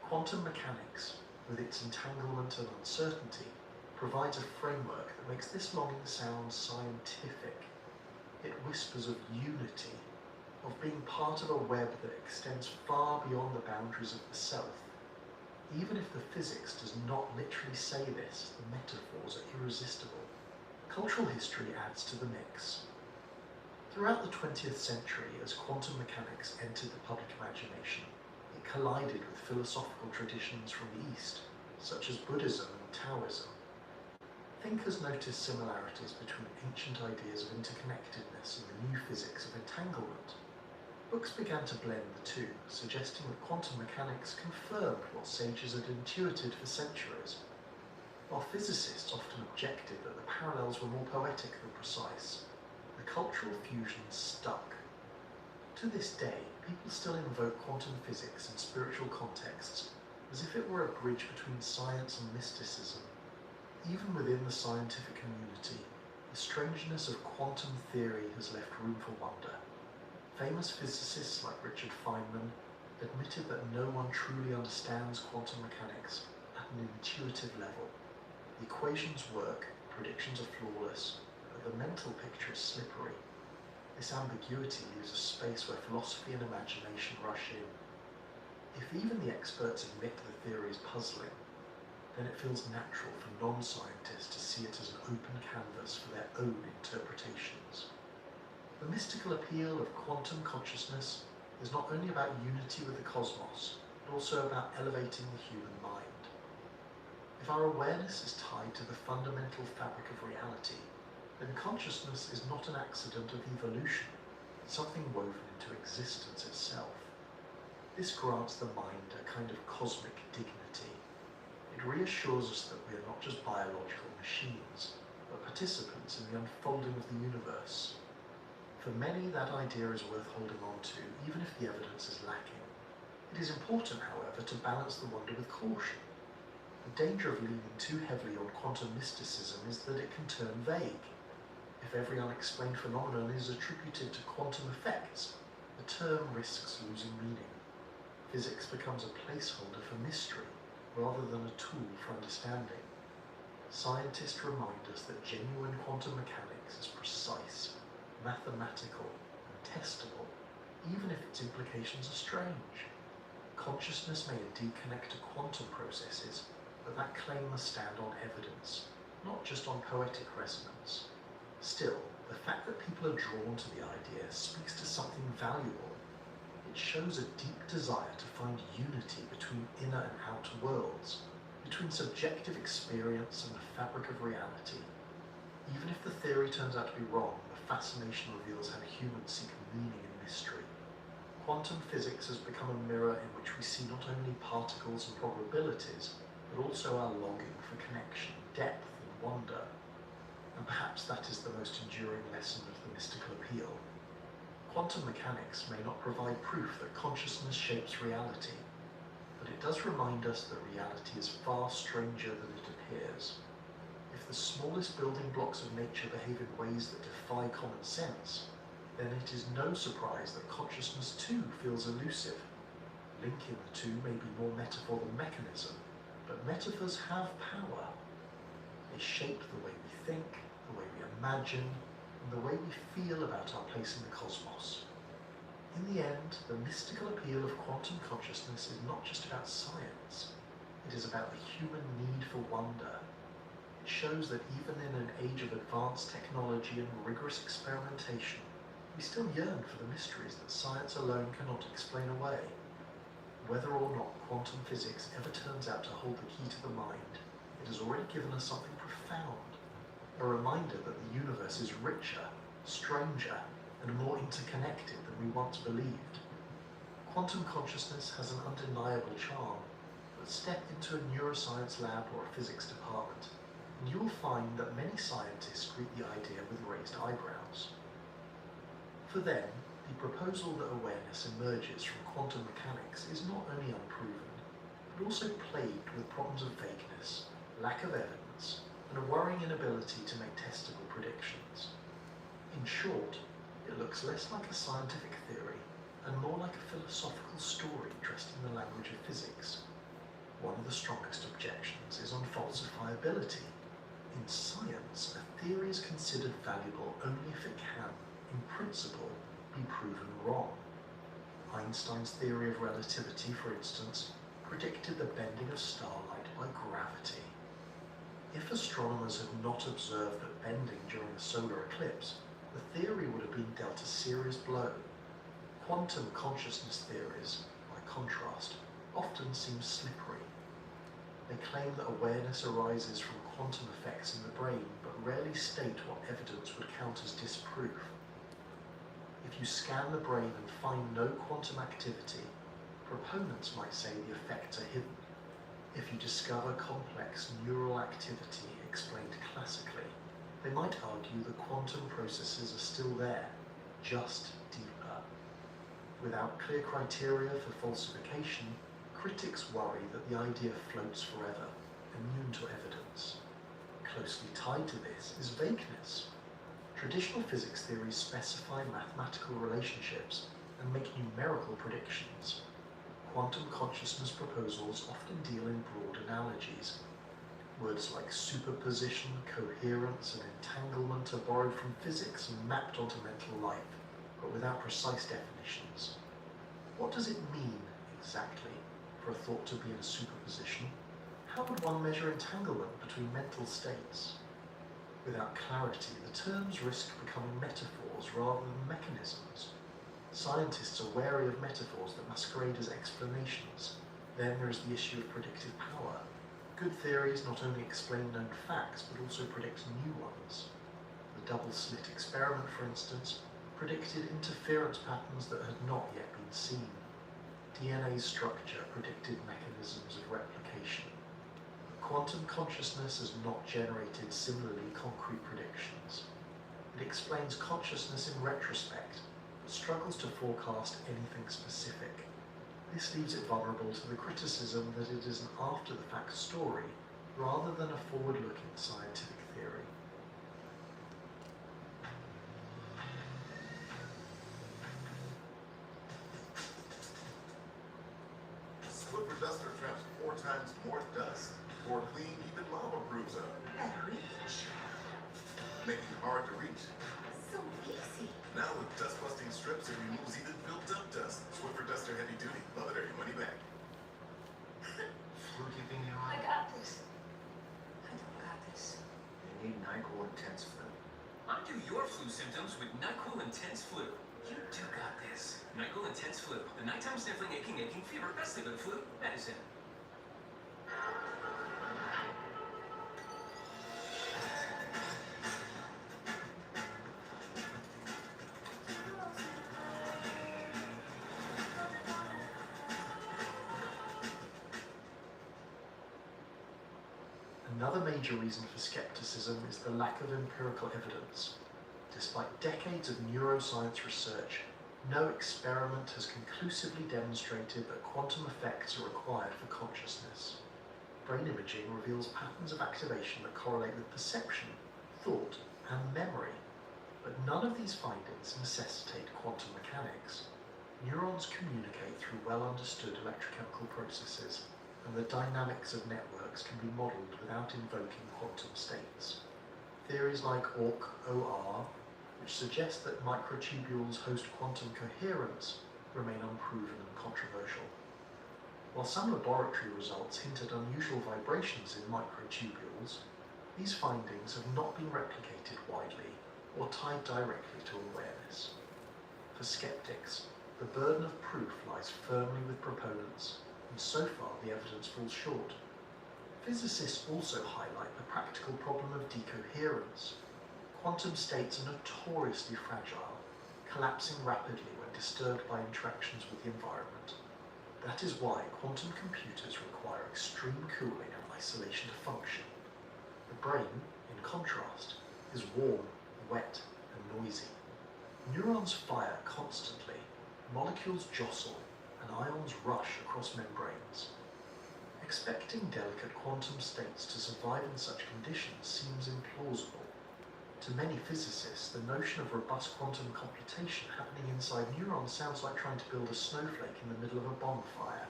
Quantum mechanics, with its entanglement and uncertainty, provides a framework that makes this longing sound scientific. It whispers of unity, of being part of a web that extends far beyond the boundaries of the self. Even if the physics does not literally say this, the metaphors are irresistible. Cultural history adds to the mix. Throughout the 20th century, as quantum mechanics entered the public imagination, it collided with philosophical traditions from the East, such as Buddhism and Taoism. Thinkers noticed similarities between ancient ideas of interconnectedness and the new physics of entanglement. Books began to blend the two, suggesting that quantum mechanics confirmed what sages had intuited for centuries. While physicists often objected that the parallels were more poetic than precise, the cultural fusion stuck. To this day, people still invoke quantum physics in spiritual contexts as if it were a bridge between science and mysticism. Even within the scientific community, the strangeness of quantum theory has left room for wonder. Famous physicists like Richard Feynman admitted that no one truly understands quantum mechanics at an intuitive level. The equations work, predictions are flawless, but the mental picture is slippery. This ambiguity leaves a space where philosophy and imagination rush in. If even the experts admit the theory is puzzling, then it feels natural for non-scientists to see it as an open canvas for their own interpretations. The mystical appeal of quantum consciousness is not only about unity with the cosmos, but also about elevating the human mind. If our awareness is tied to the fundamental fabric of reality, then consciousness is not an accident of evolution, something woven into existence itself. This grants the mind a kind of cosmic dignity. It reassures us that we are not just biological machines, but participants in the unfolding of the universe. For many, that idea is worth holding on to, even if the evidence is lacking. It is important, however, to balance the wonder with caution. The danger of leaning too heavily on quantum mysticism is that it can turn vague. If every unexplained phenomenon is attributed to quantum effects, the term risks losing meaning. Physics becomes a placeholder for mystery, rather than a tool for understanding. Scientists remind us that genuine quantum mechanics is precise, mathematical, and testable, even if its implications are strange. Consciousness may indeed connect to quantum processes, but that claim must stand on evidence, not just on poetic resonance. Still, the fact that people are drawn to the idea speaks to something valuable. It shows a deep desire to find unity between inner and outer worlds, between subjective experience and the fabric of reality. Even if the theory turns out to be wrong, the fascination reveals how humans seek meaning in mystery. Quantum physics has become a mirror in which we see not only particles and probabilities, but also our longing for connection, depth, and wonder. And perhaps that is the most enduring lesson of the mystical appeal. Quantum mechanics may not provide proof that consciousness shapes reality, but it does remind us that reality is far stranger than it appears. If the smallest building blocks of nature behave in ways that defy common sense, then it is no surprise that consciousness too feels elusive. Linking the two may be more metaphor than mechanism, but metaphors have power. They shape the way we think, the way we imagine, and the way we feel about our place in the cosmos. In the end, the mystical appeal of quantum consciousness is not just about science. It is about the human need for wonder. It shows that even in an age of advanced technology and rigorous experimentation, we still yearn for the mysteries that science alone cannot explain away. Whether or not quantum physics ever turns out to hold the key to the mind, it has already given us something profound, a reminder that the universe is richer, stranger, and more interconnected than we once believed. Quantum consciousness has an undeniable charm, but step into a neuroscience lab or a physics department, and you will find that many scientists greet the idea with raised eyebrows. For them, the proposal that awareness emerges from quantum mechanics is not only unproven, but also plagued with problems of vagueness, lack of evidence, and a worrying inability to make testable predictions. In short, it looks less like a scientific theory and more like a philosophical story dressed in the language of physics. One of the strongest objections is on falsifiability. In science, a theory is considered valuable only if it can, in principle, be proven wrong. Einstein's theory of relativity, for instance, predicted the bending of starlight by gravity. If astronomers had not observed that bending during a solar eclipse, the theory would have been dealt a serious blow. Quantum consciousness theories, by contrast, often seem slippery. They claim that awareness arises from quantum effects in the brain, but rarely state what evidence would count as disproof. If you scan the brain and find no quantum activity, proponents might say the effects are hidden. If you discover complex neural activity explained classically, they might argue the quantum processes are still there, just deeper. Without clear criteria for falsification, critics worry that the idea floats forever, immune to evidence. Closely tied to this is vagueness. Traditional physics theories specify mathematical relationships and make numerical predictions. Quantum consciousness proposals often deal in broad analogies. Words like superposition, coherence, and entanglement are borrowed from physics and mapped onto mental life, but without precise definitions. What does it mean, exactly, for a thought to be in a superposition? How would one measure entanglement between mental states? Without clarity, the terms risk becoming metaphors rather than mechanisms. Scientists are wary of metaphors that masquerade as explanations. Then there is the issue of predictive power. Good theories not only explain known facts, but also predict new ones. The double-slit experiment, for instance, predicted interference patterns that had not yet been seen. DNA's structure predicted mechanisms of replication. Quantum consciousness has not generated similarly concrete predictions. It explains consciousness in retrospect, but struggles to forecast anything specific. This leaves it vulnerable to the criticism that it is an after-the-fact story, rather than a forward-looking scientific theory. Slipper duster traps 4 times more dust. More clean, even lava proofs up. And reach. Making it hard to reach. So easy. Now with dust-busting strips, it removes even built-up dust. Swiffer Duster Heavy Duty. Love it or your money back. Flu keeping you on? I got this. I don't got this. You need NyQuil Intense Flu. Undo your flu symptoms with NyQuil Intense Flu. You do got this. NyQuil Intense Flu. The nighttime sniffling, aching fever, best sleep and flu medicine. Another major reason for skepticism is the lack of empirical evidence. Despite decades of neuroscience research, no experiment has conclusively demonstrated that quantum effects are required for consciousness. Brain imaging reveals patterns of activation that correlate with perception, thought, and memory, but none of these findings necessitate quantum mechanics. Neurons communicate through well-understood electrochemical processes, and the dynamics of networks can be modelled without invoking quantum states. Theories like OR, which suggest that microtubules host quantum coherence, remain unproven and controversial. While some laboratory results hint at unusual vibrations in microtubules, these findings have not been replicated widely or tied directly to awareness. For skeptics, the burden of proof lies firmly with proponents, and so far the evidence falls short. Physicists also highlight the practical problem of decoherence. Quantum states are notoriously fragile, collapsing rapidly when disturbed by interactions with the environment. That is why quantum computers require extreme cooling and isolation to function. The brain, in contrast, is warm, wet, and noisy. Neurons fire constantly, molecules jostle, and ions rush across membranes. Expecting delicate quantum states to survive in such conditions seems implausible. To many physicists, the notion of robust quantum computation happening inside neurons sounds like trying to build a snowflake in the middle of a bonfire.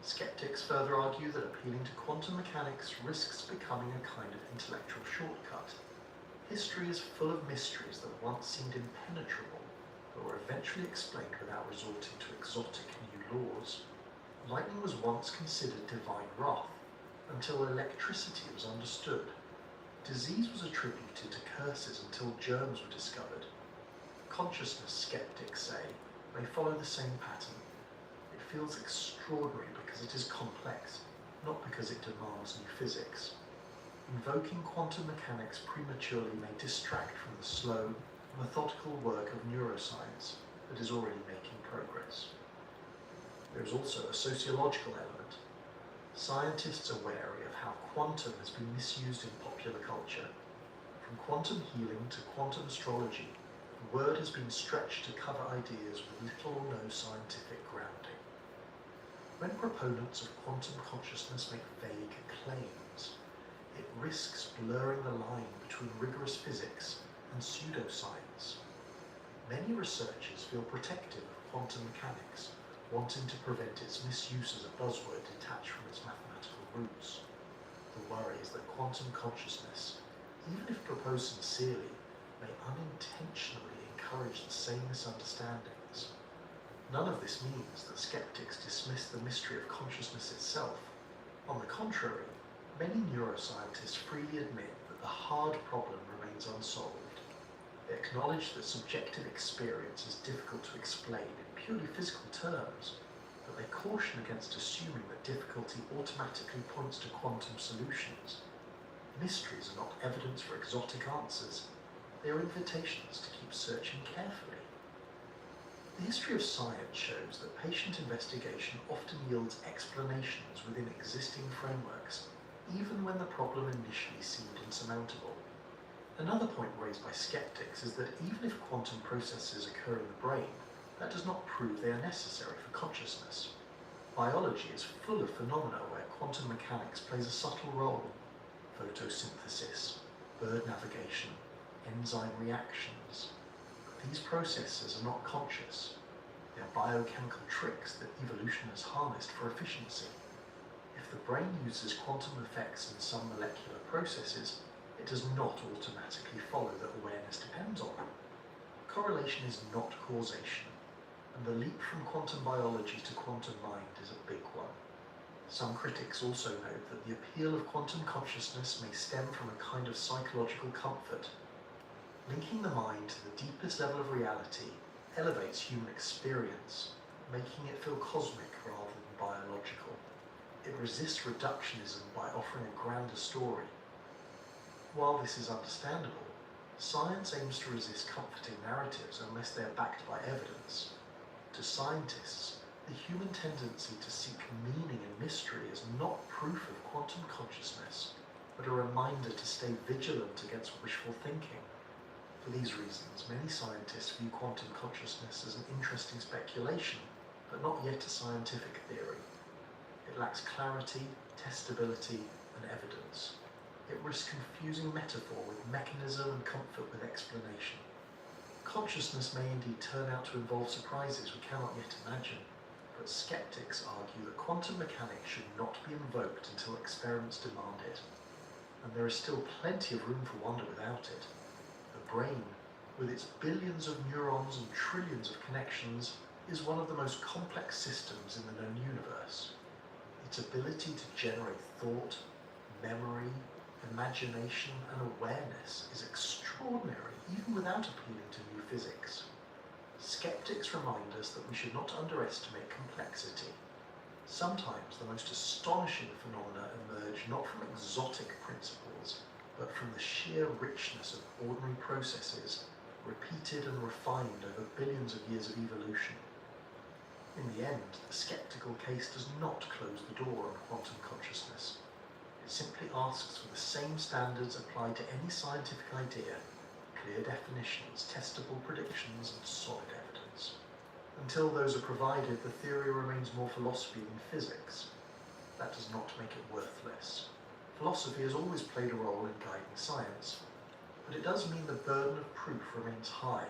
Skeptics further argue that appealing to quantum mechanics risks becoming a kind of intellectual shortcut. History is full of mysteries that once seemed impenetrable, but were eventually explained without resorting to exotic new laws. Lightning was once considered divine wrath, until electricity was understood. Disease was attributed to curses until germs were discovered. Consciousness, skeptics say, may follow the same pattern. It feels extraordinary because it is complex, not because it demands new physics. Invoking quantum mechanics prematurely may distract from the slow, methodical work of neuroscience that is already making progress. There is also a sociological element. Scientists are wary of how quantum has been misused in popular culture. From quantum healing to quantum astrology, the word has been stretched to cover ideas with little or no scientific grounding. When proponents of quantum consciousness make vague claims, it risks blurring the line between rigorous physics and pseudoscience. Many researchers feel protective of quantum mechanics, wanting to prevent its misuse as a buzzword detached from its mathematical roots. The worry is that quantum consciousness, even if proposed sincerely, may unintentionally encourage the same misunderstandings. None of this means that skeptics dismiss the mystery of consciousness itself. On the contrary, many neuroscientists freely admit that the hard problem remains unsolved. They acknowledge that subjective experience is difficult to explain in purely physical terms, but they caution against assuming that difficulty automatically points to quantum solutions. Mysteries are not evidence for exotic answers, they are invitations to keep searching carefully. The history of science shows that patient investigation often yields explanations within existing frameworks, even when the problem initially seemed insurmountable. Another point raised by skeptics is that even if quantum processes occur in the brain, that does not prove they are necessary for consciousness. Biology is full of phenomena where quantum mechanics plays a subtle role. Photosynthesis, bird navigation, enzyme reactions. But these processes are not conscious. They are biochemical tricks that evolution has harnessed for efficiency. If the brain uses quantum effects in some molecular processes, it does not automatically follow that awareness depends on them. Correlation is not causation, and the leap from quantum biology to quantum mind is a big one. Some critics also note that the appeal of quantum consciousness may stem from a kind of psychological comfort. Linking the mind to the deepest level of reality elevates human experience, making it feel cosmic rather than biological. It resists reductionism by offering a grander story. While this is understandable, science aims to resist comforting narratives unless they are backed by evidence. To scientists, the human tendency to seek meaning and mystery is not proof of quantum consciousness, but a reminder to stay vigilant against wishful thinking. For these reasons, many scientists view quantum consciousness as an interesting speculation, but not yet a scientific theory. It lacks clarity, testability, and evidence. It risks confusing metaphor with mechanism and comfort with explanation. Consciousness may indeed turn out to involve surprises we cannot yet imagine, but skeptics argue that quantum mechanics should not be invoked until experiments demand it. And there is still plenty of room for wonder without it. The brain, with its billions of neurons and trillions of connections, is one of the most complex systems in the known universe. Its ability to generate thought, memory, imagination, and awareness is extraordinary, even without appealing to new physics. Skeptics remind us that we should not underestimate complexity. Sometimes the most astonishing phenomena emerge not from exotic principles, but from the sheer richness of ordinary processes, repeated and refined over billions of years of evolution. In the end, the skeptical case does not close the door on quantum consciousness. It simply asks for the same standards applied to any scientific idea: clear definitions, testable predictions, and solid evidence. Until those are provided, the theory remains more philosophy than physics. That does not make it worthless. Philosophy has always played a role in guiding science, but it does mean the burden of proof remains high.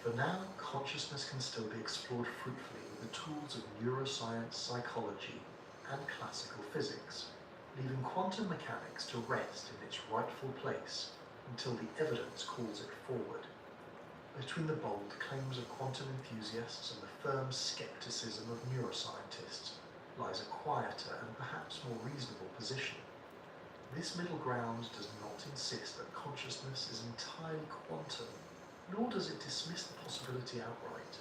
For now, consciousness can still be explored fruitfully with the tools of neuroscience, psychology, and classical physics, leaving quantum mechanics to rest in its rightful place until the evidence calls it forward. Between the bold claims of quantum enthusiasts and the firm skepticism of neuroscientists lies a quieter and perhaps more reasonable position. This middle ground does not insist that consciousness is entirely quantum, nor does it dismiss the possibility outright.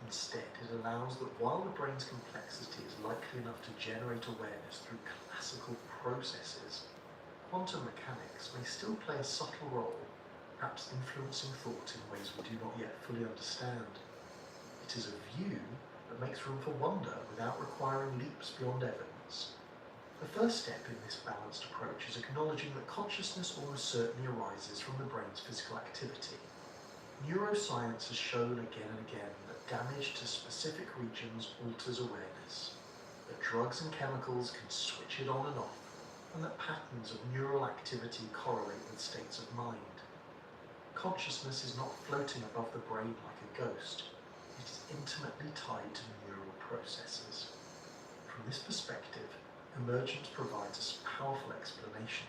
Instead, it allows that while the brain's complexity is likely enough to generate awareness through classical processes, quantum mechanics may still play a subtle role, perhaps influencing thought in ways we do not yet fully understand. It is a view that makes room for wonder without requiring leaps beyond evidence. The first step in this balanced approach is acknowledging that consciousness almost certainly arises from the brain's physical activity. Neuroscience has shown again and again that damage to specific regions alters awareness, that drugs and chemicals can switch it on and off, and that patterns of neural activity correlate with states of mind. Consciousness is not floating above the brain like a ghost. It is intimately tied to neural processes. From this perspective, emergence provides a powerful explanation.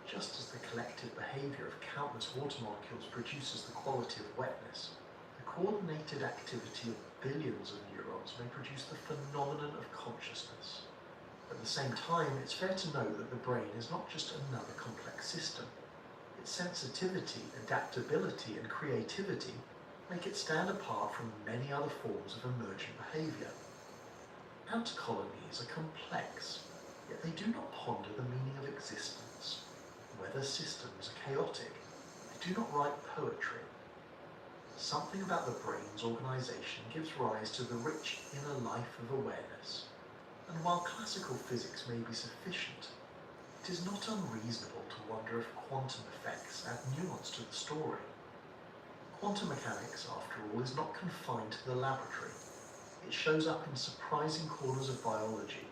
Just as the collective behavior of countless water molecules produces the quality of wetness, the coordinated activity of billions of neurons may produce the phenomenon of consciousness. At the same time, it's fair to note that the brain is not just another complex system. Its sensitivity, adaptability, and creativity make it stand apart from many other forms of emergent behavior. Ant colonies are complex, yet they do not ponder the meaning of existence. Weather systems are chaotic, they do not write poetry. Something about the brain's organization gives rise to the rich inner life of awareness. And while classical physics may be sufficient, it is not unreasonable to wonder if quantum effects add nuance to the story. Quantum mechanics, after all, is not confined to the laboratory. It shows up in surprising corners of biology,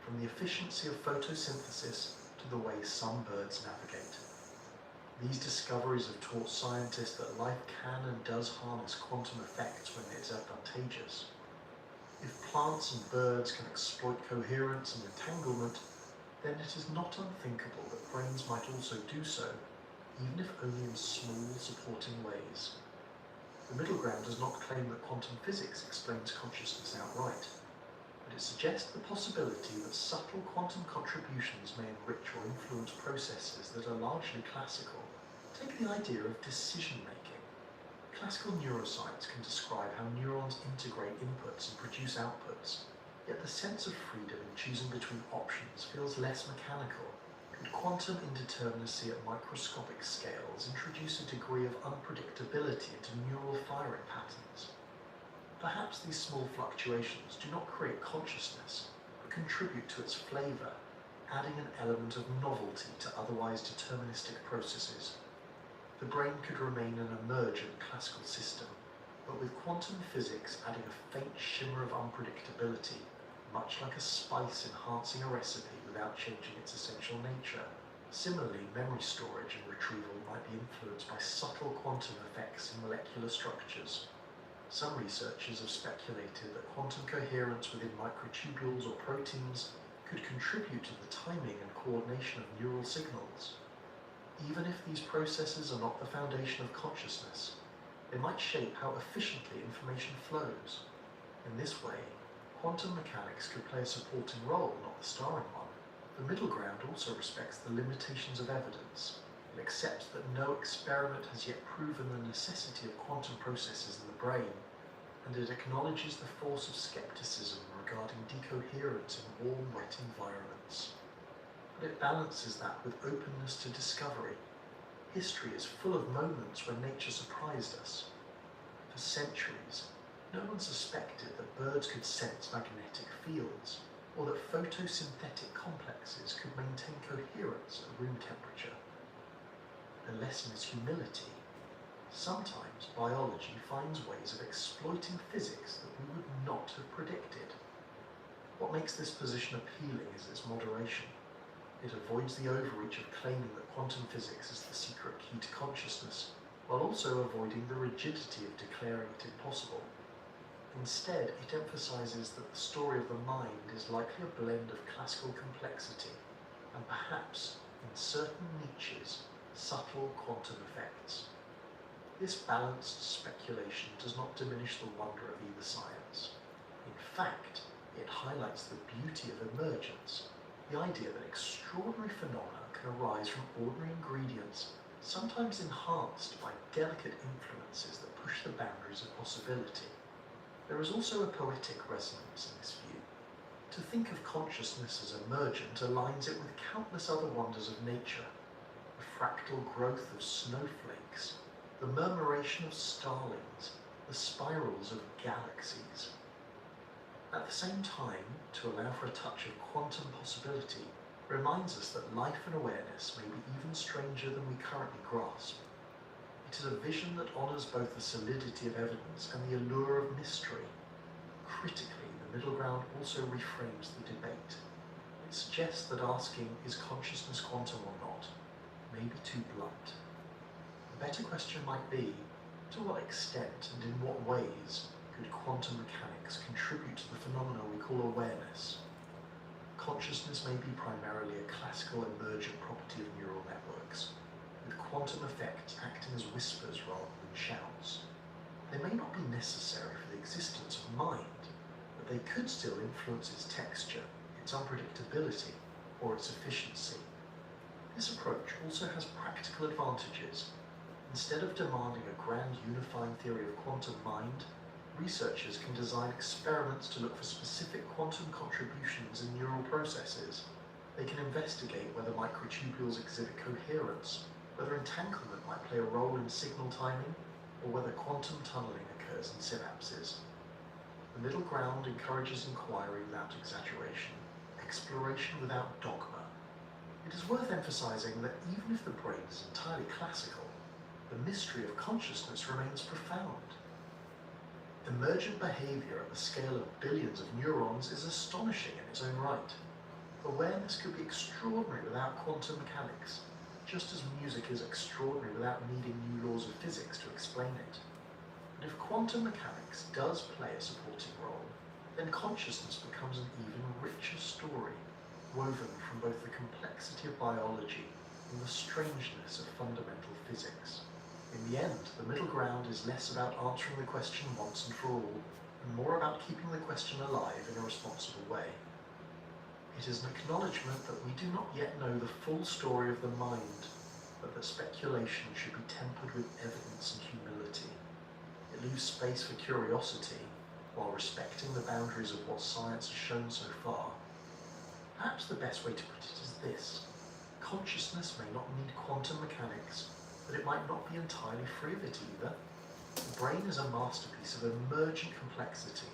from the efficiency of photosynthesis to the way some birds navigate. These discoveries have taught scientists that life can and does harness quantum effects when it is advantageous. If plants and birds can exploit coherence and entanglement, then it is not unthinkable that brains might also do so, even if only in small supporting ways. The middle ground does not claim that quantum physics explains consciousness outright, but it suggests the possibility that subtle quantum contributions may enrich or influence processes that are largely classical. Take the idea of decision-making. Classical neuroscience can describe how neurons integrate inputs and produce outputs, yet the sense of freedom in choosing between options feels less mechanical. Could quantum indeterminacy at microscopic scales introduce a degree of unpredictability into neural firing patterns? Perhaps these small fluctuations do not create consciousness, but contribute to its flavor, adding an element of novelty to otherwise deterministic processes. The brain could remain an emergent classical system, but with quantum physics adding a faint shimmer of unpredictability, much like a spice enhancing a recipe without changing its essential nature. Similarly, memory storage and retrieval might be influenced by subtle quantum effects in molecular structures. Some researchers have speculated that quantum coherence within microtubules or proteins could contribute to the timing and coordination of neural signals. Even if these processes are not the foundation of consciousness, they might shape how efficiently information flows. In this way, quantum mechanics could play a supporting role, not the starring one. The middle ground also respects the limitations of evidence. It accepts that no experiment has yet proven the necessity of quantum processes in the brain, and it acknowledges the force of skepticism regarding decoherence in warm, wet environments. But it balances that with openness to discovery. History is full of moments when nature surprised us. For centuries, no one suspected that birds could sense magnetic fields, or that photosynthetic complexes could maintain coherence at room temperature. The lesson is humility. Sometimes biology finds ways of exploiting physics that we would not have predicted. What makes this position appealing is its moderation. It avoids the overreach of claiming that quantum physics is the secret key to consciousness, while also avoiding the rigidity of declaring it impossible. Instead, it emphasizes that the story of the mind is likely a blend of classical complexity and perhaps, in certain niches, subtle quantum effects. This balanced speculation does not diminish the wonder of either science. In fact, it highlights the beauty of emergence, the idea that extraordinary phenomena can arise from ordinary ingredients, sometimes enhanced by delicate influences that push the boundaries of possibility. There is also a poetic resonance in this view. To think of consciousness as emergent aligns it with countless other wonders of nature, the fractal growth of snowflakes, the murmuration of starlings, the spirals of galaxies. At the same time, to allow for a touch of quantum possibility reminds us that life and awareness may be even stranger than we currently grasp. It is a vision that honours both the solidity of evidence and the allure of mystery. Critically, the middle ground also reframes the debate. It suggests that asking, is consciousness quantum or not, may be too blunt. A better question might be, to what extent and in what ways could quantum mechanics contribute to the phenomena we call awareness? Consciousness may be primarily a classical emergent property of neural networks, with quantum effects acting as whispers rather than shouts. They may not be necessary for the existence of mind, but they could still influence its texture, its unpredictability, or its efficiency. This approach also has practical advantages. Instead of demanding a grand unifying theory of quantum mind, researchers can design experiments to look for specific quantum contributions in neural processes. They can investigate whether microtubules exhibit coherence, whether entanglement might play a role in signal timing, or whether quantum tunneling occurs in synapses. The middle ground encourages inquiry without exaggeration, exploration without dogma. It is worth emphasizing that even if the brain is entirely classical, the mystery of consciousness remains profound. Emergent behavior at the scale of billions of neurons is astonishing in its own right. Awareness could be extraordinary without quantum mechanics, just as music is extraordinary without needing new laws of physics to explain it. And if quantum mechanics does play a supporting role, then consciousness becomes an even richer story, woven from both the complexity of biology and the strangeness of fundamental physics. In the end, the middle ground is less about answering the question once and for all, and more about keeping the question alive in a responsible way. It is an acknowledgement that we do not yet know the full story of the mind, but that speculation should be tempered with evidence and humility. It leaves space for curiosity, while respecting the boundaries of what science has shown so far. Perhaps the best way to put it is this: consciousness may not need quantum mechanics, but it might not be entirely free of it either. The brain is a masterpiece of emergent complexity,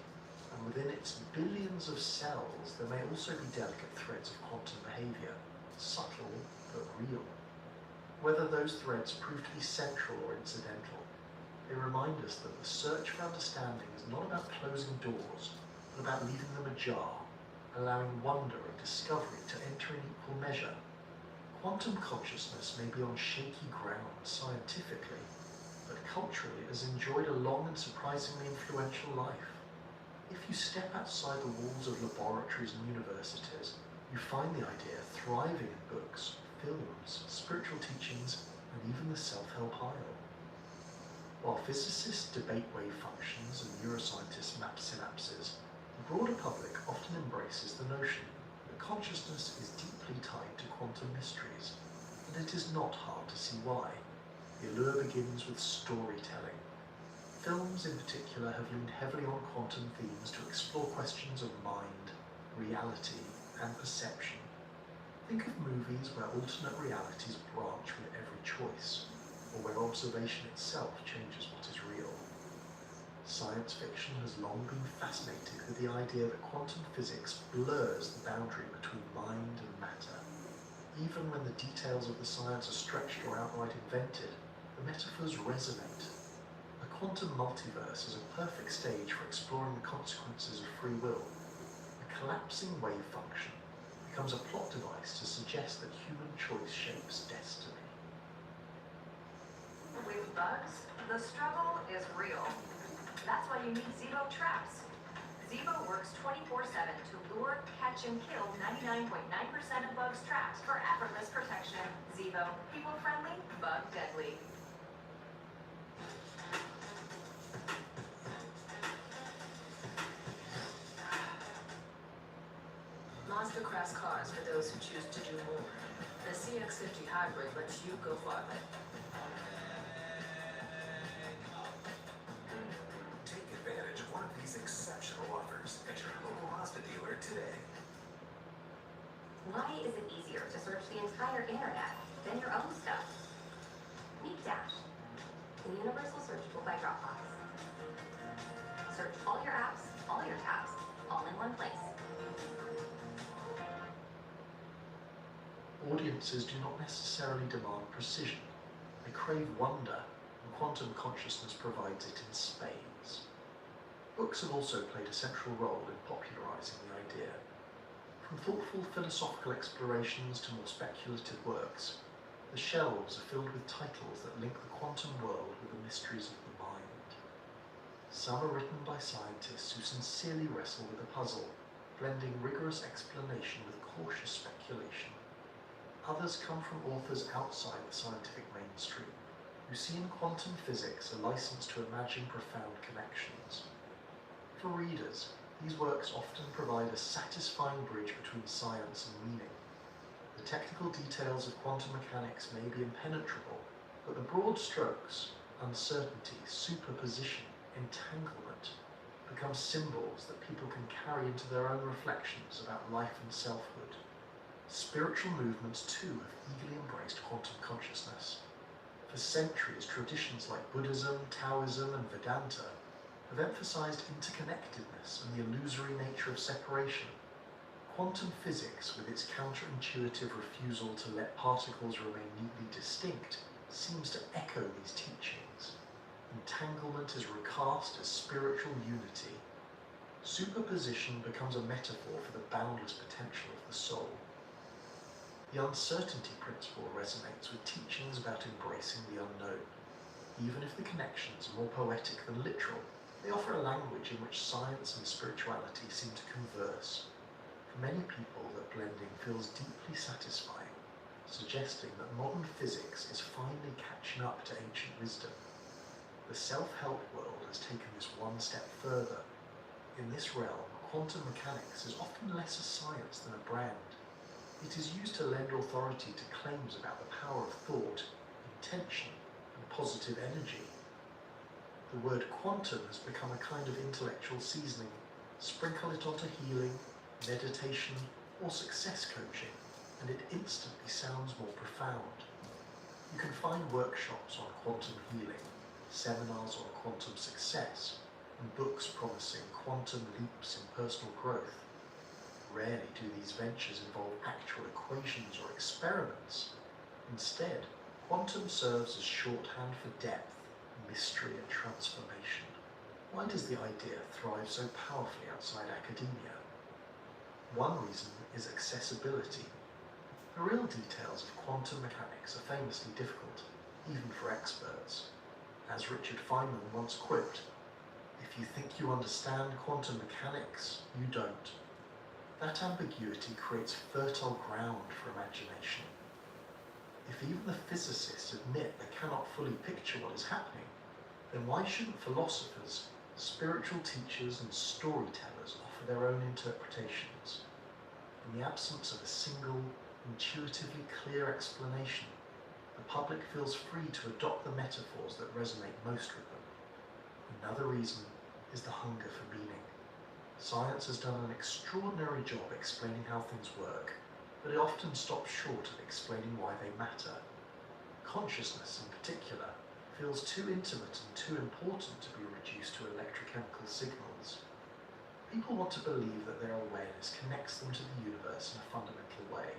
and within its billions of cells there may also be delicate threads of quantum behavior, subtle but real. Whether those threads prove to be central or incidental, they remind us that the search for understanding is not about closing doors, but about leaving them ajar, allowing wonder and discovery to enter in equal measure. Quantum consciousness may be on shaky ground scientifically, but culturally it has enjoyed a long and surprisingly influential life. If you step outside the walls of laboratories and universities, you find the idea thriving in books, films, spiritual teachings, and even the self-help aisle. While physicists debate wave functions and neuroscientists map synapses, the broader public often embraces the notion that consciousness is deeply tied to quantum mysteries, and it is not hard to see why. The allure begins with storytelling. Films in particular have leaned heavily on quantum themes to explore questions of mind, reality, and perception. Think of movies where alternate realities branch with every choice, or where observation itself changes what is real. Science fiction has long been fascinated with the idea that quantum physics blurs the boundary between mind and matter. Even when the details of the science are stretched or outright invented, the metaphors resonate. A quantum multiverse is a perfect stage for exploring the consequences of free will. A collapsing wave function becomes a plot device to suggest that human choice shapes destiny. With bugs, the struggle is real. That's why you need Zevo traps. Zevo works 24/7 to lure, catch, and kill 99.9% of bugs trapped for effortless protection. Zevo, people friendly, bug deadly. Monster crafts cars for those who choose to do more. The CX-50 hybrid lets you go farther. Take advantage of one of these exceptional offers at your local Mazda dealer today. Why is it easier to search the entire internet than your own stuff? Meet Dash, the universal search tool by Dropbox. Search all your apps, all your tabs, all in one place. Audiences do not necessarily demand precision. They crave wonder, and quantum consciousness provides it in spades. Books have also played a central role in popularizing the idea. From thoughtful philosophical explorations to more speculative works, the shelves are filled with titles that link the quantum world with the mysteries of the mind. Some are written by scientists who sincerely wrestle with the puzzle, blending rigorous explanation with cautious speculation. Others come from authors outside the scientific mainstream, who see in quantum physics a license to imagine profound connections. For readers, these works often provide a satisfying bridge between science and meaning. The technical details of quantum mechanics may be impenetrable, but the broad strokes, uncertainty, superposition, entanglement, become symbols that people can carry into their own reflections about life and selfhood. Spiritual movements too have eagerly embraced quantum consciousness. For centuries, traditions like Buddhism, Taoism, and Vedanta have emphasized interconnectedness and the illusory nature of separation. Quantum physics, with its counterintuitive refusal to let particles remain neatly distinct, seems to echo these teachings. Entanglement is recast as spiritual unity. Superposition becomes a metaphor for the boundless potential of the soul. The uncertainty principle resonates with teachings about embracing the unknown. Even if the connections are more poetic than literal, they offer a language in which science and spirituality seem to converse. For many people, that blending feels deeply satisfying, suggesting that modern physics is finally catching up to ancient wisdom. The self-help world has taken this one step further. In this realm, quantum mechanics is often less a science than a brand. It is used to lend authority to claims about the power of thought, intention, and positive energy. The word quantum has become a kind of intellectual seasoning. Sprinkle it onto healing, meditation, or success coaching, and it instantly sounds more profound. You can find workshops on quantum healing, seminars on quantum success, and books promising quantum leaps in personal growth. Rarely do these ventures involve actual equations or experiments. Instead, quantum serves as shorthand for depth, mystery, and transformation. Why does the idea thrive so powerfully outside academia? One reason is accessibility. The real details of quantum mechanics are famously difficult, even for experts. As Richard Feynman once quipped, "If you think you understand quantum mechanics, you don't." That ambiguity creates fertile ground for imagination. If even the physicists admit they cannot fully picture what is happening, then why shouldn't philosophers, spiritual teachers, and storytellers offer their own interpretations? In the absence of a single, intuitively clear explanation, the public feels free to adopt the metaphors that resonate most with them. Another reason is the hunger for meaning. Science has done an extraordinary job explaining how things work, but it often stops short of explaining why they matter. Consciousness, in particular, feels too intimate and too important to be reduced to electrochemical signals. People want to believe that their awareness connects them to the universe in a fundamental way.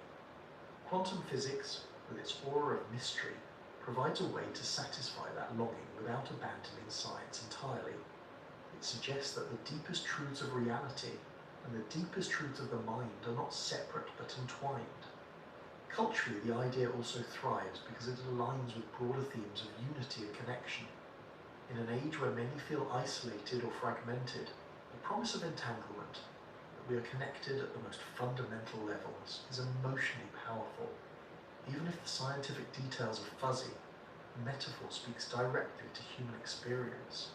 Quantum physics, with its aura of mystery, provides a way to satisfy that longing without abandoning science entirely. It suggests that the deepest truths of reality and the deepest truths of the mind are not separate but entwined. Culturally, the idea also thrives because it aligns with broader themes of unity and connection. In an age where many feel isolated or fragmented, the promise of entanglement, that we are connected at the most fundamental levels, is emotionally powerful. Even if the scientific details are fuzzy, the metaphor speaks directly to human experience.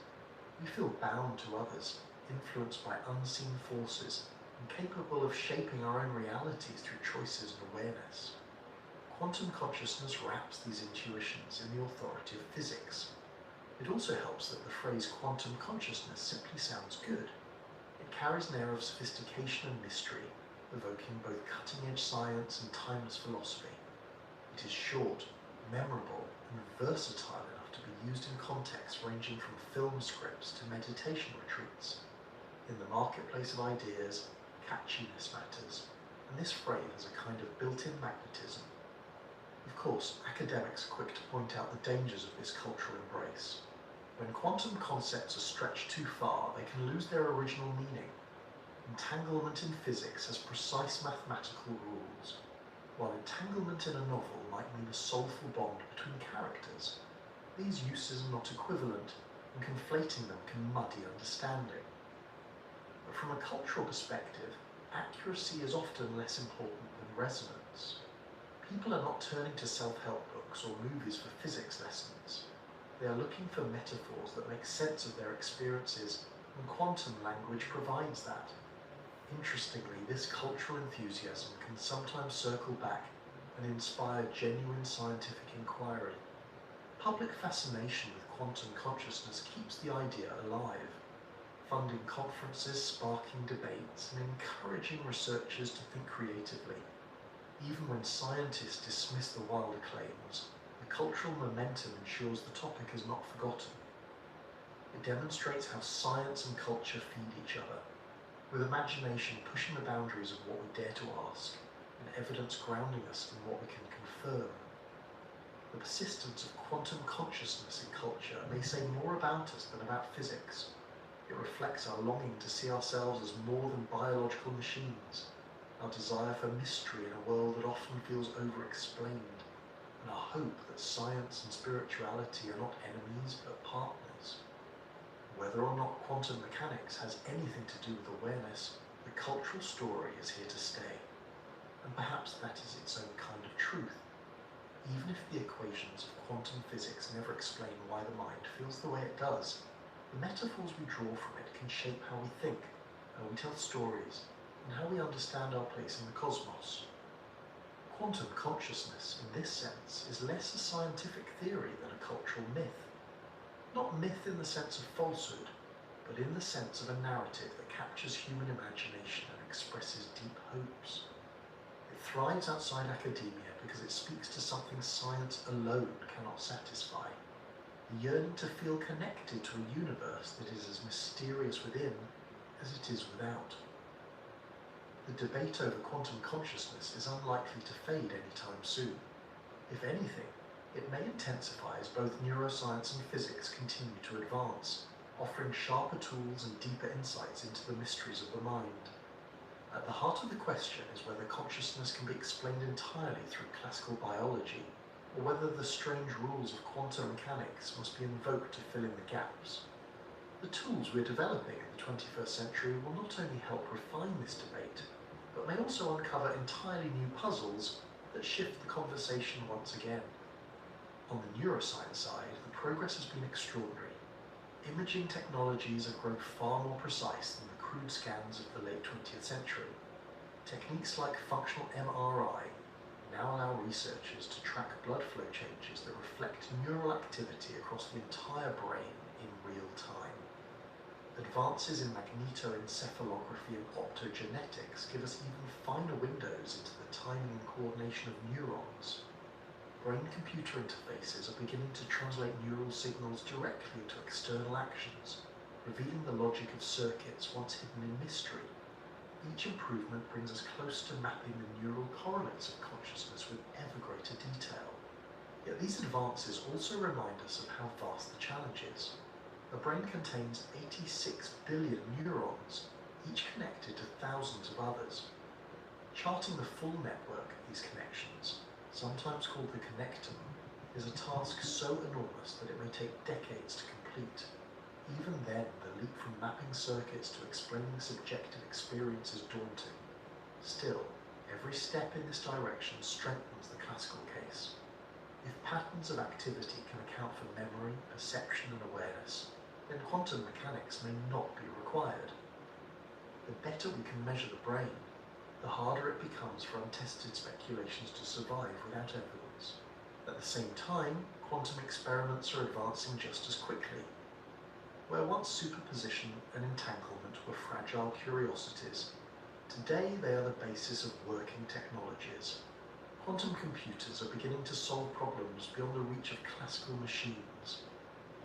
We feel bound to others, influenced by unseen forces, and capable of shaping our own realities through choices and awareness. Quantum consciousness wraps these intuitions in the authority of physics. It also helps that the phrase quantum consciousness simply sounds good. It carries an air of sophistication and mystery, evoking both cutting-edge science and timeless philosophy. It is short, memorable, and versatile enough to be used in contexts ranging from film scripts to meditation retreats. In the marketplace of ideas, catchiness matters, and this phrase has a kind of built-in magnetism. Of course, academics are quick to point out the dangers of this cultural embrace. When quantum concepts are stretched too far, they can lose their original meaning. Entanglement in physics has precise mathematical rules, while entanglement in a novel might mean a soulful bond between characters. These uses are not equivalent, and conflating them can muddy understanding. But from a cultural perspective, accuracy is often less important than resonance. People are not turning to self-help books or movies for physics lessons. They are looking for metaphors that make sense of their experiences, and quantum language provides that. Interestingly, this cultural enthusiasm can sometimes circle back and inspire genuine scientific inquiry. Public fascination with quantum consciousness keeps the idea alive, funding conferences, sparking debates, and encouraging researchers to think creatively. Even when scientists dismiss the wilder claims, the cultural momentum ensures the topic is not forgotten. It demonstrates how science and culture feed each other, with imagination pushing the boundaries of what we dare to ask, and evidence grounding us in what we can confirm. The persistence of quantum consciousness in culture may say more about us than about physics. It reflects our longing to see ourselves as more than biological machines, our desire for mystery in a world that often feels over-explained, and our hope that science and spirituality are not enemies but partners. Whether or not quantum mechanics has anything to do with awareness, the cultural story is here to stay. And perhaps that is its own kind of truth. Even if the equations of quantum physics never explain why the mind feels the way it does, the metaphors we draw from it can shape how we think, how we tell stories, and how we understand our place in the cosmos. Quantum consciousness, in this sense, is less a scientific theory than a cultural myth. Not myth in the sense of falsehood, but in the sense of a narrative that captures human imagination and expresses deep hopes. It thrives outside academia because it speaks to something science alone cannot satisfy, the yearning to feel connected to a universe that is as mysterious within as it is without. The debate over quantum consciousness is unlikely to fade anytime soon. If anything, it may intensify as both neuroscience and physics continue to advance, offering sharper tools and deeper insights into the mysteries of the mind. At the heart of the question is whether consciousness can be explained entirely through classical biology, or whether the strange rules of quantum mechanics must be invoked to fill in the gaps. The tools we're developing in the 21st century will not only help refine this debate, but may also uncover entirely new puzzles that shift the conversation once again. On the neuroscience side, the progress has been extraordinary. Imaging technologies have grown far more precise than the crude scans of the late 20th century. Techniques like functional MRI now allow researchers to track blood flow changes that reflect neural activity across the entire brain in real time. Advances in magnetoencephalography and optogenetics give us even finer windows into the timing and coordination of neurons. Brain-computer interfaces are beginning to translate neural signals directly into external actions, revealing the logic of circuits once hidden in mystery. Each improvement brings us close to mapping the neural correlates of consciousness with ever greater detail. Yet these advances also remind us of how vast the challenge is. The brain contains 86 billion neurons, each connected to thousands of others. Charting the full network of these connections, sometimes called the connectome, is a task so enormous that it may take decades to complete. Even then, the leap from mapping circuits to explaining subjective experience is daunting. Still, every step in this direction strengthens the classical case. If patterns of activity can account for memory, perception, and awareness, then quantum mechanics may not be required. The better we can measure the brain, the harder it becomes for untested speculations to survive without evidence. At the same time, quantum experiments are advancing just as quickly. Where once superposition and entanglement were fragile curiosities, today they are the basis of working technologies. Quantum computers are beginning to solve problems beyond the reach of classical machines.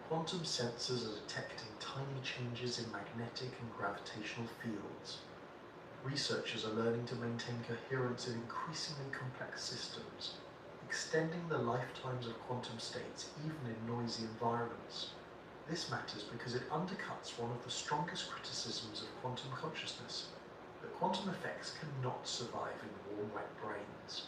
Quantum sensors are detecting tiny changes in magnetic and gravitational fields. Researchers are learning to maintain coherence in increasingly complex systems, extending the lifetimes of quantum states even in noisy environments. This matters because it undercuts one of the strongest criticisms of quantum consciousness, that quantum effects cannot survive in warm, wet brains.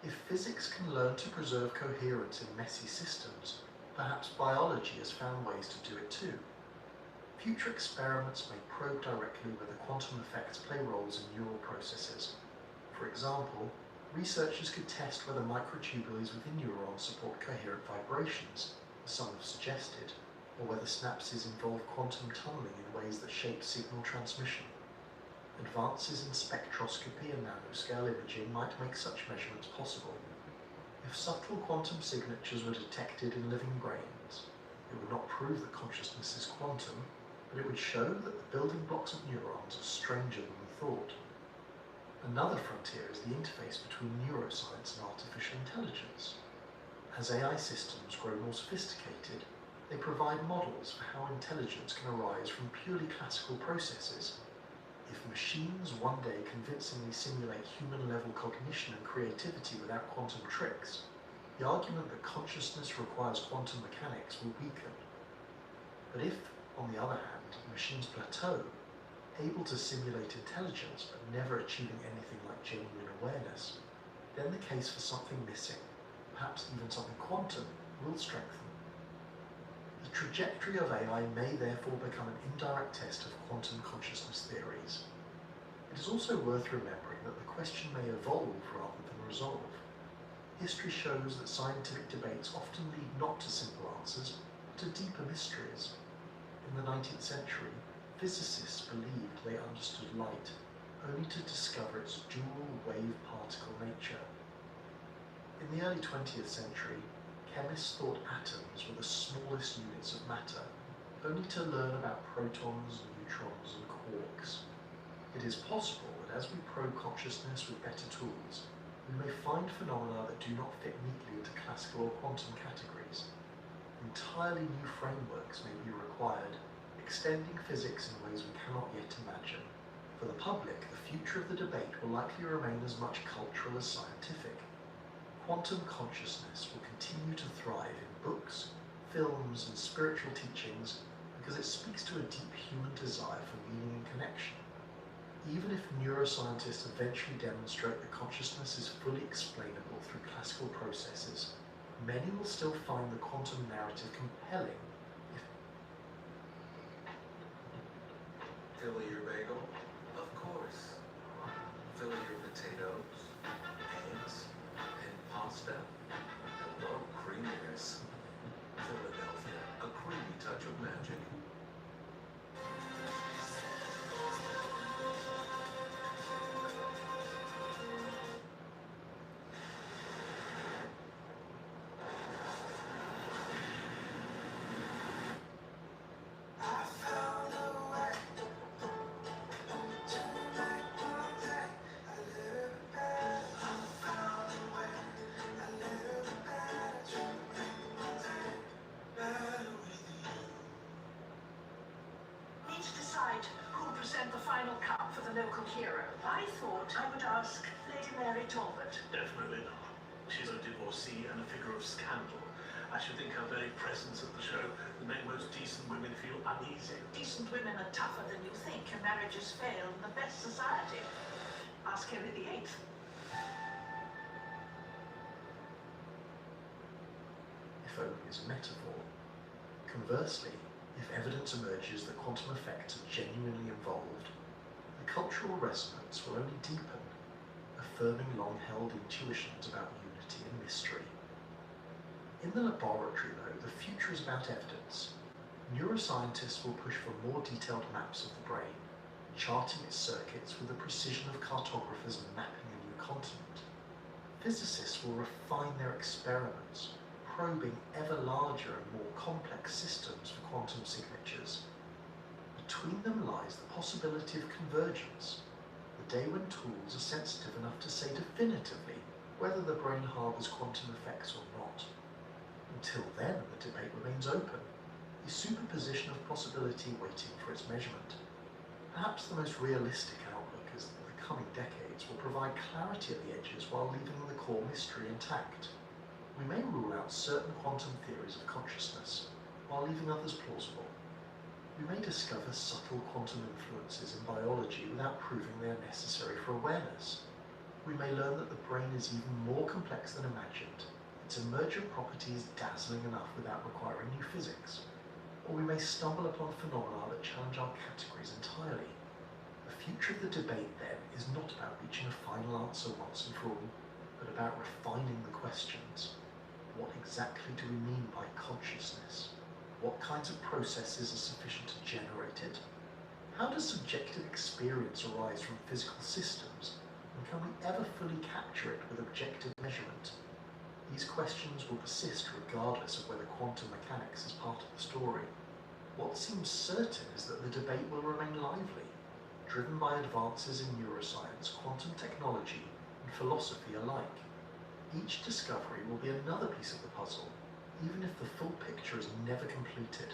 If physics can learn to preserve coherence in messy systems, perhaps biology has found ways to do it too. Future experiments may probe directly whether quantum effects play roles in neural processes. For example, researchers could test whether microtubules within neurons support coherent vibrations, as some have suggested, or whether synapses involve quantum tunneling in ways that shape signal transmission. Advances in spectroscopy and nanoscale imaging might make such measurements possible. If subtle quantum signatures were detected in living brains, it would not prove that consciousness is quantum, but it would show that the building blocks of neurons are stranger than we thought. Another frontier is the interface between neuroscience and artificial intelligence. As AI systems grow more sophisticated, they provide models for how intelligence can arise from purely classical processes. If machines one day convincingly simulate human-level cognition and creativity without quantum tricks, the argument that consciousness requires quantum mechanics will weaken. But if, on the other hand, machines plateau, able to simulate intelligence but never achieving anything like genuine awareness, then the case for something missing, perhaps even something quantum, will strengthen. The trajectory of AI may therefore become an indirect test of quantum consciousness theories. It is also worth remembering that the question may evolve rather than resolve. History shows that scientific debates often lead not to simple answers, but to deeper mysteries. In the 19th century, physicists believed they understood light, only to discover its dual wave-particle nature. In the early 20th century, chemists thought atoms were the smallest units of matter, only to learn about protons, neutrons, and quarks. It is possible that as we probe consciousness with better tools, we may find phenomena that do not fit neatly into classical or quantum categories. Entirely new frameworks may be required, extending physics in ways we cannot yet imagine. For the public, the future of the debate will likely remain as much cultural as scientific. Quantum consciousness will continue to thrive in books, films, and spiritual teachings because it speaks to a deep human desire for meaning and connection. Even if neuroscientists eventually demonstrate that consciousness is fully explainable through classical processes, many will still find the quantum narrative compelling. Fill your bagel? Of course. Fill your potatoes, eggs, and pasta. Hello, creaminess. Philadelphia, a creamy touch of magic. present the final cup for the local hero. I thought I would ask Lady Mary Talbot. Definitely not. She's a divorcee and a figure of scandal. I should think her very presence at the show would make most decent women feel uneasy. Decent women are tougher than you think, and marriages fail in the best society. Ask Henry VIII. If only as a metaphor. Conversely, if evidence emerges that quantum effects are genuinely involved, the cultural resonance will only deepen, affirming long-held intuitions about unity and mystery. In the laboratory, though, the future is about evidence. Neuroscientists will push for more detailed maps of the brain, charting its circuits with the precision of cartographers mapping a new continent. Physicists will refine their experiments, probing ever larger and more complex systems for quantum signatures. Between them lies the possibility of convergence, the day when tools are sensitive enough to say definitively whether the brain harbours quantum effects or not. Until then, the debate remains open, a superposition of possibility waiting for its measurement. Perhaps the most realistic outlook is that the coming decades will provide clarity at the edges while leaving the core mystery intact. We may rule out certain quantum theories of consciousness, while leaving others plausible. We may discover subtle quantum influences in biology without proving they are necessary for awareness. We may learn that the brain is even more complex than imagined, its emergent properties dazzling enough without requiring new physics. Or we may stumble upon phenomena that challenge our categories entirely. The future of the debate, then, is not about reaching a final answer once and for all, but about refining the questions. What exactly do we mean by consciousness? What kinds of processes are sufficient to generate it? How does subjective experience arise from physical systems? And can we ever fully capture it with objective measurement? These questions will persist regardless of whether quantum mechanics is part of the story. What seems certain is that the debate will remain lively, driven by advances in neuroscience, quantum technology, and philosophy alike. Each discovery will be another piece of the puzzle, even if the full picture is never completed.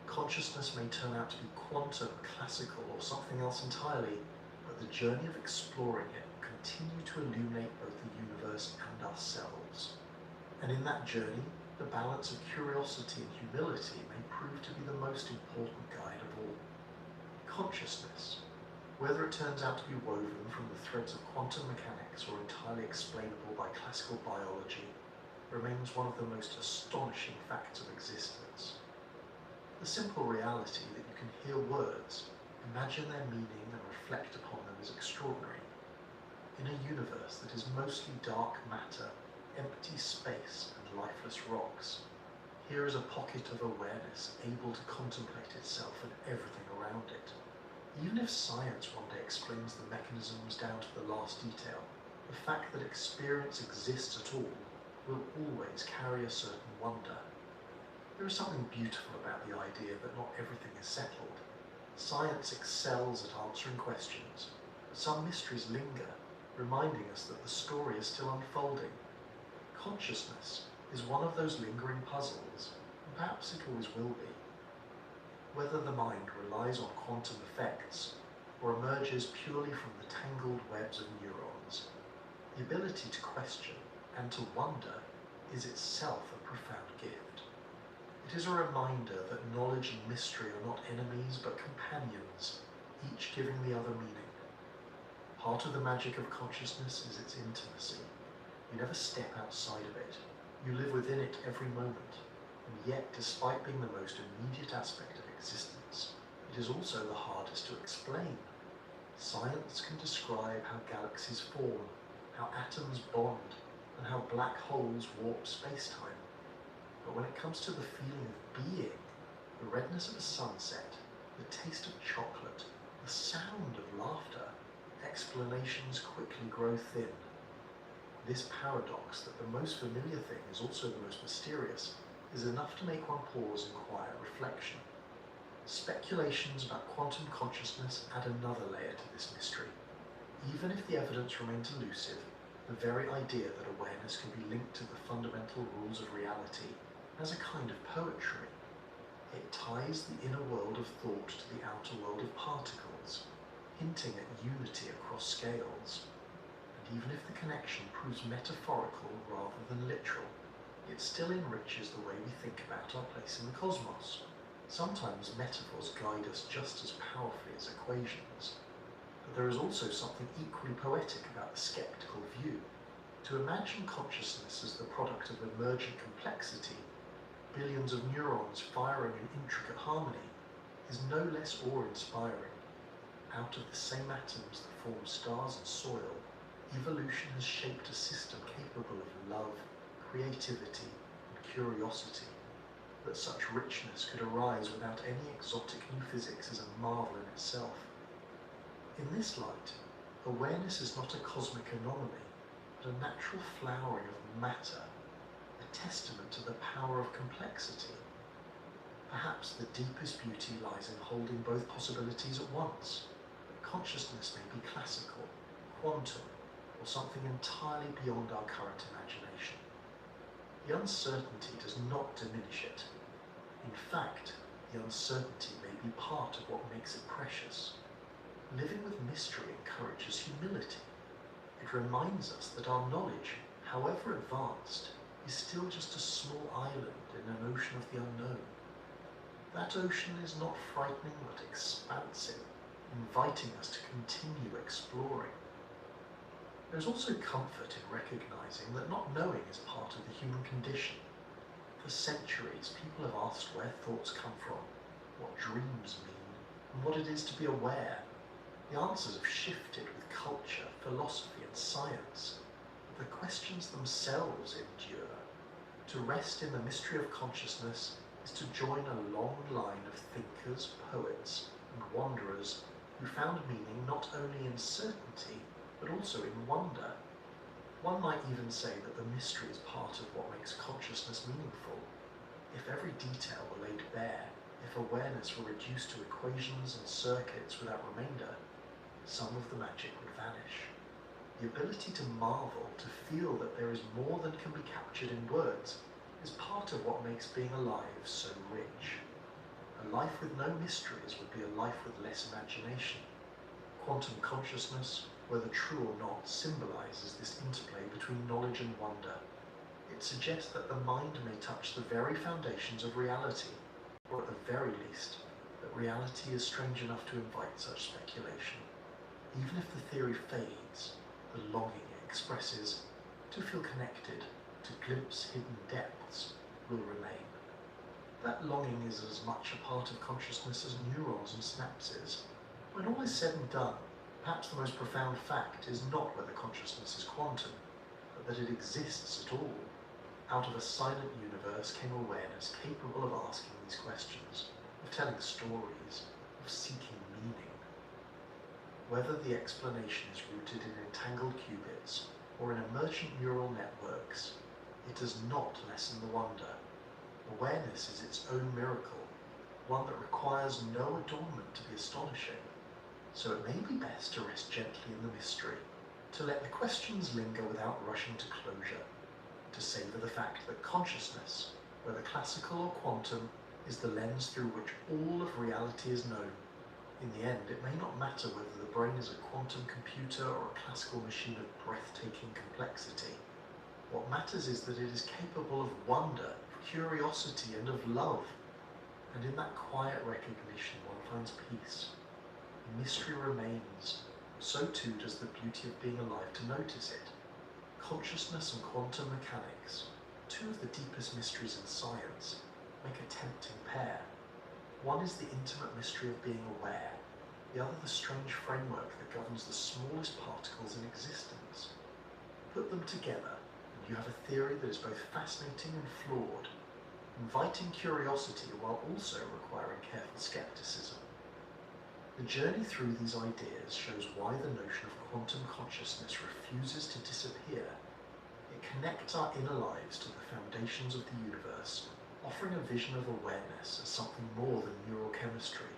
Consciousness may turn out to be quantum, classical, or something else entirely, but the journey of exploring it will continue to illuminate both the universe and ourselves. And in that journey, the balance of curiosity and humility may prove to be the most important guide of all. Consciousness, whether it turns out to be woven from the threads of quantum mechanics or entirely explainable by classical biology, remains one of the most astonishing facts of existence. The simple reality that you can hear words, imagine their meaning and reflect upon them is extraordinary. In a universe that is mostly dark matter, empty space and lifeless rocks, here is a pocket of awareness able to contemplate itself and everything around it. Even if science one day explains the mechanisms down to the last detail, the fact that experience exists at all will always carry a certain wonder. There is something beautiful about the idea that not everything is settled. Science excels at answering questions, but some mysteries linger, reminding us that the story is still unfolding. Consciousness is one of those lingering puzzles, and perhaps it always will be. Whether the mind relies on quantum effects or emerges purely from the tangled webs of neurons, the ability to question and to wonder is itself a profound gift. It is a reminder that knowledge and mystery are not enemies but companions, each giving the other meaning. Part of the magic of consciousness is its intimacy. You never step outside of it. You live within it every moment. And yet, despite being the most immediate aspect of existence, it is also the hardest to explain. Science can describe how galaxies form, how atoms bond, and how black holes warp space-time. But when it comes to the feeling of being, the redness of a sunset, the taste of chocolate, the sound of laughter, explanations quickly grow thin. This paradox that the most familiar thing is also the most mysterious is enough to make one pause in quiet reflection. Speculations about quantum consciousness add another layer to this mystery. Even if the evidence remains elusive, the very idea that awareness can be linked to the fundamental rules of reality has a kind of poetry. It ties the inner world of thought to the outer world of particles, hinting at unity across scales. And even if the connection proves metaphorical rather than literal, it still enriches the way we think about our place in the cosmos. Sometimes metaphors guide us just as powerfully as equations. But there is also something equally poetic about the skeptical view. To imagine consciousness as the product of emergent complexity, billions of neurons firing in intricate harmony, is no less awe-inspiring. Out of the same atoms that form stars and soil, evolution has shaped a system capable of love, creativity, and curiosity. That such richness could arise without any exotic new physics is a marvel in itself. In this light, awareness is not a cosmic anomaly, but a natural flowering of matter, a testament to the power of complexity. Perhaps the deepest beauty lies in holding both possibilities at once. Consciousness may be classical, quantum, or something entirely beyond our current imagination. The uncertainty does not diminish it. In fact, the uncertainty may be part of what makes it precious. Living with mystery encourages humility. It reminds us that our knowledge, however advanced, is still just a small island in an ocean of the unknown. That ocean is not frightening but expansive, inviting us to continue exploring. There is also comfort in recognizing that not knowing is part of the human condition. For centuries, people have asked where thoughts come from, what dreams mean, and what it is to be aware. The answers have shifted with culture, philosophy, and science. The questions themselves endure. To rest in the mystery of consciousness is to join a long line of thinkers, poets, and wanderers who found meaning not only in certainty, but also in wonder. One might even say that the mystery is part of what makes consciousness meaningful. If every detail were laid bare, if awareness were reduced to equations and circuits without remainder, some of the magic would vanish. The ability to marvel, to feel that there is more than can be captured in words, is part of what makes being alive so rich. A life with no mysteries would be a life with less imagination. Quantum consciousness, whether true or not, symbolizes this interplay between knowledge and wonder. It suggests that the mind may touch the very foundations of reality, or at the very least, that reality is strange enough to invite such speculation. Even if the theory fades, the longing it expresses to feel connected, to glimpse hidden depths, will remain. That longing is as much a part of consciousness as neurons and synapses. When all is said and done, perhaps the most profound fact is not whether consciousness is quantum, but that it exists at all. Out of a silent universe came awareness capable of asking these questions, of telling stories, of seeking meaning. Whether the explanation is rooted in entangled qubits or in emergent neural networks, it does not lessen the wonder. Awareness is its own miracle, one that requires no adornment to be astonishing. So it may be best to rest gently in the mystery, to let the questions linger without rushing to closure, to savor the fact that consciousness, whether classical or quantum, is the lens through which all of reality is known. In the end, it may not matter whether the brain is a quantum computer or a classical machine of breathtaking complexity. What matters is that it is capable of wonder, of curiosity, and of love. And in that quiet recognition, one finds peace. The mystery remains, so too does the beauty of being alive to notice it. Consciousness and quantum mechanics, two of the deepest mysteries in science, make a tempting pair. One is the intimate mystery of being aware, the other the strange framework that governs the smallest particles in existence. Put them together, and you have a theory that is both fascinating and flawed, inviting curiosity while also requiring careful skepticism. The journey through these ideas shows why the notion of quantum consciousness refuses to disappear. It connects our inner lives to the foundations of the universe, offering a vision of awareness as something more than neurochemistry,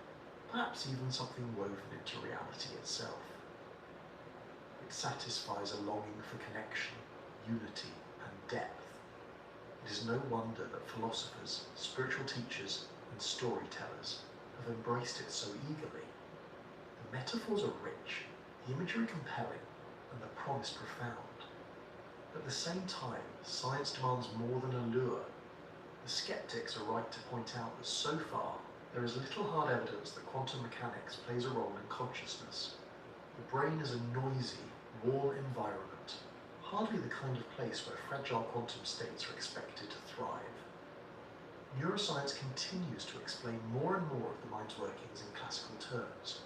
perhaps even something woven into reality itself. It satisfies a longing for connection, unity, and depth. It is no wonder that philosophers, spiritual teachers, and storytellers have embraced it so eagerly. The metaphors are rich, the imagery compelling, and the promise profound. At the same time, science demands more than a lure. The skeptics are right to point out that so far, there is little hard evidence that quantum mechanics plays a role in consciousness. The brain is a noisy, wall environment, hardly the kind of place where fragile quantum states are expected to thrive. Neuroscience continues to explain more and more of the mind's workings in classical terms.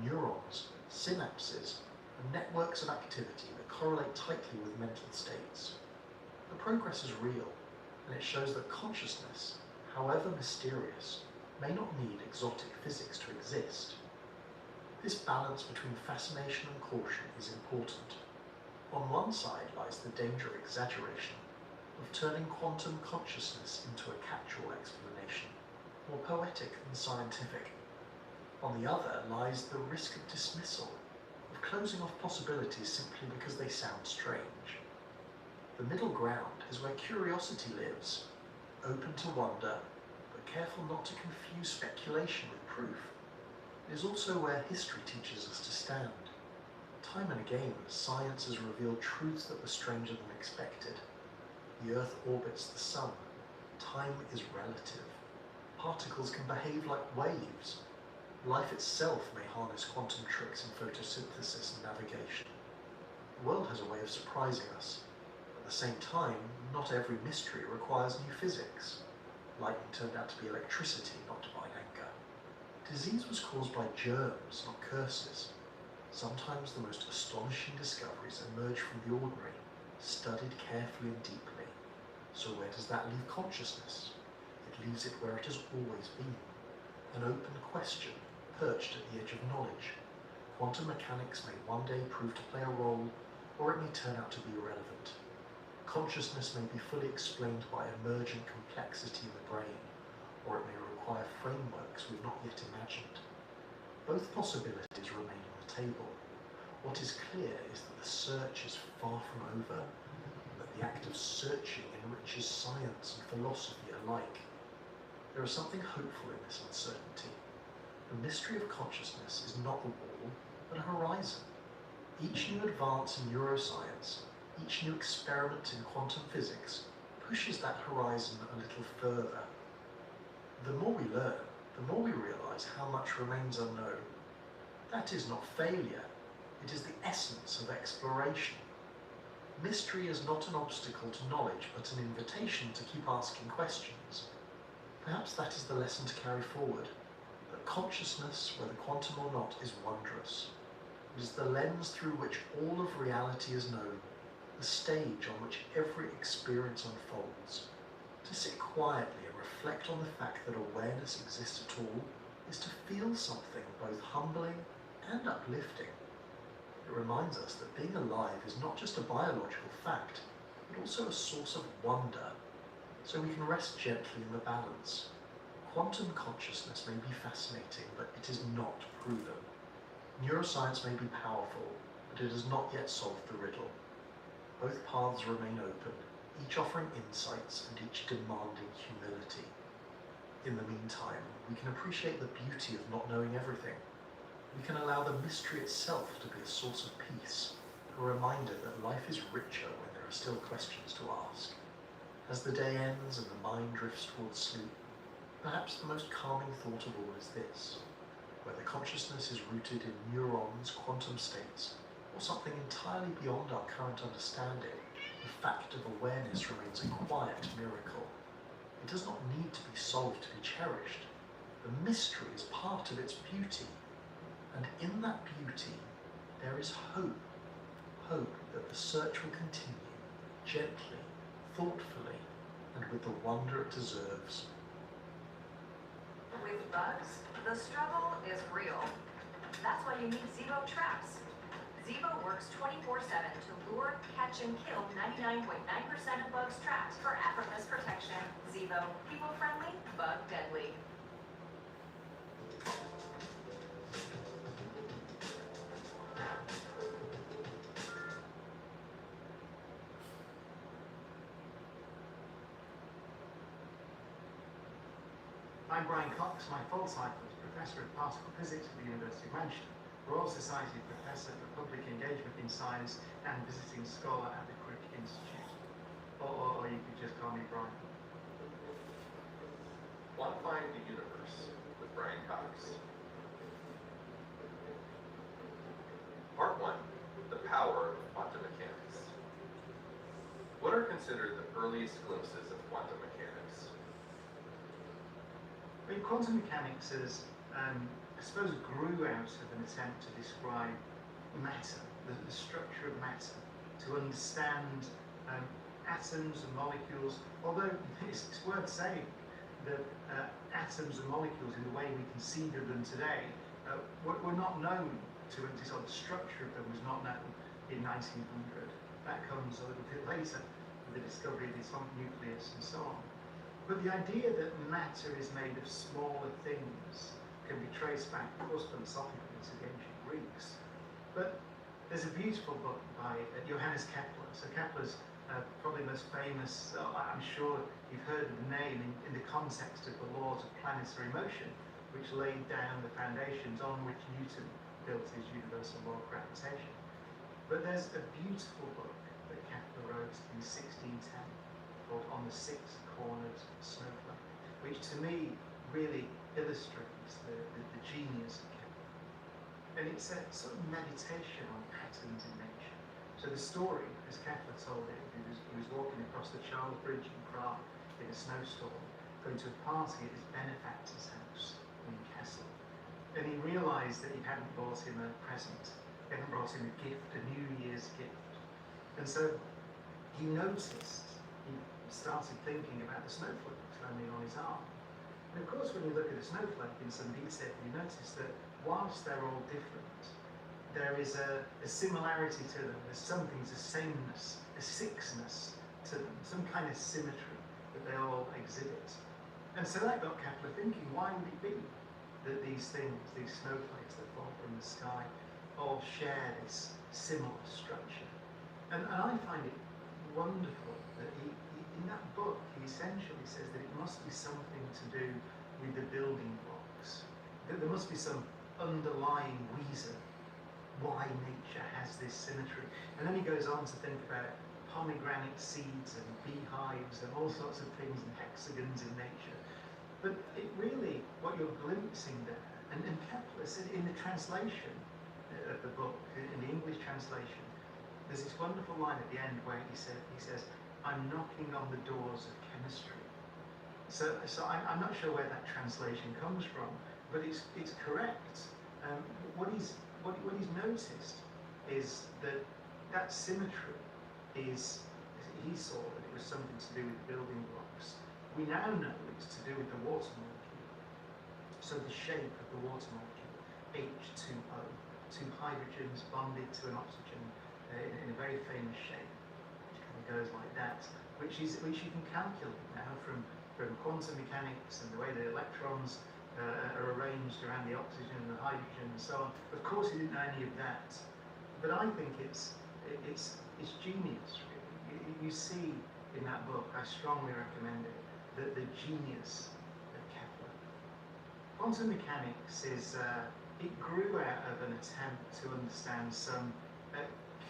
Neurons, synapses, and networks of activity that correlate tightly with mental states. The progress is real, and it shows that consciousness, however mysterious, may not need exotic physics to exist. This balance between fascination and caution is important. On one side lies the danger of exaggeration, of turning quantum consciousness into a catch-all explanation, more poetic than scientific. On the other lies the risk of dismissal, of closing off possibilities simply because they sound strange. The middle ground is where curiosity lives, open to wonder, but careful not to confuse speculation with proof. It is also where history teaches us to stand. Time and again, science has revealed truths that were stranger than expected. The Earth orbits the Sun. Time is relative. Particles can behave like waves. Life itself may harness quantum tricks in photosynthesis and navigation. The world has a way of surprising us. At the same time, not every mystery requires new physics. Lightning turned out to be electricity, not divine anger. Disease was caused by germs, not curses. Sometimes the most astonishing discoveries emerge from the ordinary, studied carefully and deeply. So where does that leave consciousness? It leaves it where it has always been, an open question perched at the edge of knowledge. Quantum mechanics may one day prove to play a role, or it may turn out to be irrelevant. Consciousness may be fully explained by emergent complexity in the brain, or it may require frameworks we've not yet imagined. Both possibilities remain on the table. What is clear is that the search is far from over, and that the act of searching enriches science and philosophy alike. There is something hopeful in this uncertainty. The mystery of consciousness is not a wall, but a horizon. Each new advance in neuroscience, each new experiment in quantum physics, pushes that horizon a little further. The more we learn, the more we realize how much remains unknown. That is not failure, it is the essence of exploration. Mystery is not an obstacle to knowledge, but an invitation to keep asking questions. Perhaps that is the lesson to carry forward. That consciousness, whether quantum or not, is wondrous. It is the lens through which all of reality is known, the stage on which every experience unfolds. To sit quietly and reflect on the fact that awareness exists at all is to feel something both humbling and uplifting. It reminds us that being alive is not just a biological fact, but also a source of wonder, so we can rest gently in the balance. Quantum consciousness may be fascinating, but it is not proven. Neuroscience may be powerful, but it has not yet solved the riddle. Both paths remain open, each offering insights and each demanding humility. In the meantime, we can appreciate the beauty of not knowing everything. We can allow the mystery itself to be a source of peace, a reminder that life is richer when there are still questions to ask. As the day ends and the mind drifts towards sleep, perhaps the most calming thought of all is this: whether consciousness is rooted in neurons, quantum states, or something entirely beyond our current understanding, the fact of awareness remains a quiet miracle. It does not need to be solved to be cherished. The mystery is part of its beauty, and in that beauty there is hope. Hope that the search will continue, gently, thoughtfully, and with the wonder it deserves. With bugs, the struggle is real. That's why you need Zevo traps. Zevo works 24/7 to lure, catch, and kill 99.9% of bugs trapped for effortless protection. Zevo, people-friendly, bug-deadly. I'm Brian Cox, my full title is Professor of Particle Physics at the University of Manchester, Royal Society Professor for Public Engagement in Science and Visiting Scholar at the Crick Institute. Or you could just call me Brian. Quantifying the Universe with Brian Cox. Part 1. The Power of Quantum Mechanics. What are considered the earliest glimpses of quantum mechanics? I mean, quantum mechanics is, I suppose, grew out of an attempt to describe matter, the structure of matter, to understand atoms and molecules, although it's worth saying that atoms and molecules in the way we conceive of them today were not known to exist, or the structure of them was not known in 1900. That comes a little bit later with the discovery of the atomic nucleus and so on. But the idea that matter is made of smaller things can be traced back, of course, philosophically to the ancient Greeks. But there's a beautiful book by Johannes Kepler. So Kepler's probably most famous, I'm sure you've heard of the name in the context of the laws of planetary motion, which laid down the foundations on which Newton built his universal law of gravitation. But there's a beautiful book that Kepler wrote in 1610 called On the Six Cornered Snowflake, which to me really illustrates the genius of Kepler. And it's a sort of meditation on patterns in nature. So the story, as Kepler told it, he was walking across the Charles Bridge in Prague in a snowstorm, going to a party at his benefactor's house in Kassel. And he realised that he hadn't brought him a present, he hadn't brought him a gift, a New Year's gift. And so he noticed, he started thinking about the snowflakes landing on his arm. And of course, when you look at a snowflake in some detail, you notice that whilst they're all different, there is a similarity to them. There's something, there's a sameness, a sixness to them, some kind of symmetry that they all exhibit. And so that got Kepler thinking, why would it be that these things, these snowflakes that fall from the sky, all share this similar structure? And I find it wonderful that he, in that book, he essentially says that it must be something to do with the building blocks. That there must be some underlying reason why nature has this symmetry. And then he goes on to think about pomegranate seeds and beehives and all sorts of things and hexagons in nature. But it really, what you're glimpsing there, and Kepler said in the translation of the book, in the English translation, there's this wonderful line at the end where he says, I'm knocking on the doors of chemistry. So I'm not sure where that translation comes from, but it's correct. What he's noticed is that symmetry is, he saw that it was something to do with building blocks. We now know it's to do with the water molecule. So the shape of the water molecule, H2O, two hydrogens bonded to an oxygen in a very famous shape, which kind of goes like that, which you can calculate now from quantum mechanics and the way the electrons are arranged around the oxygen and the hydrogen and so on. Of course, he didn't know any of that, but I think it's genius. Really. You see in that book, I strongly recommend it, that the genius of Kepler. Quantum mechanics is it grew out of an attempt to understand some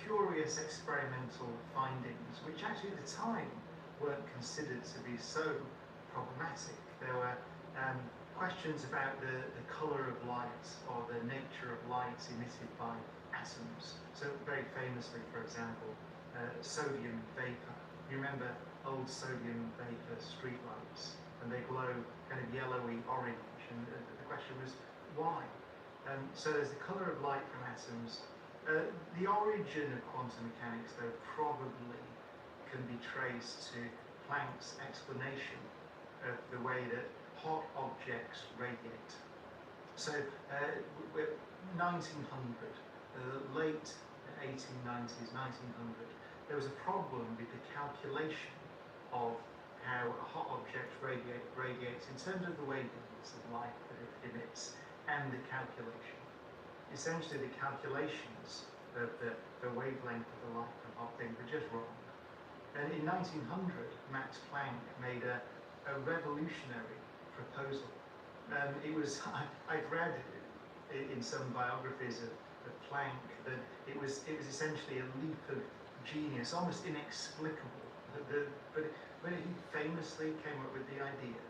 curious experimental findings, which actually at the time weren't considered to be so problematic. There were questions about the colour of light or the nature of light emitted by atoms. So very famously, for example, sodium vapour. You remember old sodium vapour streetlights, and they glow kind of yellowy orange, and the question was why? So there's the colour of light from atoms. The origin of quantum mechanics, though, probably can be traced to Planck's explanation of the way that hot objects radiate. So, 1900, late 1890s, 1900, there was a problem with the calculation of how a hot object radiates in terms of the wavelengths of light that it emits and the calculation. Essentially, the calculations of the wavelength of the light from hot things were just wrong. And in 1900, Max Planck made a revolutionary proposal It was, I've read in some biographies of Planck that it was essentially a leap of genius, almost inexplicable. But he famously came up with the idea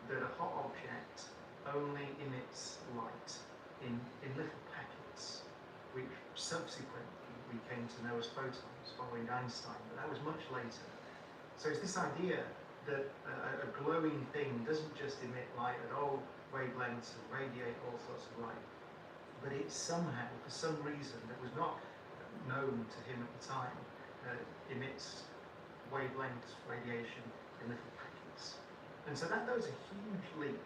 that a hot object only emits light in little packets, which subsequently we came to know as photons following Einstein, but that was much later. So it's this idea that a glowing thing doesn't just emit light at all wavelengths and radiate all sorts of light, but it somehow, for some reason that was not known to him at the time, emits wavelengths, radiation in little packets. And so that was a huge leap.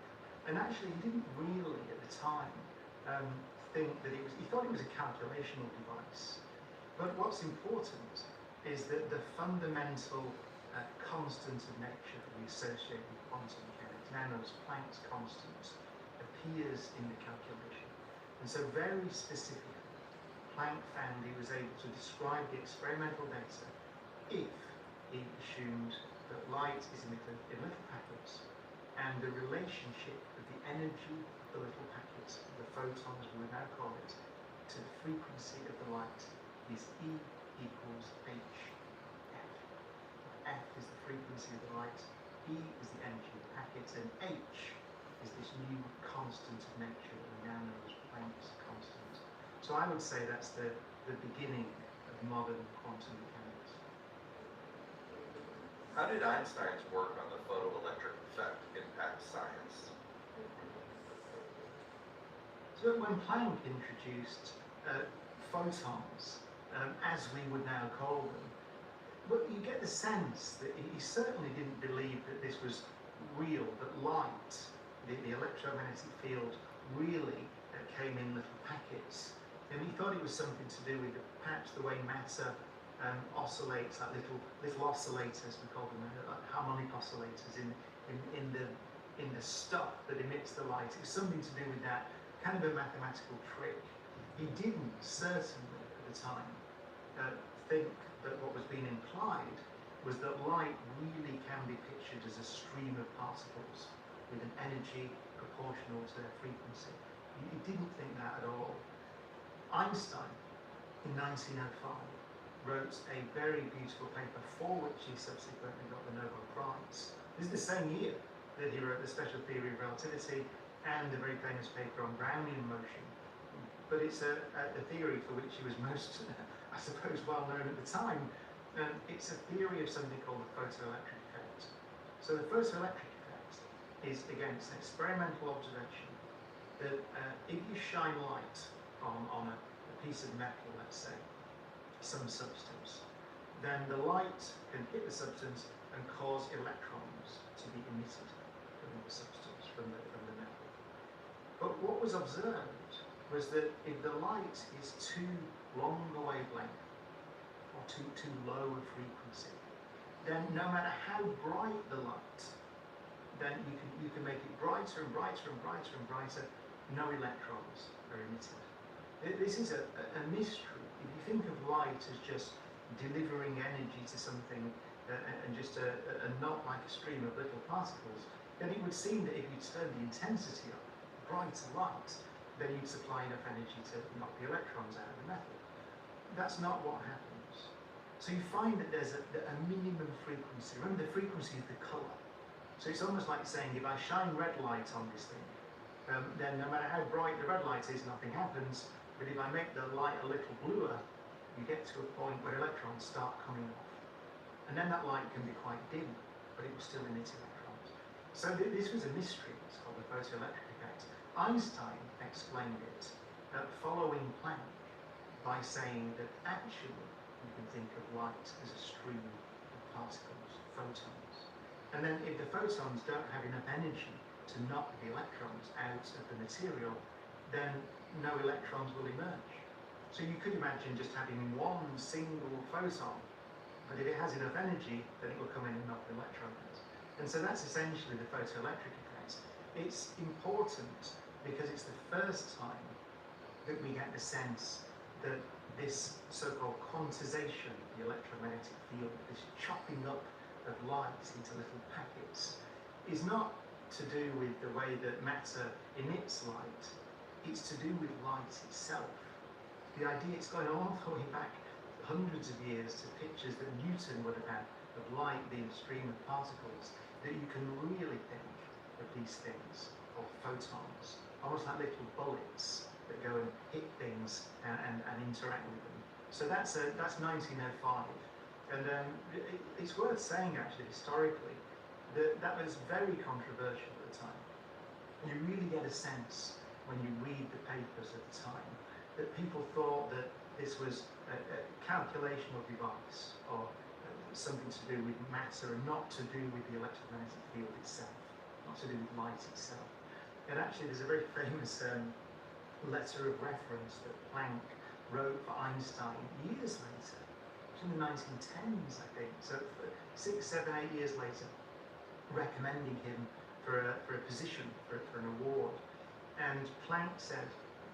And actually he didn't really at the time think that it was, he thought it was a calculational device. But what's important is that the fundamental constant of nature that we associate with quantum mechanics, now known as Planck's constant, appears in the calculation. And so very specifically, Planck found he was able to describe the experimental data if he assumed that light is emitted in little packets, and the relationship of the energy of the little packets, the photons we would now call it, to the frequency of the light is E equals H. F is the frequency of the light, E is the energy of the packets, and H is this new constant of nature that we now know as Planck's constant. So I would say that's the beginning of modern quantum mechanics. How did Einstein's work on the photoelectric effect impact science? So when Planck introduced photons, as we would now call them, but you get the sense that he certainly didn't believe that this was real, that light, the electromagnetic field, really came in little packets. And he thought it was something to do with perhaps the way matter oscillates, like little oscillators, we call them like harmonic oscillators in the stuff that emits the light. It was something to do with that, kind of a mathematical trick. He didn't certainly at the time think that what was being implied was that light really can be pictured as a stream of particles with an energy proportional to their frequency. He didn't think that at all. Einstein, in 1905, wrote a very beautiful paper for which he subsequently got the Nobel Prize. This is the same year that he wrote the special theory of relativity and a very famous paper on Brownian motion. But it's a theory for which he was most, I suppose, well known at the time. It's a theory of something called the photoelectric effect. So the photoelectric effect is, again, it's an experimental observation that if you shine light on a piece of metal, let's say, some substance, then the light can hit the substance and cause electrons to be emitted from the substance, from the metal. But what was observed was that if the light is too long a wavelength or too low a frequency, then no matter how bright the light, then you can make it brighter and brighter and brighter and brighter, no electrons are emitted. This is a mystery. If you think of light as just delivering energy to something and just a not like a stream of little particles, then it would seem that if you turn the intensity up, brighter light, then you'd supply enough energy to knock the electrons out of the metal. That's not what happens. So you find that there's a minimum frequency. Remember, the frequency is the colour. So it's almost like saying, if I shine red light on this thing, then no matter how bright the red light is, nothing happens. But if I make the light a little bluer, you get to a point where electrons start coming off. And then that light can be quite dim, but it will still emit electrons. So this was a mystery. It's called the photoelectric effect. Einstein explained it following Planck by saying that actually you can think of light as a stream of particles, photons. And then if the photons don't have enough energy to knock the electrons out of the material, then no electrons will emerge. So you could imagine just having one single photon, but if it has enough energy, then it will come in and knock the electron out. And so that's essentially the photoelectric effect. It's important because it's the first time that we get the sense that this so-called quantization of the electromagnetic field, this chopping up of light into little packets, is not to do with the way that matter emits light. It's to do with light itself. The idea, it's going all the way back hundreds of years to pictures that Newton would have had of light being a stream of particles, that you can really think of these things, or photons, almost like little bullets that go and hit things and interact with them. So that's 1905. And it's worth saying, actually, historically, that that was very controversial at the time. You really get a sense when you read the papers at the time that people thought that this was a calculational device, or something to do with matter and not to do with the electromagnetic field itself, not to do with light itself. And actually there's a very famous letter of reference that Planck wrote for Einstein years later, in the 1910s, I think, so 6, 7, 8 years later, recommending him for a position, for an award. And Planck said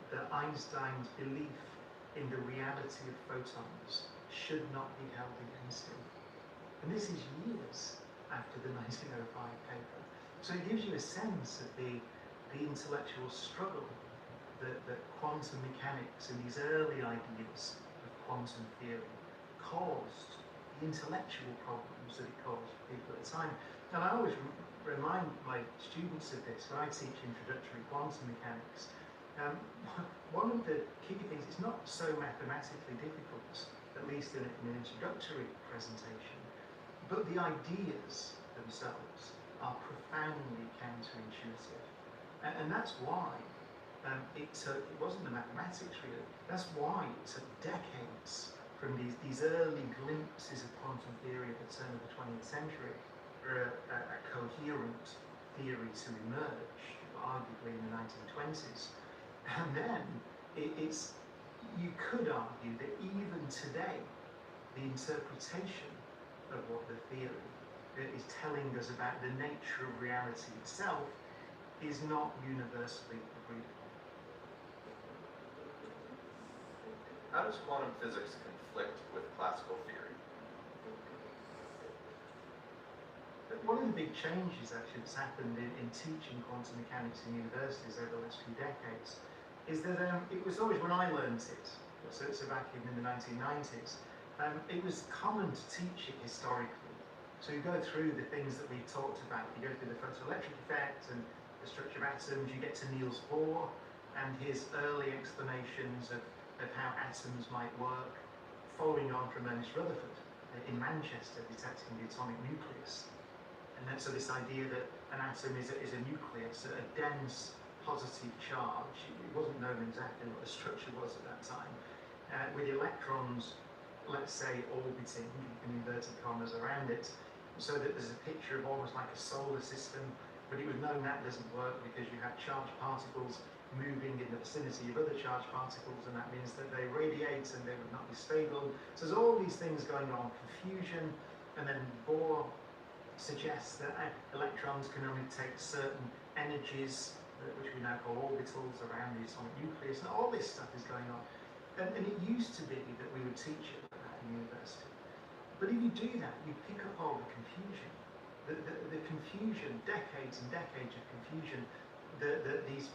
that Einstein's belief in the reality of photons should not be held against him. And this is years after the 1905 paper. So it gives you a sense of the intellectual struggle that quantum mechanics and these early ideas of quantum theory caused, the intellectual problems that it caused for people at the time. And I always remind my students of this when I teach introductory quantum mechanics. One of the key things, it's not so mathematically difficult, at least in an introductory presentation, but the ideas themselves are profoundly counterintuitive. And that's why it wasn't the mathematics really, that's why it took decades from these early glimpses of quantum theory at the turn of the 20th century for a coherent theory to emerge, arguably in the 1920s. And then you could argue that even today, the interpretation of what the theory is telling us about the nature of reality itself is not universally agreed upon. How does quantum physics conflict with classical theory? One of the big changes actually that's happened in teaching quantum mechanics in universities over the last few decades is that it was always, when I learned it, so back in the 1990s, it was common to teach it historically. So you go through the things that we've talked about, you go through the photoelectric effect and the structure of atoms, you get to Niels Bohr and his early explanations of how atoms might work, following on from Ernest Rutherford in Manchester detecting the atomic nucleus. And then so this idea that an atom is a nucleus, a dense positive charge. It wasn't known exactly what the structure was at that time. With electrons, let's say, orbiting, in inverted commas, around it, so that there's a picture of almost like a solar system, but it was known that doesn't work because you have charged particles moving in the vicinity of other charged particles, and that means that they radiate and they would not be stable. So there's all these things going on, confusion, and then Bohr suggests that electrons can only take certain energies, which we now call orbitals, around the atomic nucleus, and all this stuff is going on. And it used to be that we would teach it like that in university. But if you do that, you pick up all the confusion. The confusion, decades and decades of confusion that these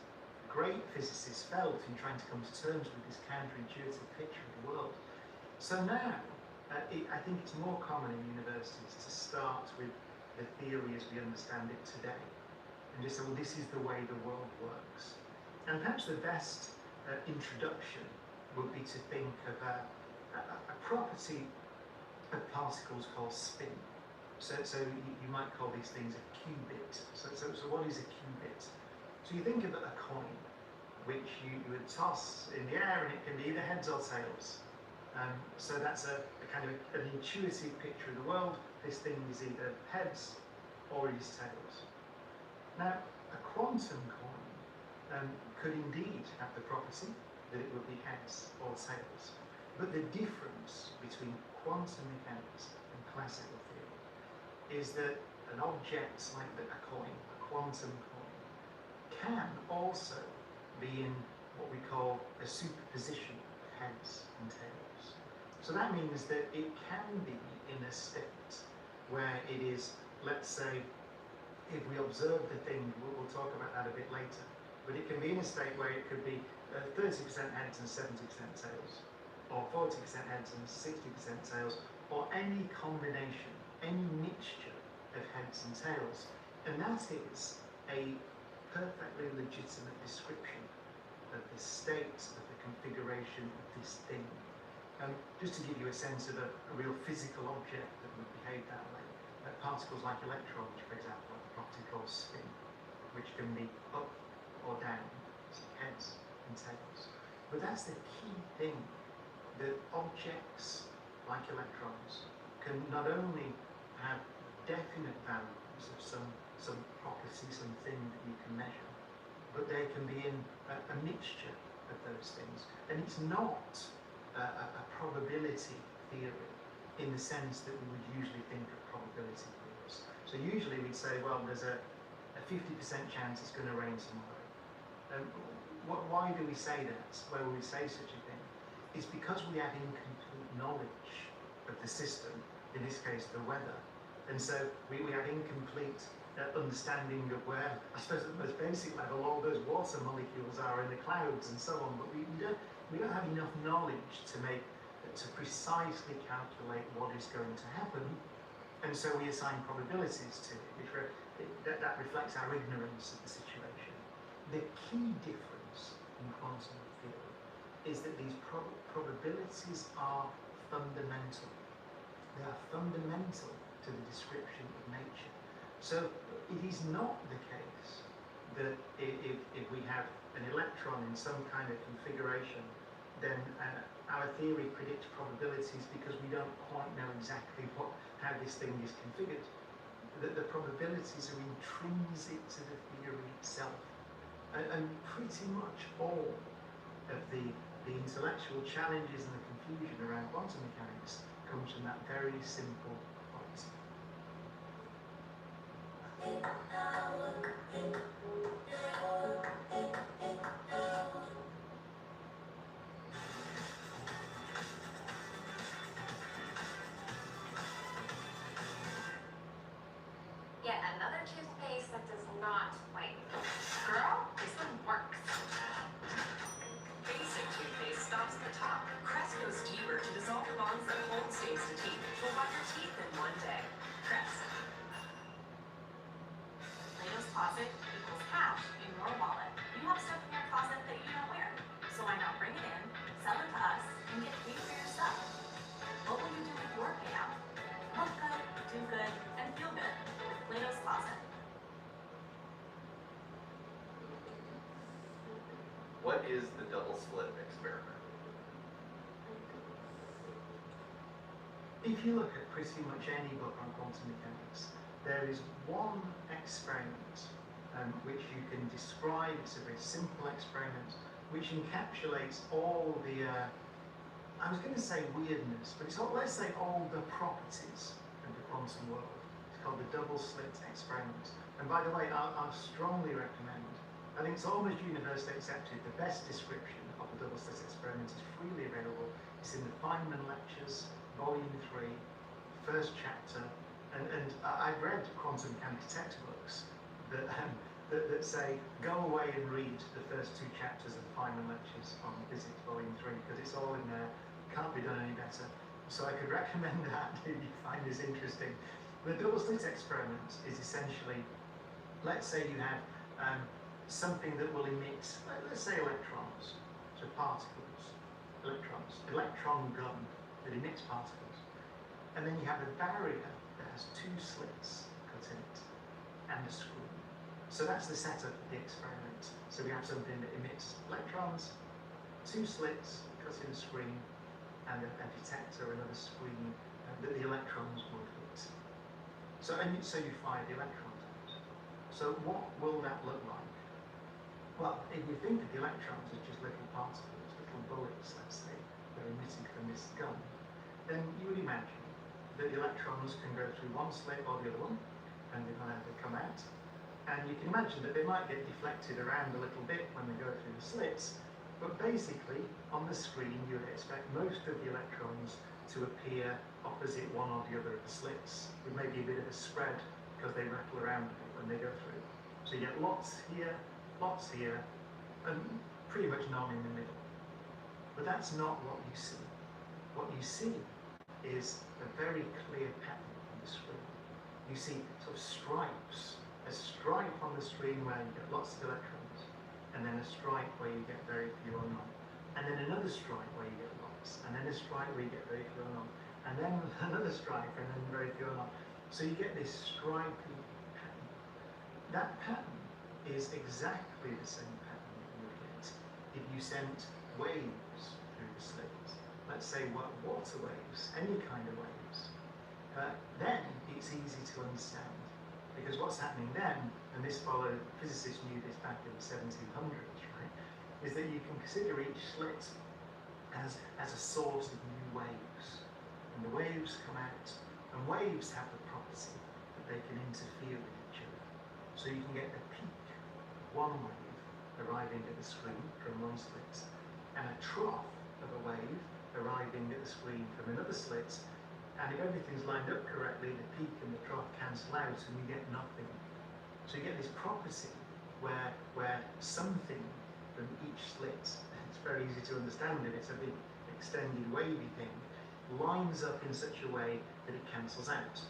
great physicists felt in trying to come to terms with this counterintuitive picture of the world. So now, I think it's more common in universities to start with the theory as we understand it today, and just say, well, this is the way the world works. And perhaps the best introduction would be to think of a property of particles called spin. So you might call these things a qubit. So what is a qubit? So you think of a coin, which you would toss in the air, and it can be either heads or tails. So that's a kind of an intuitive picture of the world. This thing is either heads or it is tails. Now, a quantum coin could indeed have the property that it would be heads or tails. But the difference between quantum mechanics and classical theory is that an object like a coin, a quantum coin, can also be in what we call a superposition of heads and tails. So that means that it can be in a state where it is, let's say, if we observe the thing, we'll talk about that a bit later, but it can be in a state where it could be 30% heads and 70% tails, or 40% heads and 60% tails, or any combination, any mixture of heads and tails. And that is a perfectly legitimate description of the state of the configuration of this thing. Just to give you a sense of a real physical object that would behave that way, particles like electrons, for example, have a property called spin, which can be up or down, so heads and tails. But that's the key thing, that objects like electrons can not only have definite values of some property, something that you can measure, but they can be in a mixture of those things. And it's not a probability theory in the sense that we would usually think of probability theories. So usually we'd say, well, there's a 50% chance it's going to rain tomorrow. Why do we say that? Why would we say such a thing? It's because we have incomplete knowledge of the system, in this case the weather. And so we have incomplete understanding of where, I suppose at the most basic level, all those water molecules are in the clouds and so on, but we don't have enough knowledge to precisely calculate what is going to happen, and so we assign probabilities to it, which that reflects our ignorance of the situation. The key difference in quantum theory is that these probabilities are fundamental. They are fundamental to the description of nature. So it is not the case that if we have an electron in some kind of configuration, then our theory predicts probabilities because we don't quite know exactly how this thing is configured. The probabilities are intrinsic to the theory itself. And pretty much all of the intellectual challenges and the confusion around quantum mechanics comes from that very simple point. Yet another toothpaste that does not whiten. Girl, this one works. Basic toothpaste stops at the top. Crest goes deeper to dissolve the bonds that hold stains to teeth. Will wipe your teeth in one day. Crest. Plato's closet equals cash in your wallet. You have stuff in your closet that you don't wear. So why not bring it in, sell it to us, and get paid for your stuff? What will you do with your payout? Look good, do good, and feel good with Plato's Closet. What is the double slit experiment? If you look at pretty much any book on quantum mechanics, there is one experiment which you can describe. It's a very simple experiment which encapsulates all the, I was going to say weirdness, but it's all, let's say all the properties of the quantum world. It's called the double slit experiment. And by the way, I strongly recommend, I think it's almost universally accepted, the best description of the double slit experiment is freely available. It's in the Feynman Lectures, Volume 3, first chapter, and I've read quantum mechanics textbooks that say, go away and read the first 2 chapters of the Feynman Lectures on Physics, Volume 3, because it's all in there, can't be done any better. So I could recommend that if you find this interesting. The double slit experiment is essentially, let's say you have something that will emit, let's say electrons, so particles, electrons, electron gun that emits particles. And then you have a barrier that has 2 slits cut in it and a screw. So that's the setup of the experiment. So we have something that emits electrons, 2 slits, cut in a screen, and a detector, another screen that the electrons would hit. So you fire the electrons out. So what will that look like? Well, if you think of the electrons as just little particles, little bullets, let's say, that are emitted from this gun, then you would imagine that the electrons can go through one slit or the other one, and they're going to have to come out. And you can imagine that they might get deflected around a little bit when they go through the slits, but basically, on the screen, you would expect most of the electrons to appear opposite one or the other of the slits, with maybe a bit of a spread because they rattle around when they go through. So you get lots here, and pretty much none in the middle. But that's not what you see. What you see is a very clear pattern on the screen. You see sort of stripes, a stripe on the screen where you get lots of electrons, and then a stripe where you get very few or none, and then another stripe where you get lots, and then a stripe where you get very few or none, and then another stripe, and then very few or none. So you get this stripy pattern. That pattern is exactly the same pattern that you would get if you sent waves through the slits. Let's say water waves, any kind of waves. Then it's easy to understand, because what's happening then, and this followed, physicists knew this back in the 1700s, right, is that you can consider each slit as a source of new waves. And the waves come out, and waves have the property that they can interfere with each other. So you can get a peak, one wave arriving at the screen from one slit, and a trough of a wave arriving at the screen from another slit, and if everything's lined up correctly, the peak and the trough cancel out and you get nothing. So you get this property where something from each slit, it's very easy to understand if it's a big extended wavy thing, lines up in such a way that it cancels out.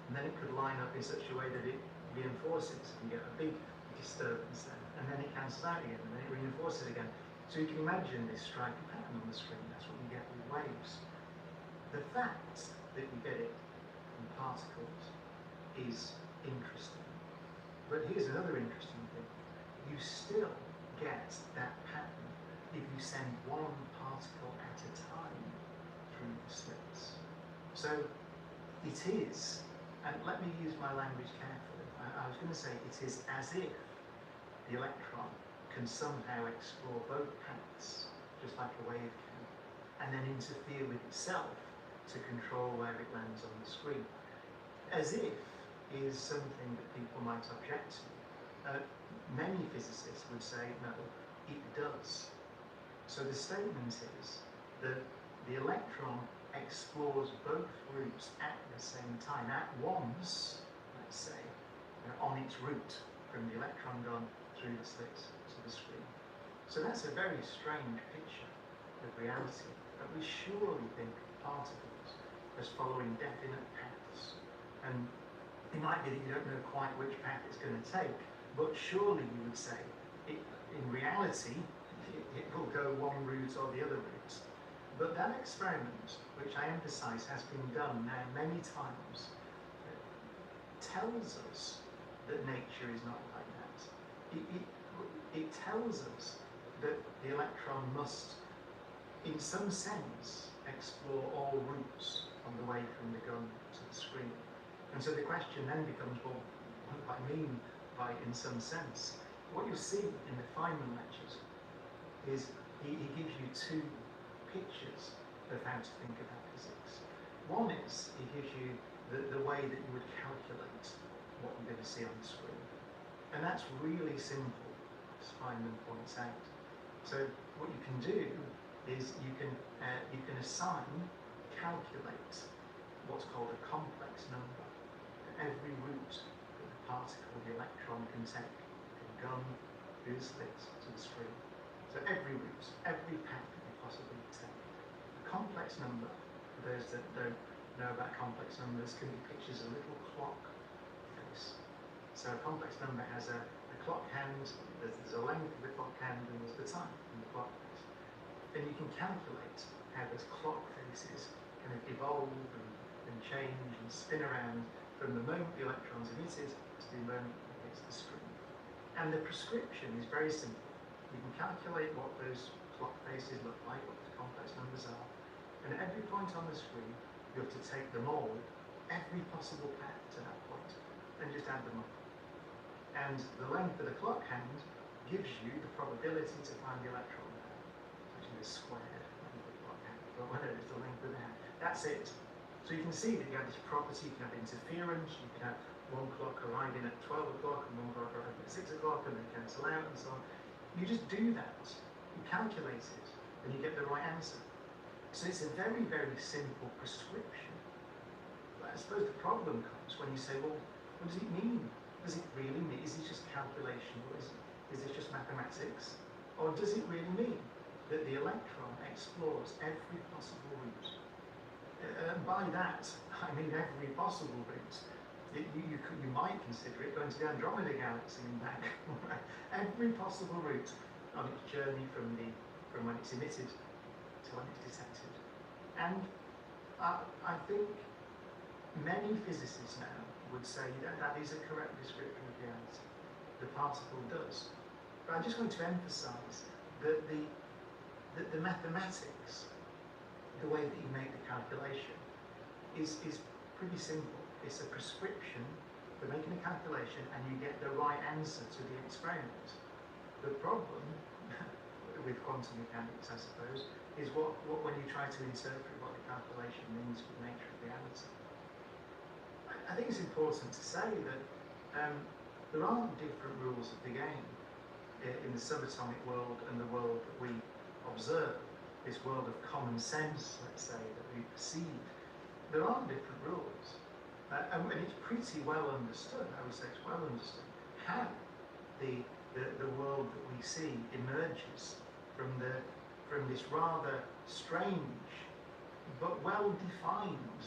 And then it could line up in such a way that it reinforces. You get a big disturbance there, and then it cancels out again, and then it reinforces again. So you can imagine this stripy pattern on the screen. That's what you get with waves. The fact that you get it in particles is interesting. But here's another interesting thing. You still get that pattern if you send one particle at a time through the slits. So it is, and let me use my language carefully, I was going to say it is as if the electron can somehow explore both paths, just like a wave can, and then interfere with itself to control where it lands on the screen. As if is something that people might object to. Many physicists would say, no, it does. So the statement is that the electron explores both routes at the same time, at once, let's say, on its route from the electron gun through the slits to the screen. So that's a very strange picture of reality, but we surely think of particles as following definite paths. And it might be that you don't know quite which path it's going to take, but surely you would say, in reality, it will go one route or the other route. But that experiment, which I emphasize has been done now many times, tells us that nature is not like that. It tells us that the electron must, in some sense, explore all routes on the way from the gun to the screen. And so the question then becomes, well, what do I mean by in some sense? What you see in the Feynman lectures is he gives you two pictures of how to think about physics. One is he gives you the way that you would calculate what you're going to see on the screen. And that's really simple, as Feynman points out. So what you can do is you can calculate what's called a complex number for every route that the particle, the electron, can take from gun through the slits to the screen. So every route, every path that you possibly take. A complex number, for those that don't know about complex numbers, can be pictures of a little clock face. So a complex number has a clock hand, there's a length of the clock hand, and there's the time in the clock face. Then you can calculate how those clock faces kind of evolve and change and spin around from the moment the electron's emitted to the moment it hits the screen. And the prescription is very simple. You can calculate what those clock faces look like, what the complex numbers are, and at every point on the screen, you have to take them all, every possible path to that point, and just add them up. And the length of the clock hand gives you the probability to find the electron there, which is squared length of the clock hand, but whatever is the length of the hand. That's it. So you can see that you have this property, you can have interference, you can have one clock arriving at 12 o'clock and one clock arriving at 6 o'clock and they cancel out and so on. You just do that, you calculate it, and you get the right answer. So it's a very, very simple prescription. But I suppose the problem comes when you say, well, What does it mean? Does it really mean, is it just calculation, or is it just mathematics? Or does it really mean that the electron explores every possible route? And by that, I mean every possible route. You might consider it going to the Andromeda Galaxy and back. Every possible route on its journey from when it's emitted to when it's detected. And I think many physicists now would say that that is a correct description of reality. The particle does. But I just want to emphasise that the mathematics, the way that you make the calculation, is pretty simple. It's a prescription for making a calculation and you get the right answer to the experiment. The problem with quantum mechanics, I suppose, is what when you try to interpret what the calculation means for the nature of reality. I think it's important to say that there aren't different rules of the game in the subatomic world and the world that we observe, this world of common sense, let's say, that we perceive. There aren't different rules. And it's pretty well understood, I would say it's well understood, how the world that we see emerges from this rather strange but well-defined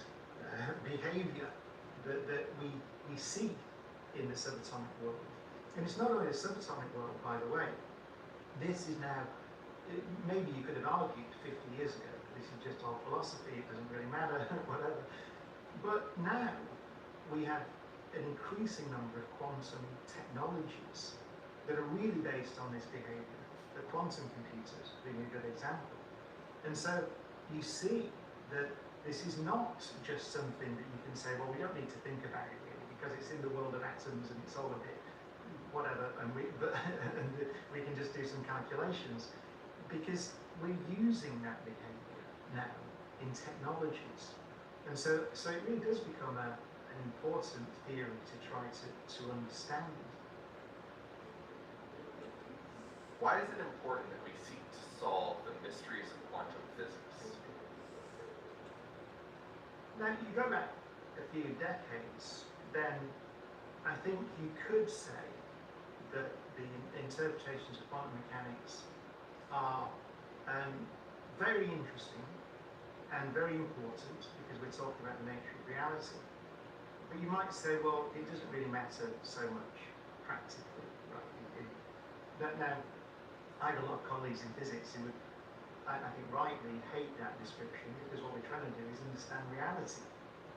behaviour that we see in the subatomic world. And it's not only the subatomic world, by the way. This is now, maybe you could have argued 50 years ago, this is just all philosophy, it doesn't really matter, whatever. But now we have an increasing number of quantum technologies that are really based on this behaviour. The quantum computers being a good example. And so you see that this is not just something that you can say, well, we don't need to think about it really because it's in the world of atoms and it's all a bit whatever, and we can just do some calculations, because we're using that behaviour now in technologies. And so it really does become an important theory to try to understand. Why is it important that we seek to solve the mysteries of quantum physics? Now, you go back a few decades, then I think you could say that the interpretations of quantum mechanics are very interesting and very important because we're talking about the nature of reality. But you might say, well, it doesn't really matter so much practically. Right? Now, I have a lot of colleagues in physics who would, I think rightly, hate that description because what we're trying to do is understand reality,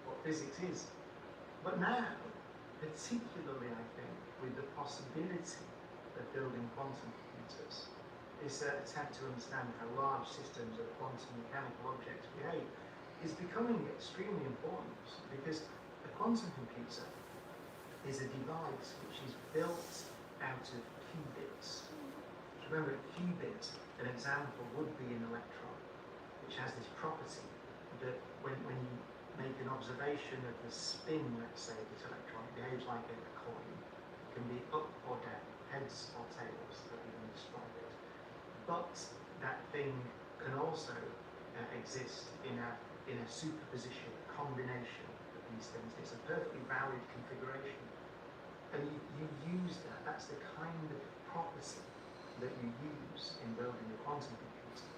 what physics is. But now, particularly I think, with the possibility of building quantum computers, this attempt to understand how large systems of quantum mechanical objects behave is becoming extremely important, because a quantum computer is a device which is built out of qubits. Remember, a qubit, an example would be an electron, which has this property that when you make an observation of the spin, let's say, of this electron, it behaves like a coin. It can be up or down, heads or tails, that we can describe it. But that thing can also exist in a superposition, a combination of these things. It's a perfectly valid configuration. And you use that. That's the kind of property that you use in building a quantum computer.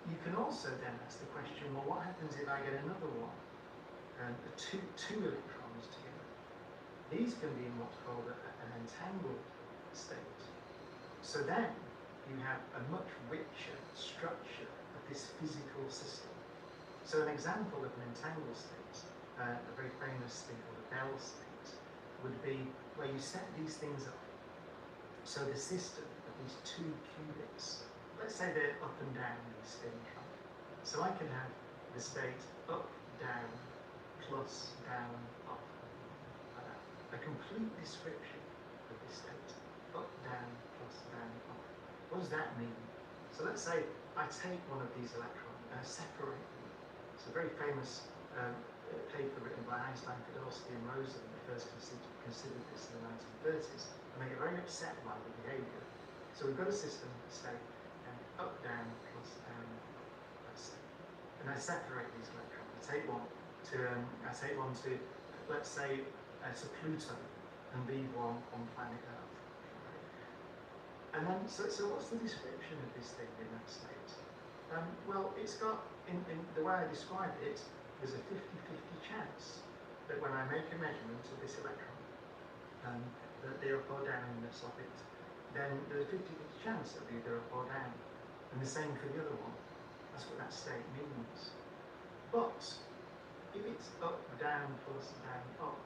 You can also then ask the question, well, what happens if I get another one? Two electrons together. These can be in what's called an entangled state. So then you have a much richer structure of this physical system. So an example of an entangled state, a very famous thing called a Bell state, would be where you set these things up. So the system of these two qubits, let's say they're up and down in the spin track. So I can have the state up, down, plus, down, up. A complete description of this state. Up, down, plus, down, up. What does that mean? So let's say I take one of these electrons and I separate them. It's a very famous paper written by Einstein, Podolsky and Rosen that first considered this in the 1930s, and they get very upset by the behaviour. So we've got a system state up, down, plus, down, let's say. And I separate these electrons. I take one to let's say, to Pluto and leave one on planet Earth. And then, so what's the description of this thing in that state? Well, it's got, in the way I describe it, there's a 50-50 chance that when I make a measurement of this electron, that the up or downness of it, then there's a 50-50 chance it'll be either up or down. And the same for the other one. That's what that state means. But if it's up, down, plus, down, up,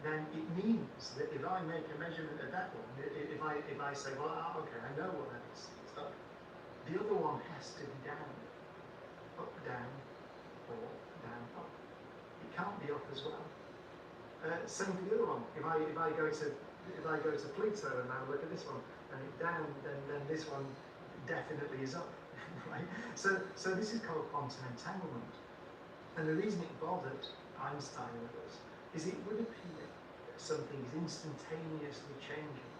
then it means that if I make a measurement of that one, if I say, well, okay, I know what that is, it's up, the other one has to be down. Up, down, or down, up. It can't be up as well. Same for the other one. If I go to Pluto and have a look at this one, and it's down, then this one definitely is up, right? So this is called quantum entanglement. And the reason it bothered Einstein and others is it would appear that something is instantaneously changing.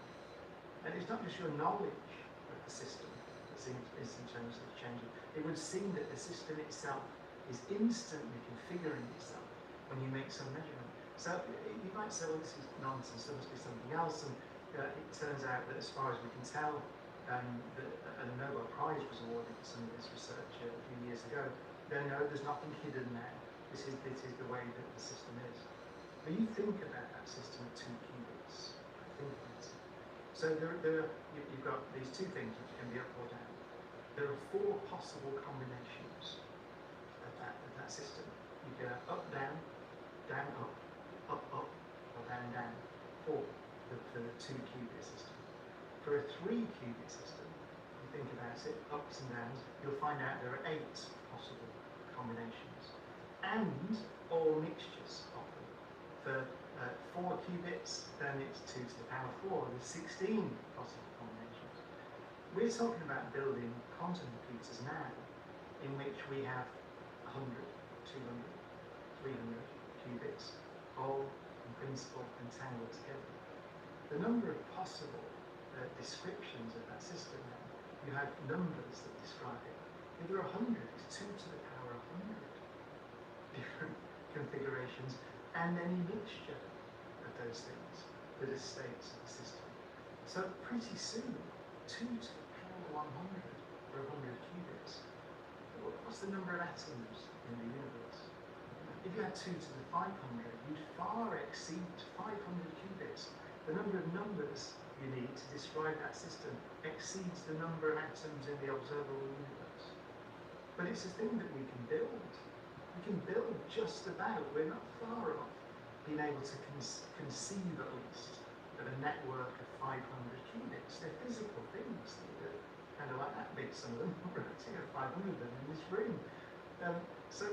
And it's not just your knowledge of the system that's instantaneously changing. It would seem that the system itself is instantly configuring itself when you make some measurement. So you might say, well, this is nonsense, there must be something else. And it turns out that as far as we can tell, a Nobel Prize was awarded for some of this research a few years ago. Then no, there's nothing hidden there. This is the way that the system is. But you think about that system at 2 qubits. Think about it. So you've got these two things which can be up or down. There are 4 possible combinations of that system. You can have up, down, down, up, up, up, or down, down. 4 for the 2 qubit system. For a 3 qubit system, you think about it, ups and downs, you'll find out there are 8 possible combinations, and all mixtures of them. For 4 qubits, then it's 2 to the power 4. There's 16 possible combinations. We're talking about building quantum computers now, in which we have 100, 200, 300 qubits, all in principle entangled together. The number of possible descriptions of that system, you have numbers that describe it. If there are 100, it's 2 to the power of 100 different configurations, and any mixture of those things that are states of the system. So pretty soon, 2 to the power 100 for 100 qubits. What's the number of atoms in the universe? If you had 2 to the 500, you'd far exceed 500 qubits. The number of numbers you need to describe that system exceeds the number of atoms in the observable universe. But it's a thing that we can build. We can build just about. We're not far off being able to conceive at least of a network of 500 qubits. They're physical things. They're kind of like that big, some of them. We're actually at 500 of them in this room. So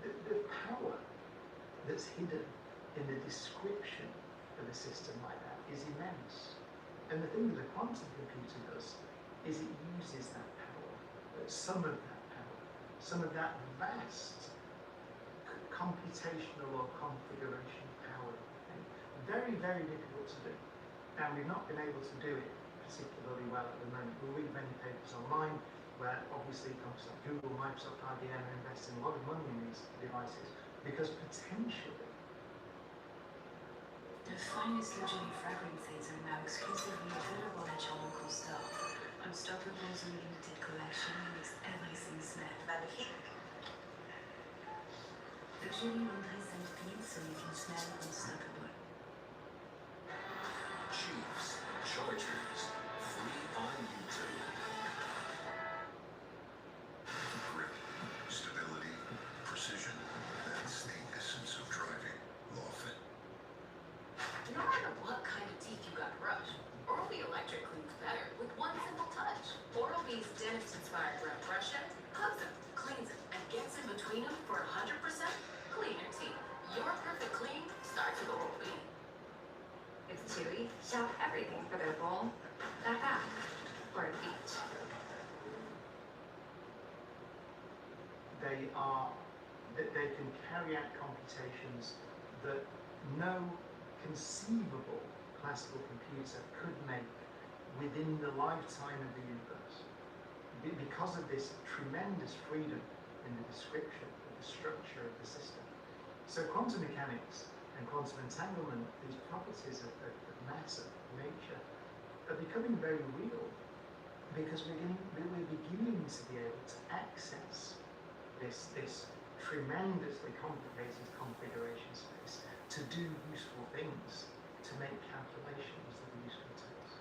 the power that's hidden in the description of a system like that is immense. And the thing that a quantum computer does is it uses that power, some of that power, some of that vast computational or configuration power. Okay? Very, very difficult to do. And we've not been able to do it particularly well at the moment. We'll read many papers online where obviously companies like Google, Microsoft, IBM are investing a lot of money in these devices because potentially the finest luxury fragrances are now exclusively available at your local store. Unstoppables unlimited collection makes everything smell magnifique. Luxury laundry scent clean so you can smell unstoppable. Chiefs, Chargers, free on YouTube. Grip, stability, precision. That's the essence of driving. Lawfit. No matter what kind of teeth you got brushed, Oral-B Electric cleans better with one simple touch. Oral-B's dentist-inspired breath brush it, hugs them, cleans them, and gets in between them for 100% cleaner teeth. Your perfect clean starts with Oral-B. It's chewy. Shop everything for their bowl, a bath, or a beach. They can carry out computations that no conceivable classical computer could make within the lifetime of the universe. Because of this tremendous freedom in the description of the structure of the system. So quantum mechanics and quantum entanglement, these properties of matter, nature, are becoming very real because we're beginning to be able to access this tremendously complicated configuration space to do useful things, to make calculations that are useful to us.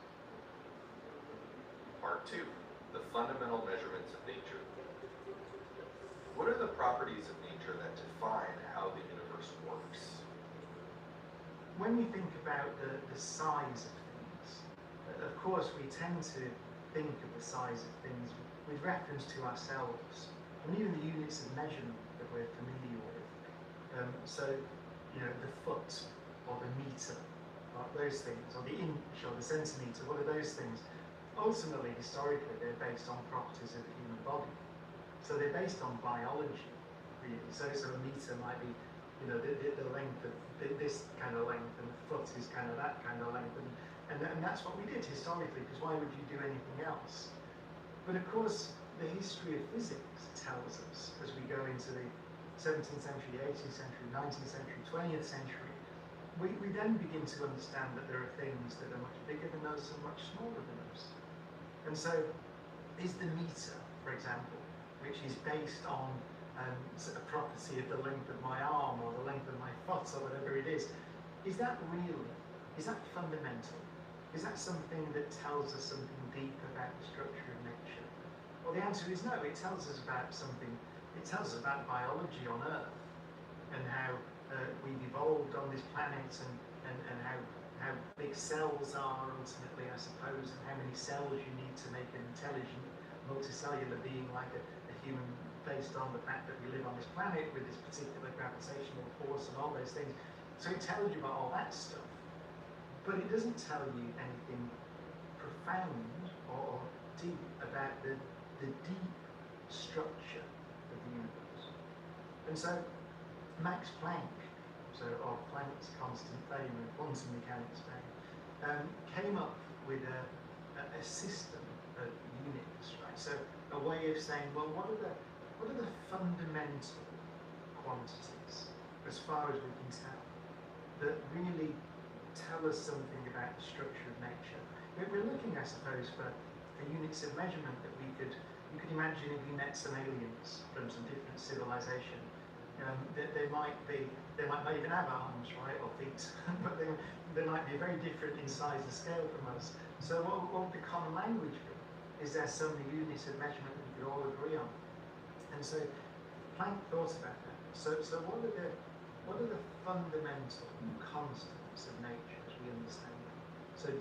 Part 2. The fundamental measurements of nature. What are the properties of nature that define how the universe works? When we think about the size of things, of course we tend to think of the size of things with reference to ourselves, and even the units of measurement that we're familiar with. So, the foot or the meter, or those things, or the inch or the centimeter, what are those things? Ultimately, historically, they're based on properties of the human body. So they're based on biology, really. So a meter might be, the length of this kind of length, and the foot is kind of that kind of length, and that's what we did historically, because why would you do anything else? But of course, the history of physics tells us, as we go into the 17th century, 18th century, 19th century, 20th century, we then begin to understand that there are things that are much bigger than us and much smaller than us. And so, is the meter, for example, which is based on a property of the length of my arm or the length of my foot or whatever it is that real? Is that fundamental? Is that something that tells us something deep about the structure of nature? Well, the answer is no. It tells us about something. It tells us about biology on Earth and how we've evolved on this planet and how big cells are ultimately, I suppose, and how many cells you need to make an intelligent multicellular being like a human, based on the fact that we live on this planet with this particular gravitational force and all those things. So it tells you about all that stuff, but it doesn't tell you anything profound or deep about the deep structure of the universe. And so Max Planck, of Planck's constant fame and quantum mechanics fame, came up with a system of units, right? So a way of saying, well, what are the fundamental quantities, as far as we can tell, that really tell us something about the structure of nature? We're looking, I suppose, for units of measurement that you could imagine if you met some aliens from some different civilization. That they might not even have arms, right, or feet, but they might be very different in size and scale from us. So what would the common language be? Is there some units of measurement that we could all agree on? And so Planck thought about that. So what are the fundamental constants of nature as we understand them? So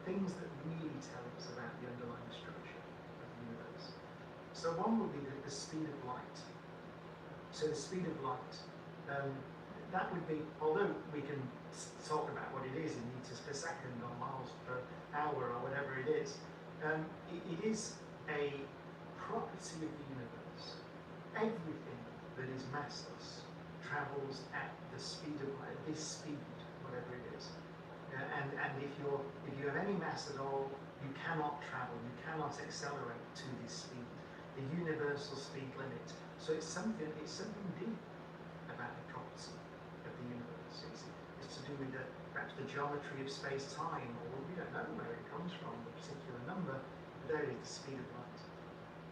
things that really tell us about the underlying structure of the universe. So one would be the speed of light. So the speed of light, that would be, although we can talk about what it is in meters per second or miles per hour or whatever it is a property of the universe. Everything that is massless travels at the speed of light, this speed, whatever it is. And if you have any mass at all, you cannot travel, you cannot accelerate to this speed, the universal speed limit. So it's something deep about the property of the universe. It's to do with perhaps the geometry of space-time, or we don't know where it comes from, the particular number, but there is the speed of light.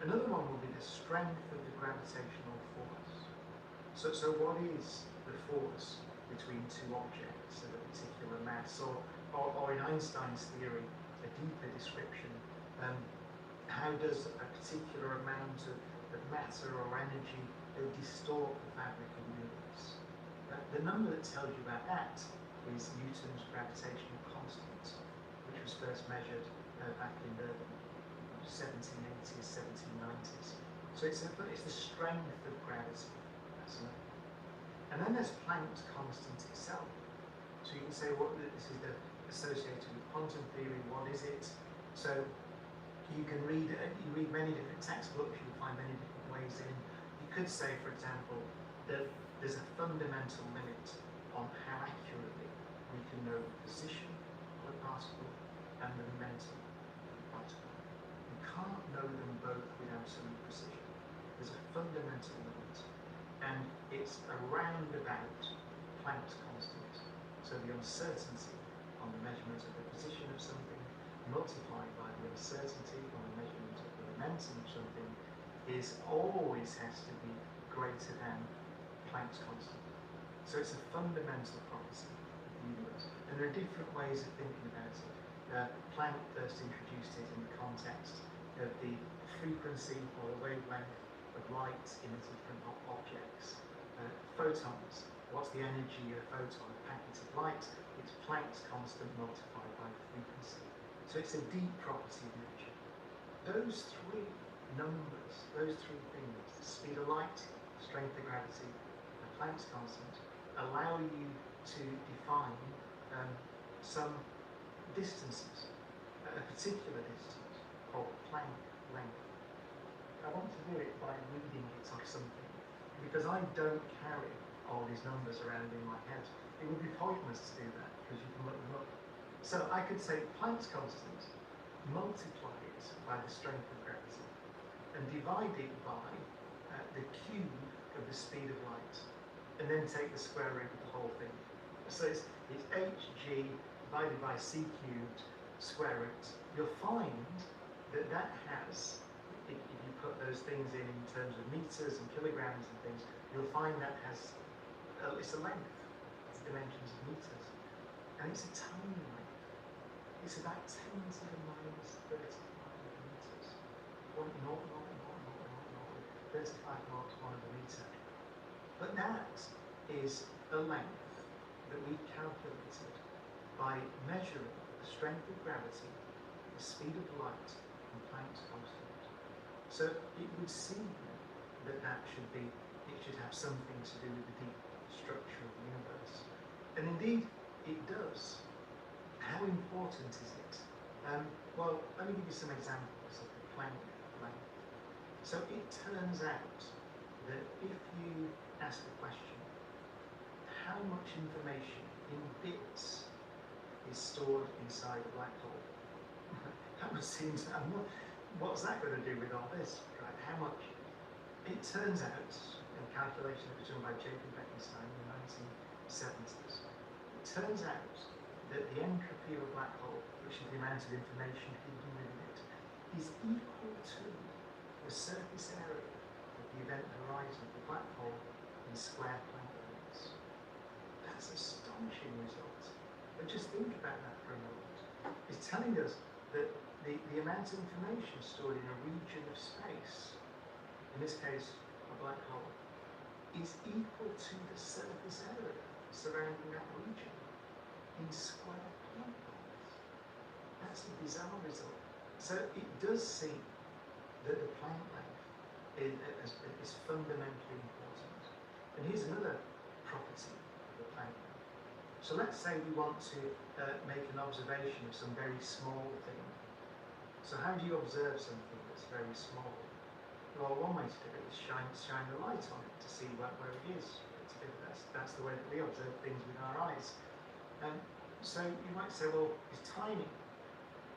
Another one will be the strength of the gravitational force. So what is the force between two objects of a particular mass, or in Einstein's theory, a deeper description, how does a particular amount of matter or energy distort the fabric of the universe? The number that tells you about that is Newton's gravitational constant, which was first measured back in the 1780s, 1790s. So it's the strength of gravity. And then there's Planck's constant itself. So you can say, this is associated with quantum theory, what is it? So you can read many different textbooks, you'll find many different ways in. You could say, for example, that there's a fundamental limit on how accurately we can know the position of a particle and the momentum of a particle. You can't know them both with absolute precision. There's a fundamental limit, and it's around about Planck's constant. So the uncertainty on the measurement of the position of something multiplied by the uncertainty on the measurement of the momentum of something always has to be greater than Planck's constant. So it's a fundamental property of the universe. And there are different ways of thinking about it. Planck first introduced it in the context of the frequency or the wavelength of light emitted from objects. Photons, what's the energy of a photon, a packet of light? It's Planck's constant multiplied by the frequency. So it's a deep property of nature. Those three numbers, those three things, the speed of light, strength of gravity, and Planck's constant, allow you to define some distances, a particular distance called Planck length. I want to do it by reading it off something, because I don't carry all these numbers around in my head. It would be pointless to do that, because you can look them up. So I could take Planck's constant, multiply it by the strength of gravity, and divide it by the cube of the speed of light, and then take the square root of the whole thing. So it's hg divided by c cubed square root. You'll find that that has, if you put those things in terms of meters and kilograms and things, you'll find that has, it's a length, it's dimensions of meters, and it's a tiny length. It's about 10 to the minus 35 meters. 35 knots, 1 of a meter. But that is a length that we calculated by measuring the strength of gravity, the speed of light, and Planck's constant. So it would seem that it should have something to do with the deep structure of the universe. And indeed, it does. How important is it? Well, let me give you some examples of the Planck length. So it turns out that if you ask the question, how much information in bits is stored inside a black hole? That would seem to, what's that going to do with all this? Right? How much? It turns out, in a calculation that was done by Jacob Bekenstein in the 1970s, it turns out that the entropy of a black hole, which is the amount of information hidden within it, is equal to the surface area of the event horizon of the black hole in square Planck units. That's an astonishing result. But just think about that for a moment. It's telling us that the amount of information stored in a region of space, in this case a black hole, is equal to the surface area surrounding that region in square Planck units. That's a bizarre result. So it does seem that the Planck length is fundamentally important. And here's another property of the Planck length. So let's say we want to make an observation of some very small thing. So how do you observe something that's very small? Well, one way to do it is shine the light on it to see where it is. That's the way that we observe things with our eyes. So you might say, well, it's tiny.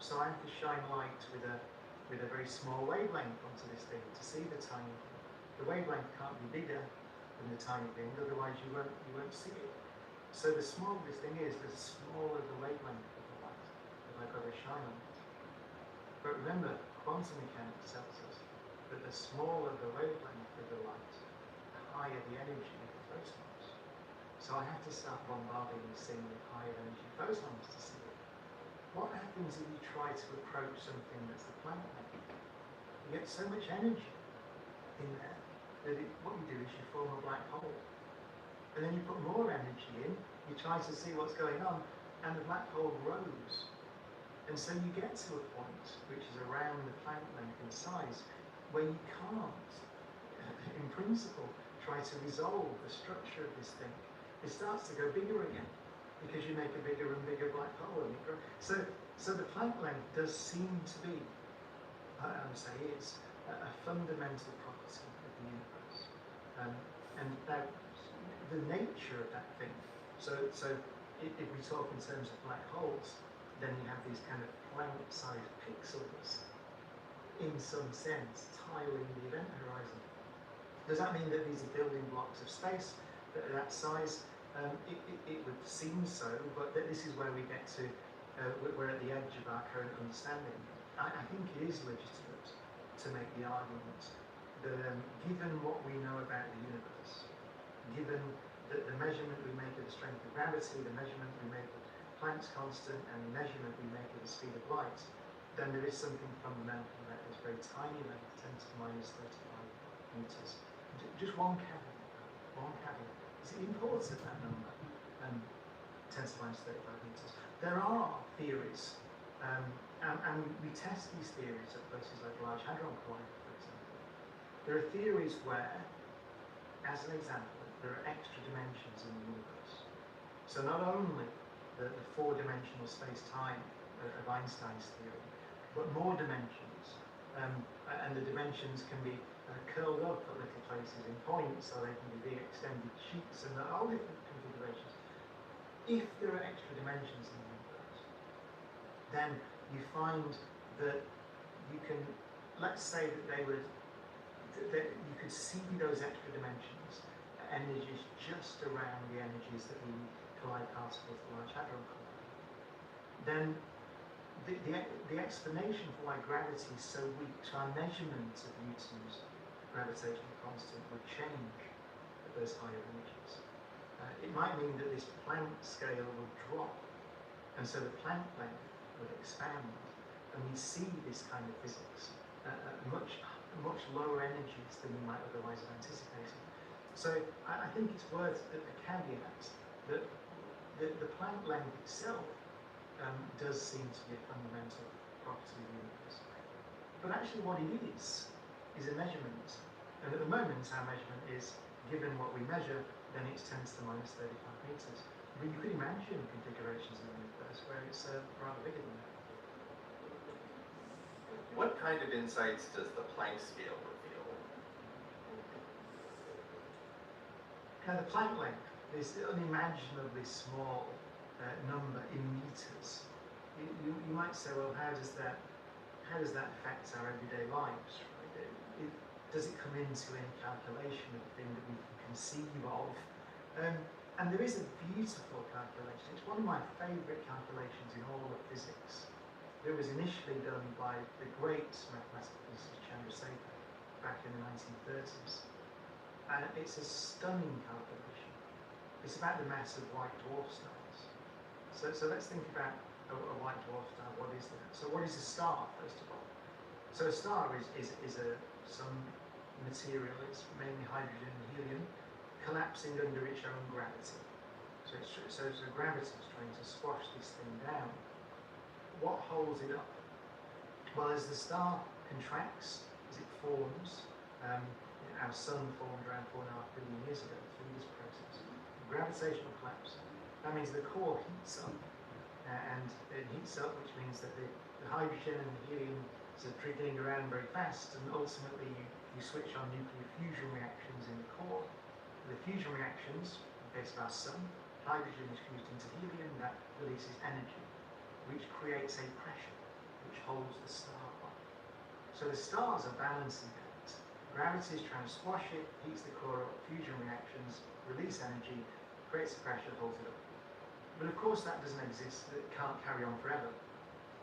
So I have to shine light with a very small wavelength onto this thing to see the tiny thing. The wavelength can't be bigger than the tiny thing, otherwise you won't see it. So the smaller this thing is, the smaller the wavelength of the light that I've got to shine on it. But remember, quantum mechanics tells us that the smaller the wavelength of the light, the higher the energy of the photons. So I have to start bombarding this thing with higher energy photons to see it. What happens if you try to approach something that's the Planck length? You get so much energy in there that what you do is you form a black hole. And then you put more energy in, you try to see what's going on, and the black hole grows. And so you get to a point, which is around the Planck length in size, where you can't, in principle, try to resolve the structure of this thing. It starts to go bigger again, because you make a bigger and bigger black hole. And it grows. So the Planck length does seem to be, I would say is, a fundamental property of the universe. And now, the nature of that thing, so if we talk in terms of black holes, then you have these kind of Planck-sized pixels, in some sense, tiling the event horizon. Does that mean that these are building blocks of space that are that size? It would seem so, but this is where we get to, we're at the edge of our current understanding. I think it is legitimate to make the argument that given what we know about the universe, given that the measurement we make of the strength of gravity, the measurement we make of Planck's constant, and the measurement we make of the speed of light, then there is something fundamental about this very tiny length, 10 to the minus 35 meters. Just one caveat, one caveat. It's important, that number, 10 to the minus 35 meters. There are theories, and we test these theories at places like Large Hadron Collider, for example. There are theories where, as an example, there are extra dimensions in the universe. So not only the four-dimensional space-time of Einstein's theory, but more dimensions, and the dimensions can be curled up at little places in points, so they can be big extended sheets, and all different configurations. If there are extra dimensions in the universe, then you find that you can, let's say that that you could see those extra dimensions at energies just around the energies that we collide particles at Large Hadron Collider. Then the explanation for why gravity is so weak, so our measurement of Newton's gravitational constant would change at those higher energies. It might mean that this Planck scale would drop, and so the Planck length would expand, and we see this kind of physics at much lower energies than we might otherwise have anticipated. So I think it's worth the caveat that the Planck length itself does seem to be a fundamental property of the universe. But actually what it is a measurement. And at the moment our measurement is, given what we measure, then it's 10 to the minus 35 meters. But you could imagine configurations in the universe where it's rather bigger than that. What kind of insights does the Planck scale reveal? Now the Planck length, this unimaginably small number in meters. You might say, well, how does that affect our everyday lives? Right? Does it come into any calculation of the thing that we can conceive of? And there is a beautiful calculation. It's one of my favourite calculations in all of physics. It was initially done by the great mathematical physicist Chandrasekhar back in the 1930s. And it's a stunning calculation. It's about the mass of white dwarf stars. So let's think about a white dwarf star. What is that? So what is a star, first of all? So a star is some material, it's mainly hydrogen and helium, collapsing under its own gravity. So gravity is trying to squash this thing down. What holds it up? Well, as the star contracts, as it forms, our sun formed around 4.5 billion years ago through this process. Gravitational collapse. That means the core heats up, and it heats up, which means that the hydrogen and the helium are trickling around very fast, and ultimately you switch on nuclear fusion reactions in the core. The fusion reactions, in the case of our sun, hydrogen is fused into helium, that releases energy, which creates a pressure, which holds the star up. So the stars are balancing out. Gravity is trying to squash it, heats the core up, fusion reactions, release energy, creates a pressure, holds it up. But of course that doesn't exist, it can't carry on forever,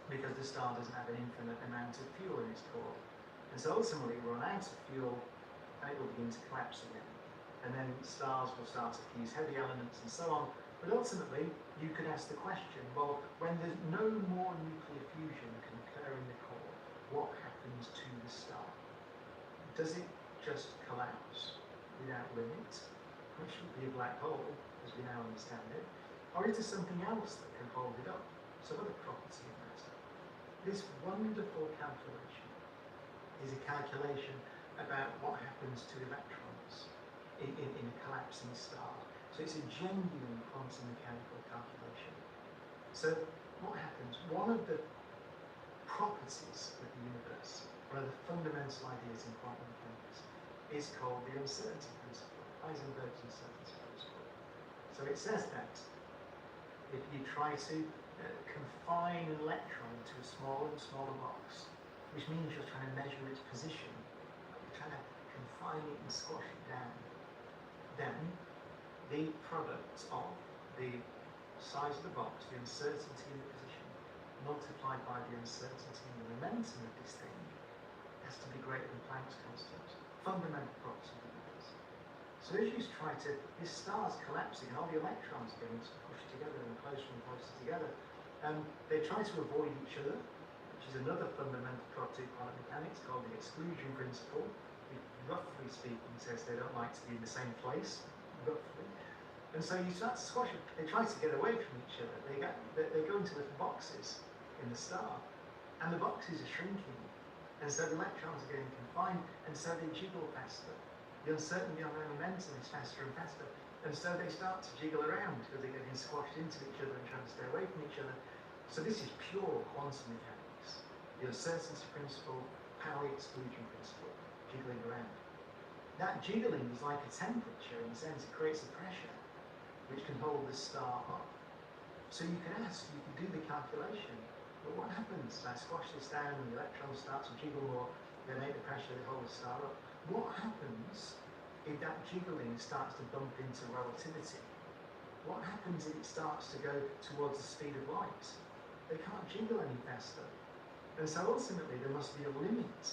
because the star doesn't have an infinite amount of fuel in its core. And so ultimately we'll run out of fuel, and it will begin to collapse again. And then stars will start to fuse heavy elements and so on. But ultimately, you could ask the question, well, when there's no more nuclear fusion can occur in the core, what happens to the star? Does it just collapse without limit, which would be a black hole, as we now understand it? Or is there something else that can hold it up? Some other property of matter. This wonderful calculation is a calculation about what happens to electrons in a collapsing star. So it's a genuine quantum mechanical calculation. So what happens? One of the properties of the universe, one of the fundamental ideas in quantum mechanics, is called the uncertainty principle, Heisenberg's uncertainty principle. So it says that if you try to confine an electron to a smaller and smaller box, which means you're trying to measure its position, you're trying to confine it and squash it down, then the product of the size of the box, the uncertainty in the position, multiplied by the uncertainty in the momentum of this thing, has to be greater than Planck's constant. Fundamental property of the universe. So as you try to, this star's collapsing and all the electrons are getting pushed together and closer together, they try to avoid each other, which is another fundamental property of quantum mechanics called the exclusion principle. It, roughly speaking, says they don't like to be in the same place, roughly. And so you start to squash them. They try to get away from each other. They go into little boxes in the star, and the boxes are shrinking. And so the electrons are getting confined, and so they jiggle faster. The uncertainty on their momentum is faster and faster. And so they start to jiggle around because they're getting squashed into each other and trying to stay away from each other. So this is pure quantum mechanics. The uncertainty principle, Pauli exclusion principle, jiggling around. That jiggling is like a temperature in the sense it creates a pressure which can hold the star up. So you can ask, you can do the calculation, but what happens? I squash this down and the electrons start to jiggle more, they make the pressure, they hold the star up. What happens if that jiggling starts to bump into relativity? What happens if it starts to go towards the speed of light? They can't jiggle any faster. And so ultimately there must be a limit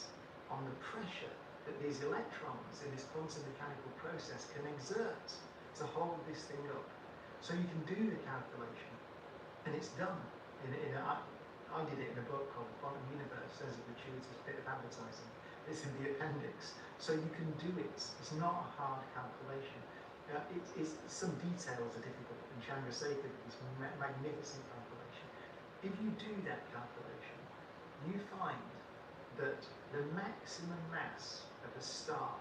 on the pressure that these electrons in this quantum mechanical process can exert to hold this thing up. So you can do the calculation, and it's done. I did it in a book called The Quantum Universe as a gratuitous bit of advertising. It's in the appendix. So you can do it. It's not a hard calculation. It's some details are difficult, and Chandrasekhar did this magnificent calculation. If you do that calculation, you find that the maximum mass of a star,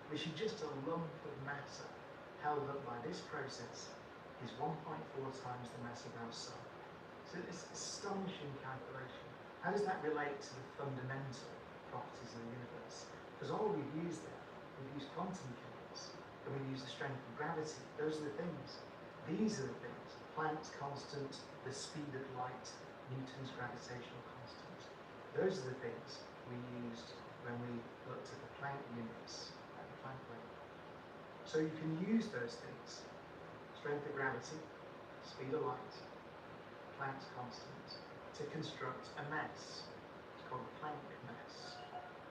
which is just a lump of matter held up by this process, is 1.4 times the mass of our sun. So it's an astonishing calculation. How does that relate to the fundamental properties of the universe? Because all we've used there, we've used quantum mechanics, and we've used the strength of gravity. Those are the things. These are the things. Planck's constant, the speed of light, Newton's gravitational constant. Those are the things we used when we looked at the Planck universe at the Planck level. So you can use those things, strength of gravity, speed of light, Planck's constant, to construct a mass. It's called the Planck mass.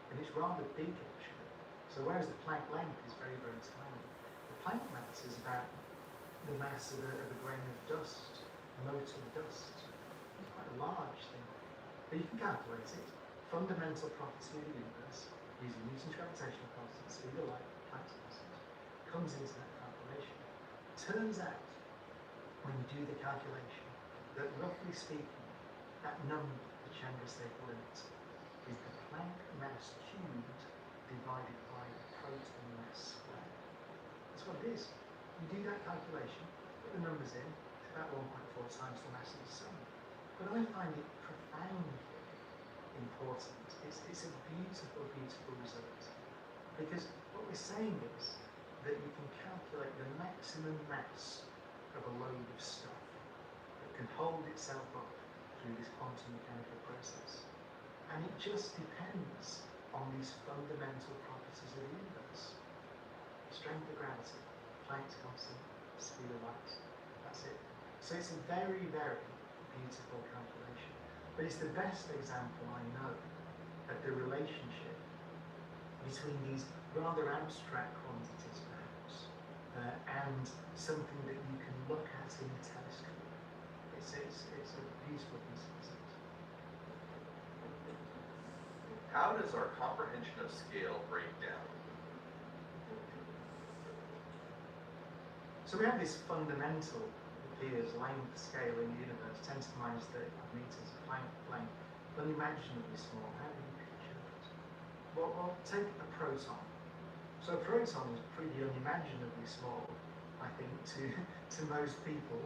And it's rather big actually. So whereas the Planck length is very, very tiny, the Planck mass is about the mass of a grain of dust, a mote of dust. It's quite a large thing. But you can calculate it. Fundamental property of the universe, using Newton's gravitational constant, speed of light, Planck's constant, comes into that calculation. Turns out, when you do the calculation, that roughly speaking, that number, the Chandrasekhar limit, is the Planck mass cubed divided by the proton mass squared. That's what it is. You do that calculation, put the numbers in, it's about 1.4 times the mass of the sun. But I find it profoundly important. It's a beautiful, beautiful result. Because what we're saying is that you can calculate the maximum mass of a load of stuff that can hold itself up through this quantum mechanical process. And it just depends on these fundamental properties of the universe. Strength of gravity, Planck's constant, speed of light. That's it. So it's a very, very beautiful calculation. But it's the best example I know of the relationship between these rather abstract quantities, perhaps, and something that you can look at in a telescope. It's a beautiful piece of physics. How does our comprehension of scale break down? So we have this fundamental, appears length scale in the universe, 10 to the minus 35 meters, Planck length, unimaginably small. How do you picture that? Well, take a proton. So a proton is pretty unimaginably small, I think, to most people,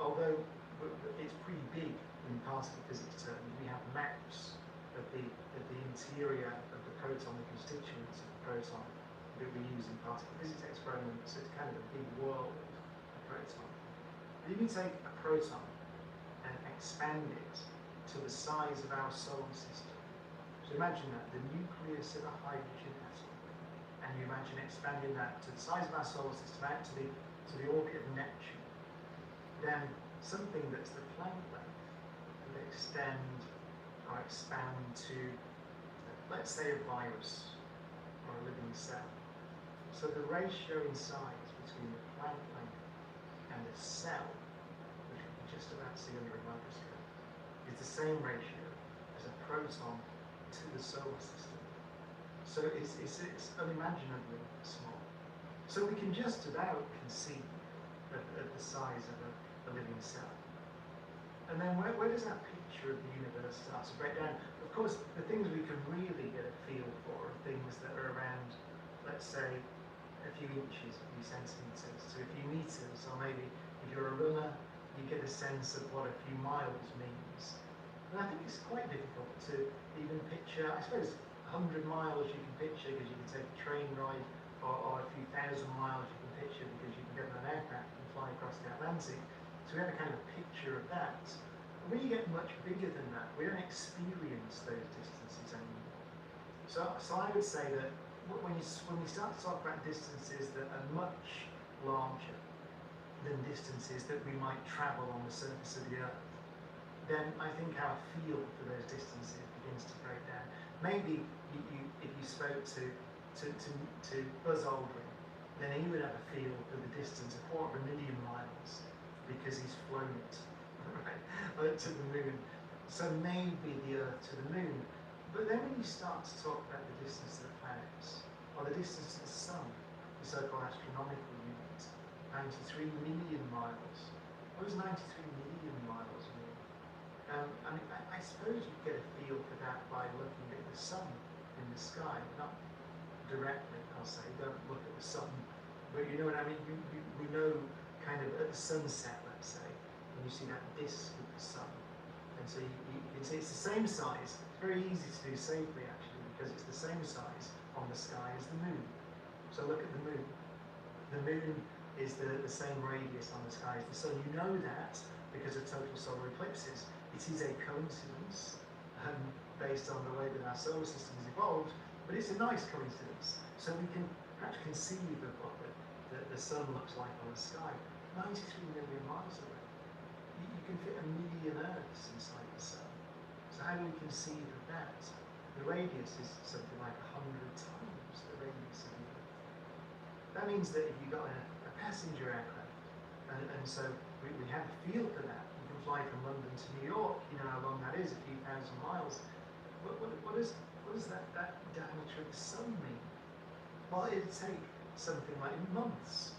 although it's pretty big in particle physics terms. We have maps of the interior of the proton, the constituents of the proton that we use in particle physics experiments. It's kind of a big world, a proton. But if you take a proton and expand it to the size of our solar system, so imagine that, the nucleus of a hydrogen atom, and you imagine expanding that to the size of our solar system out to to the orbit of Neptune, then something that's the Planck length would extend or expand to, let's say, a virus or a living cell. So the ratio in size between the Planck length and a cell, which we can just about see under a microscope, is the same ratio as a proton to the solar system. So it's unimaginably small. So we can just about conceive of the size of a living cell. And then where does that picture of the universe start to break down? Of course, the things we can really get a feel for are things that are around, let's say, a few inches, a few centimetres, to a few metres, or maybe if you're a runner, you get a sense of what a few miles means. And I think it's quite difficult to even picture, I suppose 100 miles you can picture because you can take a train ride, or a few thousand miles you can picture because you can get on an aircraft and fly across the Atlantic. So we have a kind of picture of that. And when you get much bigger than that, we don't experience those distances anymore. So I would say that when we start to talk about distances that are much larger than distances that we might travel on the surface of the Earth, then I think our feel for those distances begins to break down. Maybe if you spoke to Buzz Aldrin, then he would have a feel for the distance of 250,000 miles because he's flown it right, to the moon. So maybe the Earth to the moon. But then when you start to talk about the distance to the planets, or the distance to the sun, the so-called astronomical unit, 93 million miles. What does 93 million miles mean? I suppose you get a feel for that by looking at the sun in the sky, not directly, I'll say, don't look at the sun, but you know what I mean, we know kind of at the sunset, let's say, when you see that disk of the sun, and so you can see it's the same size. It's very easy to do safely actually, because it's the same size on the sky as the moon. So look at the moon. The moon is the same radius on the sky as the sun. You know that because of total solar eclipses. It is a coincidence based on the way that our solar system has evolved, but it's a nice coincidence. So we can perhaps conceive of what the sun looks like on the sky. 93 million miles away. You can fit 1 million Earths inside the sun. So how do we conceive of that? The radius is something like 100 times the radius of the Earth. That means that if you got a passenger aircraft, and so we have a feel for that. You can fly from London to New York, you know how long that is, a few thousand miles. What does that diameter of the sun mean? Well, it'd take something like months,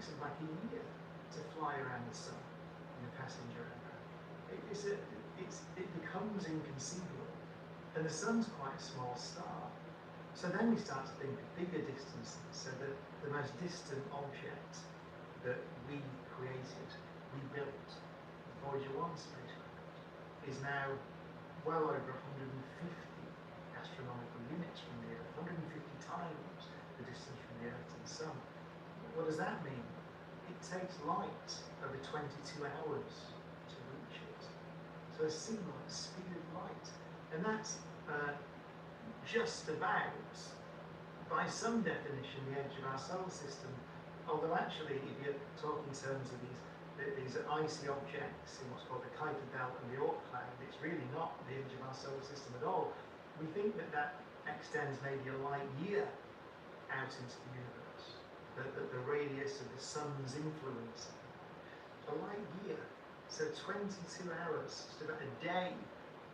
something like a year, to fly around the sun in a passenger aircraft. It becomes inconceivable. And the sun's quite a small star. So then we start to think of bigger distances. So the most distant object that we created, we built, the Voyager 1 spacecraft, is now well over 150 astronomical units from the Earth, 150 times the distance from the Earth to the Sun. What does that mean? It takes light over 22 hours to reach it. So a signal at the speed of light. And that's just about, by some definition, the edge of our solar system. Although actually, if you're talking in terms of these icy objects in what's called the Kuiper Belt and the Oort cloud, it's really not the edge of our solar system at all. We think that extends maybe a light year out into the universe, the radius of the sun's influence. A light year, so 22 hours, just about a day,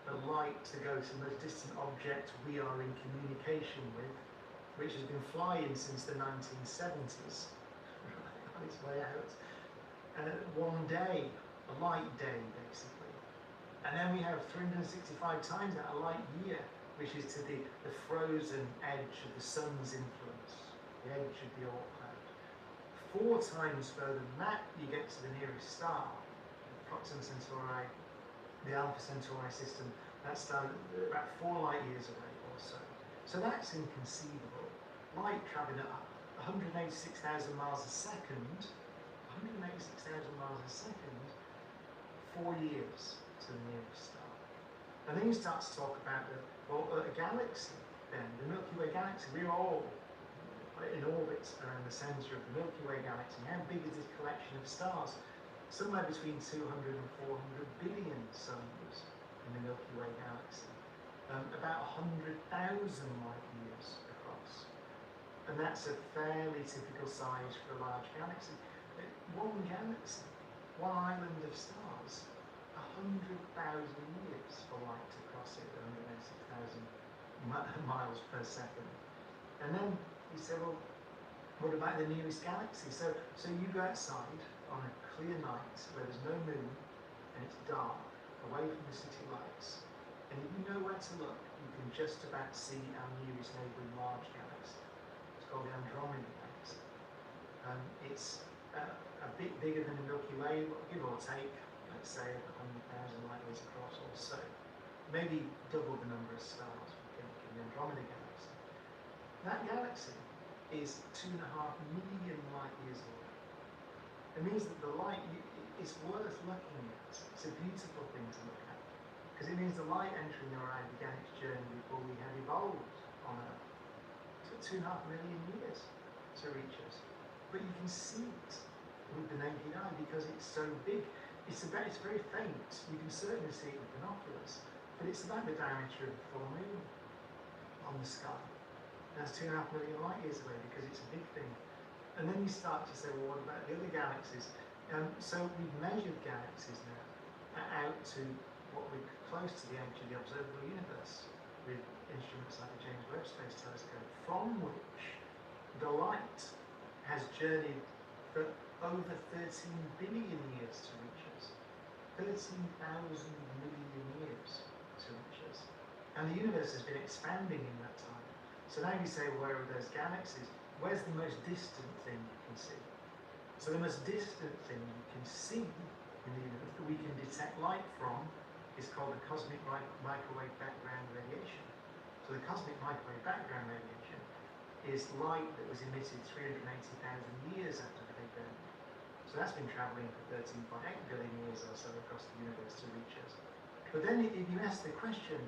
the light to go to the most distant object we are in communication with, which has been flying since the 1970s, on its way out. One day, a light day basically. And then we have 365 times that, a light year, which is to the frozen edge of the sun's influence, the edge of the Oort cloud. 4 times further than that, you get to the nearest star, Proxima Centauri, the Alpha Centauri system. That's done about 4 light years away or so. So that's inconceivable. Light travelling at 186,000 miles a second, 186,000 miles a second, 4 years to the nearest star. And then you start to talk about a galaxy then, the Milky Way galaxy. We're all in orbit around the centre of the Milky Way galaxy. How big is this collection of stars? Somewhere between 200 and 400 billion suns in the Milky Way galaxy. About 100,000 light years across. And that's a fairly typical size for a large galaxy. One galaxy, one island of stars, 100,000 years for light to cross it, 186,000 miles per second. And then you say, well, what about the nearest galaxy? So you go outside on a clear night where there's no moon and it's dark, away from the city lights, and if you know where to look, you can just about see our nearest neighbouring large galaxy. It's called the Andromeda Galaxy. It's a bit bigger than the Milky Way, give or take, let's say 100,000 light years across or so. Maybe double the number of stars in the Andromeda Galaxy. That galaxy is 2.5 million light years away. It means that the light is worth looking at. It's a beautiful thing to look at. Because it means the light entering our eye began its journey before we had evolved on Earth. It took 2.5 million years to reach us. But you can see it with the naked eye because it's so big. It's very faint. You can certainly see it with binoculars. But it's about the diameter of the full moon on the sky. That's 2.5 million light years away because it's a big thing. And then you start to say, well, what about the other galaxies? So we've measured galaxies now out to what we're close to the edge of the observable universe with instruments like the James Webb Space Telescope, from which the light has journeyed for over 13 billion years to reach us. 13,000 million years to reach us. And the universe has been expanding in that time. So now you say, where are those galaxies? Where's the most distant thing you can see? So the most distant thing you can see in the universe that we can detect light from is called the cosmic microwave background radiation. So the cosmic microwave background radiation is light that was emitted 380,000 years after the Big Bang. So that's been travelling for 13.8 billion years or so across the universe to reach us. But then if you ask the question,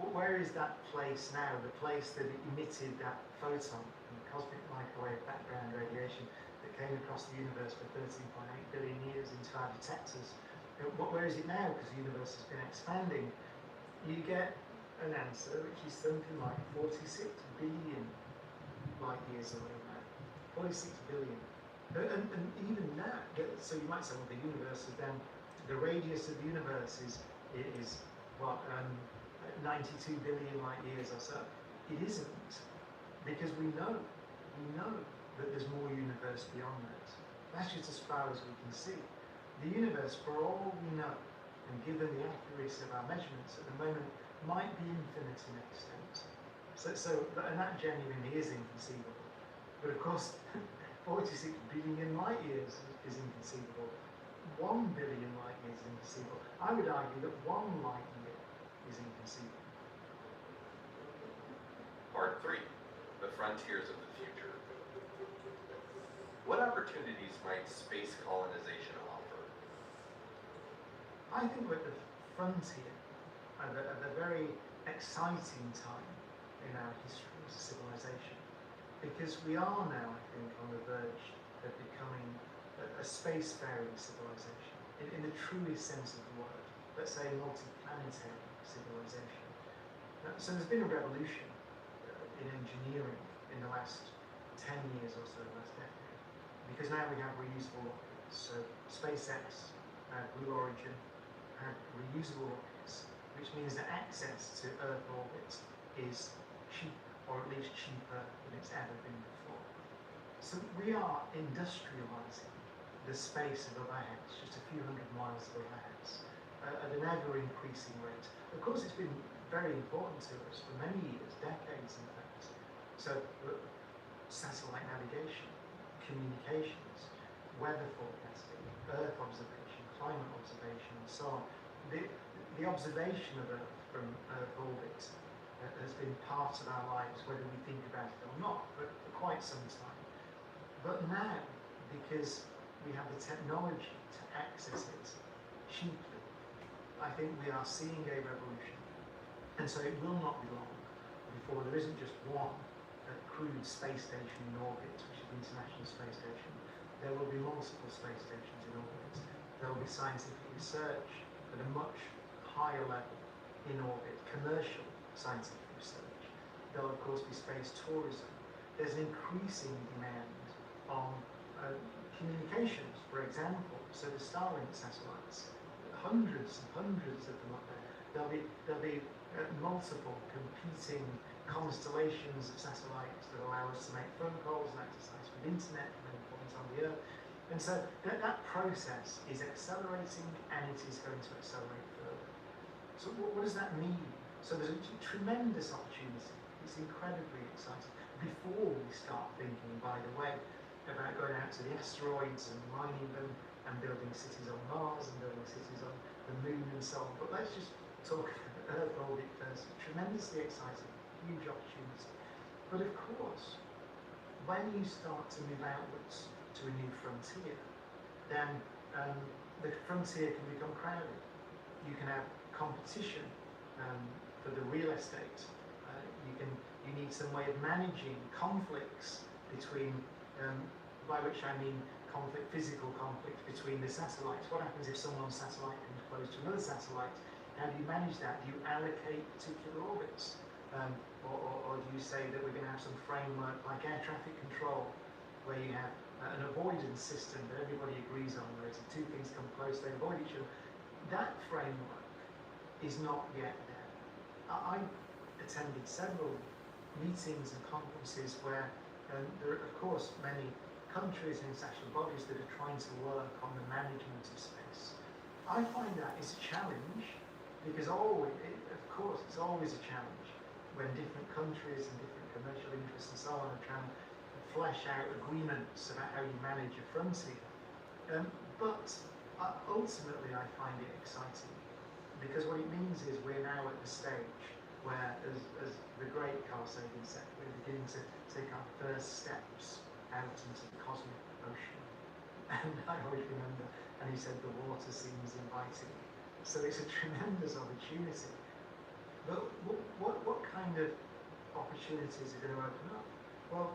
where is that place now, the place that emitted that photon, the cosmic microwave background radiation that came across the universe for 13.8 billion years into our detectors? Where is it now? Because the universe has been expanding. You get an answer which is something like 46 billion light years away now. 46 billion. And even now, so you might say, well, the universe is then, the radius of the universe is what, 92 billion light years or so. It isn't, because we know that there's more universe beyond that. That's just as far as we can see. The universe, for all we know, and given the accuracy of our measurements at the moment, might be infinite in extent. And that genuinely is inconceivable. But of course, 46 billion light years is inconceivable. 1 billion light years is inconceivable. I would argue that 1 light year is inconceivable. Part 3, the frontiers of the future. What opportunities might space colonization offer? I think we're at the frontier of a very exciting time in our history as a civilization, because we are now, I think, on the verge of becoming a spacefaring civilization, in the truest sense of the word. Let's say multi-planetary civilization. So there's been a revolution in engineering in the last 10 years or so, the last decade, because now we have reusable rockets. So SpaceX, Blue Origin, had reusable rockets, which means that access to Earth orbit is cheap, or at least cheaper than it's ever been before. So we are industrializing the space above our heads, just a few hundred miles above our heads, at an ever-increasing rate. Of course, it's been very important to us for many years, decades in fact. So satellite navigation, communications, weather forecasting, Earth observation, climate observation, and so on. The observation of Earth from Earth orbit has been part of our lives, whether we think about it or not, for quite some time. But now, because we have the technology to access it cheaply, I think we are seeing a revolution. And so it will not be long before there isn't just one, crewed space station in orbit, which is the International Space Station. There will be multiple space stations in orbit. There will be scientific research at a much higher level in orbit, commercial scientific research. There will of course be space tourism. There's an increasing demand on communications, for example. So the Starlink satellites, hundreds and hundreds of them up there. There'll be multiple competing constellations of satellites that allow us to make phone calls and access with internet from any point on the Earth. And so that process is accelerating, and it is going to accelerate further. So what does that mean? So there's a tremendous opportunity. It's incredibly exciting. Before we start thinking, by the way, about going out to the asteroids and mining them and building cities on Mars and building cities on the moon and so on. But let's just talk Earth orbit first. Tremendously exciting, huge opportunity. But of course, when you start to move outwards to a new frontier, then the frontier can become crowded. You can have competition for the real estate. You need some way of managing conflicts between, by which I mean physical conflict between the satellites. What happens if someone's satellite comes close to another satellite? How do you manage that? Do you allocate particular orbits? Or do you say that we're going to have some framework like air traffic control, where you have an avoidance system that everybody agrees on, where if two things come close, they avoid each other? That framework is not yet there. I attended several meetings and conferences where there are, of course, many countries and international bodies that are trying to work on the management of space. I find that is a challenge, because of course, it's always a challenge when different countries and different commercial interests and so on are trying to flesh out agreements about how you manage a frontier. But ultimately, I find it exciting, because what it means is we're now at the stage where, as the great Carl Sagan said, we're beginning to take our first steps out into the cosmic ocean. And I always remember, and he said, the water seems inviting. So it's a tremendous opportunity. But what kind of opportunities are going to open up? Well,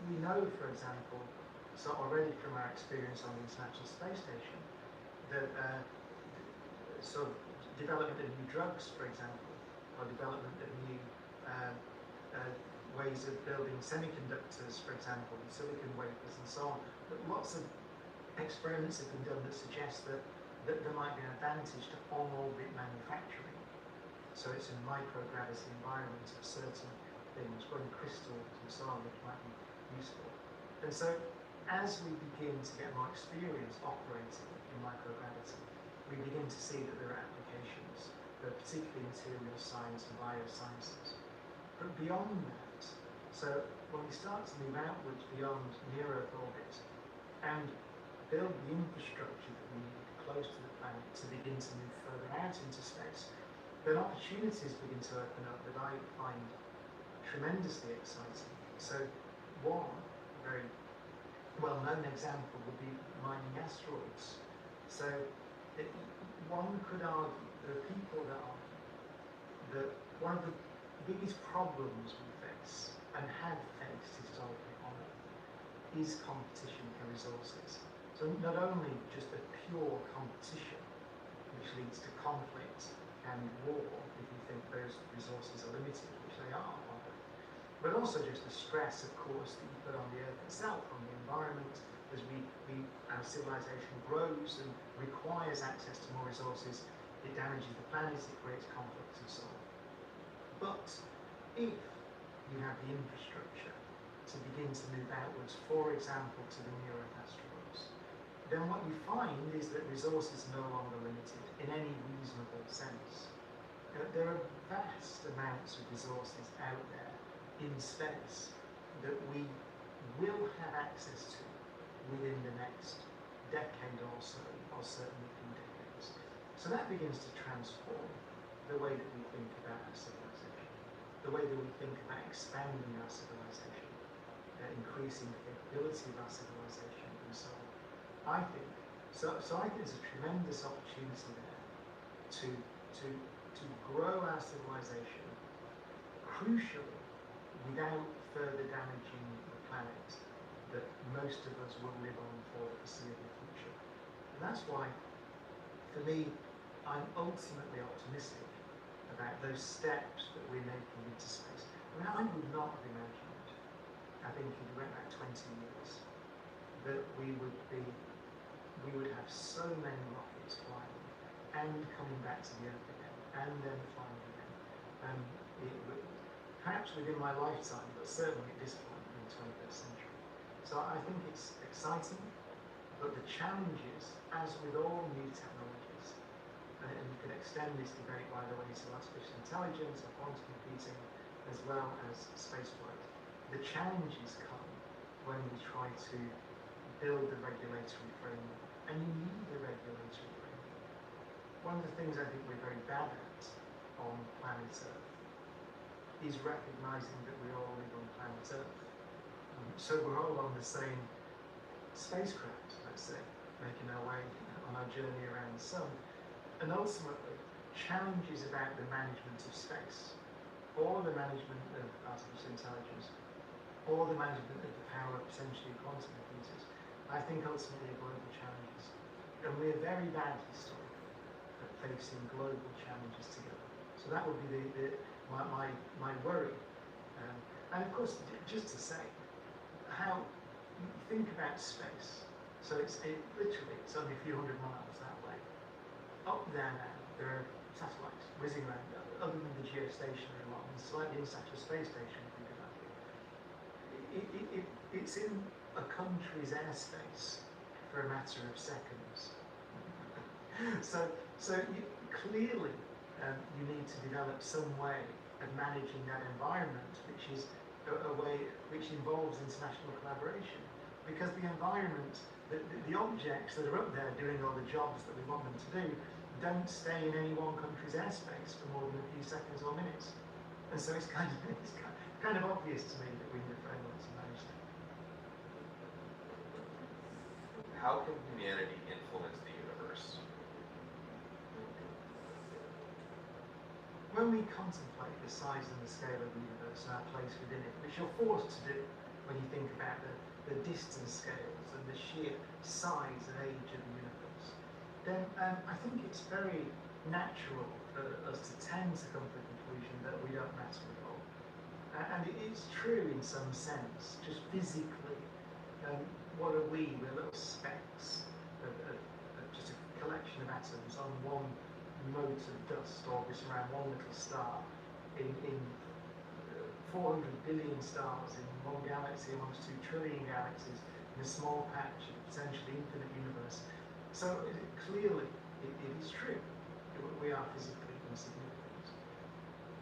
we know, for example, so already from our experience on the International Space Station, that sort of development of new drugs, for example, or development of new ways of building semiconductors, for example, silicon wafers and so on. But lots of experiments have been done that suggest that there might be an advantage to on-orbit manufacturing. So it's a microgravity environment of certain things, growing crystals and so on, which might be useful. And so as we begin to get more experience operating in microgravity, we begin to see that there are applications, particularly material science and biosciences. But beyond that, so when we start to move outwards beyond near-Earth orbit and build the infrastructure that we need close to the planet to begin to move further out into space, then opportunities begin to open up that I find tremendously exciting. So one very well-known example would be mining asteroids. So one could argue, there are people that argue, that one of the biggest problems we face, and have faced historically on Earth, is competition for resources. So not only just a pure competition, which leads to conflict and war, if you think those resources are limited, which they are on Earth, but also just the stress, of course, that you put on the Earth itself, on the environment, as our civilization grows and requires access to more resources. It damages the planet, it creates conflicts and so on. But if you have the infrastructure to begin to move outwards, for example, to the near-Earth asteroids, then what you find is that resources are no longer limited in any reasonable sense. There are vast amounts of resources out there in space that we will have access to within the next decade or so, or certainly a few decades. So that begins to transform the way that we think about our civilization, the way that we think about expanding our civilization, increasing the capability of our civilization, and so on. I think there's a tremendous opportunity there to grow our civilization. Crucially, without further damaging the planet that most of us will live on for the foreseeable future. And that's why, for me, I'm ultimately optimistic about those steps that we're making into space. I mean, I would not have imagined, I think if we went back 20 years, that we would have so many rockets flying and coming back to the Earth again, and then flying again. Perhaps within my lifetime, but certainly at this point in the 21st century. So I think it's exciting, but the challenges, as with all new technologies, and you can extend this debate, by the way, to artificial intelligence or quantum computing, as well as spaceflight. The challenges come when we try to build the regulatory framework, and you need a regulatory framework. One of the things I think we're very bad at on planet Earth is recognising that we all live on planet Earth. So we're all on the same spacecraft, let's say, making our way on our journey around the sun. And ultimately, challenges about the management of space, or the management of artificial intelligence, or the management of the power of potentially quantum computers, I think ultimately are global challenges. And we're very bad historically at facing global challenges together. So that would be my worry. And of course, just to say, how you think about space, so literally it's only a few hundred miles that way. Up there now, there are satellites whizzing around, other than the geostationary one, and slightly International Space Station, if you could like it. It's in a country's airspace for a matter of seconds. So clearly you need to develop some way of managing that environment, which is a way which involves international collaboration. Because the environment, the objects that are up there doing all the jobs that we want them to do, don't stay in any one country's airspace for more than a few seconds or minutes. And so it's kind of obvious to me that we need a framework to manage that. How can humanity influence the universe? When we contemplate the size and the scale of the universe and our place within it, which you're forced to do when you think about the distance scales and the sheer size and age of the universe, then I think it's very natural for us to tend to come to the conclusion that we don't matter at all. And it is true in some sense, just physically. What are we? We're little specks of just a collection of atoms on one mote of dust orbiting around one little star in 400 billion stars in one galaxy amongst 2 trillion galaxies in a small patch of potentially infinite universe. So clearly it is true. We are physically insignificant.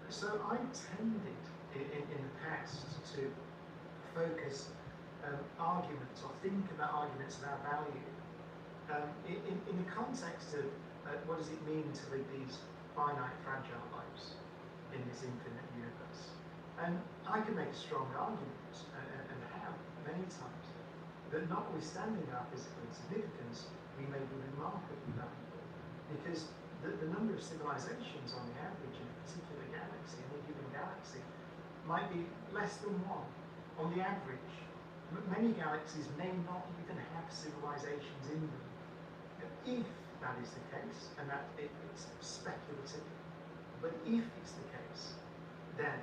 So I tended in the past to focus arguments or think about arguments about value in the context of what does it mean to live these finite, fragile lives in this infinite universe? And I can make a strong argument, and have many times, that notwithstanding our physical insignificance, we may be remarkably valuable. Because the number of civilizations on the average in a particular galaxy, in a given galaxy, might be less than one on the average. Many galaxies may not even have civilizations in them. If that is the case, and that it's speculative, but if it's the case, then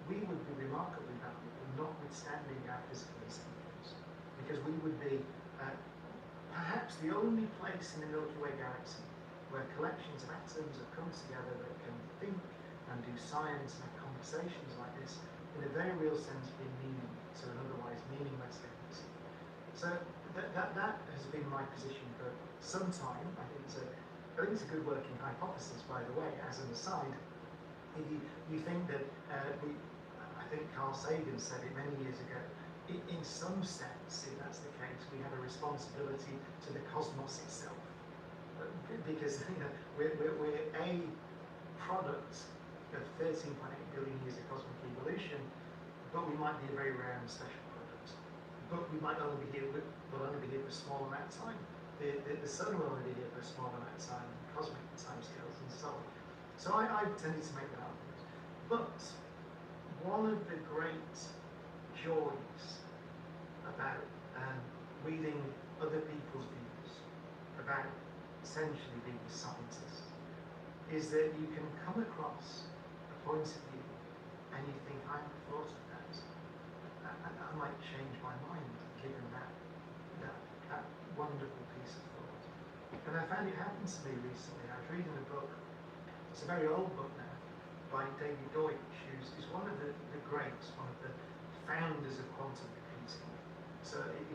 we would be remarkably valuable, notwithstanding our physical insignificance, because we would be perhaps the only place in the Milky Way galaxy where collections of atoms have come together that can think and do science and have conversations like this in a very real sense give meaning to an otherwise meaningless galaxy. So that has been my position for some time. I think it's a good working hypothesis, by the way, as an aside. If you think that I think Carl Sagan said it many years ago, in some sense, if that's the case, we have a responsibility to the cosmos itself. Because we're a product of 13.8 billion years of cosmic evolution, but we might be a very rare and special product. But we might only be here, we'll only be here for a small amount of time. The sun will only be here for a small amount of time, cosmic timescales and so on. So I tended to make that argument. But one of the great joys about reading other people's views about essentially being a scientist is that you can come across a point of view and you think, I haven't thought of that. I might change my mind given that wonderful piece of thought. And I found it happened to me recently. I was reading a book, it's a very old book now, by David Deutsch, who's one of the greats, one of the founders of quantum computing. So it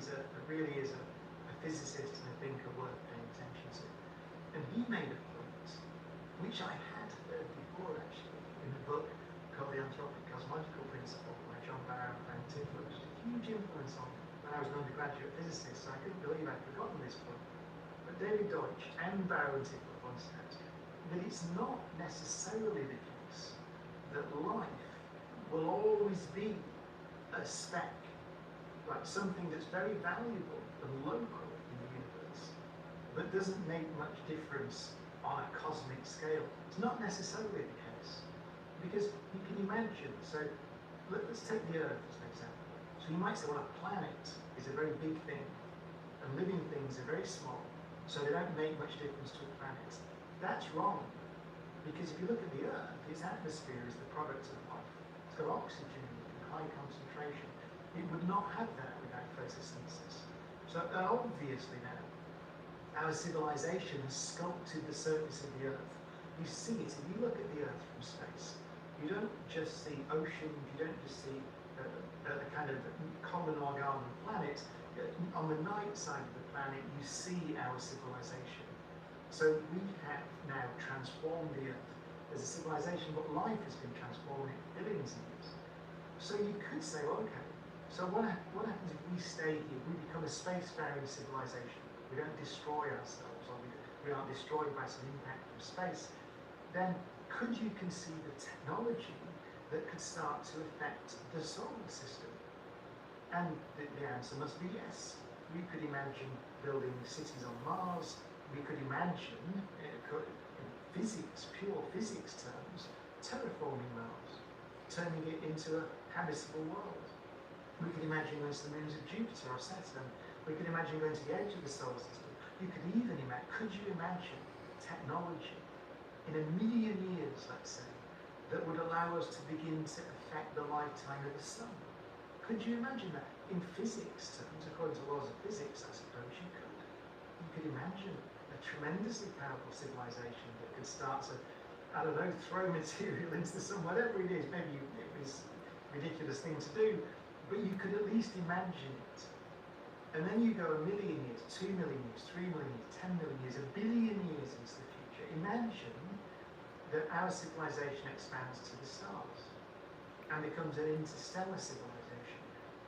really is a physicist and a thinker worth paying attention to. And he made a point, which I had heard before actually, in a book called The Anthropic Cosmological Principle by John Barrow and Frank Tipler, which had a huge influence on me when I was an undergraduate physicist, so I couldn't believe I'd forgotten this point. But David Deutsch and Barrow and Tipler pointed out that it's not necessarily the case that life will always be a speck, like something that's very valuable and local in the universe, but doesn't make much difference on a cosmic scale. It's not necessarily the case, because you can imagine, so let's take the Earth as an example. So you might say, well, a planet is a very big thing, and living things are very small, so they don't make much difference to a planet. That's wrong, because if you look at the Earth, its atmosphere is the product of life. It's got oxygen in high concentration. It would not have that without photosynthesis. So obviously now, our civilization has sculpted the surface of the Earth. You see it, if you look at the Earth from space, you don't just see oceans, you don't just see a kind of common organum planet. On the night side of the planet, you see our civilization. So we have now transformed the Earth as a civilization, but life has been transforming billions of years. So you could say, well, okay, so what happens if we stay here, we become a spacefaring civilization, we don't destroy ourselves, or we aren't destroyed by some impact from space, then could you conceive of technology that could start to affect the solar system? And the answer must be yes. We could imagine building cities on Mars. We could imagine, in physics, pure physics terms, terraforming Mars, turning it into a habitable world. We could imagine going to the moons of Jupiter or Saturn. We could imagine going to the edge of the solar system. You could even imagine, could you imagine technology in 1 million years, let's say, that would allow us to begin to affect the lifetime of the sun? Could you imagine that? In physics terms, according to laws of physics, I suppose you could. You could imagine a tremendously powerful civilization that could start to, I don't know, throw material into the sun, whatever it is. Maybe it was a ridiculous thing to do, but you could at least imagine it. And then you go 1 million years, 2 million years, 3 million years, 10 million years, 1 billion years into the future. Imagine that our civilization expands to the stars and becomes an interstellar civilization.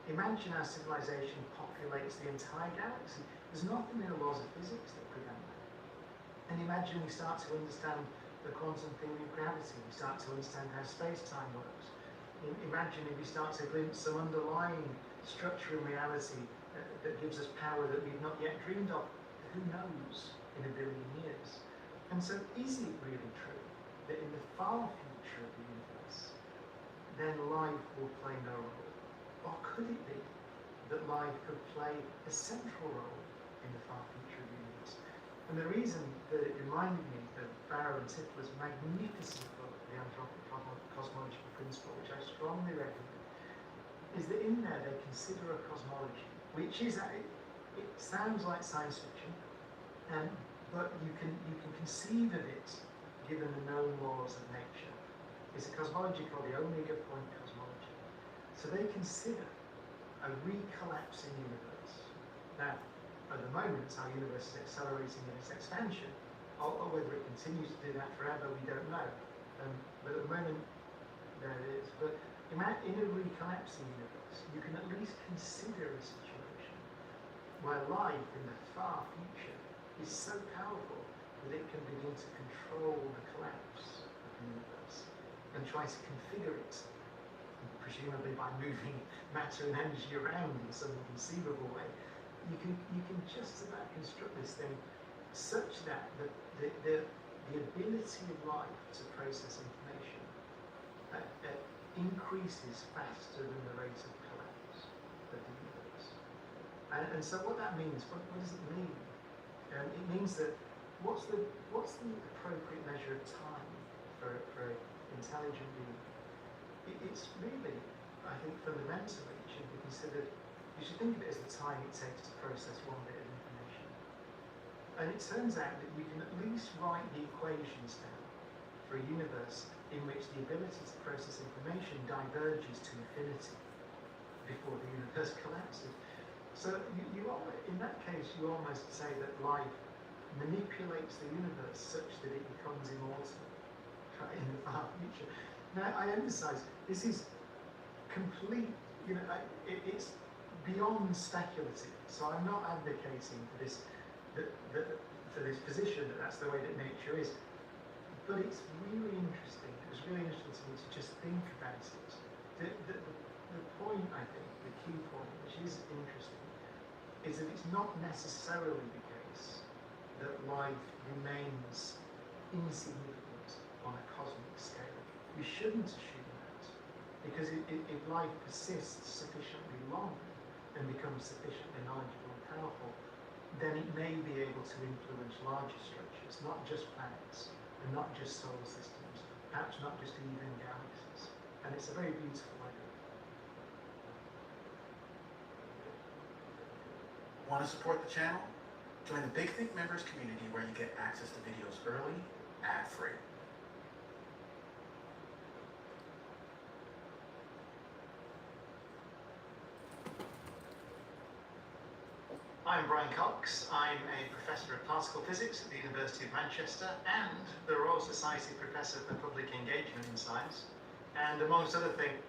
Imagine our civilization populates the entire galaxy. There's nothing in the laws of physics that prevent that. And imagine we start to understand the quantum theory of gravity, we start to understand how space-time works. Imagine if we start to glimpse some underlying structure in reality that gives us power that we've not yet dreamed of. Who knows in 1 billion years? And so is it really true that in the far future of the universe, then life will play no role? Or could it be that life could play a central role in the far future of the universe? And the reason that it reminded me of Barrow and Tipler's magnificent book, The Anthropic Cosmological Principle, which I strongly recommend, is that in there they consider a cosmology, which is, it sounds like science fiction, but you can conceive of it given the known laws of nature. It's a cosmology called the omega point cosmology. So they consider a recollapsing universe. Now, at the moment, our universe is accelerating in its expansion, or whether it continues to do that forever, we don't know. But at the moment, there it is. But in a recollapsing universe, you can at least consider a situation where life in the far future is so powerful that it can begin to control the collapse of the universe and try to configure it, presumably by moving matter and energy around in some conceivable way. You can just about construct this thing such that the ability of life to process information increases faster than the rate of collapse of the universe. And so what that means, what does it mean? It means that what's the appropriate measure of time for an intelligent being? It's really, I think, fundamentally, it should be considered, you should think of it as the time it takes to process one bit of information. And it turns out that you can at least write the equations down for a universe in which the ability to process information diverges to infinity before the universe collapses. So in that case, you almost say that life manipulates the universe such that it becomes immortal in the far future. Now, I emphasize, this is complete, it's beyond speculative. So I'm not advocating for this, for this position that that's the way that nature is. But it's really interesting. It was really interesting to me to just think about it. The point, I think, the key point, which is interesting, is that it's not necessarily the case that life remains insignificant on a cosmic scale. We shouldn't assume that, because if life persists sufficiently long and becomes sufficiently knowledgeable and powerful, then it may be able to influence larger structures, not just planets, and not just solar systems, perhaps not just even galaxies. And it's a very beautiful idea. Want to support the channel? Join the Big Think members community where you get access to videos early, ad-free. I'm Brian Cox. I'm a professor of particle physics at the University of Manchester and the Royal Society Professor for Public Engagement in Science. And amongst other things,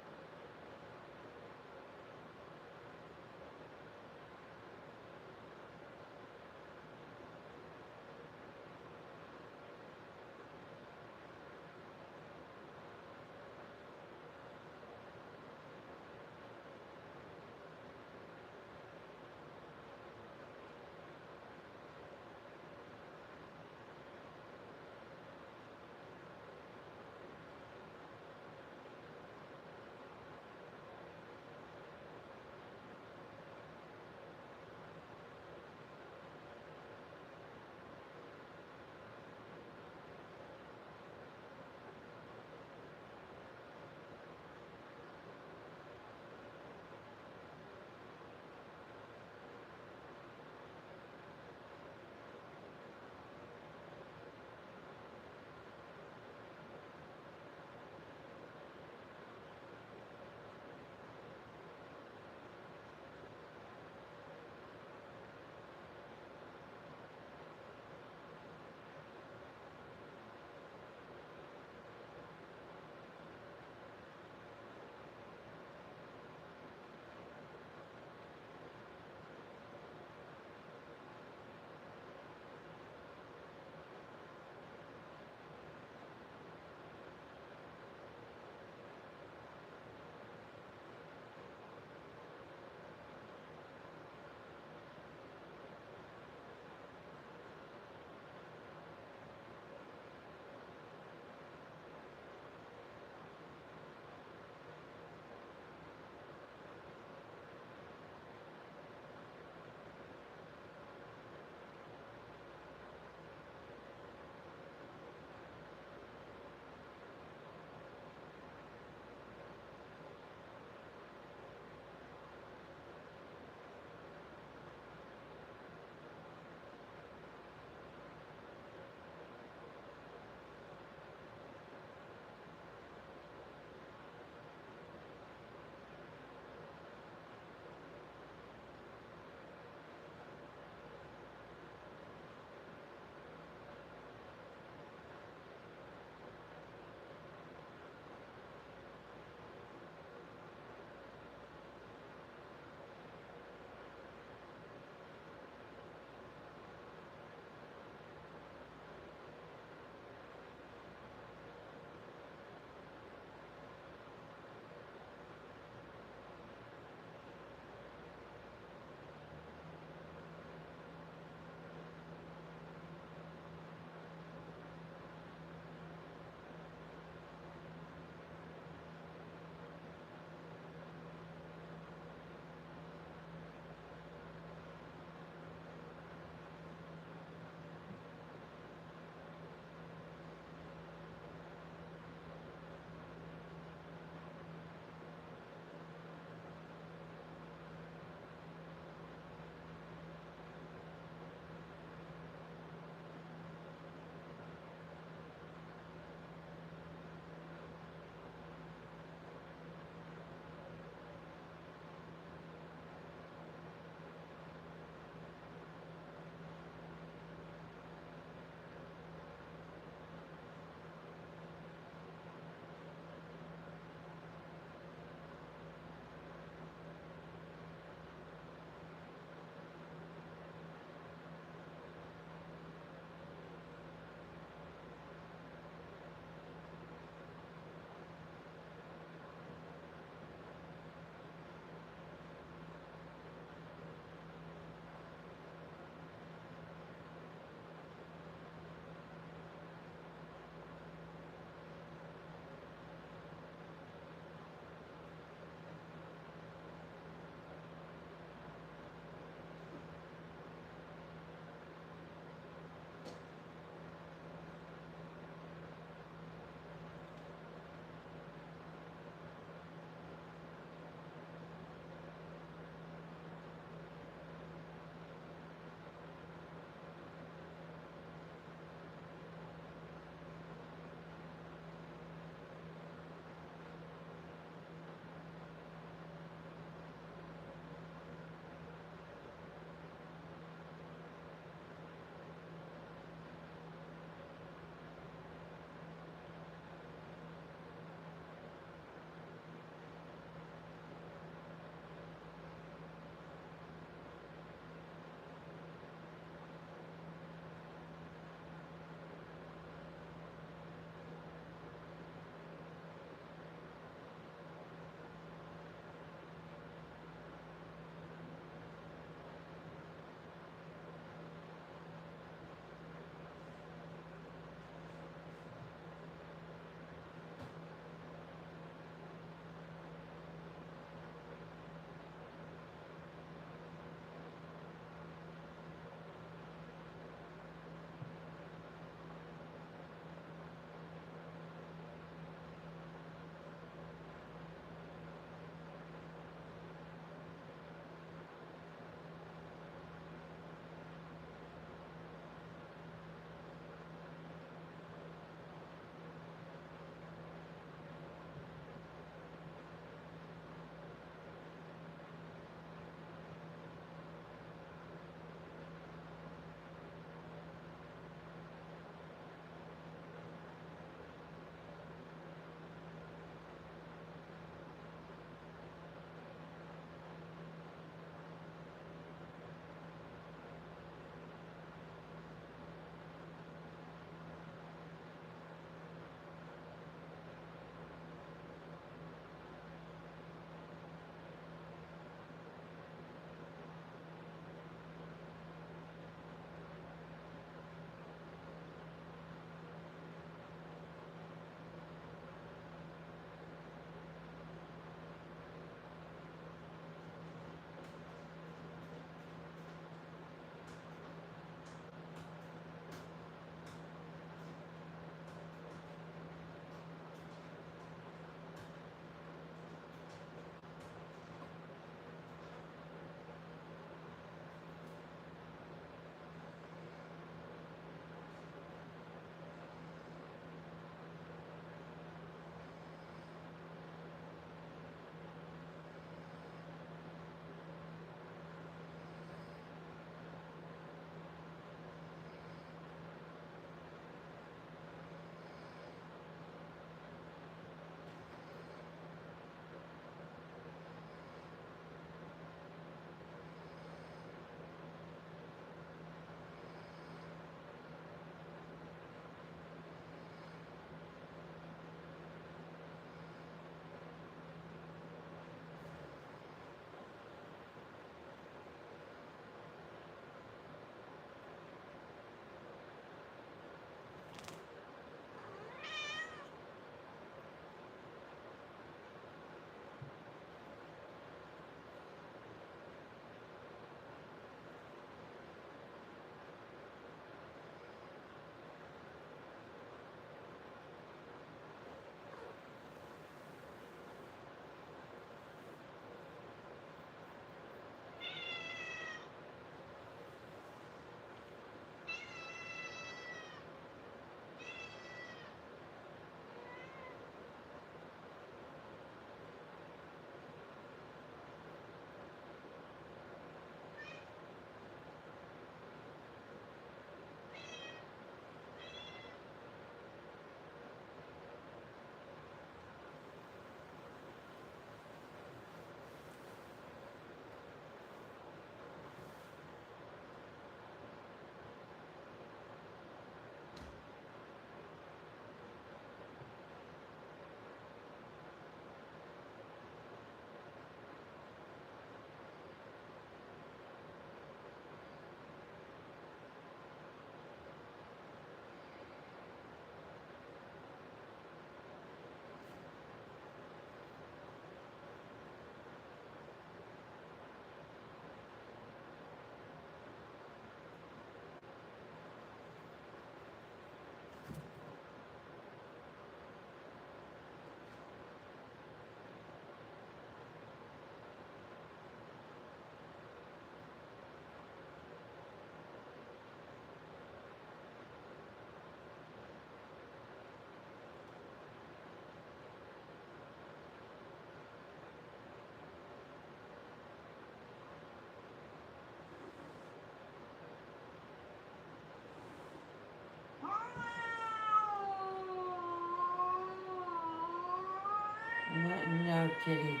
No, kitty.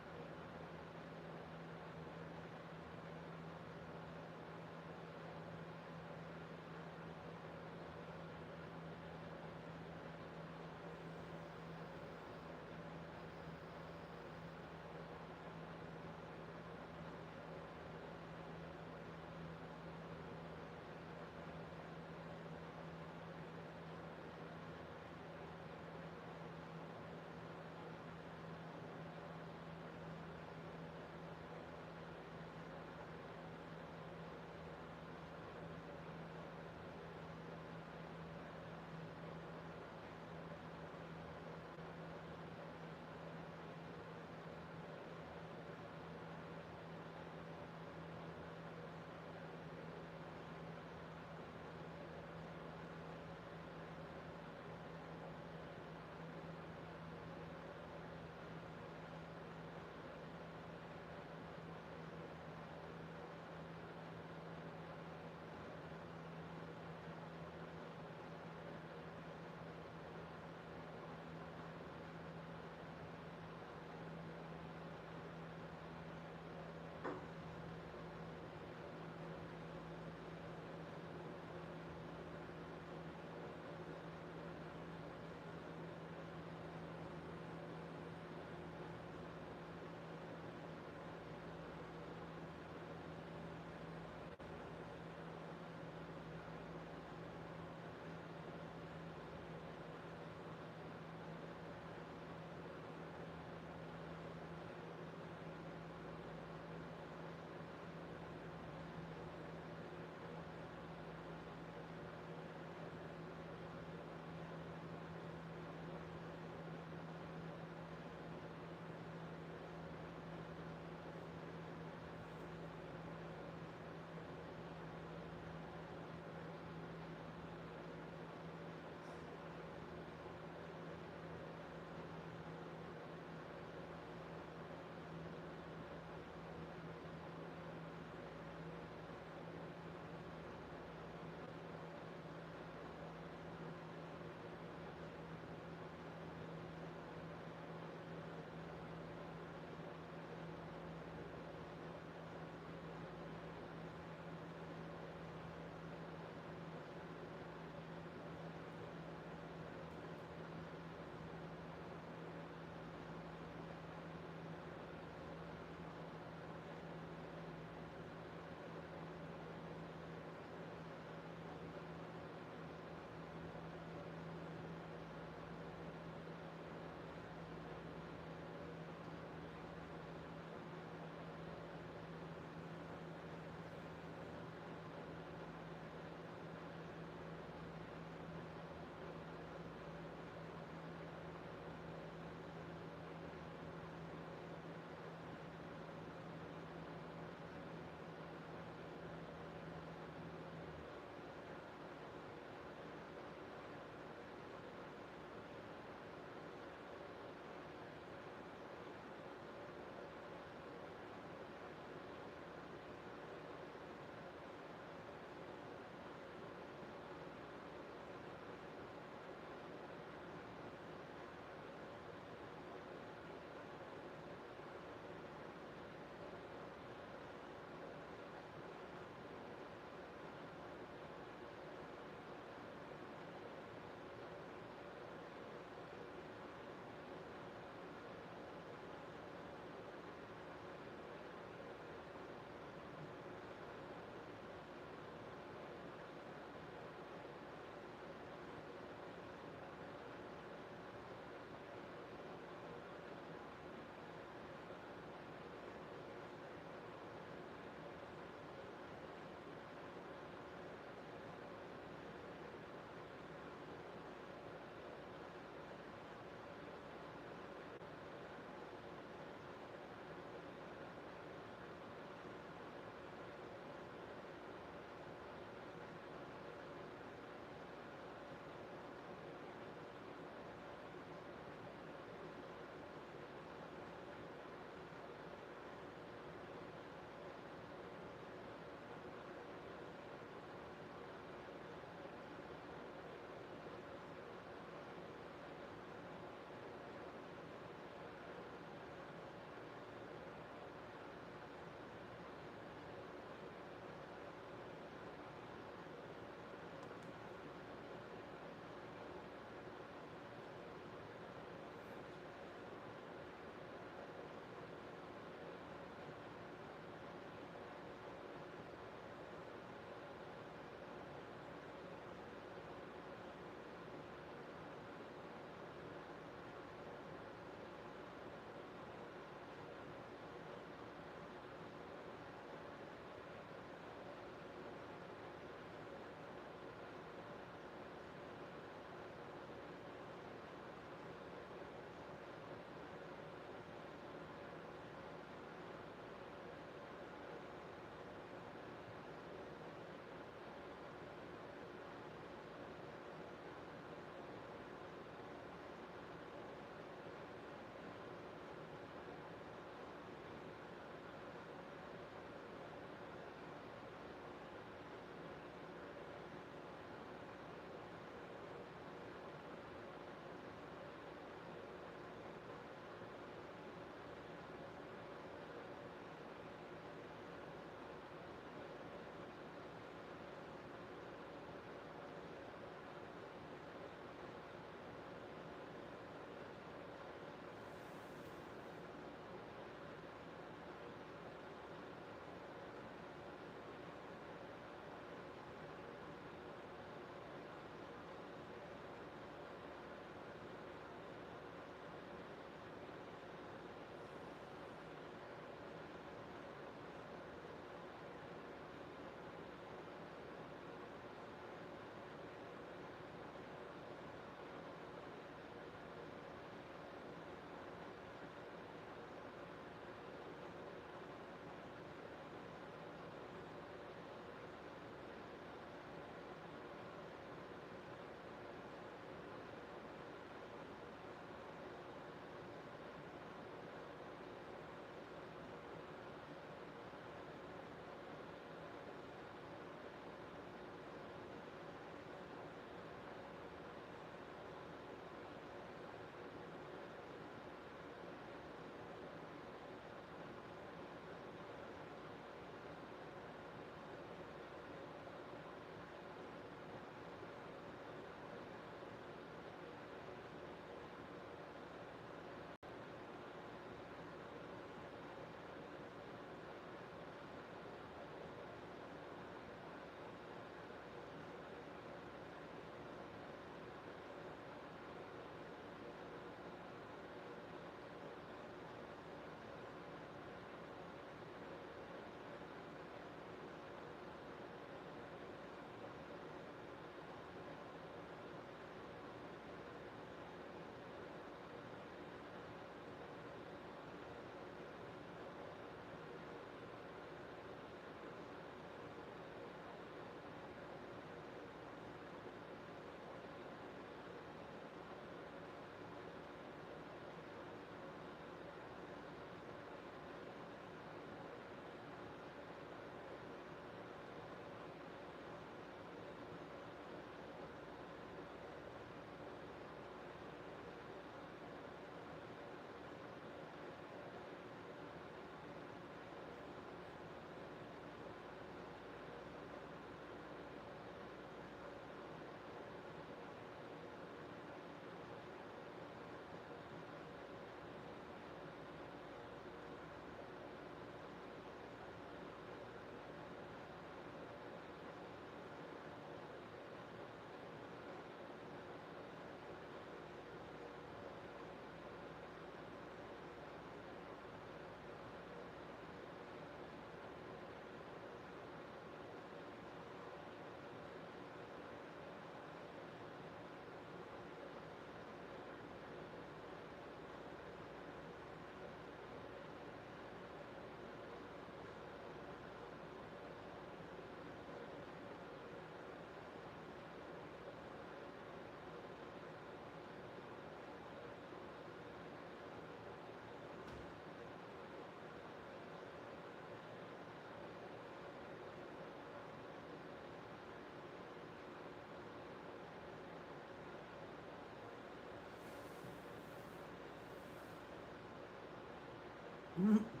Mm.